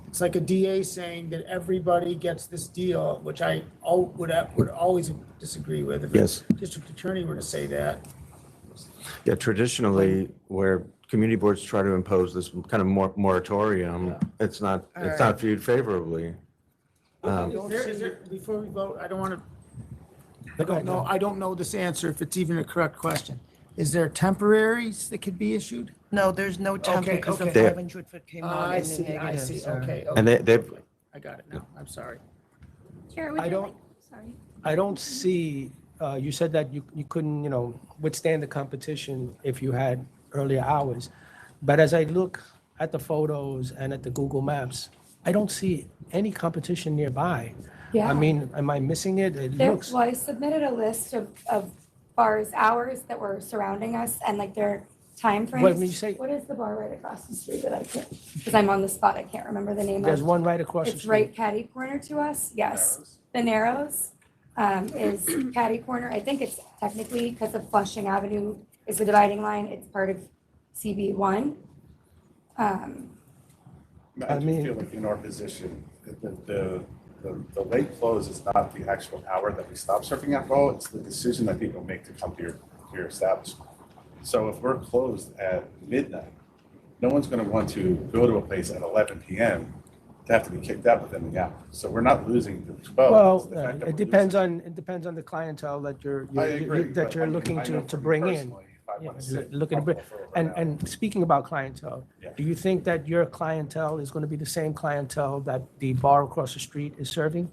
It's like a DA saying that everybody gets this deal, which I would always disagree with if Yes. a district attorney were to say that. yeah, traditionally, where community boards try to impose this kind of moratorium, it's not viewed favorably. Is there, before we vote, I don't want to, I don't know this answer, if it's even a correct question. Is there temporaries that could be issued? No, there's no temp Okay, because the okay. 500-foot came out I in the see, negative. okay. And they've, I got it now, I'm sorry. Chair, would I you don't- like, sorry. I don't see, you said that you couldn't, withstand the competition if you had earlier hours. But as I look at the photos and at the Google Maps, I don't see any competition nearby. Yeah. I mean, am I missing it? It looks, Well, I submitted a list of bars, hours that were surrounding us and like their timeframes. What, when you say- What is the bar right across the street that I can't, because I'm on the spot, I can't remember the name of. there's one right across the It's street. right catty corner to us, yes. The Narrows is catty corner. I think it's technically because of Flushing Avenue is the dividing line. It's part of CB1. I just feel like in our position, the late close is not the actual hour that we stop serving alcohol, it's the decision that people make to come to your establishment. So if we're closed at midnight, no one's gonna want to go to a place at 11 PM to have to be kicked out within the hour. So we're not losing the 12. Well, it's the fact that it we're depends on the clientele that I agree, that but you're I mean, looking I know to for me bring in. personally, if I wanna Yeah, sit looking to bring, comfortable for an hour. and speaking about clientele, Yeah. do you think that your clientele is going to be the same clientele that the bar across the street is serving?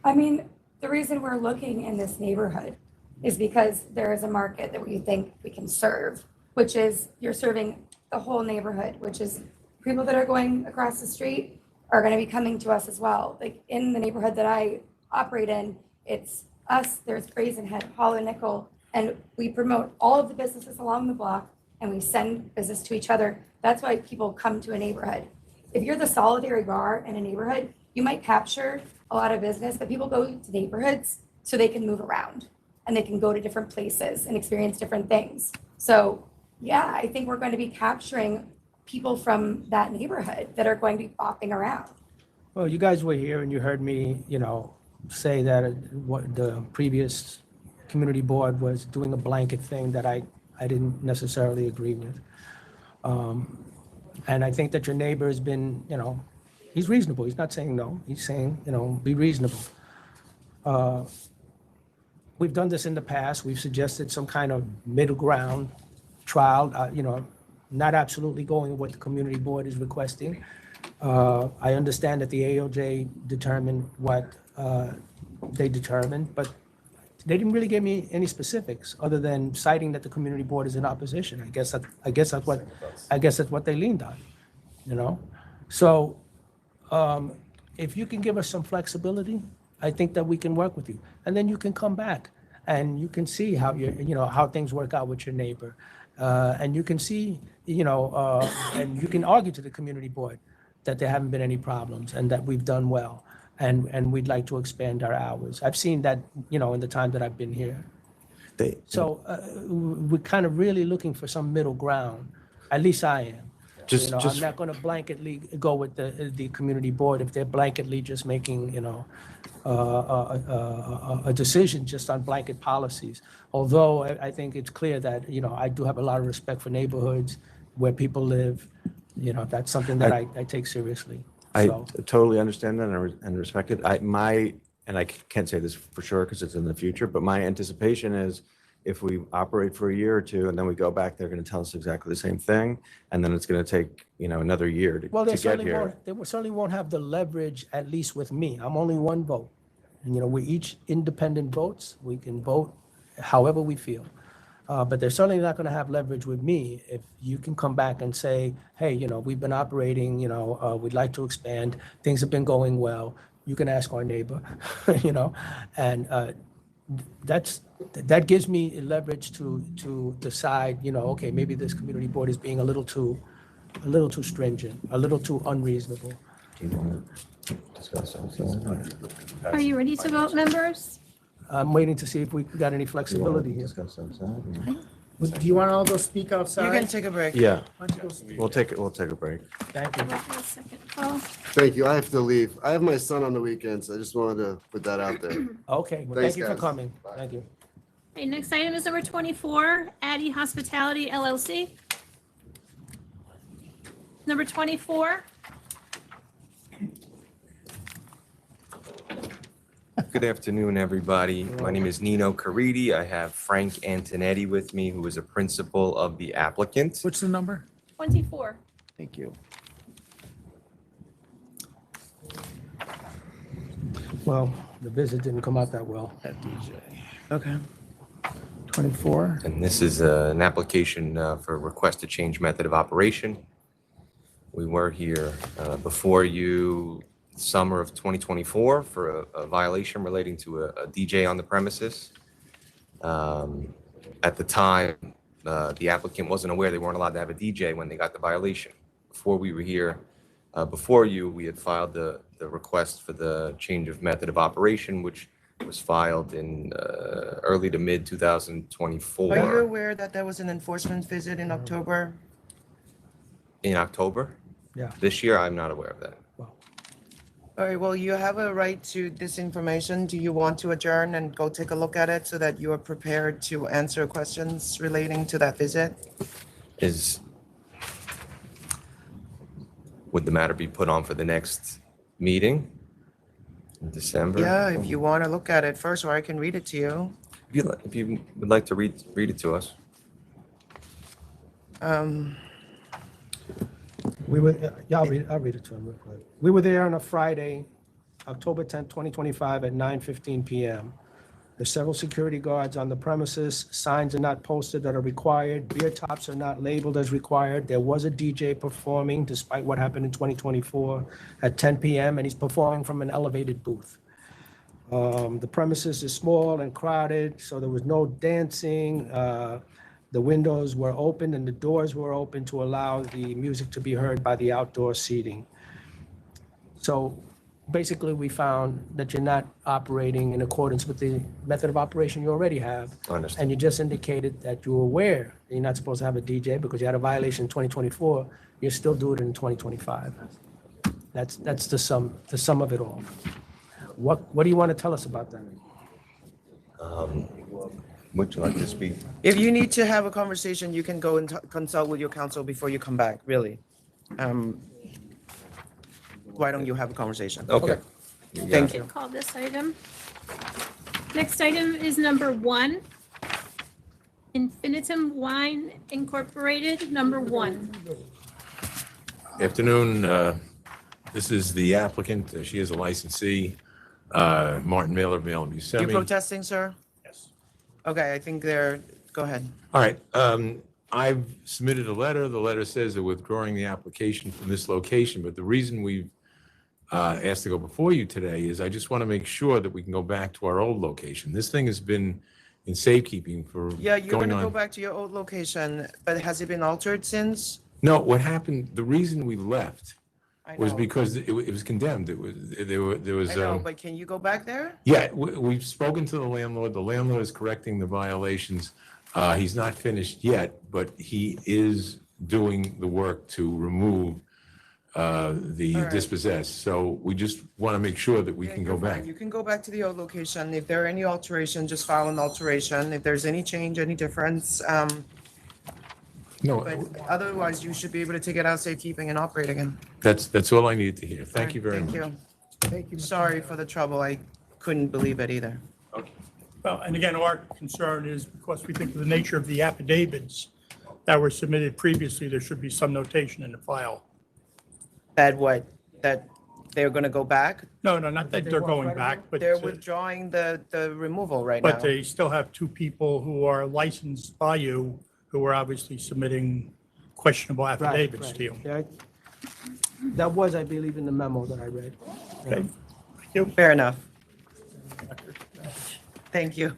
I mean, the reason we're looking in this neighborhood is because there is a market that we think we can serve, which is you're serving the whole neighborhood, which is people that are going across the street are going to be coming to us as well. Like in the neighborhood that I operate in, it's us, there's Brazen Head, Hollow Nickel, and we promote all of the businesses along the block and we send business to each other. That's why people come to a neighborhood. If you're the solitary bar in a neighborhood, you might capture a lot of business, but people go to neighborhoods so they can move around and they can go to different places and experience different things. So yeah, I think we're going to be capturing people from that neighborhood that are going to be bopping around. Well, you guys were here and you heard me, say that what the previous community board was doing a blanket thing that I didn't necessarily agree with. And I think that your neighbor has been, he's reasonable. He's not saying no. He's saying, be reasonable. We've done this in the past. We've suggested some kind of middle ground trial, not absolutely going what the community board is requesting. I understand that the ALJ determined what they determined, but they didn't really give me any specifics other than citing that the community board is in opposition. I guess that's what they leaned on, So if you can give us some flexibility, I think that we can work with you, and then you can come back and you can see how how things work out with your neighbor, and you can see and you can argue to the community board that there haven't been any problems and that we've done well. And we'd like to expand our hours. I've seen that, in the time that I've been here. So we're kind of really looking for some middle ground. At least I am. I'm not going to blanketly go with the community board if they're blanketly just making, a decision just on blanket policies. Although I think it's clear that, I do have a lot of respect for neighborhoods where people live. That's something that I take seriously. I So- totally understand that and respect it. And I can't say this for sure because it's in the future, but my anticipation is if we operate for a year or two and then we go back, they're going to tell us exactly the same thing. And then it's going to take, another year to Well, get here. they certainly won't have the leverage, at least with me. I'm only one vote. And, we're each independent votes. We can vote however we feel. But they're certainly not going to have leverage with me if you can come back and say, hey, we've been operating, we'd like to expand. Things have been going well. You can ask our neighbor, and that gives me leverage to decide, okay, maybe this community board is being a little too stringent, a little too unreasonable. Are you ready to vote, members? I'm waiting to see if we got any flexibility here. Do you want to all go speak outside? You can take a break. Yeah, Why don't you go speak? we'll take a break. Thank you. Thank you. I have to leave. I have my son on the weekends. I just wanted to put that out there. Okay, well, Thanks, thank you for guys. coming. Thank you. Okay, next item is number 24, ADDY Hospitality LLC. Number 24. Good afternoon, everybody. My name is Nino Caridi. I have Frank Antonetti with me, who is a principal of the applicant. What's the number? 24. Thank you. Well, the visit didn't come out that well. Okay. 24. And this is an application for a request to change method of operation. We were here before you summer of 2024 for a violation relating to a DJ on the premises. At the time, the applicant wasn't aware they weren't allowed to have a DJ when they got the violation. Before we were here, before you, we had filed the request for the change of method of operation, which was filed in early to mid 2024. Are you aware that there was an enforcement visit in October? In October? Yeah. This year, I'm not aware of that. All right, well, you have a right to this information. Do you want to adjourn and go take a look at it so that you are prepared to answer questions relating to that visit? Would the matter be put on for the next meeting in December? Yeah, if you want to look at it first, or I can read it to you. If you would like to read it to us. We were, yeah, I'll read it to him real quick. We were there on a Friday, October 10th, 2025 at 9:15 p.m. There's several security guards on the premises. Signs are not posted that are required. Beer tops are not labeled as required. There was a DJ performing despite what happened in 2024 at 10 p.m. and he's performing from an elevated booth. The premises is small and crowded, so there was no dancing. The windows were open and the doors were open to allow the music to be heard by the outdoor seating. So basically, we found that you're not operating in accordance with the method of operation you already have. Understood. And you just indicated that you were aware that you're not supposed to have a DJ because you had a violation in 2024. You're still doing it in 2025. That's the sum of it all. What do you want to tell us about that? Would you like to speak? If you need to have a conversation, you can go and consult with your counsel before you come back, really. Why don't you have a conversation? Okay. Thank you. Call this item. Next item is number 1. INFINITUM Wine Incorporated, number 1. Afternoon. This is the applicant. She is a licensee, Martin Mailer, Mail You Buscemi. protesting, sir? Yes. Okay, I think go ahead. All right. I've submitted a letter. The letter says they're withdrawing the application from this location, but the reason we've asked to go before you today is I just want to make sure that we can go back to our old location. This thing has been in safekeeping for Yeah, you're going gonna go on. back to your old location, but has it been altered since? No, what happened, the reason we left I was know. because it was condemned. There was. I know, but can you go back there? Yeah, we've spoken to the landlord. The landlord is correcting the violations. He's not finished yet, but he is doing the work to remove the All right. dispossessed. So we just want to make sure that we can go You're fine. back. You can go back to the old location. If there are any alteration, just file an alteration. If there's any change, any difference, No, but otherwise you should be able to take it out safekeeping and operate again. that's all I needed to hear. Thank you very much. Thank you. Thank you. Sorry for the trouble. I couldn't believe it either. Well, and again, our concern is because we think of the nature of the affidavits that were submitted previously, there should be some notation in the file. That what? That They're going to go back? No, not that they're going back, but. They're withdrawing the removal right now. But they still have two people who are licensed by you, who are obviously submitting questionable affidavits to you. Yeah, that was, I believe, in the memo that I read. Okay. Fair enough. Thank you.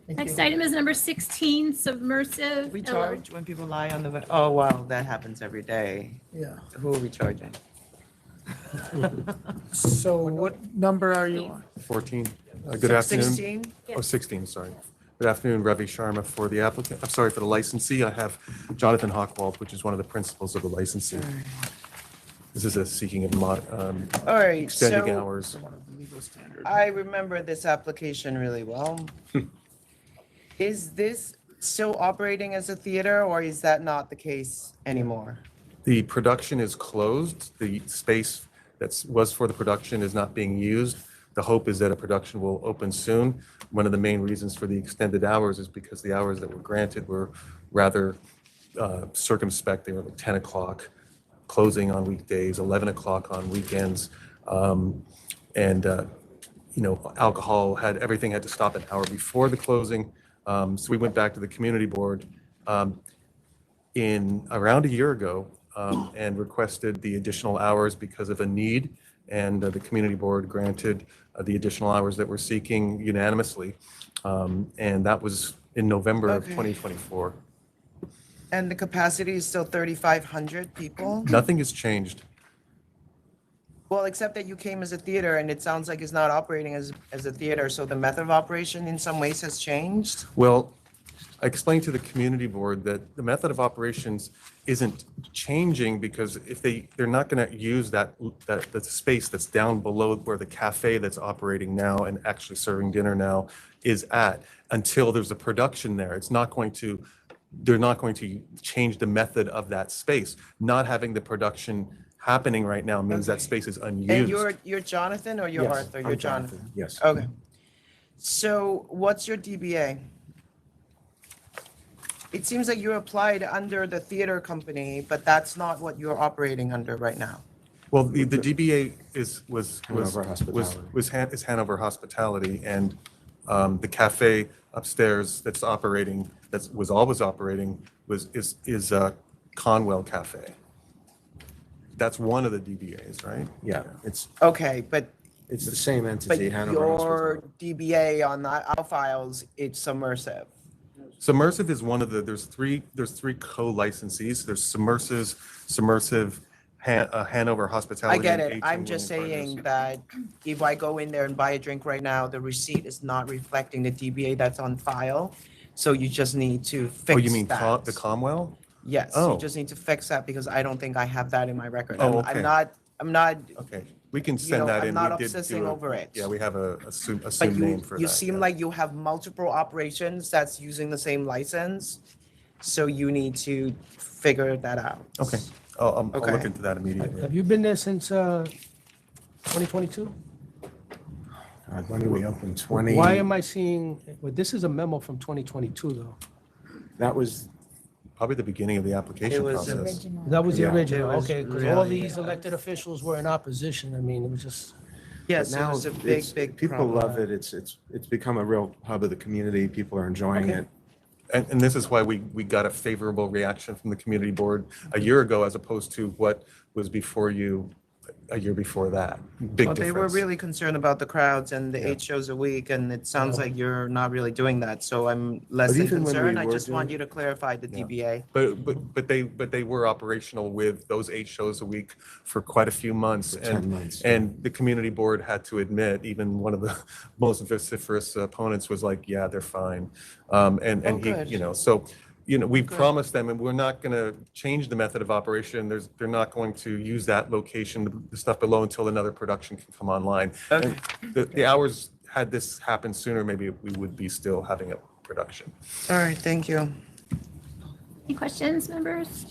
Next item is number 16, submersive. We charge when people lie on the, oh, wow, that happens every day. Yeah. Who are we charging? So what number are you on? 14. Good afternoon. 16? Oh, 16, sorry. Good afternoon, Ravi Sharma for the applicant. I'm sorry, for the licensee. I have Jonathan Hockwald, which is one of the principals of the licensee. This is a seeking of All right, extending so hours. I remember this application really well. Is this still operating as a theater, or is that not the case anymore? The production is closed. The space that was for the production is not being used. The hope is that a production will open soon. One of the main reasons for the extended hours is because the hours that were granted were rather circumspect. They were like 10 o'clock, closing on weekdays, 11 o'clock on weekends. Alcohol everything had to stop an hour before the closing. So we went back to the community board in around a year ago and requested the additional hours because of a need. And the community board granted the additional hours that we're seeking unanimously. And that was in November of 2024. And the capacity is still 3,500 people? Nothing has changed. Well, except that you came as a theater and it sounds like it's not operating as a theater. So the method of operation in some ways has changed? Well, I explained to the community board that the method of operations isn't changing because if they're not going to use that space that's down below where the cafe that's operating now and actually serving dinner now is at until there's a production there. They're not going to change the method of that space. Not having the production happening right now means that space is unused. And you're Jonathan or you're Yes, Arthur? I'm You're Jonathan. Yes. Okay. So what's your DBA? It seems like you applied under the theater company, but that's not what you're operating under right now. Well, the DBA is Hanover Hospitality, and the cafe upstairs that's operating, was always operating, is Conwell Cafe. That's one of the DBAs, right? Yeah, it's Okay, but the same but entity, Hanover your Hospitality. DBA on our files, it's Submersive. Submersive is one of there's three co-licensees. There's Submersive, Hanover I Hospitality. get and it. 18 I'm just William saying Partners. that if I go in there and buy a drink right now, the receipt is not reflecting the DBA that's on file. So you just need to fix that. Oh, you mean the Comwell? Yes, Oh. you just need to fix that because I don't think I have that in my record. Oh, I'm okay. not, Okay, we can you send know, that I'm in. not We did obsessing do over it. Yeah, we have a assumed but name for that. you seem yeah. like you have multiple operations that's using the same license. So you need to figure that out. Okay, I'll look Okay. into that immediately. Have you been there since 2022? When did we open? 20? Why am I seeing, well, this is a memo from 2022, though. That was probably the beginning of the application It was process. That was the Yeah. original, It was okay, because really- all these elected officials were in opposition. I mean, it was just. Yes, But it now was a it's- big people problem. love it. It's become a real hub of the community. People are enjoying Okay. it. And this is why we got a favorable reaction from the community board a year ago as opposed to what was before you a year before that. Big Well, they were difference. really concerned about the crowds and the 8 shows a week, and it sounds like you're not really doing that. So I'm less But than even when we concerned. I were just want doing- you to clarify the DBA. But they were operational with those 8 shows a week for quite a few months. For 10 And months. and the community board had to admit, even one of the most vociferous opponents was like, yeah, they're fine. And he, good. so, we promised them, and we're not going to change the method of operation. They're not going to use that location, the stuff below, until another production can come online. Okay. And the hours, had this happened sooner, maybe we would be still having a production. All right, thank you. Any questions, members?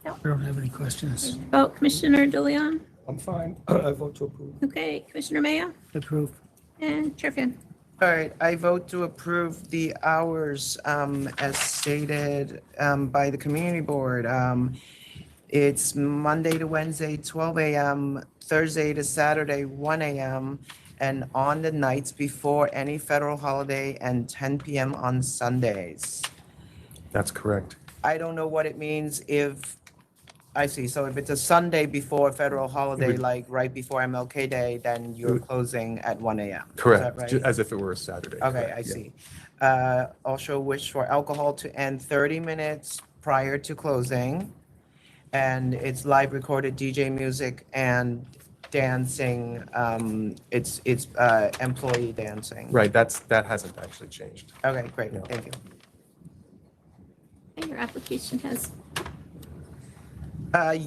I don't have any questions. Vote Commissioner DeLeon. I'm fine. I vote to approve. Okay, Commissioner Maya Approve. and Chair Finn. All right, I vote to approve the hours as stated by the community board. It's Monday to Wednesday, 12 a.m., Thursday to Saturday, 1 a.m., and on the nights before any federal holiday and 10 p.m. on Sundays. That's correct. I don't know what it means if, I see, so if it's a Sunday before a federal holiday, would- like right before MLK Day, then you're closing at 1 a.m. Is that Correct, right? as if it were a Saturday. Okay, correct, I yeah. see. Also wish for alcohol to end 30 minutes prior to closing. And it's live recorded DJ music and dancing. It's employee dancing. Right, that hasn't actually changed. Okay, great, thank you. And your application has,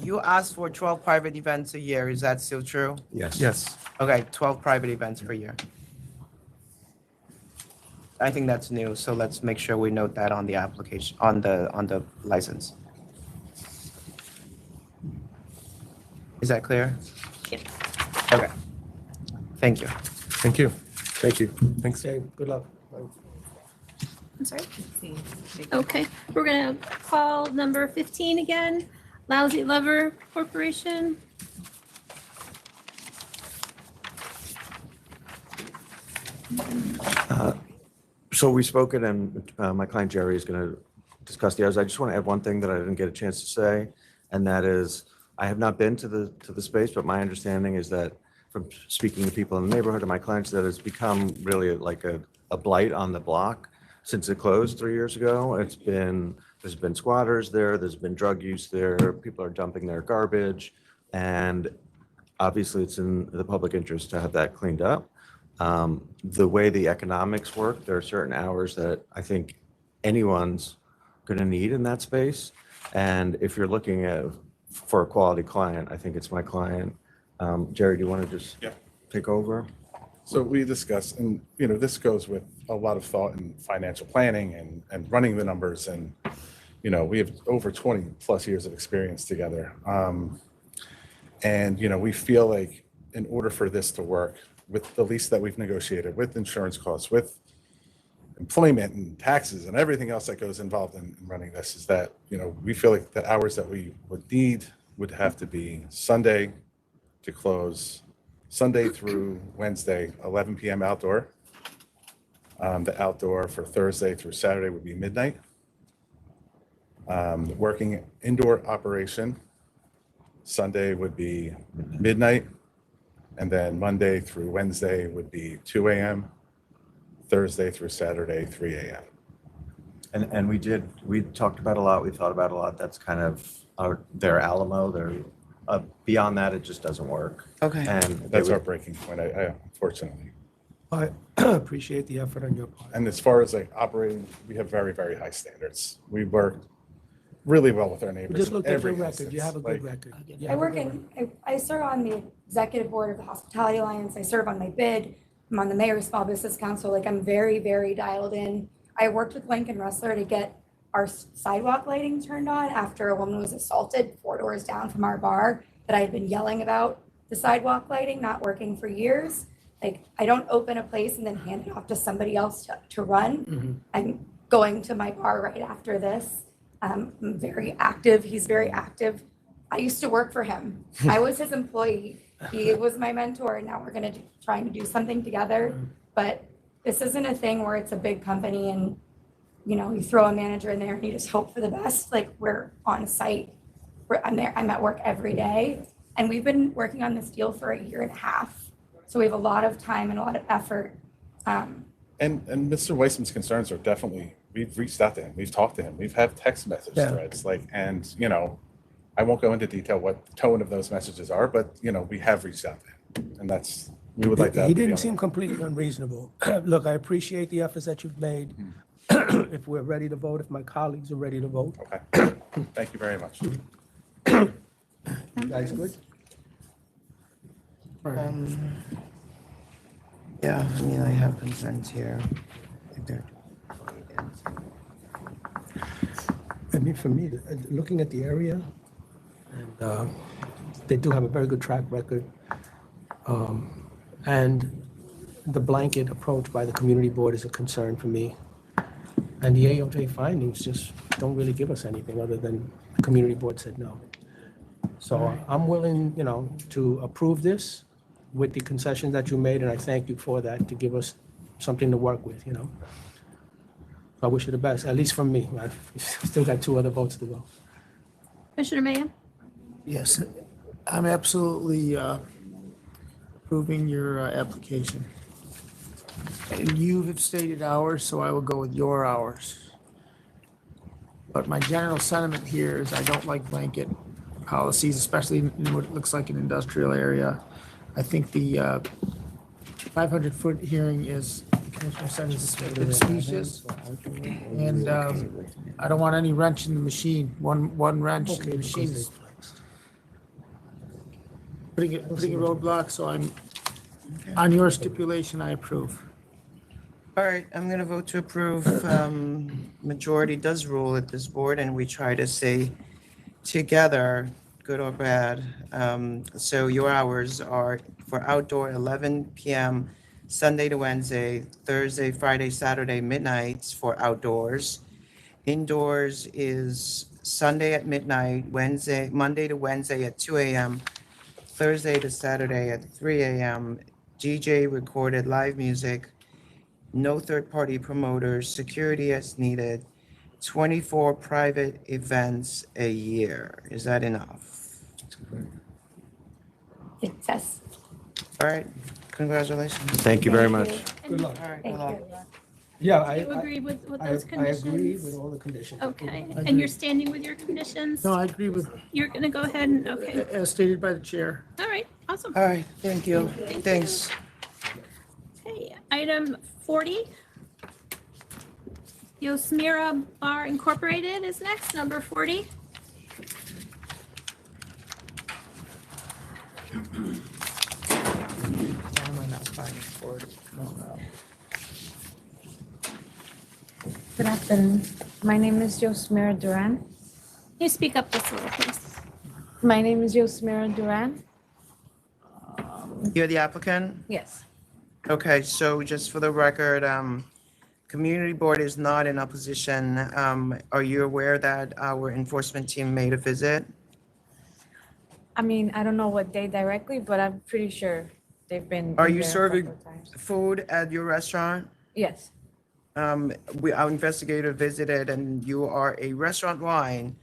You asked for 12 private events a year. Is that still true? Yes. Yes. Okay, 12 private events per year. I think that's new, so let's make sure we note that on the application, on the license. Is that clear? Yep. Okay. Thank you. Thank you. Thank you. Thanks. Okay, good luck. I'm sorry. Okay, we're gonna call number 15 again, Lousy Lover Corporation. So we've spoken, and my client Jerry is going to discuss the others. I just want to add one thing that I didn't get a chance to say, and that is I have not been to the space, but my understanding is that from speaking to people in the neighborhood and my clients, that it's become really like a blight on the block since it closed 3 years ago. There's been squatters there, there's been drug use there, people are dumping their garbage, and obviously it's in the public interest to have that cleaned up. The way the economics work, there are certain hours that I think anyone's going to need in that space. And if you're looking for a quality client, I think it's my client. Jerry, do you want to just take over? So we discussed, and this goes with a lot of thought and financial planning and running the numbers. And, we have over 20 plus years of experience together. And, we feel like in order for this to work, with the lease that we've negotiated, with insurance costs, with employment and taxes and everything else that goes involved in running this, is that, we feel like the hours that we would need would have to be Sunday to close, Sunday through Wednesday, 11 p.m. outdoor. The outdoor for Thursday through Saturday would be midnight. Working indoor operation, Sunday would be midnight. And then Monday through Wednesday would be 2 a.m., Thursday through Saturday, 3 a.m. And we talked about a lot, we thought about a lot. That's kind of their Alamo. Beyond that, it just doesn't work. Okay. And That's our breaking point, I unfortunately. I appreciate the effort on your part. And as far as operating, we have very, very high standards. We work really well with our neighbors. We just looked in at your every record. You instance. have a good record. You I have a work good record. I serve on the executive board of the Hospitality Alliance. I serve on my bid. I'm on the Mayor's Small Business Council. I'm very, very dialed in. I worked with Lincoln Rustler to get our sidewalk lighting turned on after a woman was assaulted 4 doors down from our bar that I had been yelling about the sidewalk lighting not working for years. I don't open a place and then hand it off to somebody else to run. I'm going to my bar right after this. I'm very active. He's very active. I used to work for him. I was his employee. He was my mentor, and now we're trying to do something together. But this isn't a thing where it's a big company and you throw a manager in there and you just hope for the best. We're on site. I'm at work every day, and we've been working on this deal for 1.5 years. So we have a lot of time and a lot of effort. And Mr. Weissman's concerns are definitely, we've reached out to him, we've talked to him, we've had text message threads, and I won't go into detail what the tone of those messages are, but we have reached out to him, and we would like that. He didn't seem completely unreasonable. Look, I appreciate the efforts that you've made. If we're ready to vote, if my colleagues are ready to vote. Okay. Thank you very much. You guys good? Yeah, I have concerns here. For me, looking at the area, and they do have a very good track record. And the blanket approach by the community board is a concern for me. And the AOJ findings just don't really give us anything other than the community board said no. So I'm willing, to approve this with the concessions that you made, and I thank you for that, to give us something to work with, I wish you the best, at least from me. I've still got 2 other votes to go. Commissioner Mayo? Yes, I'm absolutely approving your application. And you have stated hours, so I will go with your hours. But my general sentiment here is I don't like blanket policies, especially in what looks like an industrial area. I think the 500-foot hearing is, Commissioner said, is a bit specious. And I don't want any wrench in the machine. One wrench in the machine is putting a roadblock, so I'm, on your stipulation, I approve. All right, I'm going to vote to approve. Majority does rule at this board, and we try to stay together, good or bad. So your hours are for outdoor 11 p.m. Sunday to Wednesday, Thursday, Friday, Saturday, midnights for outdoors. Indoors is Sunday at midnight, Monday to Wednesday at 2 a.m., Thursday to Saturday at 3 a.m., DJ recorded live music, no third-party promoters, security as needed, 24 private events a year. Is that enough? Yes. All right, congratulations. Thank you very much. Good luck. All right, Thank good luck. you. Yeah, Do you agree with those I conditions? agree with all the conditions. Okay, and you're standing with your conditions? No, I agree with, You're gonna go ahead and, okay, as stated by the chair. all right, awesome. All right, thank you. Thanks. Okay, item 40. YOSMIRA Bar Incorporated is next, number 40. Good afternoon. My name is YOSMIRA Duran. Can you speak up just a little, please? My name is YOSMIRA Duran. You're the applicant? Yes. Okay, so just for the record, community board is not in opposition. Are you aware that our enforcement team made a visit? I mean, I don't know what day directly, but I'm pretty sure they've been. Are in you there a serving couple of times. food at your restaurant? Yes. Our investigator visited and you are a restaurant wine.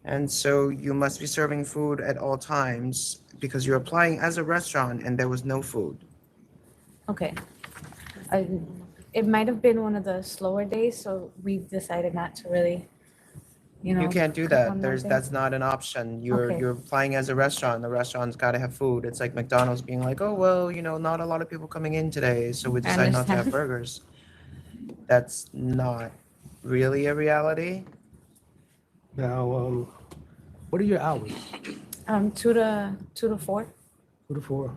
And so you must be serving food at all times because you're applying as a restaurant and there was no food. Okay. It might have been one of the slower days, so we decided not to really, You can't do click that. on That's things. not an option. Okay. You're applying as a restaurant. The restaurant's got to have food. It's like McDonald's being like, oh, well, not a lot of people coming in today, so we I decided not to have understand. burgers. That's not really a reality. Now, what are your hours? 2 to 4. 2 to 4.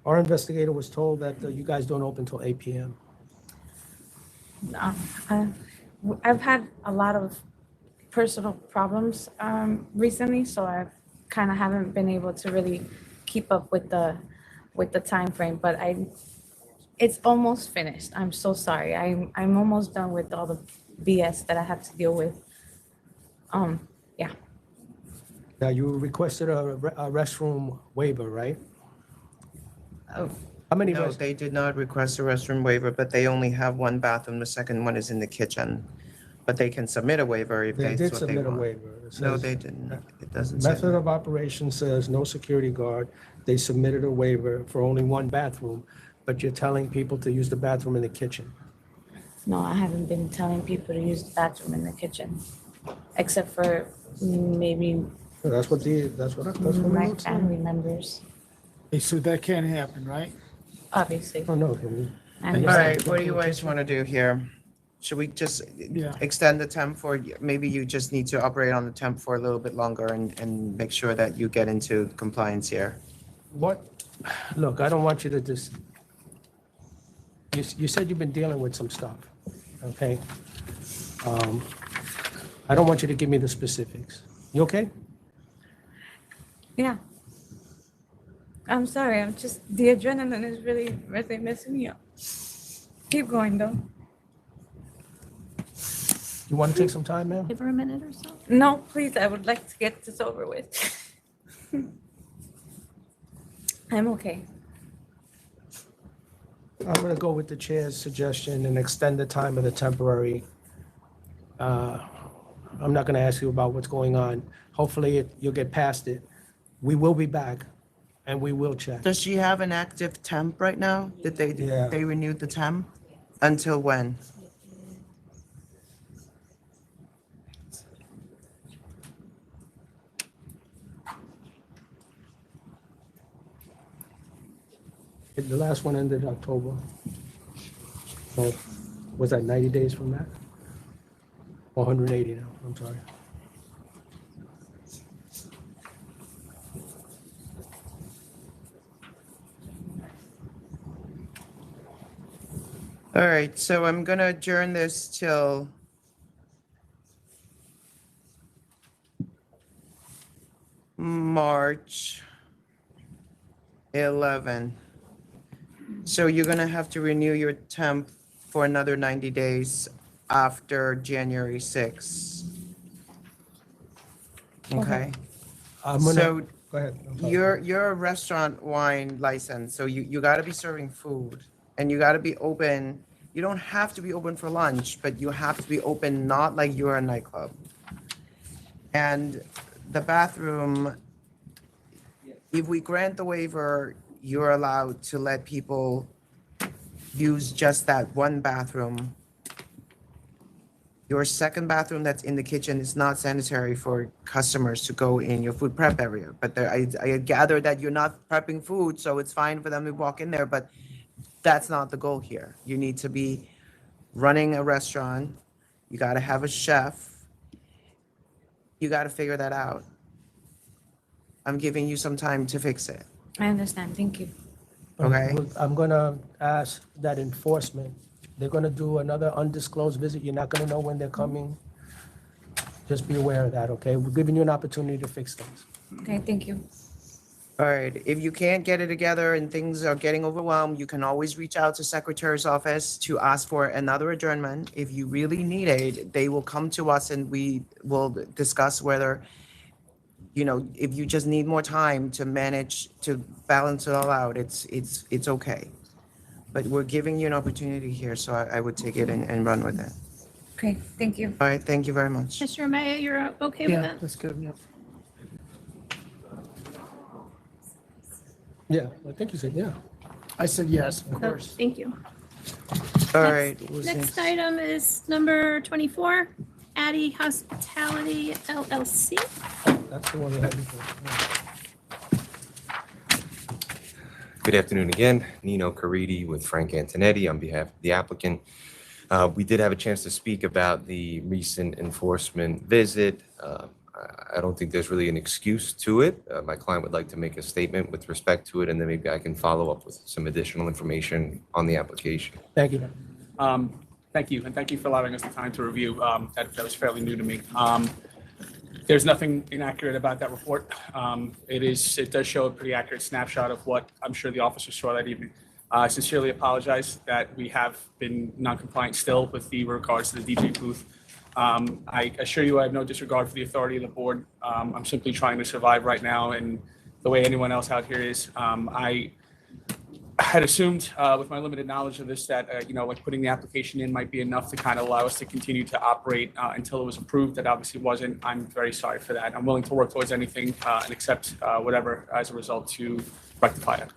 Our investigator was told that you guys don't open till 8 p.m. I've had a lot of personal problems recently, so I kind of haven't been able to really keep up with the time frame. But it's almost finished. I'm so sorry. I'm almost done with all the BS that I have to deal with. Yeah. Now, you requested a restroom waiver, right? Oh. How many? No, they did not request a restroom waiver, but they only have one bathroom. The second one is in the kitchen. But they can submit a waiver if They that's did what they submit a want. waiver. It No, says- they didn't. It doesn't say Method that. of operation says no security guard. They submitted a waiver for only one bathroom, but you're telling people to use the bathroom in the kitchen. No, I haven't been telling people to use the bathroom in the kitchen, except for maybe So that's what the my notes say. family members, Hey, so that can't happen, right? obviously. Oh, no. All right, what do you guys want to do here? Should we just extend the temp for, maybe you just need to operate on the temp for a little bit longer and make sure that you get into compliance here? What, look, I don't want you to just, you said you've been dealing with some stuff, okay? I don't want you to give me the specifics. You okay? Yeah. I'm sorry. I'm just, the adrenaline is really messing me up. Keep going though. You want to take some time, ma'am? Give her a minute or so. No, please. I would like to get this over with. I'm okay. I'm gonna go with the chair's suggestion and extend the time of the temporary. I'm not gonna ask you about what's going on. Hopefully you'll get past it. We will be back and we will check. Does she have an active temp right now? Did they renewed the temp? Until when? The last one ended October. So was that 90 days from that? Or 180 now, I'm sorry. All right, so I'm gonna adjourn this till March 11. So you're gonna have to renew your temp for another 90 days after January 6th. Okay? So Go ahead. I'm sorry. you're a restaurant wine license, so you gotta be serving food and you gotta be open. You don't have to be open for lunch, but you have to be open, not like you're a nightclub. And the bathroom, if we grant the waiver, you're allowed to let people use just that one bathroom. Your second bathroom that's in the kitchen is not sanitary for customers to go in your food prep area. But I gather that you're not prepping food, so it's fine for them to walk in there, but that's not the goal here. You need to be running a restaurant. You gotta have a chef. You gotta figure that out. I'm giving you some time to fix it. I understand. Thank you. Okay. I'm gonna ask that enforcement, they're gonna do another undisclosed visit. You're not gonna know when they're coming. Just be aware of that, okay? We're giving you an opportunity to fix things. Okay, thank you. All right, if you can't get it together and things are getting overwhelmed, you can always reach out to Secretary's office to ask for another adjournment. If you really need it, they will come to us and we will discuss whether, if you just need more time to manage, to balance it all out, it's okay. But we're giving you an opportunity here, so I would take it and run with it. Okay, thank you. All right, thank you very much. Mr. Amaya, you're okay with that? That's good, yeah. Yeah, I think you said, yeah. I said yes, of So, course. Thank you. All right. Next item is number 24, ADDY Hospitality LLC. That's the one we had before. Good afternoon again. Nino Caridi with Frank Antonetti on behalf of the applicant. We did have a chance to speak about the recent enforcement visit. I don't think there's really an excuse to it. My client would like to make a statement with respect to it, and then maybe I can follow up with some additional information on the application. Thank you. Thank you, and thank you for allowing us the time to review. That was fairly new to me. There's nothing inaccurate about that report. It does show a pretty accurate snapshot of what I'm sure the officers saw that evening. I sincerely apologize that we have been non-compliant still with regards to the DJ booth. I assure you I have no disregard for the authority of the board. I'm simply trying to survive right now, and the way anyone else out here is. I had assumed with my limited knowledge of this that, like putting the application in might be enough to kind of allow us to continue to operate until it was approved. That obviously wasn't. I'm very sorry for that. I'm willing to work towards anything and accept whatever as a result to rectify it.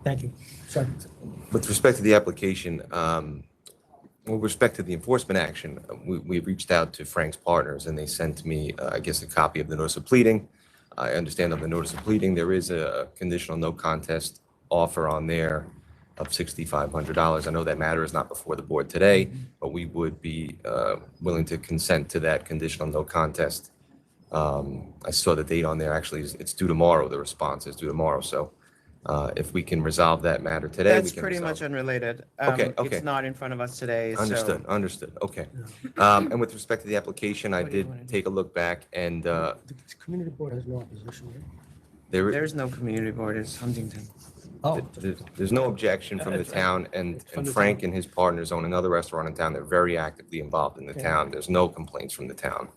Thank you. Sorry. With respect to the application, with respect to the enforcement action, we reached out to Frank's partners and they sent me, I guess, a copy of the notice of pleading. I understand on the notice of pleading, there is a conditional no contest offer on there of $6,500. I know that matter is not before the board today, but we would be willing to consent to that conditional no contest. I saw the date on there. Actually, it's due tomorrow. The response is due tomorrow. So if we can resolve that matter today, That's we can pretty resolve much unrelated. Okay. It's not in front of us today, so. Understood. Okay. And with respect to the application, I did take a look back and The community board has no opposition, right? There's no community board, it's Huntington. Oh. There's no objection from the town, and Frank and his partners own another restaurant in town. They're very actively involved in the Okay. town. There's no complaints from the town.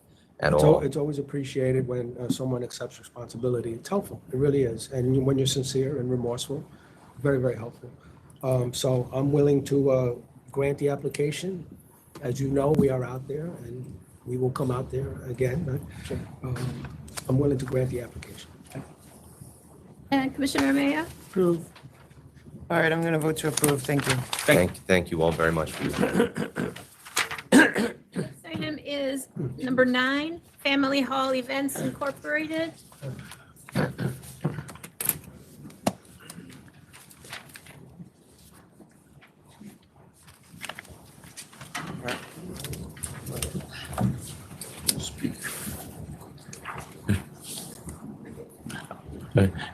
at It's all. It's always appreciated when someone accepts responsibility. It's helpful, it really is. And when you're sincere and remorseful, very, very helpful. So I'm willing to grant the application. As you know, we are out there and we will come out there again, but I'm willing to grant the application. And Commissioner Maya? Approve. All right, I'm going to vote to approve. Thank you. Thank you all very much for your time. Next item is number 9, Family Hall Events Incorporated.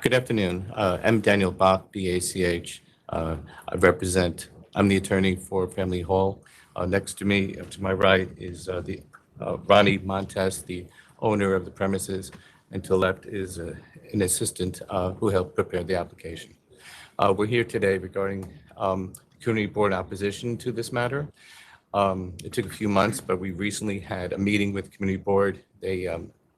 Good afternoon. I'm Daniel Bach, BACH. I'm the attorney for Family Hall. Next to me, to my right, is Ronnie Montes, the owner of the premises, and to the left is an assistant who helped prepare the application. We're here today regarding community board opposition to this matter. It took a few months, but we recently had a meeting with the community board. They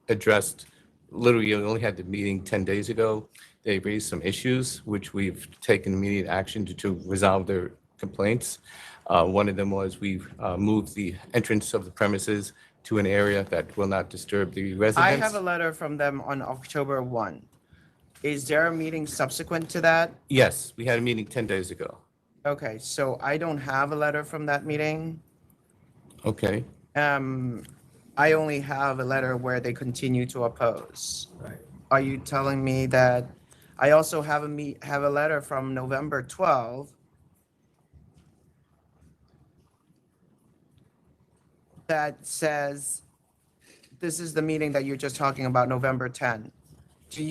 addressed, literally only had the meeting 10 days ago. They raised some issues, which we've taken immediate action to resolve their complaints. One of them was we've moved the entrance of the premises to an area that will not disturb the I residents. have a letter from them on October 1. Is there a meeting subsequent to that? Yes, we had a meeting 10 days ago. Okay, so I don't have a letter from that meeting. Okay. I only have a letter where they continue to oppose. Right. Are you telling me that I also have a letter from November 12 that says this is the meeting that you're just talking about, November 10?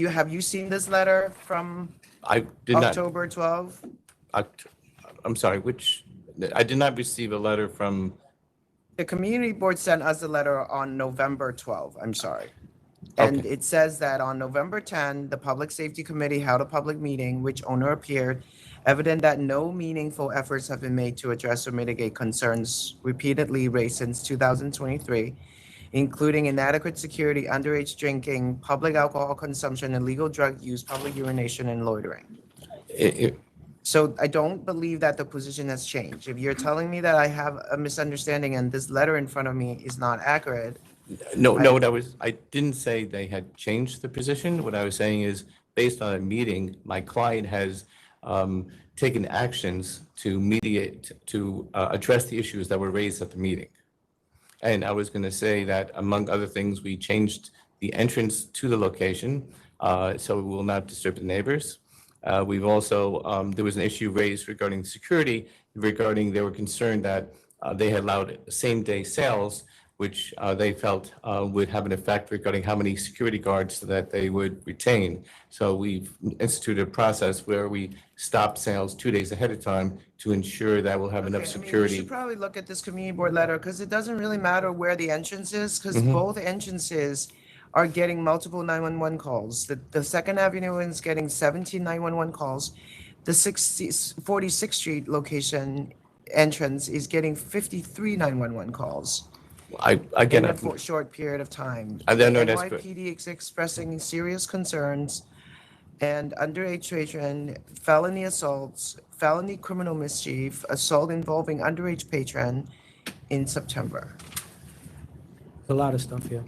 Have you seen this letter from I did not. October 12? I'm sorry, I did not receive a letter from. The community board sent us a letter on November 12, I'm sorry. And it says that on November 10, the Public Safety Committee held a public meeting which owner appeared, evident that no meaningful efforts have been made to address or mitigate concerns repeatedly raised since 2023, including inadequate security, underage drinking, public alcohol consumption, illegal drug use, public urination, and loitering. So I don't believe that the position has changed. If you're telling me that I have a misunderstanding and this letter in front of me is not accurate. No, I didn't say they had changed the position. What I was saying is, based on a meeting, my client has taken actions to mediate, to address the issues that were raised at the meeting. And I was going to say that, among other things, we changed the entrance to the location so we will not disturb the neighbors. We've also, there was an issue raised regarding security, they were concerned that they had allowed same-day sales, which they felt would have an effect regarding how many security guards that they would retain. So we've instituted a process where we stop sales 2 days ahead of time to ensure that we'll have enough security. We should probably look at this community board letter because it doesn't really matter where the entrance is because both entrances are getting multiple 911 calls. The 2nd Avenue is getting 17 911 calls. The 46th Street location entrance is getting 53 911 calls. In a short period of time. I don't know that's good. NYPD is expressing serious concerns and underage patron, felony assaults, felony criminal mischief, assault involving underage patron in September. A lot of stuff here.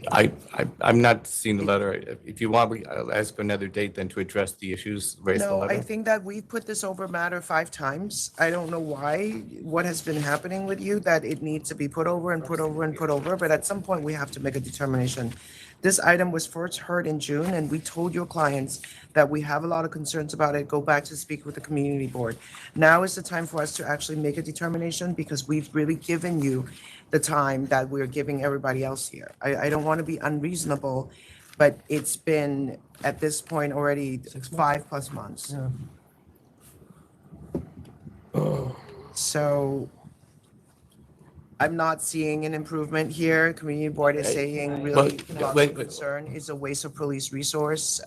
I'm not seeing the letter. If you want, I'll ask for another date then to address the issues raised in the No, letter. I think that we've put this over matter 5 times. I don't know why, what has been happening with you, that it needs to be put over and put over and put over, but at some point we have to make a determination. This item was first heard in June, and we told your clients that we have a lot of concerns about it, go back to speak with the community board. Now is the time for us to actually make a determination because we've really given you the time that we're giving everybody else here. I don't want to be unreasonable, but it's been at this point already 5+ months. So I'm not seeing an improvement here. Community board is saying really concern is a waste of police resource.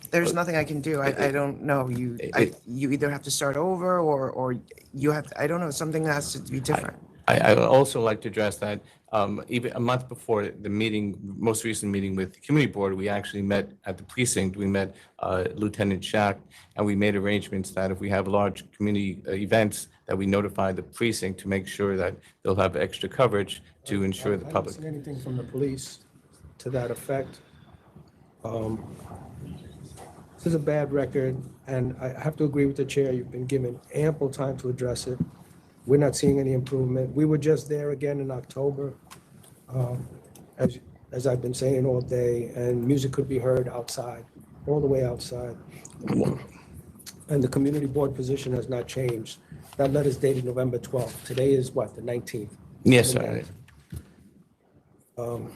There's nothing I can do. I don't know. You either have to start over or you have to, I don't know, something has to be different. I would also like to address that even a month before the meeting, most recent meeting with the community board, we actually met at the precinct. We met Lieutenant Shack, and we made arrangements that if we have large community events, that we notify the precinct to make sure that they'll have extra coverage to ensure the I public. haven't seen anything from the police to that effect. This is a bad record, and I have to agree with the chair. You've been given ample time to address it. We're not seeing any improvement. We were just there again in October, as I've been saying all day, and music could be heard outside, all the way outside. And the community board position has not changed. That letter's dated November 12th. Today is what, the 19th? Yes, sir. All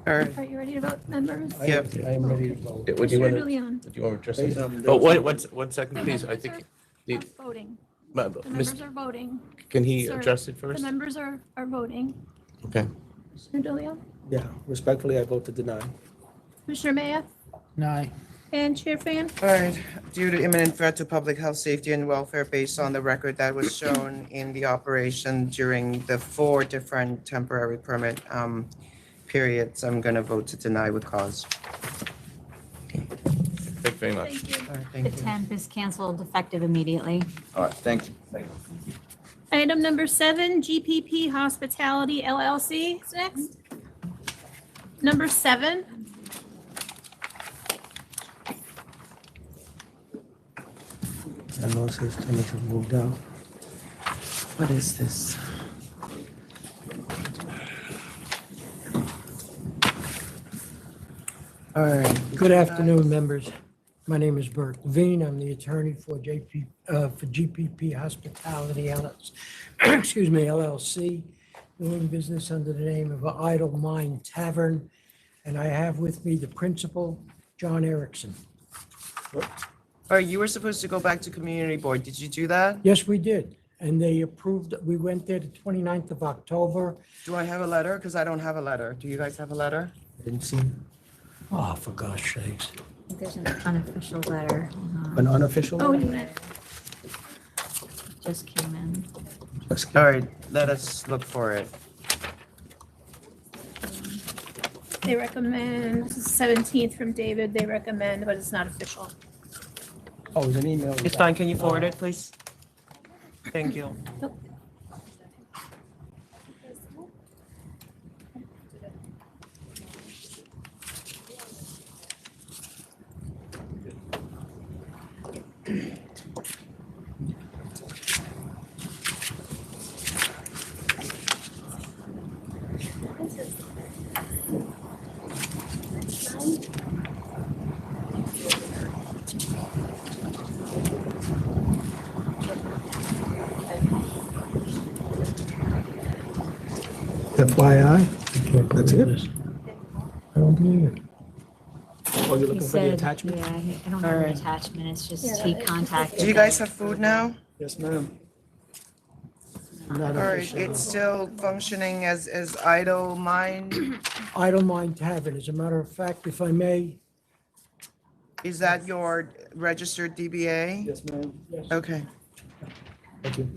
right. Are you ready to vote, members? I am ready to vote. Do you Mr. want DeLeon. to address it? Oh, one second, please. I think. Are voting. But, The members are voting. Can he Sir, address it first? The members are voting. Okay. Mr. DeLeon, Yeah, respectfully, I vote to deny. Commissioner Maya, Aye. and Chair Fan. All right, due to imminent threat to public health, safety, and welfare based on the record that was shown in the operation during the 4 different temporary permit periods, I'm going to vote to deny with cause. Thank you very much. Thank you. All right, The thank you. temp is canceled effective immediately. All right, thank you. Item number 7, GPP Hospitality LLC is next. Number 7. I know it says tentative moved out. What is this? All right. Good afternoon, members. My name is Bert Levine. I'm the attorney for GPP Hospitality LLC, excuse me, LLC, doing business under the name of Idle Mind Tavern. And I have with me the principal, John Erickson. All right, you were supposed to go back to community board. Did you do that? Yes, we did. And they approved, we went there the 29th of October. Do I have a letter? Because I don't have a letter. Do you guys have a letter? Didn't see Oh, for gosh sakes. I think there's an unofficial letter. an unofficial. Oh, one? you meant. Just came in. All right, let us look for it. They recommend, this is 17th from David, they recommend, but it's not official. Oh, it was an email. It's fine. Can you forward it, please? Thank you. FYI, that's it? I don't believe it. Oh, you're He looking for the said, attachment? yeah, I don't have an attachment. It's just he contacted. Do you guys have food now? Yes, ma'am. All right, it's still functioning as Idle Mind. Idle Mind Tavern. As a matter of fact, if I may, Is that your registered DBA? Yes, ma'am. Yes. Okay. Thank you.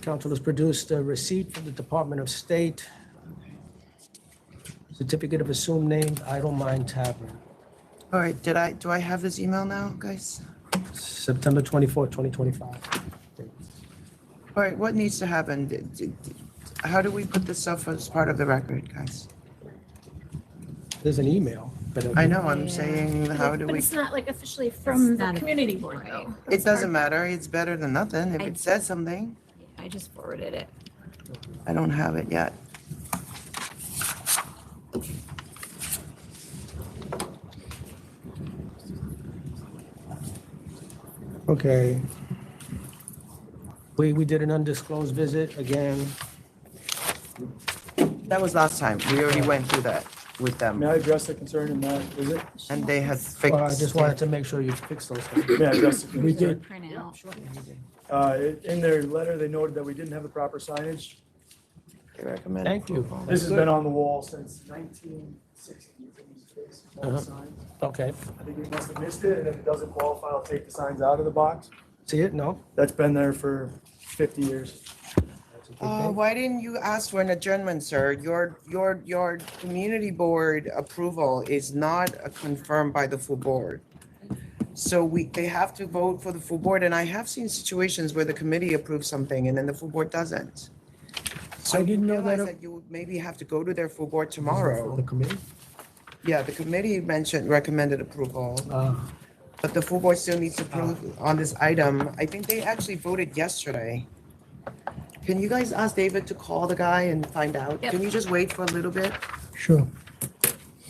Council has produced a receipt from the Department of State. Certificate of assumed name, Idle Mind Tavern, All right, do I have this email now, guys? September 24th, 2025. All right, what needs to happen? How do we put this stuff as part of the record, guys? There's an email. But I know, I'm saying, how do But we? it's not like officially from the not community board, though. It doesn't matter, it's better than nothing if it says something. I just forwarded it. I don't have it yet. Okay. We did an undisclosed visit again. That was last time, we already went through that with them. May I address the concern in that visit? And they had Well, I fixed. just wanted to make sure you fixed those things. May I address the we concern? did. In their letter, they noted that we didn't have the proper signage. They recommend. Thank you. This has been on the wall since 1960. Uh-huh. Okay. I think we must have missed it, and if it doesn't qualify, I'll take the signs out of the box. See it? No? That's been there for 50 years. Why didn't you ask for an adjournment, sir? Your community board approval is not confirmed by the full board. So they have to vote for the full board, and I have seen situations where the committee approves something and then the full board doesn't. So I didn't know realize that. that you would maybe have to go to their full board tomorrow. The committee? Yeah, the committee recommended approval, but the full board still needs to approve on this item. I think they actually voted yesterday. Can you guys ask David to call the guy and find out? Yep. Can you just wait for a little bit? Sure.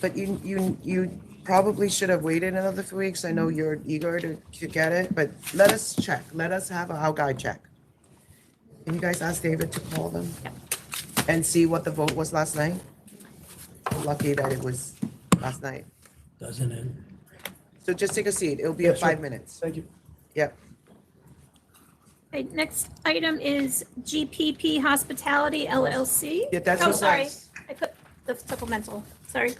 But you probably should have waited another 3 weeks. I know you're eager to get it, but let us check. Let us have our guy check. Can you guys ask David to call them? And see what the vote was last night? Lucky that it was last night. Doesn't it? So just take a seat. It'll be Yeah, at 5 sure. minutes. Thank you. Yep. Okay, next item is GPP Hospitality LLC. Yeah, that's Oh, what's sorry, next. I put the supplemental, sorry.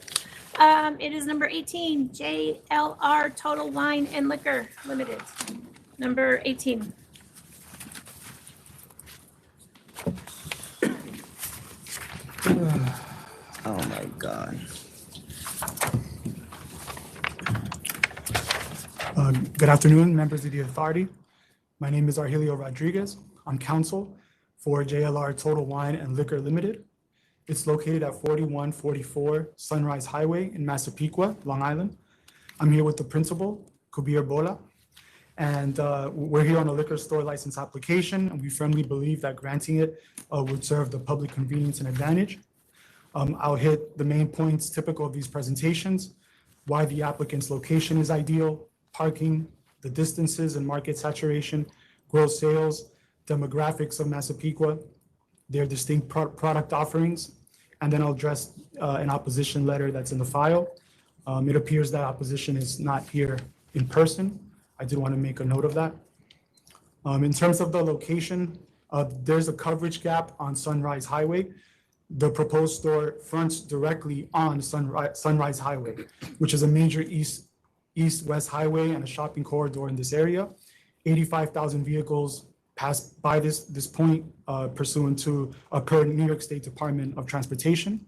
It is number 18, JLR Total Wine and Liquor Limited, number 18. Oh my God. Good afternoon, members of the authority. My name is Arhelio Rodriguez. I'm counsel for JLR Total Wine and Liquor Limited. It's located at 4144 Sunrise Highway in Massapequa, Long Island. I'm here with the principal, Kabir Bola. And we're here on a liquor store license application, and we firmly believe that granting it would serve the public convenience and advantage. I'll hit the main points typical of these presentations: why the applicant's location is ideal, parking, the distances and market saturation, gross sales, demographics of Massapequa, their distinct product offerings, and then I'll address an opposition letter that's in the file. It appears that opposition is not here in person. I did want to make a note of that. In terms of the location, there's a coverage gap on Sunrise Highway. The proposed store fronts directly on Sunrise Highway, which is a major east-west highway and a shopping corridor in this area. 85,000 vehicles pass by this point pursuant to per New York State Department of Transportation.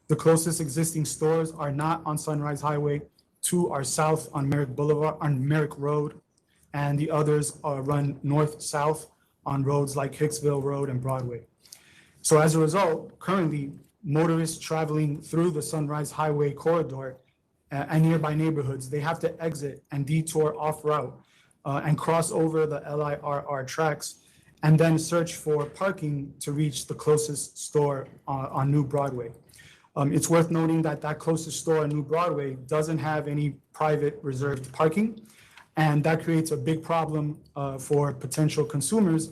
The closest existing stores are not on Sunrise Highway. Two are south on Merrick Road, and the others run north-south on roads like Hicksville Road and Broadway. So as a result, currently, motorists traveling through the Sunrise Highway corridor and nearby neighborhoods, they have to exit and detour off route and cross over the LIRR tracks and then search for parking to reach the closest store on New Broadway. It's worth noting that that closest store on New Broadway doesn't have any private reserved parking, and that creates a big problem for potential consumers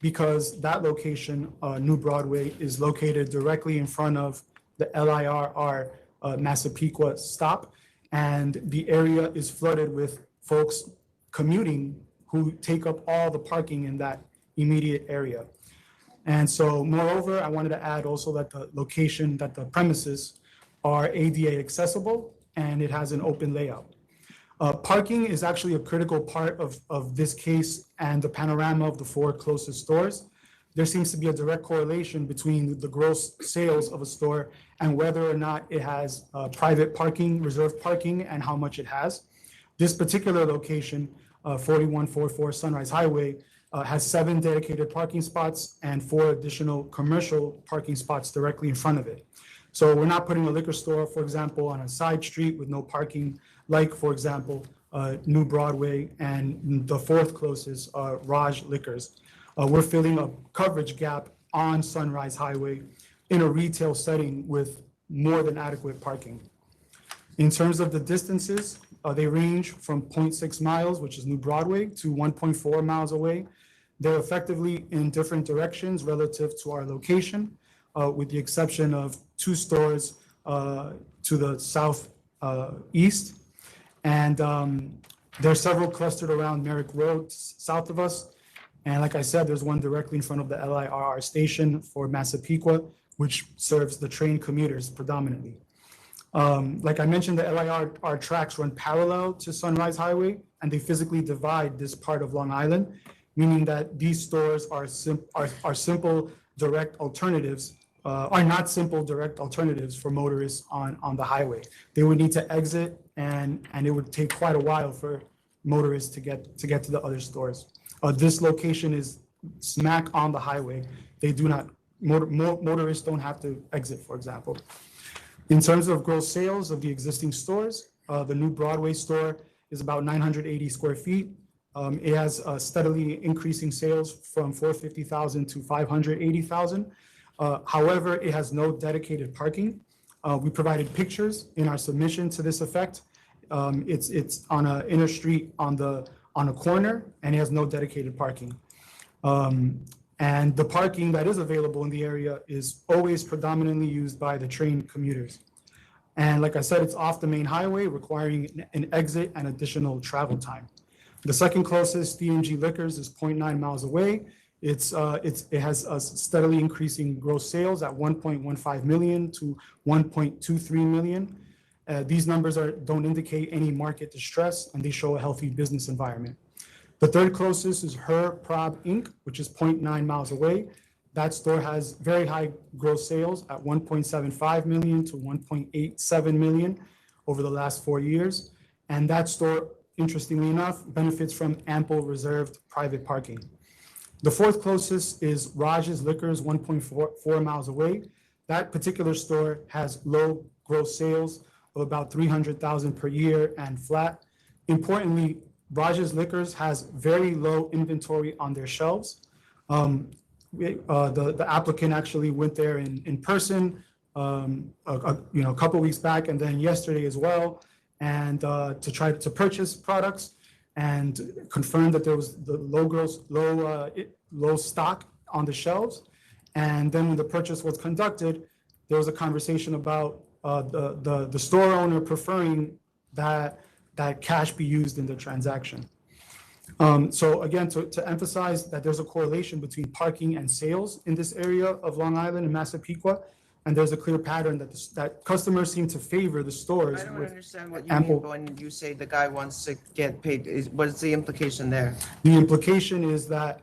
because that location, New Broadway, is located directly in front of the LIRR Massapequa stop, and the area is flooded with folks commuting who take up all the parking in that immediate area. And so moreover, I wanted to add also that the location, that the premises are ADA accessible and it has an open layout. Parking is actually a critical part of this case and the panorama of the four closest stores. There seems to be a direct correlation between the gross sales of a store and whether or not it has private parking, reserved parking, and how much it has. This particular location, 4144 Sunrise Highway, has 7 dedicated parking spots and 4 additional commercial parking spots directly in front of it. So we're not putting a liquor store, for example, on a side street with no parking, like, for example, New Broadway and the fourth closest, Raj Liquors. We're filling a coverage gap on Sunrise Highway in a retail setting with more than adequate parking. In terms of the distances, they range from 0.6 miles, which is New Broadway, to 1.4 miles away. They're effectively in different directions relative to our location, with the exception of 2 stores to the southeast. And there are several clustered around Merrick Road south of us. And like I said, there's one directly in front of the LIRR station for Massapequa, which serves the train commuters predominantly. Like I mentioned, the LIR tracks run parallel to Sunrise Highway, and they physically divide this part of Long Island, meaning that these stores are simple, direct alternatives, are not simple, direct alternatives for motorists on the highway. They would need to exit, and it would take quite a while for motorists to get to the other stores. This location is smack on the highway. They do not, motorists don't have to exit, for example. In terms of gross sales of the existing stores, the new Broadway store is about 980 square feet. It has steadily increasing sales from 450,000 to 580,000. However, it has no dedicated parking. We provided pictures in our submission to this effect. It's on an inner street on a corner, and it has no dedicated parking. And the parking that is available in the area is always predominantly used by the train commuters. And like I said, it's off the main highway, requiring an exit and additional travel time. The second closest, D&G Liquors, is 0.9 miles away. It has a steadily increasing gross sales at 1.15 million to 1.23 million. These numbers don't indicate any market distress, and they show a healthy business environment. The third closest is Her Prob Inc., which is 0.9 miles away. That store has very high gross sales at 1.75 million to 1.87 million over the last 4 years. And that store, interestingly enough, benefits from ample reserved private parking. The fourth closest is Raj's Liquors, 1.4 miles away. That particular store has low gross sales of about 300,000 per year and flat. Importantly, Raj's Liquors has very low inventory on their shelves. The applicant actually went there in person, a couple weeks back, and then yesterday as well, and to try to purchase products, and confirmed that there was the low stock on the shelves. And then when the purchase was conducted, there was a conversation about the store owner preferring that cash be used in the transaction. So again, to emphasize that there's a correlation between parking and sales in this area of Long Island and Massapequa, and there's a clear pattern that customers seem to favor the stores. I don't understand what you ample. mean when you say the guy wants to get paid. What is the implication there? The implication is that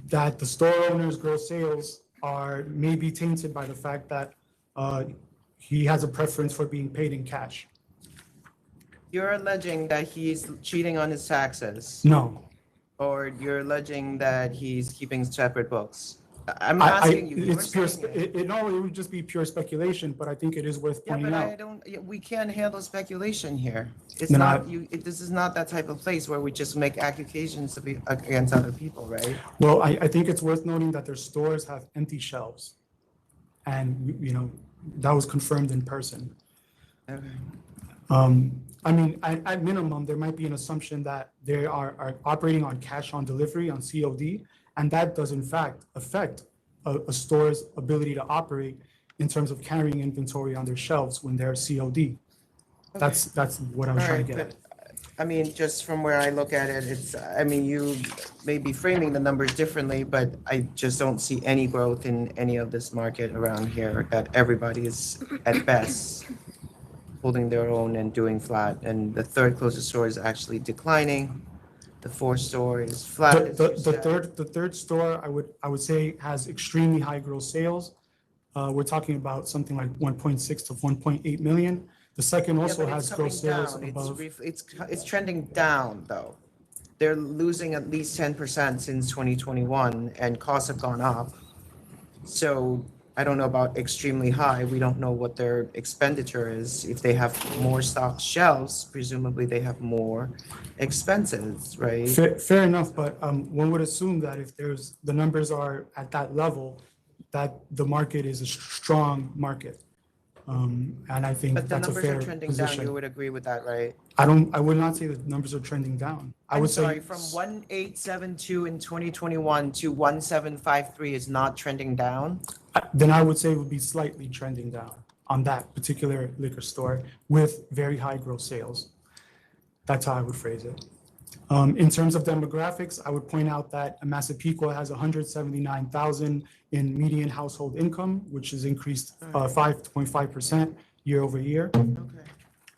that the store owner's gross sales may be tainted by the fact that he has a preference for being paid in cash. You're alleging that he's cheating on his taxes. No. Or you're alleging that he's keeping separate books. I'm asking you. It's pure. It would just be pure speculation, but I think it is worth pointing out. We can't handle speculation here. It's Then not this is not that type of place where we just make accusations against other people, right? Well, I think it's worth noting that their stores have empty shelves, and that was confirmed in person. Okay. I mean, at minimum, there might be an assumption that they are operating on cash on delivery, on COD, and that does in fact affect a store's ability to operate in terms of carrying inventory on their shelves when they're COD. Okay. That's what I'm trying to get at. I mean, just from where I look at it, you may be framing the numbers differently, but I just don't see any growth in any of this market around here, that everybody is at best holding their own and doing flat. And the third closest store is actually declining. The fourth store is flat. The third store, I would say, has extremely high gross sales. We're talking about something like 1.6 to 1.8 million. The second also has gross sales above. It's trending down though. They're losing at least 10% since 2021, and costs have gone up. So I don't know about extremely high. We don't know what their expenditure is. If they have more stocked shelves, presumably they have more expenses, right? Fair enough, but one would assume that if the numbers are at that level, that the market is a strong market. And I think that's a fair position. But the numbers are trending down. You would agree with that, right? I would not say the numbers are trending down. I would say from 1872 in 2021 to 1753 is not trending down. Then I would say it would be slightly trending down on that particular liquor store with very high gross sales. That's how I would phrase it. In terms of demographics, I would point out that Massapequa has 179,000 in median household income, which has increased 5.5% year over year.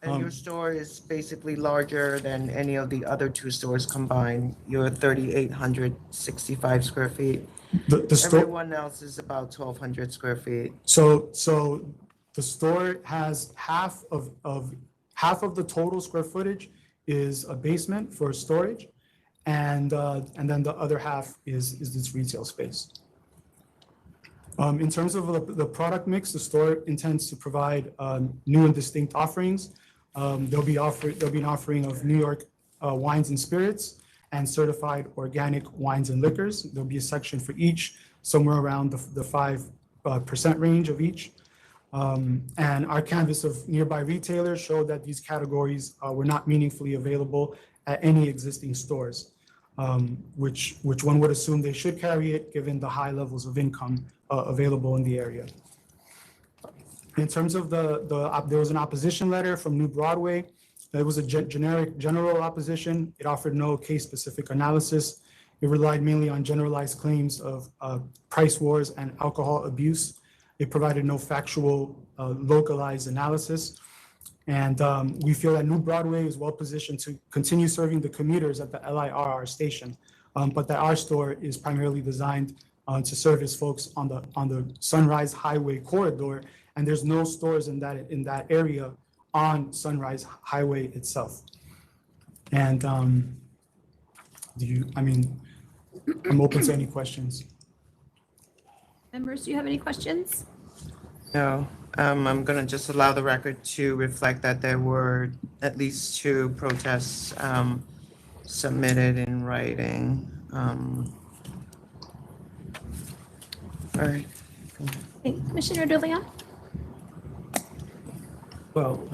And your store is basically larger than any of the other two stores combined. You're 3,865 square feet. The store, Everyone else is about 1,200 square feet. so the store has half of the total square footage is a basement for storage, and then the other half is this retail space. In terms of the product mix, the store intends to provide new and distinct offerings. There'll be an offering of New York wines and spirits and certified organic wines and liquors. There'll be a section for each, somewhere around the 5% range of each. And our canvas of nearby retailers showed that these categories were not meaningfully available at any existing stores, which one would assume they should carry it given the high levels of income available in the area. In terms of there was an opposition letter from New Broadway. It was a general opposition. It offered no case-specific analysis. It relied mainly on generalized claims of price wars and alcohol abuse. It provided no factual, localized analysis. And we feel that New Broadway is well-positioned to continue serving the commuters at the LIRR station, but that our store is primarily designed to service folks on the Sunrise Highway corridor, and there's no stores in that area on Sunrise Highway itself. And I'm open to any questions. Members, do you have any questions? No, I'm going to just allow the record to reflect that there were at least 2 protests submitted in writing. All right. Okay, Commissioner De Leon? Well,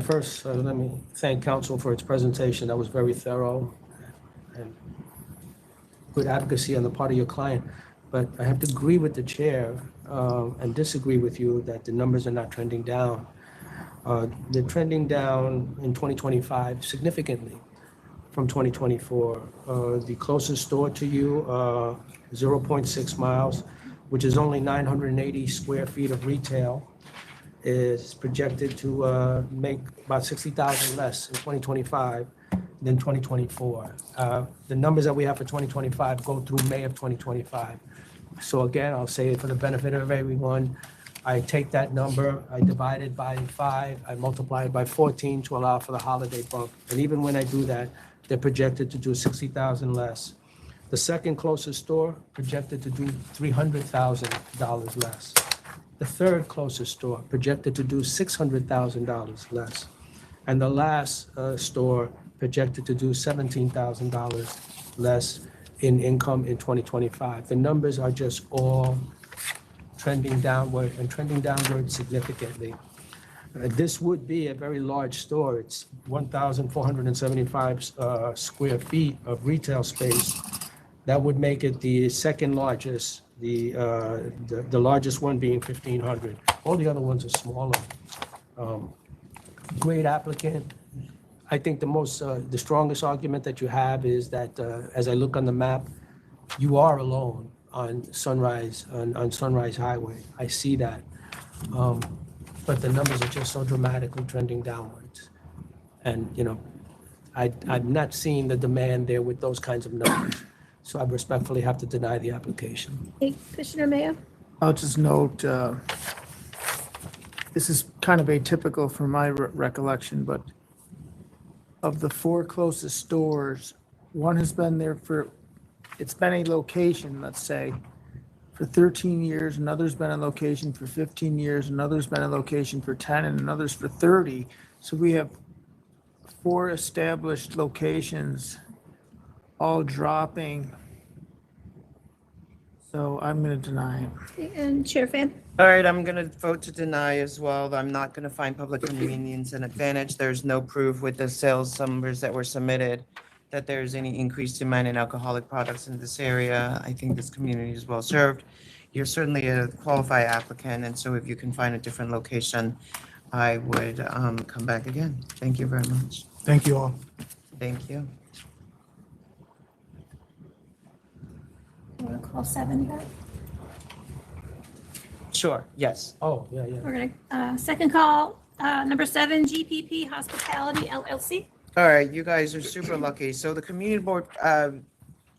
first, let me thank council for its presentation. That was very thorough and good advocacy on the part of your client. But I have to agree with the chair and disagree with you that the numbers are not trending down. They're trending down in 2025 significantly from 2024. The closest store to you, 0.6 miles, which is only 980 square feet of retail, is projected to make about 60,000 less in 2025 than 2024. The numbers that we have for 2025 go through May of 2025. So again, I'll say it for the benefit of everyone. I take that number, I divide it by 5, I multiply it by 14 to allow for the holiday bump. And even when I do that, they're projected to do 60,000 less. The second closest store projected to do $300,000 less. The third closest store projected to do $600,000 less. And the last store projected to do $17,000 less in income in 2025. The numbers are just all trending downward and trending downward significantly. This would be a very large store. It's 1,475 square feet of retail space. That would make it the second largest, the largest one being 1,500. All the other ones are smaller. Great applicant. I think the strongest argument that you have is that as I look on the map, you are alone on Sunrise Highway. I see that. But the numbers are just so dramatically trending downwards. And, I'm not seeing the demand there with those kinds of numbers. So I respectfully have to deny the application. Hey, Commissioner Mayo? I'll just note, this is kind of atypical from my recollection, but of the 4 closest stores, one has been there it's been a location, let's say, for 13 years, another's been a location for 15 years, another's been a location for 10, and another's for 30. So we have 4 established locations all dropping. So I'm going to deny it. And Chair Fan? All right, I'm going to vote to deny as well. I'm not going to find public convenience an advantage. There's no proof with the sales numbers that were submitted that there's any increased demand in alcoholic products in this area. I think this community is well served. You're certainly a qualified applicant, and so if you can find a different location, I would come back again. Thank you very much. Thank you all. Thank you. You want to call 7 back? Sure, yes. Oh, yeah, yeah. We're gonna, second call, number 7, GPP Hospitality LLC. All right, you guys are super lucky. So the community board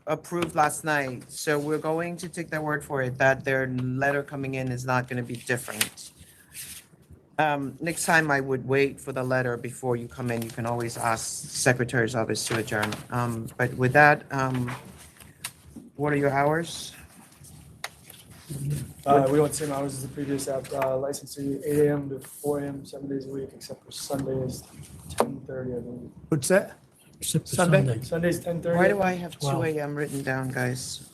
approved last night. So we're going to take their word for it that their letter coming in is not going to be different. Next time I would wait for the letter before you come in. You can always ask Secretary's office to adjourn. But with that, what are your hours? We want the same hours as the previous app, licensing 8 AM to 4 AM, 7 days a week, except for Sundays, 10:30, I believe. What's that? Sunday? Sunday's 10:30. Why do I have 2 AM written down, guys?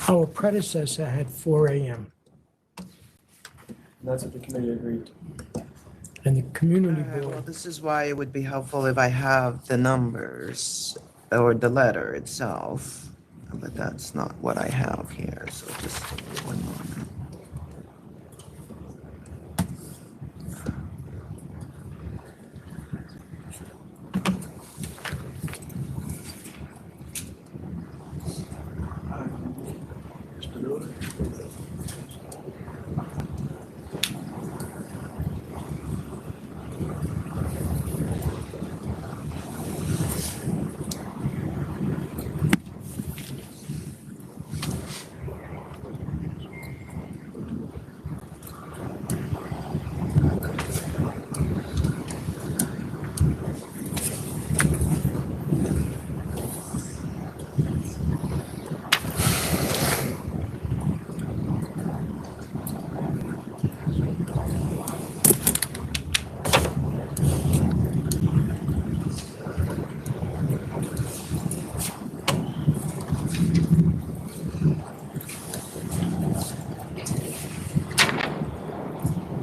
Our predecessor had 4 AM, That's what the committee agreed. and the community Well, board, this is why it would be helpful if I have the numbers or the letter itself, but that's not what I have here, so just give me 1 moment.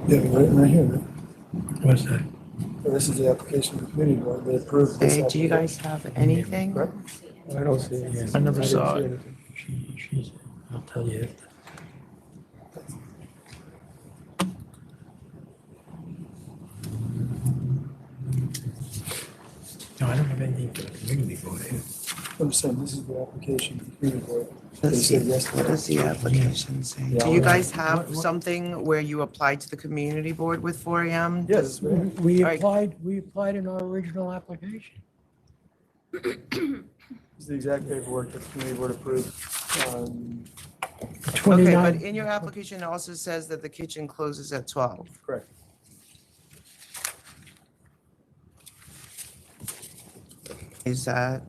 Yeah, right here, right? what's that? So this is the application for committee board, they approved this. Hey, do you guys have anything? I don't see it. I never didn't saw see it. anything. She's, I'll tell you. No, I don't have anything for the community board. I'm saying, this is the application for committee board. They Let's said see, yes to what that. does the application say? Yeah, Do you I'll- guys have something where you applied to the community board with 4 AM? Yes, We All right. applied in our original application. This is the exact paperwork that the committee board approved. Okay, 29 but in your application, it also says that the kitchen closes at 12. Correct. Is that?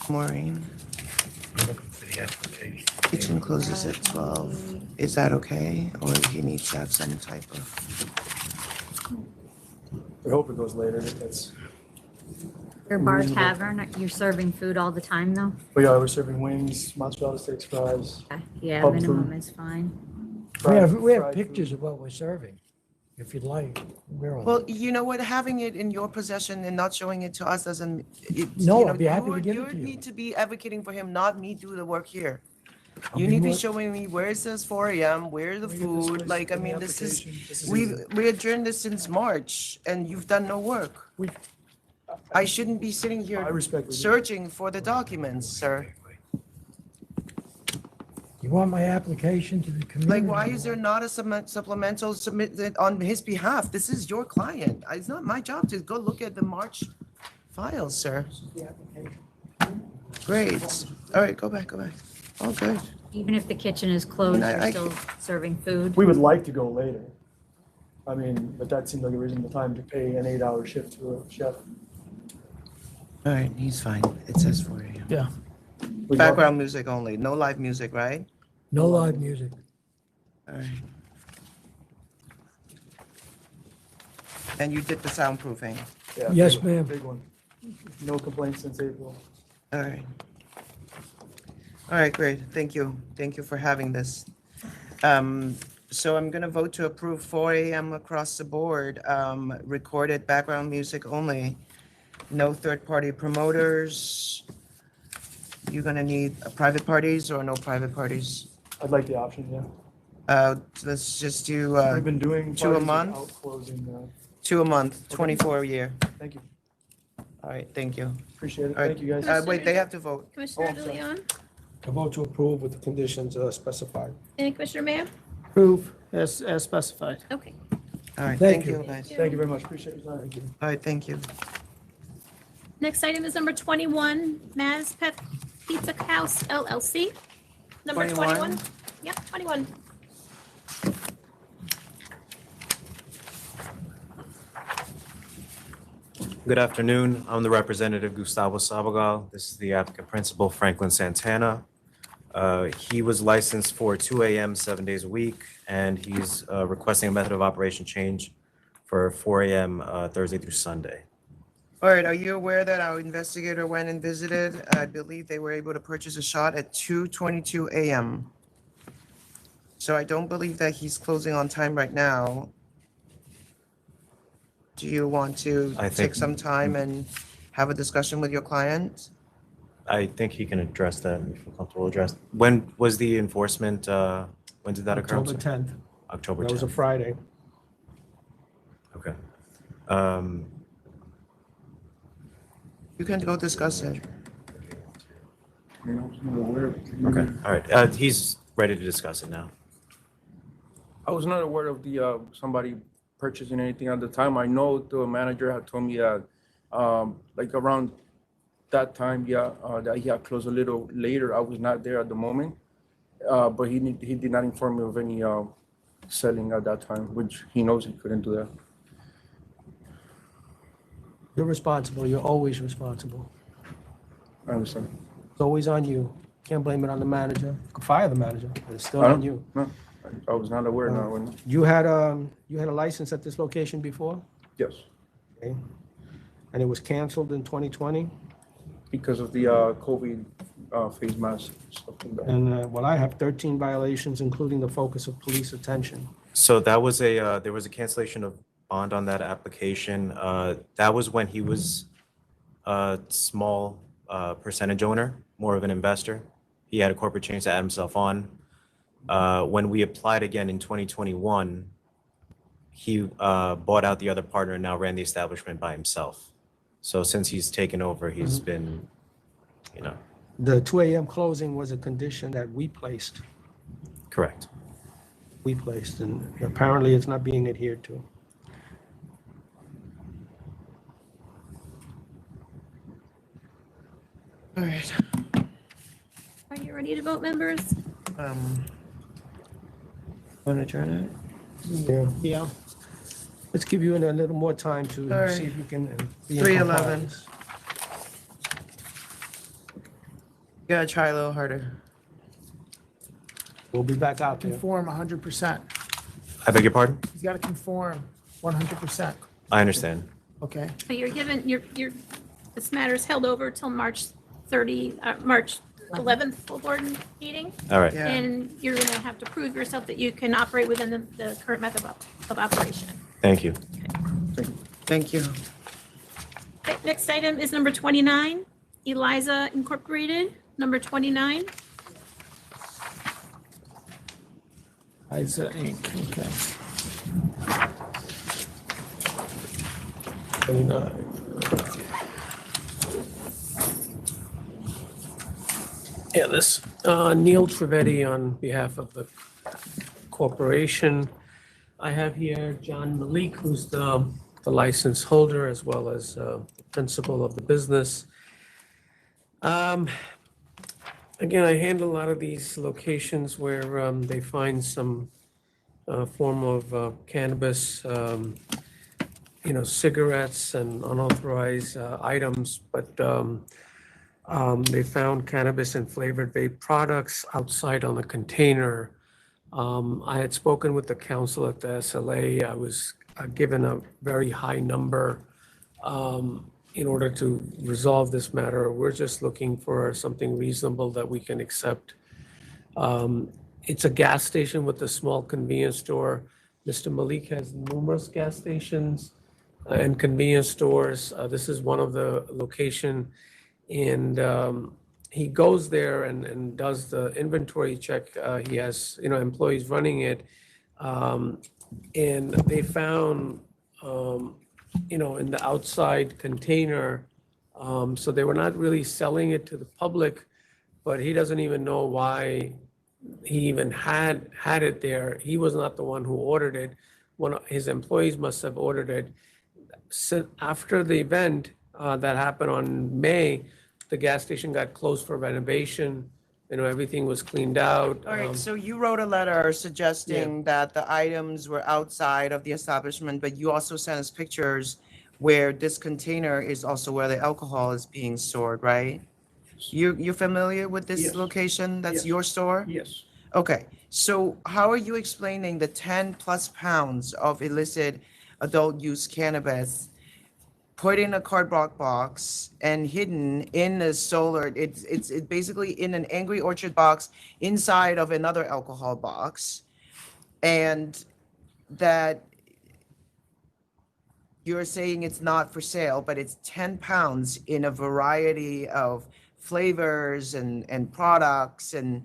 Maureen? Kitchen closes at 12. Is that okay? Or he needs to have some type of? We hope it goes later, that's, Your bar Reasonable. tavern, you're serving food all the time though? but yeah, we're serving wings, mozzarella sticks, fries. Yeah, Pub minimum food. is fine. We have fried food. pictures of what we're serving, if you'd like. We're on- Well, you know what, having it in your possession and not showing it to us doesn't. No, I'd be happy to give it to You you. need to be advocating for him, not me do the work here. I'll You be need to be more- showing me where it says 4 AM, where's the We get this food, list like, I in the mean, this is, application. This is we easy. we adjourned this since March and you've done no work. I shouldn't be sitting I here respect what you- searching for the documents, sir. You want my application to the community? Like, why is there not a supplemental submitted on his behalf? This is your client. It's not my job to go look at the March files, sir. Great. All right, go back. All good. Even if the kitchen is closed, I- you're still serving food? We would like to go later. I mean, but that seemed like a reasonable time to pay an 8-hour shift to a chef. All right, he's fine. It says 4 AM. Yeah. Background music only, no live music, right? No live music. All right. And you did the soundproofing? Yeah, Yes, big one, ma'am. Big one. No complaints since April. All right. All right, great. Thank you. Thank you for having this. So I'm going to vote to approve 4 AM across the board, recorded background music only. No third-party promoters. you're gonna need private parties or no private parties? I'd like the option, yeah. Let's just do, We've been doing 2 a parties month? without closing. 2 a month, Okay. 24 a year. Thank you. All right, thank you. Appreciate it. All right, Thank you, guys. Wait, they have to vote. Commissioner De Leon A vote to approve with the conditions specified. and Commissioner Mayo? Approve as specified. Okay. All right, Thank thank you. you, guys. Thank you very much. Appreciate your time. All right, thank you. Next item is number 21, MASPETH Pizza House LLC. Number 21? Yep, 21. Good afternoon. I'm the representative Gustavo Sabagal. This is the applicant principal Franklin Santana. He was licensed for 2 a.m. 7 days a week, and he's requesting a method of operation change for 4 a.m. Thursday through Sunday. All right, are you aware that our investigator went and visited? I believe they were able to purchase a shot at 2:22 a.m. So I don't believe that he's closing on time right now. Do you want to I take think- some time and have a discussion with your client? I think he can address that, if you're comfortable address. When was the enforcement, when did that occur? I'm October sorry. 10th. October That was a 10th. Friday. Okay. You can go discuss it. Okay, all right. He's ready to discuss it now. I was not aware of the somebody purchasing anything at the time. I know the manager had told me that like around that time, that he had closed a little later. I was not there at the moment, but he did not inform me of any selling at that time, which he knows he couldn't do that. You're responsible. You're always responsible. I understand. It's always on you. Can't blame it on the manager. You can fire the manager, but it's still I on don't- you. No, I was not aware now. When You had a license at this location before? yes, Okay. And it was canceled in 2020? because of the COVID face mask stuff like that. And, well, I have 13 violations, including the focus of police attention. So that was there was a cancellation of bond on that application. That was when he was a small percentage owner, more of an investor. He had a corporate change to add himself on. When we applied again in 2021, he bought out the other partner and now ran the establishment by himself. So since he's taken over, he's been, you know. The 2 a.m. closing was a condition that we placed. Correct. We placed, and apparently it's not being adhered to. All right. Are you ready to vote, members? Want to adjourn it? Yeah. Let's give you a little more time to All right. see if you can be in 3:11. compliance. You gotta try a little harder. We'll be back out there. Conform 100%. I beg your pardon? He's got to conform 100%. I understand. Okay. So you're given, this matter is held over till March 11th full board meeting. All right. Yeah. And you're going to have to prove yourself that you can operate within the current method of operation. Thank you. Thank you. Okay, next item is number 29, ELIZA Incorporated, number 29. Isa Inc. Okay. 29. Yeah, this, Neil Trevetti on behalf of the corporation. I have here John Malik, who's the license holder as well as the principal of the business. Again, I handle a lot of these locations where they find some form of cannabis, cigarettes and unauthorized items, but they found cannabis and flavored vape products outside on the container. I had spoken with the counsel at the SLA. I was given a very high number in order to resolve this matter. We're just looking for something reasonable that we can accept. It's a gas station with a small convenience store. Mr. Malik has numerous gas stations and convenience stores. This is one of the location. And he goes there and does the inventory check. He has, employees running it. And they found, in the outside container, so they were not really selling it to the public, but he doesn't even know why he even had it there. He was not the one who ordered it. One of his employees must have ordered it. So after the event that happened on May, the gas station got closed for renovation. Everything was cleaned out. All right, so you wrote a letter suggesting that the items were outside of the establishment, but you also sent us pictures where this container is also where the alcohol is being stored, right? You're familiar with this Yes. location? That's Yes. your store? Yes. Okay, so how are you explaining the 10+ pounds of illicit adult use cannabis put in a cardboard box and hidden in a solar, it's basically in an Angry Orchard box inside of another alcohol box, and that you're saying it's not for sale, but it's 10 pounds in a variety of flavors and products and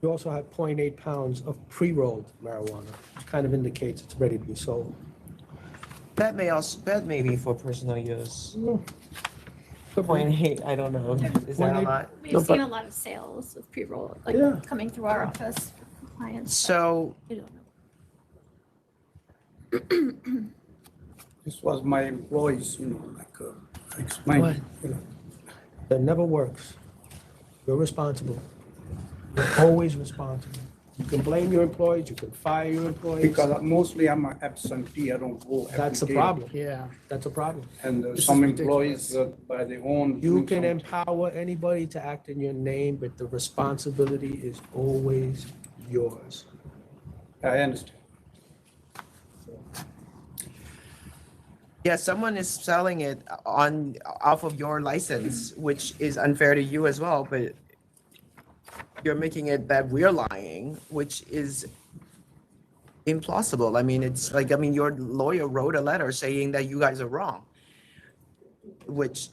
You also have 0.8 pounds of pre-rolled marijuana, which kind of indicates it's ready to be sold. that may be for personal use. 0.8, I don't know. Is that a lot? We've seen a lot of sales of pre-roll, like Yeah. coming through our office for clients. So I don't know. This was my employees, explained. That never works. You're responsible. You're always responsible. You can blame your employees, you can fire your employees. Because mostly I'm an absentee, I don't go every That's a day. problem. Yeah. That's a problem. And This some is employees ridiculous. by their own. You doing can something. empower anybody to act in your name, but the responsibility is always yours. I understand. yeah, someone is selling it off of your license, which is unfair to you as well, but you're making it that we're lying, which is implausible. I mean, it's like, your lawyer wrote a letter saying that you guys are wrong, which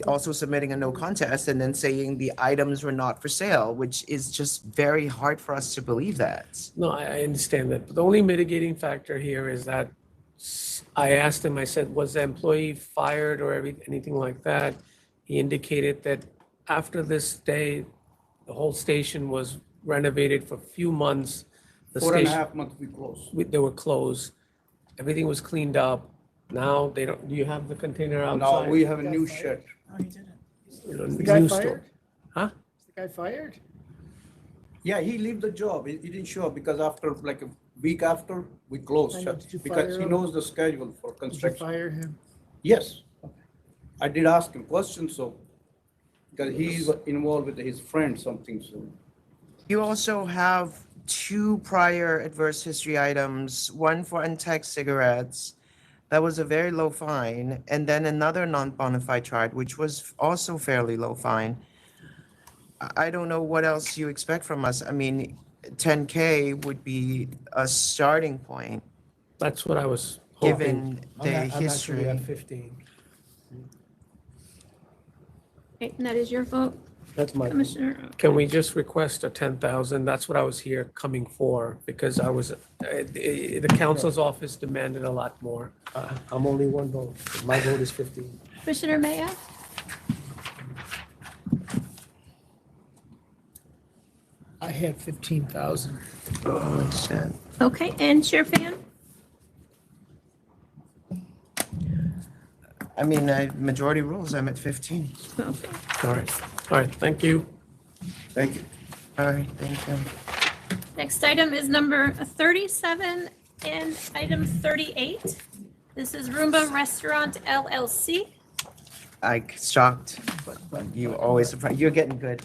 also submitting a no contest and then saying the items were not for sale, which is just very hard for us to believe that. No, I understand that. But the only mitigating factor here is that I asked him, I said, was the employee fired or anything like that? He indicated that after this day, the whole station was renovated for a few months. The 4.5 station- months we closed. They were closed. Everything was cleaned up. Now they don't, do you have the container outside? Now we have a new shed. You know, Is the guy new store. fired? Huh? Is the guy fired? Yeah, he leave the job. He didn't show up because after like a week after, we closed And shut did you because fire he him? knows the schedule for Did you construction. fire him? Yes. I did ask him questions, so, because he's involved with his friend, something, so. You also have 2 prior adverse history items, one for untaxed cigarettes. That was a very low fine, and then another non-bona fide charge, which was also fairly low fine. I don't know what else you expect from us. I mean, 10K would be a starting point. That's what I was hoping. Given the I'm actually history. at 15. Okay, and that is your vote, That's my. Commissioner. Can we just request a 10,000? That's what I was here coming for, because I was, the council's office demanded a lot more. I'm only one vote. My vote is 15. Commissioner Maya? I had 15,000. Okay, and Chair Fan? I mean, majority rules, I'm at 15. Okay. All right, thank you. Thank you. All right, thank you. Next item is number 37 and item 38. This is Roomba Restaurant LLC. I'm shocked, but you always surprise. You're getting good.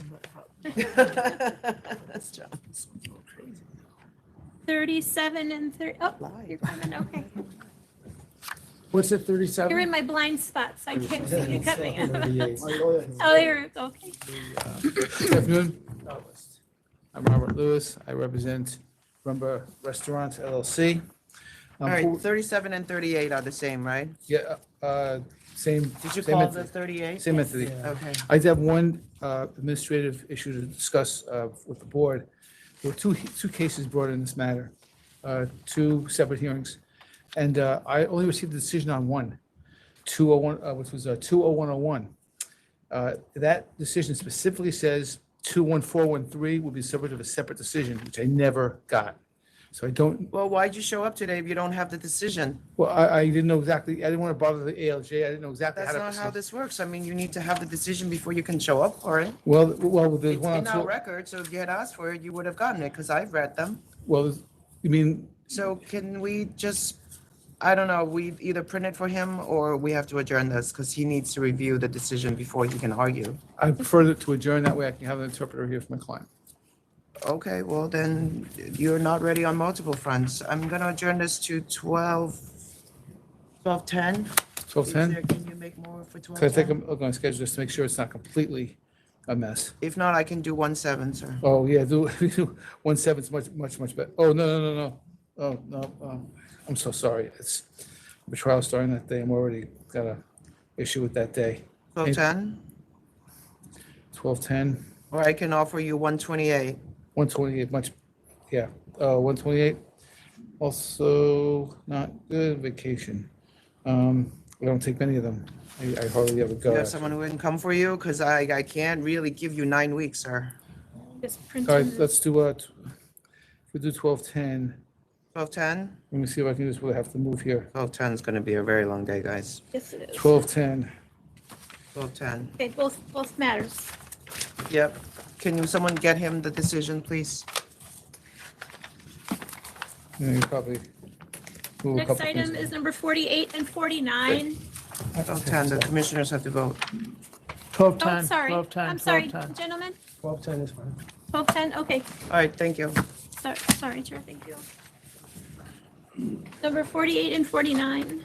That's John. 37 and 30, oh, you're coming, okay. What's it, 37? You're in my blind spot, so I can't see you coming. 38. Oh, there, okay. Good afternoon. I'm Robert Lewis. I represent Rumba Restaurants LLC. All right, 37 and 38 are the same, right? Yeah, Same. Did you same call entity. the 38? Same entity. Okay. I did have one administrative issue to discuss with the board. There were two cases brought in this matter, two separate hearings. And I only received a decision on one, 201, which was 20101. That decision specifically says 21413 will be subject of a separate decision, which I never got. So I don't, Well, why'd you show up today if you don't have the decision? well, I didn't know exactly, I didn't want to bother the ALJ. I didn't know exactly how That's to not how proceed. this works. I mean, you need to have the decision before you can show up for it. Well, there's It's one on in our two. record, so if you had asked for it, you would have gotten it, because I've read them. Well, you mean, So can we just, I don't know, we either print it for him or we have to adjourn this, because he needs to review the decision before he can argue. I prefer to adjourn, that way I can have an interpreter here for my client. Okay, well then, you're not ready on multiple fronts. I'm gonna adjourn this to 12:10. 12:10? Can you make more for Can I take a 12:10? look on schedule just to make sure it's not completely a mess? If not, I can do 1:07, sir. Oh, yeah, do 1/7 is much better. Oh, no. Oh, no, I'm so sorry. It's the trial starting that day. I'm already got a issue with that day. 12:10, 12:10, or I can offer you 1:28. 128, 128. Also not good, vacation. I don't take many of them. I hardly ever You go. have someone who wouldn't come for you? Because I can't really give you 9 weeks, sir. Just All print right, in let's do, we do 12:10. 12:10? Let me see if I can just, we'll have to move here. 12:10 is gonna be a very long day, guys. Yes, it is. 12:10. 12:10. Okay, both matters. Yep. Can someone get him the decision, please? Yeah, you probably move a Next couple item things. is number 48 and 49. 12:10, the commissioners have to vote. 12:10. Oh, sorry. 12:10, I'm sorry, 12:10. gentlemen. 12:10 is fine. 12:10, okay. All right, thank you. Sorry, Chair, thank you. Number 48 and 49.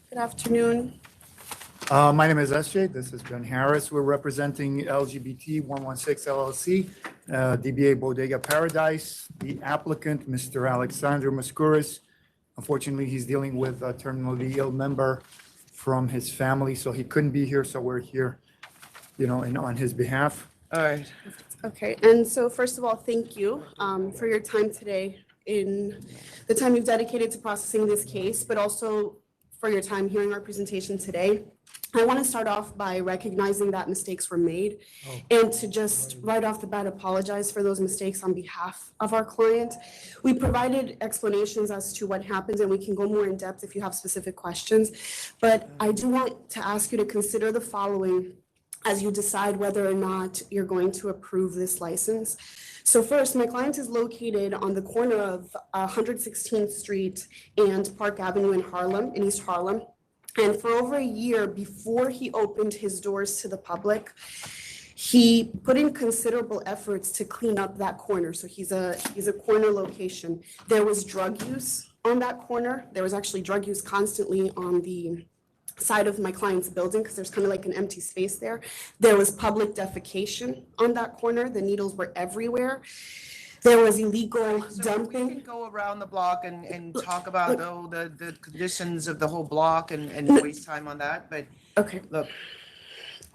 Good afternoon. My name is SJ. This is Ben Harris. We're representing LGBT 116 LLC, DBA Bodega Paradise. The applicant, Mr. Alexander Mascuras. Unfortunately, he's dealing with a terminally ill member from his family, so he couldn't be here. So we're here, on his behalf. All right. Okay, and so first of all, thank you for your time today, in the time you've dedicated to processing this case, but also for your time hearing our presentation today. I want to start off by recognizing that mistakes were made and to just right off the bat apologize for those mistakes on behalf of our client. We provided explanations as to what happened, and we can go more in depth if you have specific questions. But I do want to ask you to consider the following as you decide whether or not you're going to approve this license. So first, my client is located on the corner of 116th Street and Park Avenue in Harlem, in East Harlem. And for over a year before he opened his doors to the public, he put in considerable efforts to clean up that corner. So he's a corner location. There was drug use on that corner. There was actually drug use constantly on the side of my client's building because there's kind of like an empty space there. There was public defecation on that corner. The needles were everywhere. There was illegal dumping. We can go around the block and talk about, the conditions of the whole block and waste time on that, but. Okay. Look,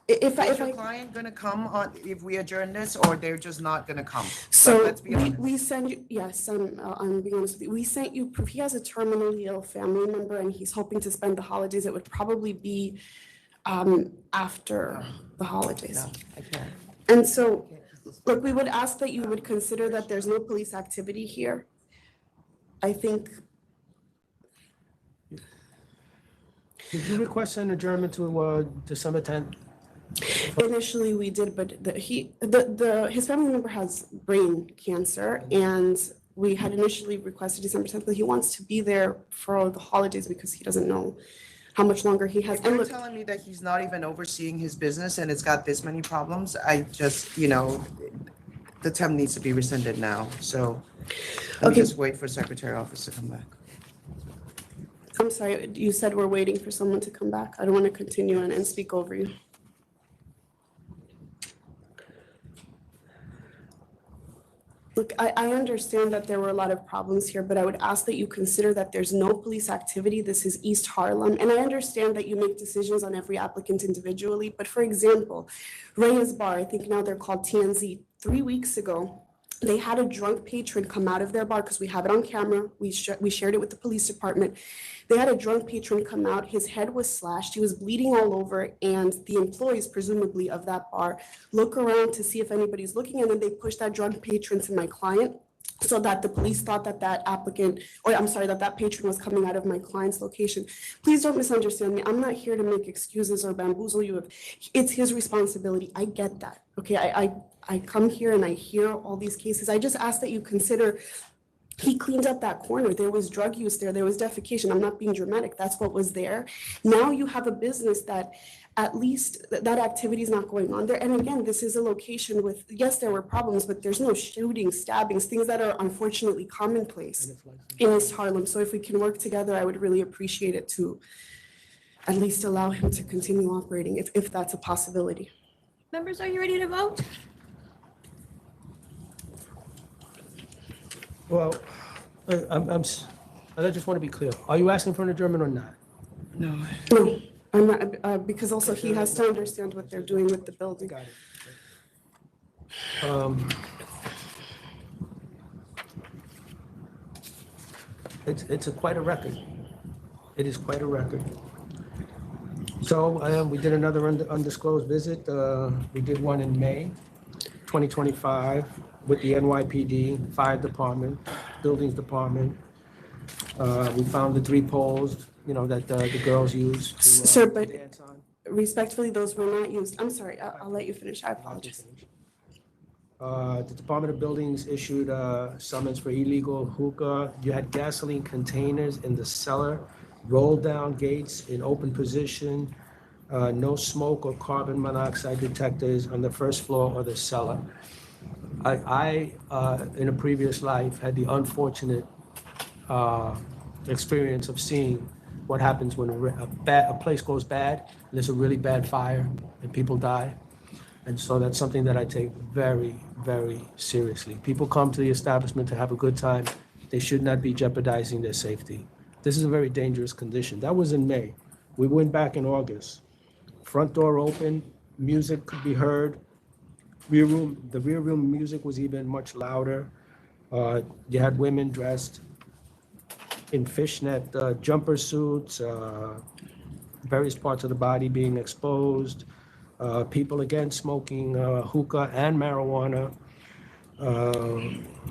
If is your client gonna come on, if we adjourn this, or they're just not gonna come? So Let's be honest. we send you, yes, I'm being honest with you. We sent you proof. He has a terminally ill family member and he's hoping to spend the holidays. It would probably be after the holidays. I can't. And so, look, we would ask that you would consider that there's no police activity here. I think, Did you request an adjournment to December 10th? initially we did, but his family member has brain cancer and we had initially requested December 10th, but he wants to be there for the holidays because he doesn't know how much longer he has. If And you're look, telling me that he's not even overseeing his business and it's got this many problems, I just, the temp needs to be rescinded now, so. Let me just wait for Secretary Office to come back. I'm sorry, you said we're waiting for someone to come back. I don't want to continue and speak over you. Look, I understand that there were a lot of problems here, but I would ask that you consider that there's no police activity. This is East Harlem. And I understand that you make decisions on every applicant individually. But for example, Reyes Bar, I think now they're called TNZ, 3 weeks ago, they had a drunk patron come out of their bar because we have it on camera. We shared it with the police department. They had a drunk patron come out. His head was slashed. He was bleeding all over. And the employees, presumably of that bar, look around to see if anybody's looking. And then they push that drunk patron to my client so that the police thought that that patron was coming out of my client's location. Please don't misunderstand me. I'm not here to make excuses or bamboozle you. It's his responsibility. I get that. Okay, I come here and I hear all these cases. I just ask that you consider he cleaned up that corner. There was drug use there. There was defecation. I'm not being dramatic. That's what was there. Now you have a business that at least that activity is not going on there. And again, this is a location with, yes, there were problems, but there's no shootings, stabbings, things that are unfortunately commonplace in East Harlem. So if we can work together, I would really appreciate it to at least allow him to continue operating if that's a possibility. Members, are you ready to vote? Well, I just want to be clear. Are you asking for an adjournment or not? No, I'm not, because also he has to understand what they're doing with the building. Got it. It's quite a record. It is quite a record. So we did another undisclosed visit. We did one in May 2025 with the NYPD, Fire Department, Buildings Department. We found the 3 poles, that the girls use to Sir, but dance on. respectfully, those were not used. I'm sorry, I'll let you finish. I apologize. The Department of Buildings issued a summons for illegal hookah. You had gasoline containers in the cellar, rolled down gates in open position, no smoke or carbon monoxide detectors on the first floor or the cellar. I in a previous life, had the unfortunate experience of seeing what happens when a place goes bad, and there's a really bad fire, and people die. And so that's something that I take very, very seriously. People come to the establishment to have a good time. They should not be jeopardizing their safety. This is a very dangerous condition. That was in May. We went back in August. Front door open, music could be heard. The rear room music was even much louder. You had women dressed in fishnet jumper suits, various parts of the body being exposed. People again smoking hookah and marijuana.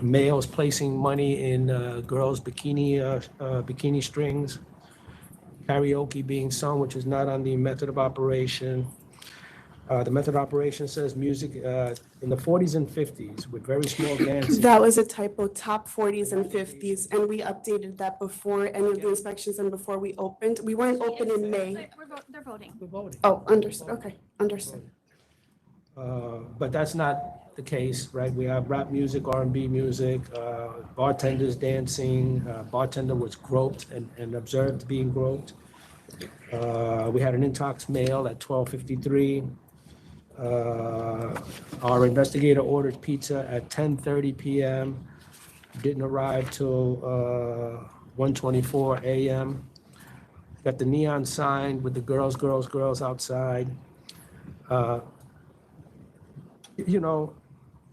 Males placing money in girls' bikini strings. Karaoke being sung, which is not on the method of operation. The method of operation says music in the 40s and 50s with very small dances. That was a typo, top 40s and 50s, and we updated that before any of the inspections and before we opened. We weren't open in May. They're voting. We're voting. Oh, understood, okay, understood. But that's not the case, right? We have rap music, R&B music, bartenders dancing. Bartender was groped and observed being groped. We had an intox male at 12:53. Our investigator ordered pizza at 10:30 p.m. Didn't arrive till 1:24 a.m. Got the neon sign with the girls, girls, girls outside.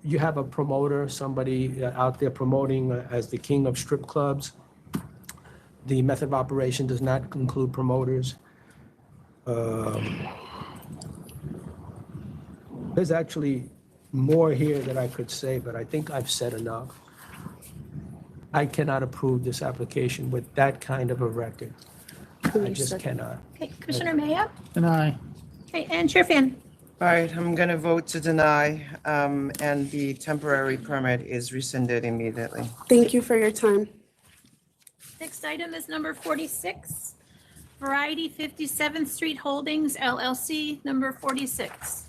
You have a promoter, somebody out there promoting as the king of strip clubs. The method of operation does not include promoters. There's actually more here that I could say, but I think I've said enough. I cannot approve this application with that kind of a record. I just cannot. Okay, Commissioner Maya? Deny. Okay, and Chair Finn? All right, I'm going to vote to deny, and the temporary permit is rescinded immediately. Thank you for your time. Next item is number 46, Variety 57th Street Holdings LLC, number 46.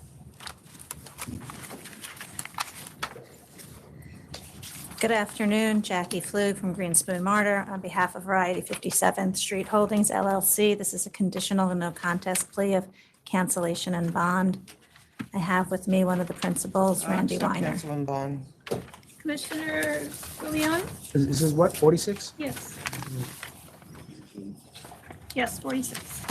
Good afternoon, Jackie Flug from Green Spoon Martyr on behalf of Variety 57th Street Holdings LLC. This is a conditional and no contest plea of cancellation and bond. I have with me one of the principals, Randy Weiner. Cancel and bond. Commissioner Leon? Is this what, 46? Yes. Yes, 46.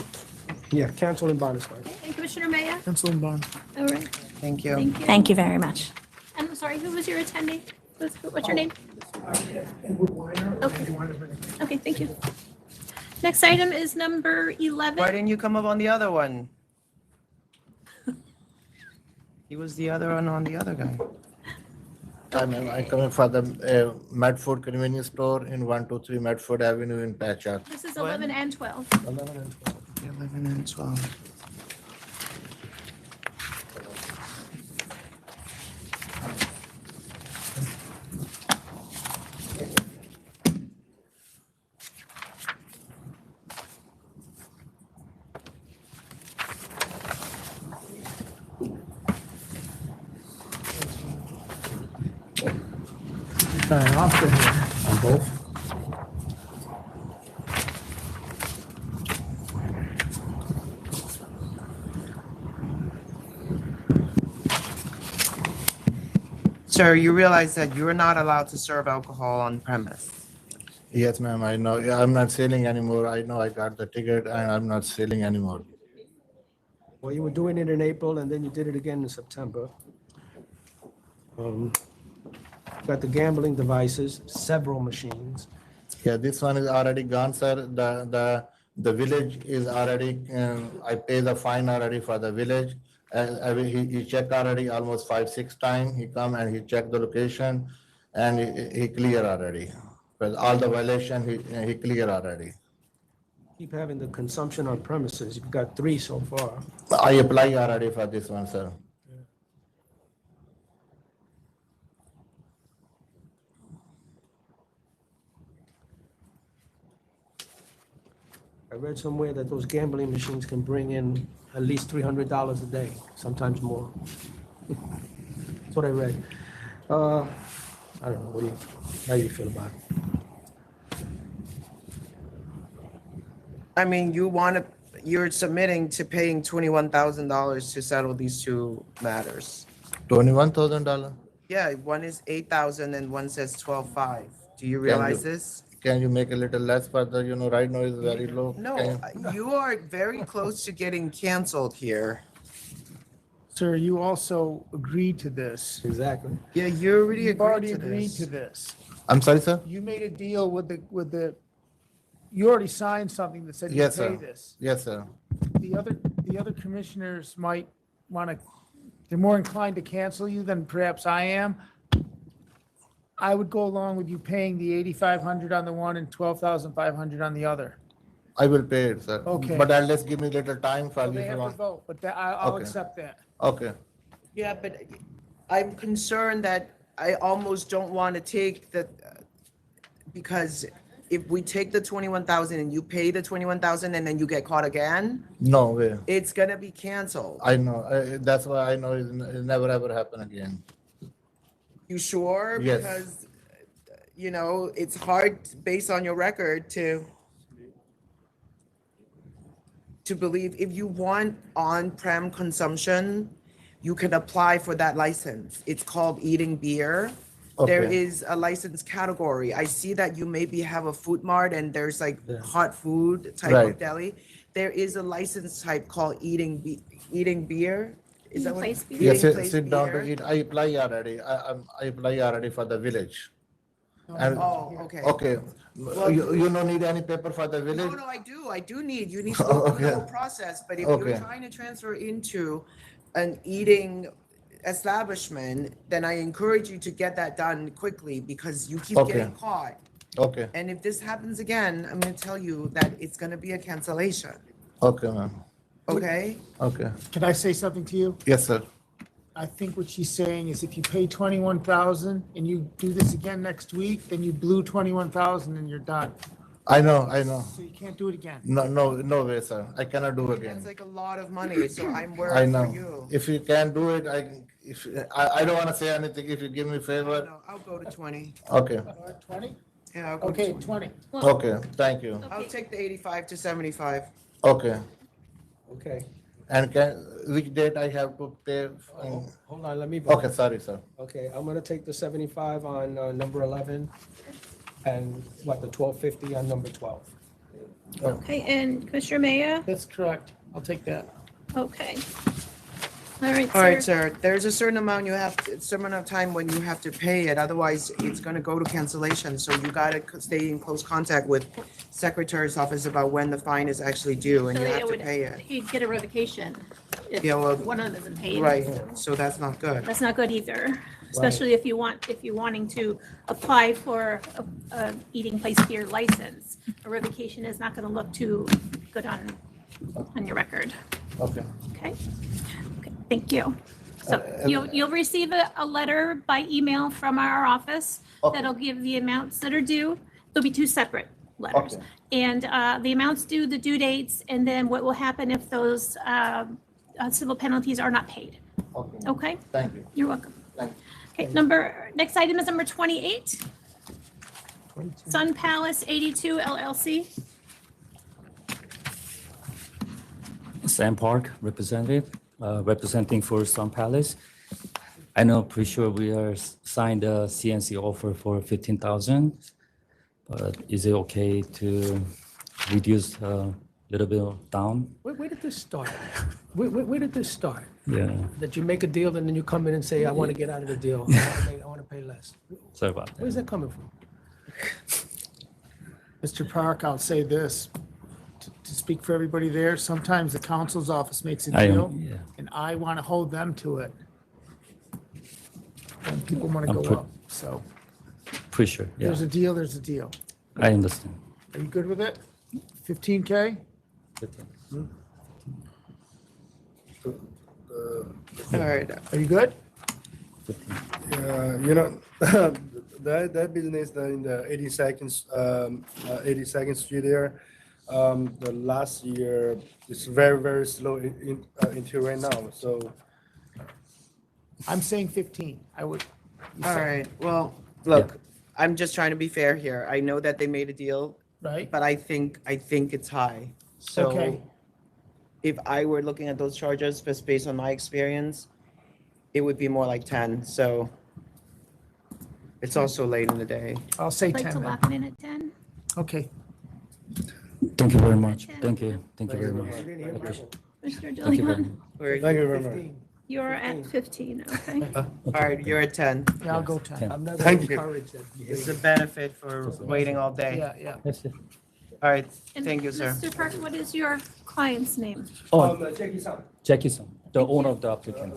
Yeah, cancel and bond is fine. And Commissioner Maya? Cancel and bond. All right. Thank you. Thank you. Thank you very much. And I'm sorry, who was your attendee? What's your name? Okay. Okay, thank you. Next item is number 11. Why didn't you come up on the other one? He was the other one on the other guy. I'm coming for the Medford convenience store in 123 Medford Avenue in Patchogue. This is 11 and 12. 11 and 12. 11 and 12. Sign off here. On both? Sir, you realize that you're not allowed to serve alcohol on premise. Yes, ma'am, I know. Yeah, I'm not selling anymore. I know I got the ticket and I'm not selling anymore. Well, you were doing it in April and then you did it again in September. Got the gambling devices, several machines. Yeah, this one is already gone, sir. The village is already, I pay the fine already for the village. He checked already almost 5-6 times. He come and he checked the location and he clear already. But all the violation, he clear already. Keep having the consumption on premises. You've got 3 so far. I apply already for this one, sir. I read somewhere that those gambling machines can bring in at least $300 a day, sometimes more. That's what I read. I don't know, how do you feel about it? I mean, you're submitting to paying $21,000 to settle these two matters. $21,000? Yeah, one is 8,000 and one says 12,500. Do you realize this? Can you make a little less further? You know, right now is very low. No, you are very close to getting canceled here. Sir, you also agreed to this. Exactly. Yeah, you already You've already agreed to agreed this. to this. I'm sorry, sir? You made a deal with the, you already signed something that said you Yes, pay sir. this. Yes, sir. The other commissioners might want to, they're more inclined to cancel you than perhaps I am. I would go along with you paying the 8,500 on the one and 12,500 on the other. I will pay it, sir. Okay. But at least give me a little time for So they this have to one. vote, but I'll Okay. accept that. Okay. Yeah, but I'm concerned that I almost don't want to take the, because if we take the 21,000 and you pay the 21,000 and then you get caught again, No way. it's gonna be canceled. I know. That's why I know it's never ever happen again. You sure? Yes. Because, you know, it's hard based on your record to believe if you want on-prem consumption, you can apply for that license. It's called eating beer. There Okay. is a license category. I see that you maybe have a food mart and there's like hot food type of Right. deli. There is a license type called eating beer. Is that what? Place beer. Yes, Eating place sit down to beer. eat. I apply already. I apply already for the village. And- Oh, okay. Okay. Well- You don't need any paper for the No, village? no, I do need, you need to go through the whole Okay. process, but if Okay. you're trying to transfer into an eating establishment, then I encourage you to get that done quickly because you keep Okay. getting caught. Okay. And if this happens again, I'm gonna tell you that it's gonna be a cancellation, Okay, ma'am. okay? Okay. Can I say something to you? Yes, sir. I think what she's saying is if you pay 21,000 and you do this again next week, then you blew 21,000 and you're done. I know. So you can't do it again. No way, sir. I cannot do again. That's like a lot of money, so I'm I worried for know. you. If you can do it, I don't want to say anything. If you give me favor. No, I'll go to 20. Okay. 20? Yeah, I'll go Okay, to 20. Okay, thank you. I'll take the 85 to 75. Okay. Okay. And which date I have to pay? Hold on, let me. Okay, sorry, sir. Okay, I'm gonna take the 75 on number 11 and what, the 1250 on number 12. Okay, and Commissioner Maya? That's correct. I'll take that. Okay. All right, All right, sir. sir, there's a certain amount you have, certain amount of time when you have to pay it, otherwise it's gonna go to cancellation, so you gotta stay in close contact with Secretary's office about when the fine is actually due, and So you it have to would- pay it. He'd get a revocation if Yeah, well, one of them isn't paid. Right, so that's not good. That's not good either, especially if you're wanting to apply for a eating place beer license. A revocation is not gonna look too good on your record. Okay. Okay? Okay, thank you. So you'll receive a letter by email from our office that'll give the amounts that are due. There'll be two separate letters. Okay. And the amounts due, the due dates, and then what will happen if those civil penalties are not paid. Okay. Okay? Thank you. You're welcome. Thank Okay, next item is number 28. Sun Palace 82 LLC. Sam Park representative, representing for Sun Palace. I know, pretty sure we are signed a CNC offer for 15,000, but is it okay to reduce a little bit down? Where did this start? Where did this start? Yeah, That you make a deal and then you come in and say, I want to get out of the deal. I want to pay less. sorry about that. Where's that coming from? Mr. Park, I'll say this, to speak for everybody there, sometimes the council's office makes a I am- deal, yeah. and I want to hold them to it. And people want to I'm go up, so Pretty sure, yeah, there's a deal, there's a deal. I understand. Are you good with it? 15K? All right, Are you good? You know, that business in the 82nd Street there, the last year is very, very slow until right now, so. I'm saying 15, I would. you all say. right, well, look, I'm just trying to be fair here. I know that they made a deal, Right? but I think it's high. So Okay. if I were looking at those charges, just based on my experience, it would be more like 10, so it's also late in the day. I'll say Like 10 to then. lock it in at 10? Okay. Thank you very much. Thank you very much. Mr. Thank you very DeLeon, much. Thank you very much. you're at 15, okay? All right, you're at 10. Yeah, I'll go 10. I'm not Thank you. encouraged that It's a benefit for waiting all day. Yeah, yeah. All right, And thank you, sir. Mr. Park, what is your client's name? Oh, Jackie Son. Jackie Son, the owner of the applicant.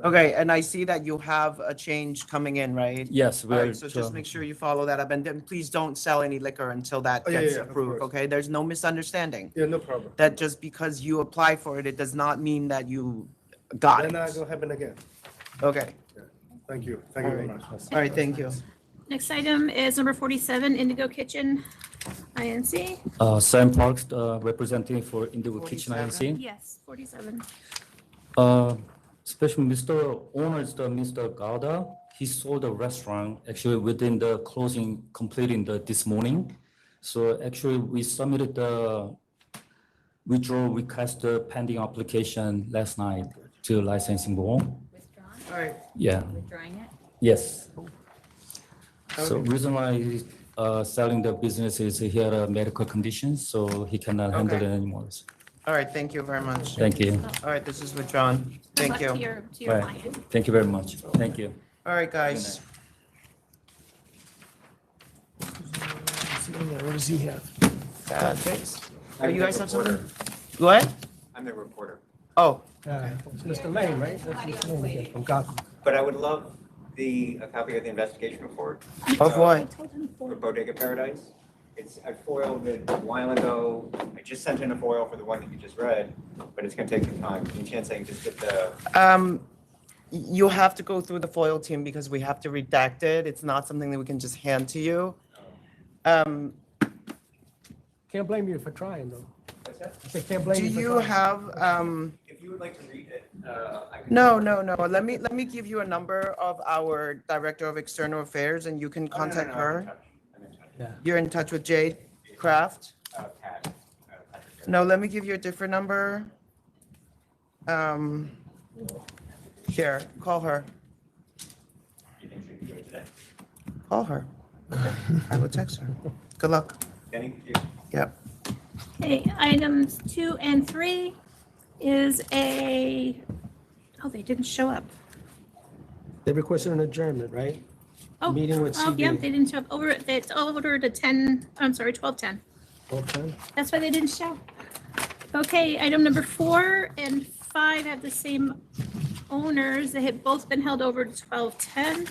Okay, and I see that you have a change coming in, right? Yes, All we are. right, so just make sure you follow that up, and then please don't sell any liquor until that Oh, yeah, gets yeah, of approved, course. okay? There's no misunderstanding. Yeah, no problem. That just because you apply for it, it does not mean that you got Then it. it will happen again. Okay, Thank you. Thank you very much. all right, thank you. Next item is number 47, Indigo Kitchen, INC. Sam Parks, representing for Indigo Kitchen 47? INC. Yes, 47. Especially Mr. Owner is the Mr. Gauda. He sold the restaurant actually within the closing, completing this morning. So actually, we submitted the withdrawal request pending application last night to licensing board. Withdrawn? All right, Yeah, Withdrawing it? yes. So Okay. reason why he's selling the business is he had a medical condition, so he cannot handle Okay. it anymore. all right, thank you very much. Thank you. All right, this is withdrawn. Good Thank luck you. to your Right. client. Thank you very much. Thank you. All right, guys. What does he have? Are you guys have something? Go ahead. I'm the reporter. Oh, It's Mr. Lane, right? That's Mr. Lane again from Gotham. But I would love a copy of the investigation report. of what? For Bodega Paradise. I foiled it a while ago. I just sent in a foil for the one that you just read, but it's gonna take some time. Any chance I can just get the, You have to go through the FOIL team because we have to redact it. It's not something that we can just hand to you. Can't blame you for trying, though. I said, can't blame Do you for you trying. have, if you would like to read it, I can. no. Let me give you a number of our Director of External Affairs and you can contact her. Yeah. You're in touch with Jade Kraft? Pat. No, let me give you a different number. Here, call her. Call her. I will text her. Good luck. Yep. Okay, items 2 and 3 is a, oh, they didn't show up. They requested an adjournment, right? Oh, Meeting with oh, yeah, CB. they didn't show up. It's over to 10, I'm sorry, 12:10. Okay. That's why they didn't show. Okay, item number 4 and 5 have the same owners. They have both been held over to 12:10.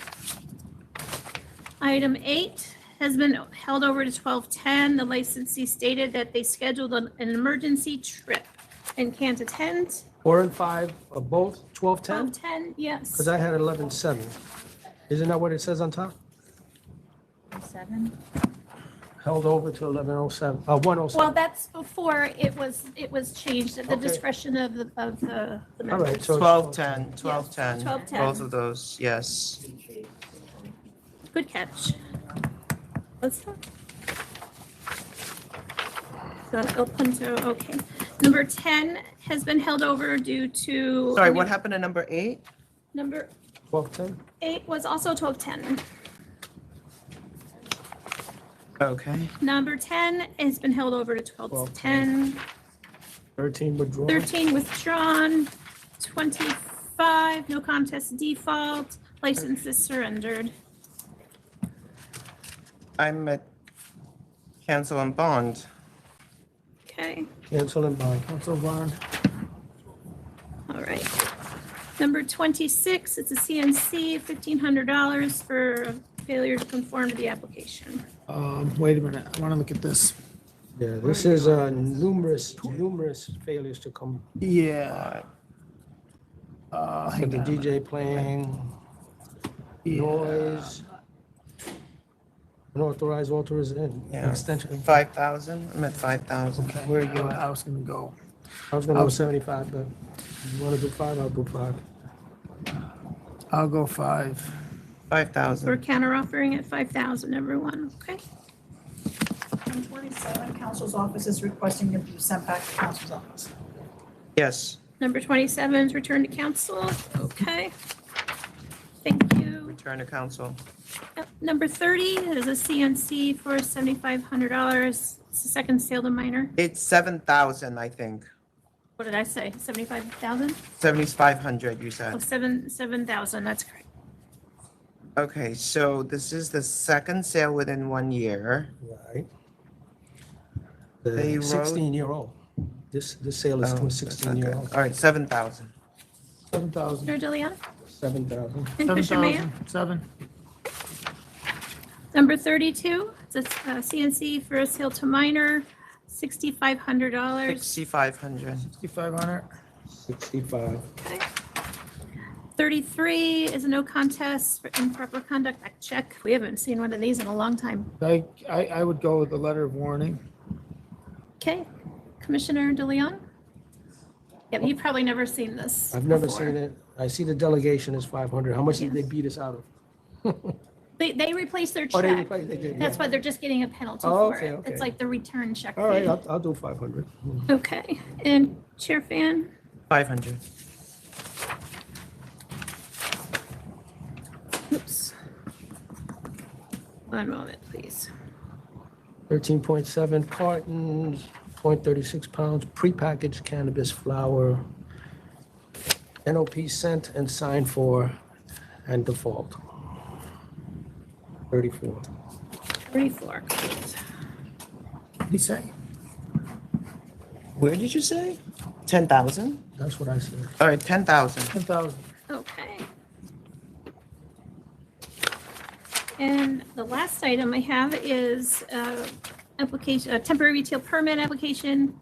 Item 8 has been held over to 12:10. The licensee stated that they scheduled an emergency trip and can't attend. 4 and 5 are both 12:10? 12:10, yes. Because I had 11:07. Isn't that what it says on top? 7. Held over to 11:07, 1:07. Well, that's before it was changed at the Okay. discretion of the All right, members. so 12:10, 12:10. 12:10. Both of those, yes. Good catch. What's that? So El Punto, okay. Number 10 has been held over due to. Sorry, what happened to number 8? Number 12:10? 8 was also 12:10. Okay. Number 10 has been held over to 12:10. 13 withdrawn? 13 withdrawn. 25, no contest default. License is surrendered. I'm at cancel and bond. Okay, Cancel and bond. Council Bond. all right. Number 26, it's a CNC, $1,500 for failure to conform to the application. Wait a minute, I want to look at this. Yeah, this is numerous failures to come. Yeah. With Hang the on. DJ playing, noise, unauthorized authorization, Yeah. extension. 5,000, I'm at 5,000. Okay, where are you at? I was gonna go. I was gonna go 75, but if you wanna do 5, I'll do 5. I'll go 5. 5,000. We're counter offering at 5,000, everyone, okay? On 27, council's office is requesting to be sent back to council's office. Yes. Number 27 is return to council, okay? Thank you. Return to council. Yep. Number 30 is a CNC for $7,500. It's the second sale to minor. It's 7,000, I think. What did I say? 75,000? 7,500, you Oh, said. 7,000, that's correct. Okay, so this is the second sale within 1 year. Right. They The wrote- 16-year-old. This sale is to a Oh, that's not good. 16-year-old. All right, 7,000. 7,000. Mr. DeLeon? 7,000. And Commissioner Mayor? 7. Number 32, it's a CNC for a sale to minor, $6,500. 6,500. 6,500. 65. 33 is a no contest for improper conduct act check. We haven't seen one of these in a long time. I would go with the letter of warning. Okay, Commissioner DeLeon? Yep, you've probably never seen this. I've never before. seen it. I see the delegation is 500. How much did they beat us out of? They replaced their Oh, they check. replaced- they did, That's yeah. why they're just getting a penalty Oh, for okay, it. okay. It's like the return check All right, fee. I'll do 500. Okay, and Chair Fan? 500. Oops. One moment, please. 13.7 cartons, 0.36 pounds, prepackaged cannabis flower, NOP sent and signed for and default. 34. 34. What did he say? Where did you say? 10,000? That's what I said. All right, 10,000. 10,000. Okay. And the last item I have is application, a temporary retail permit application,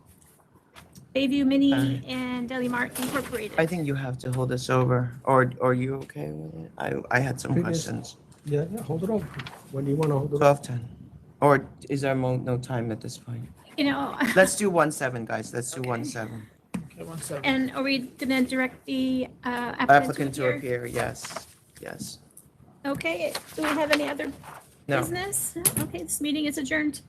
Bayview Mini and Deli Mart Incorporated. I think you have to hold this over, or are you okay with it? I had some Previous- questions. Yeah, hold it over. When do you want to hold it over? 12:10. Or is there no time at this point? You know, Let's do 1/7, guys. Let's do 1/7. Okay, 1/7. and are we gonna direct the Applicant to appear, yes, yes. Okay, do we have any other No. business? Okay, this meeting is adjourned.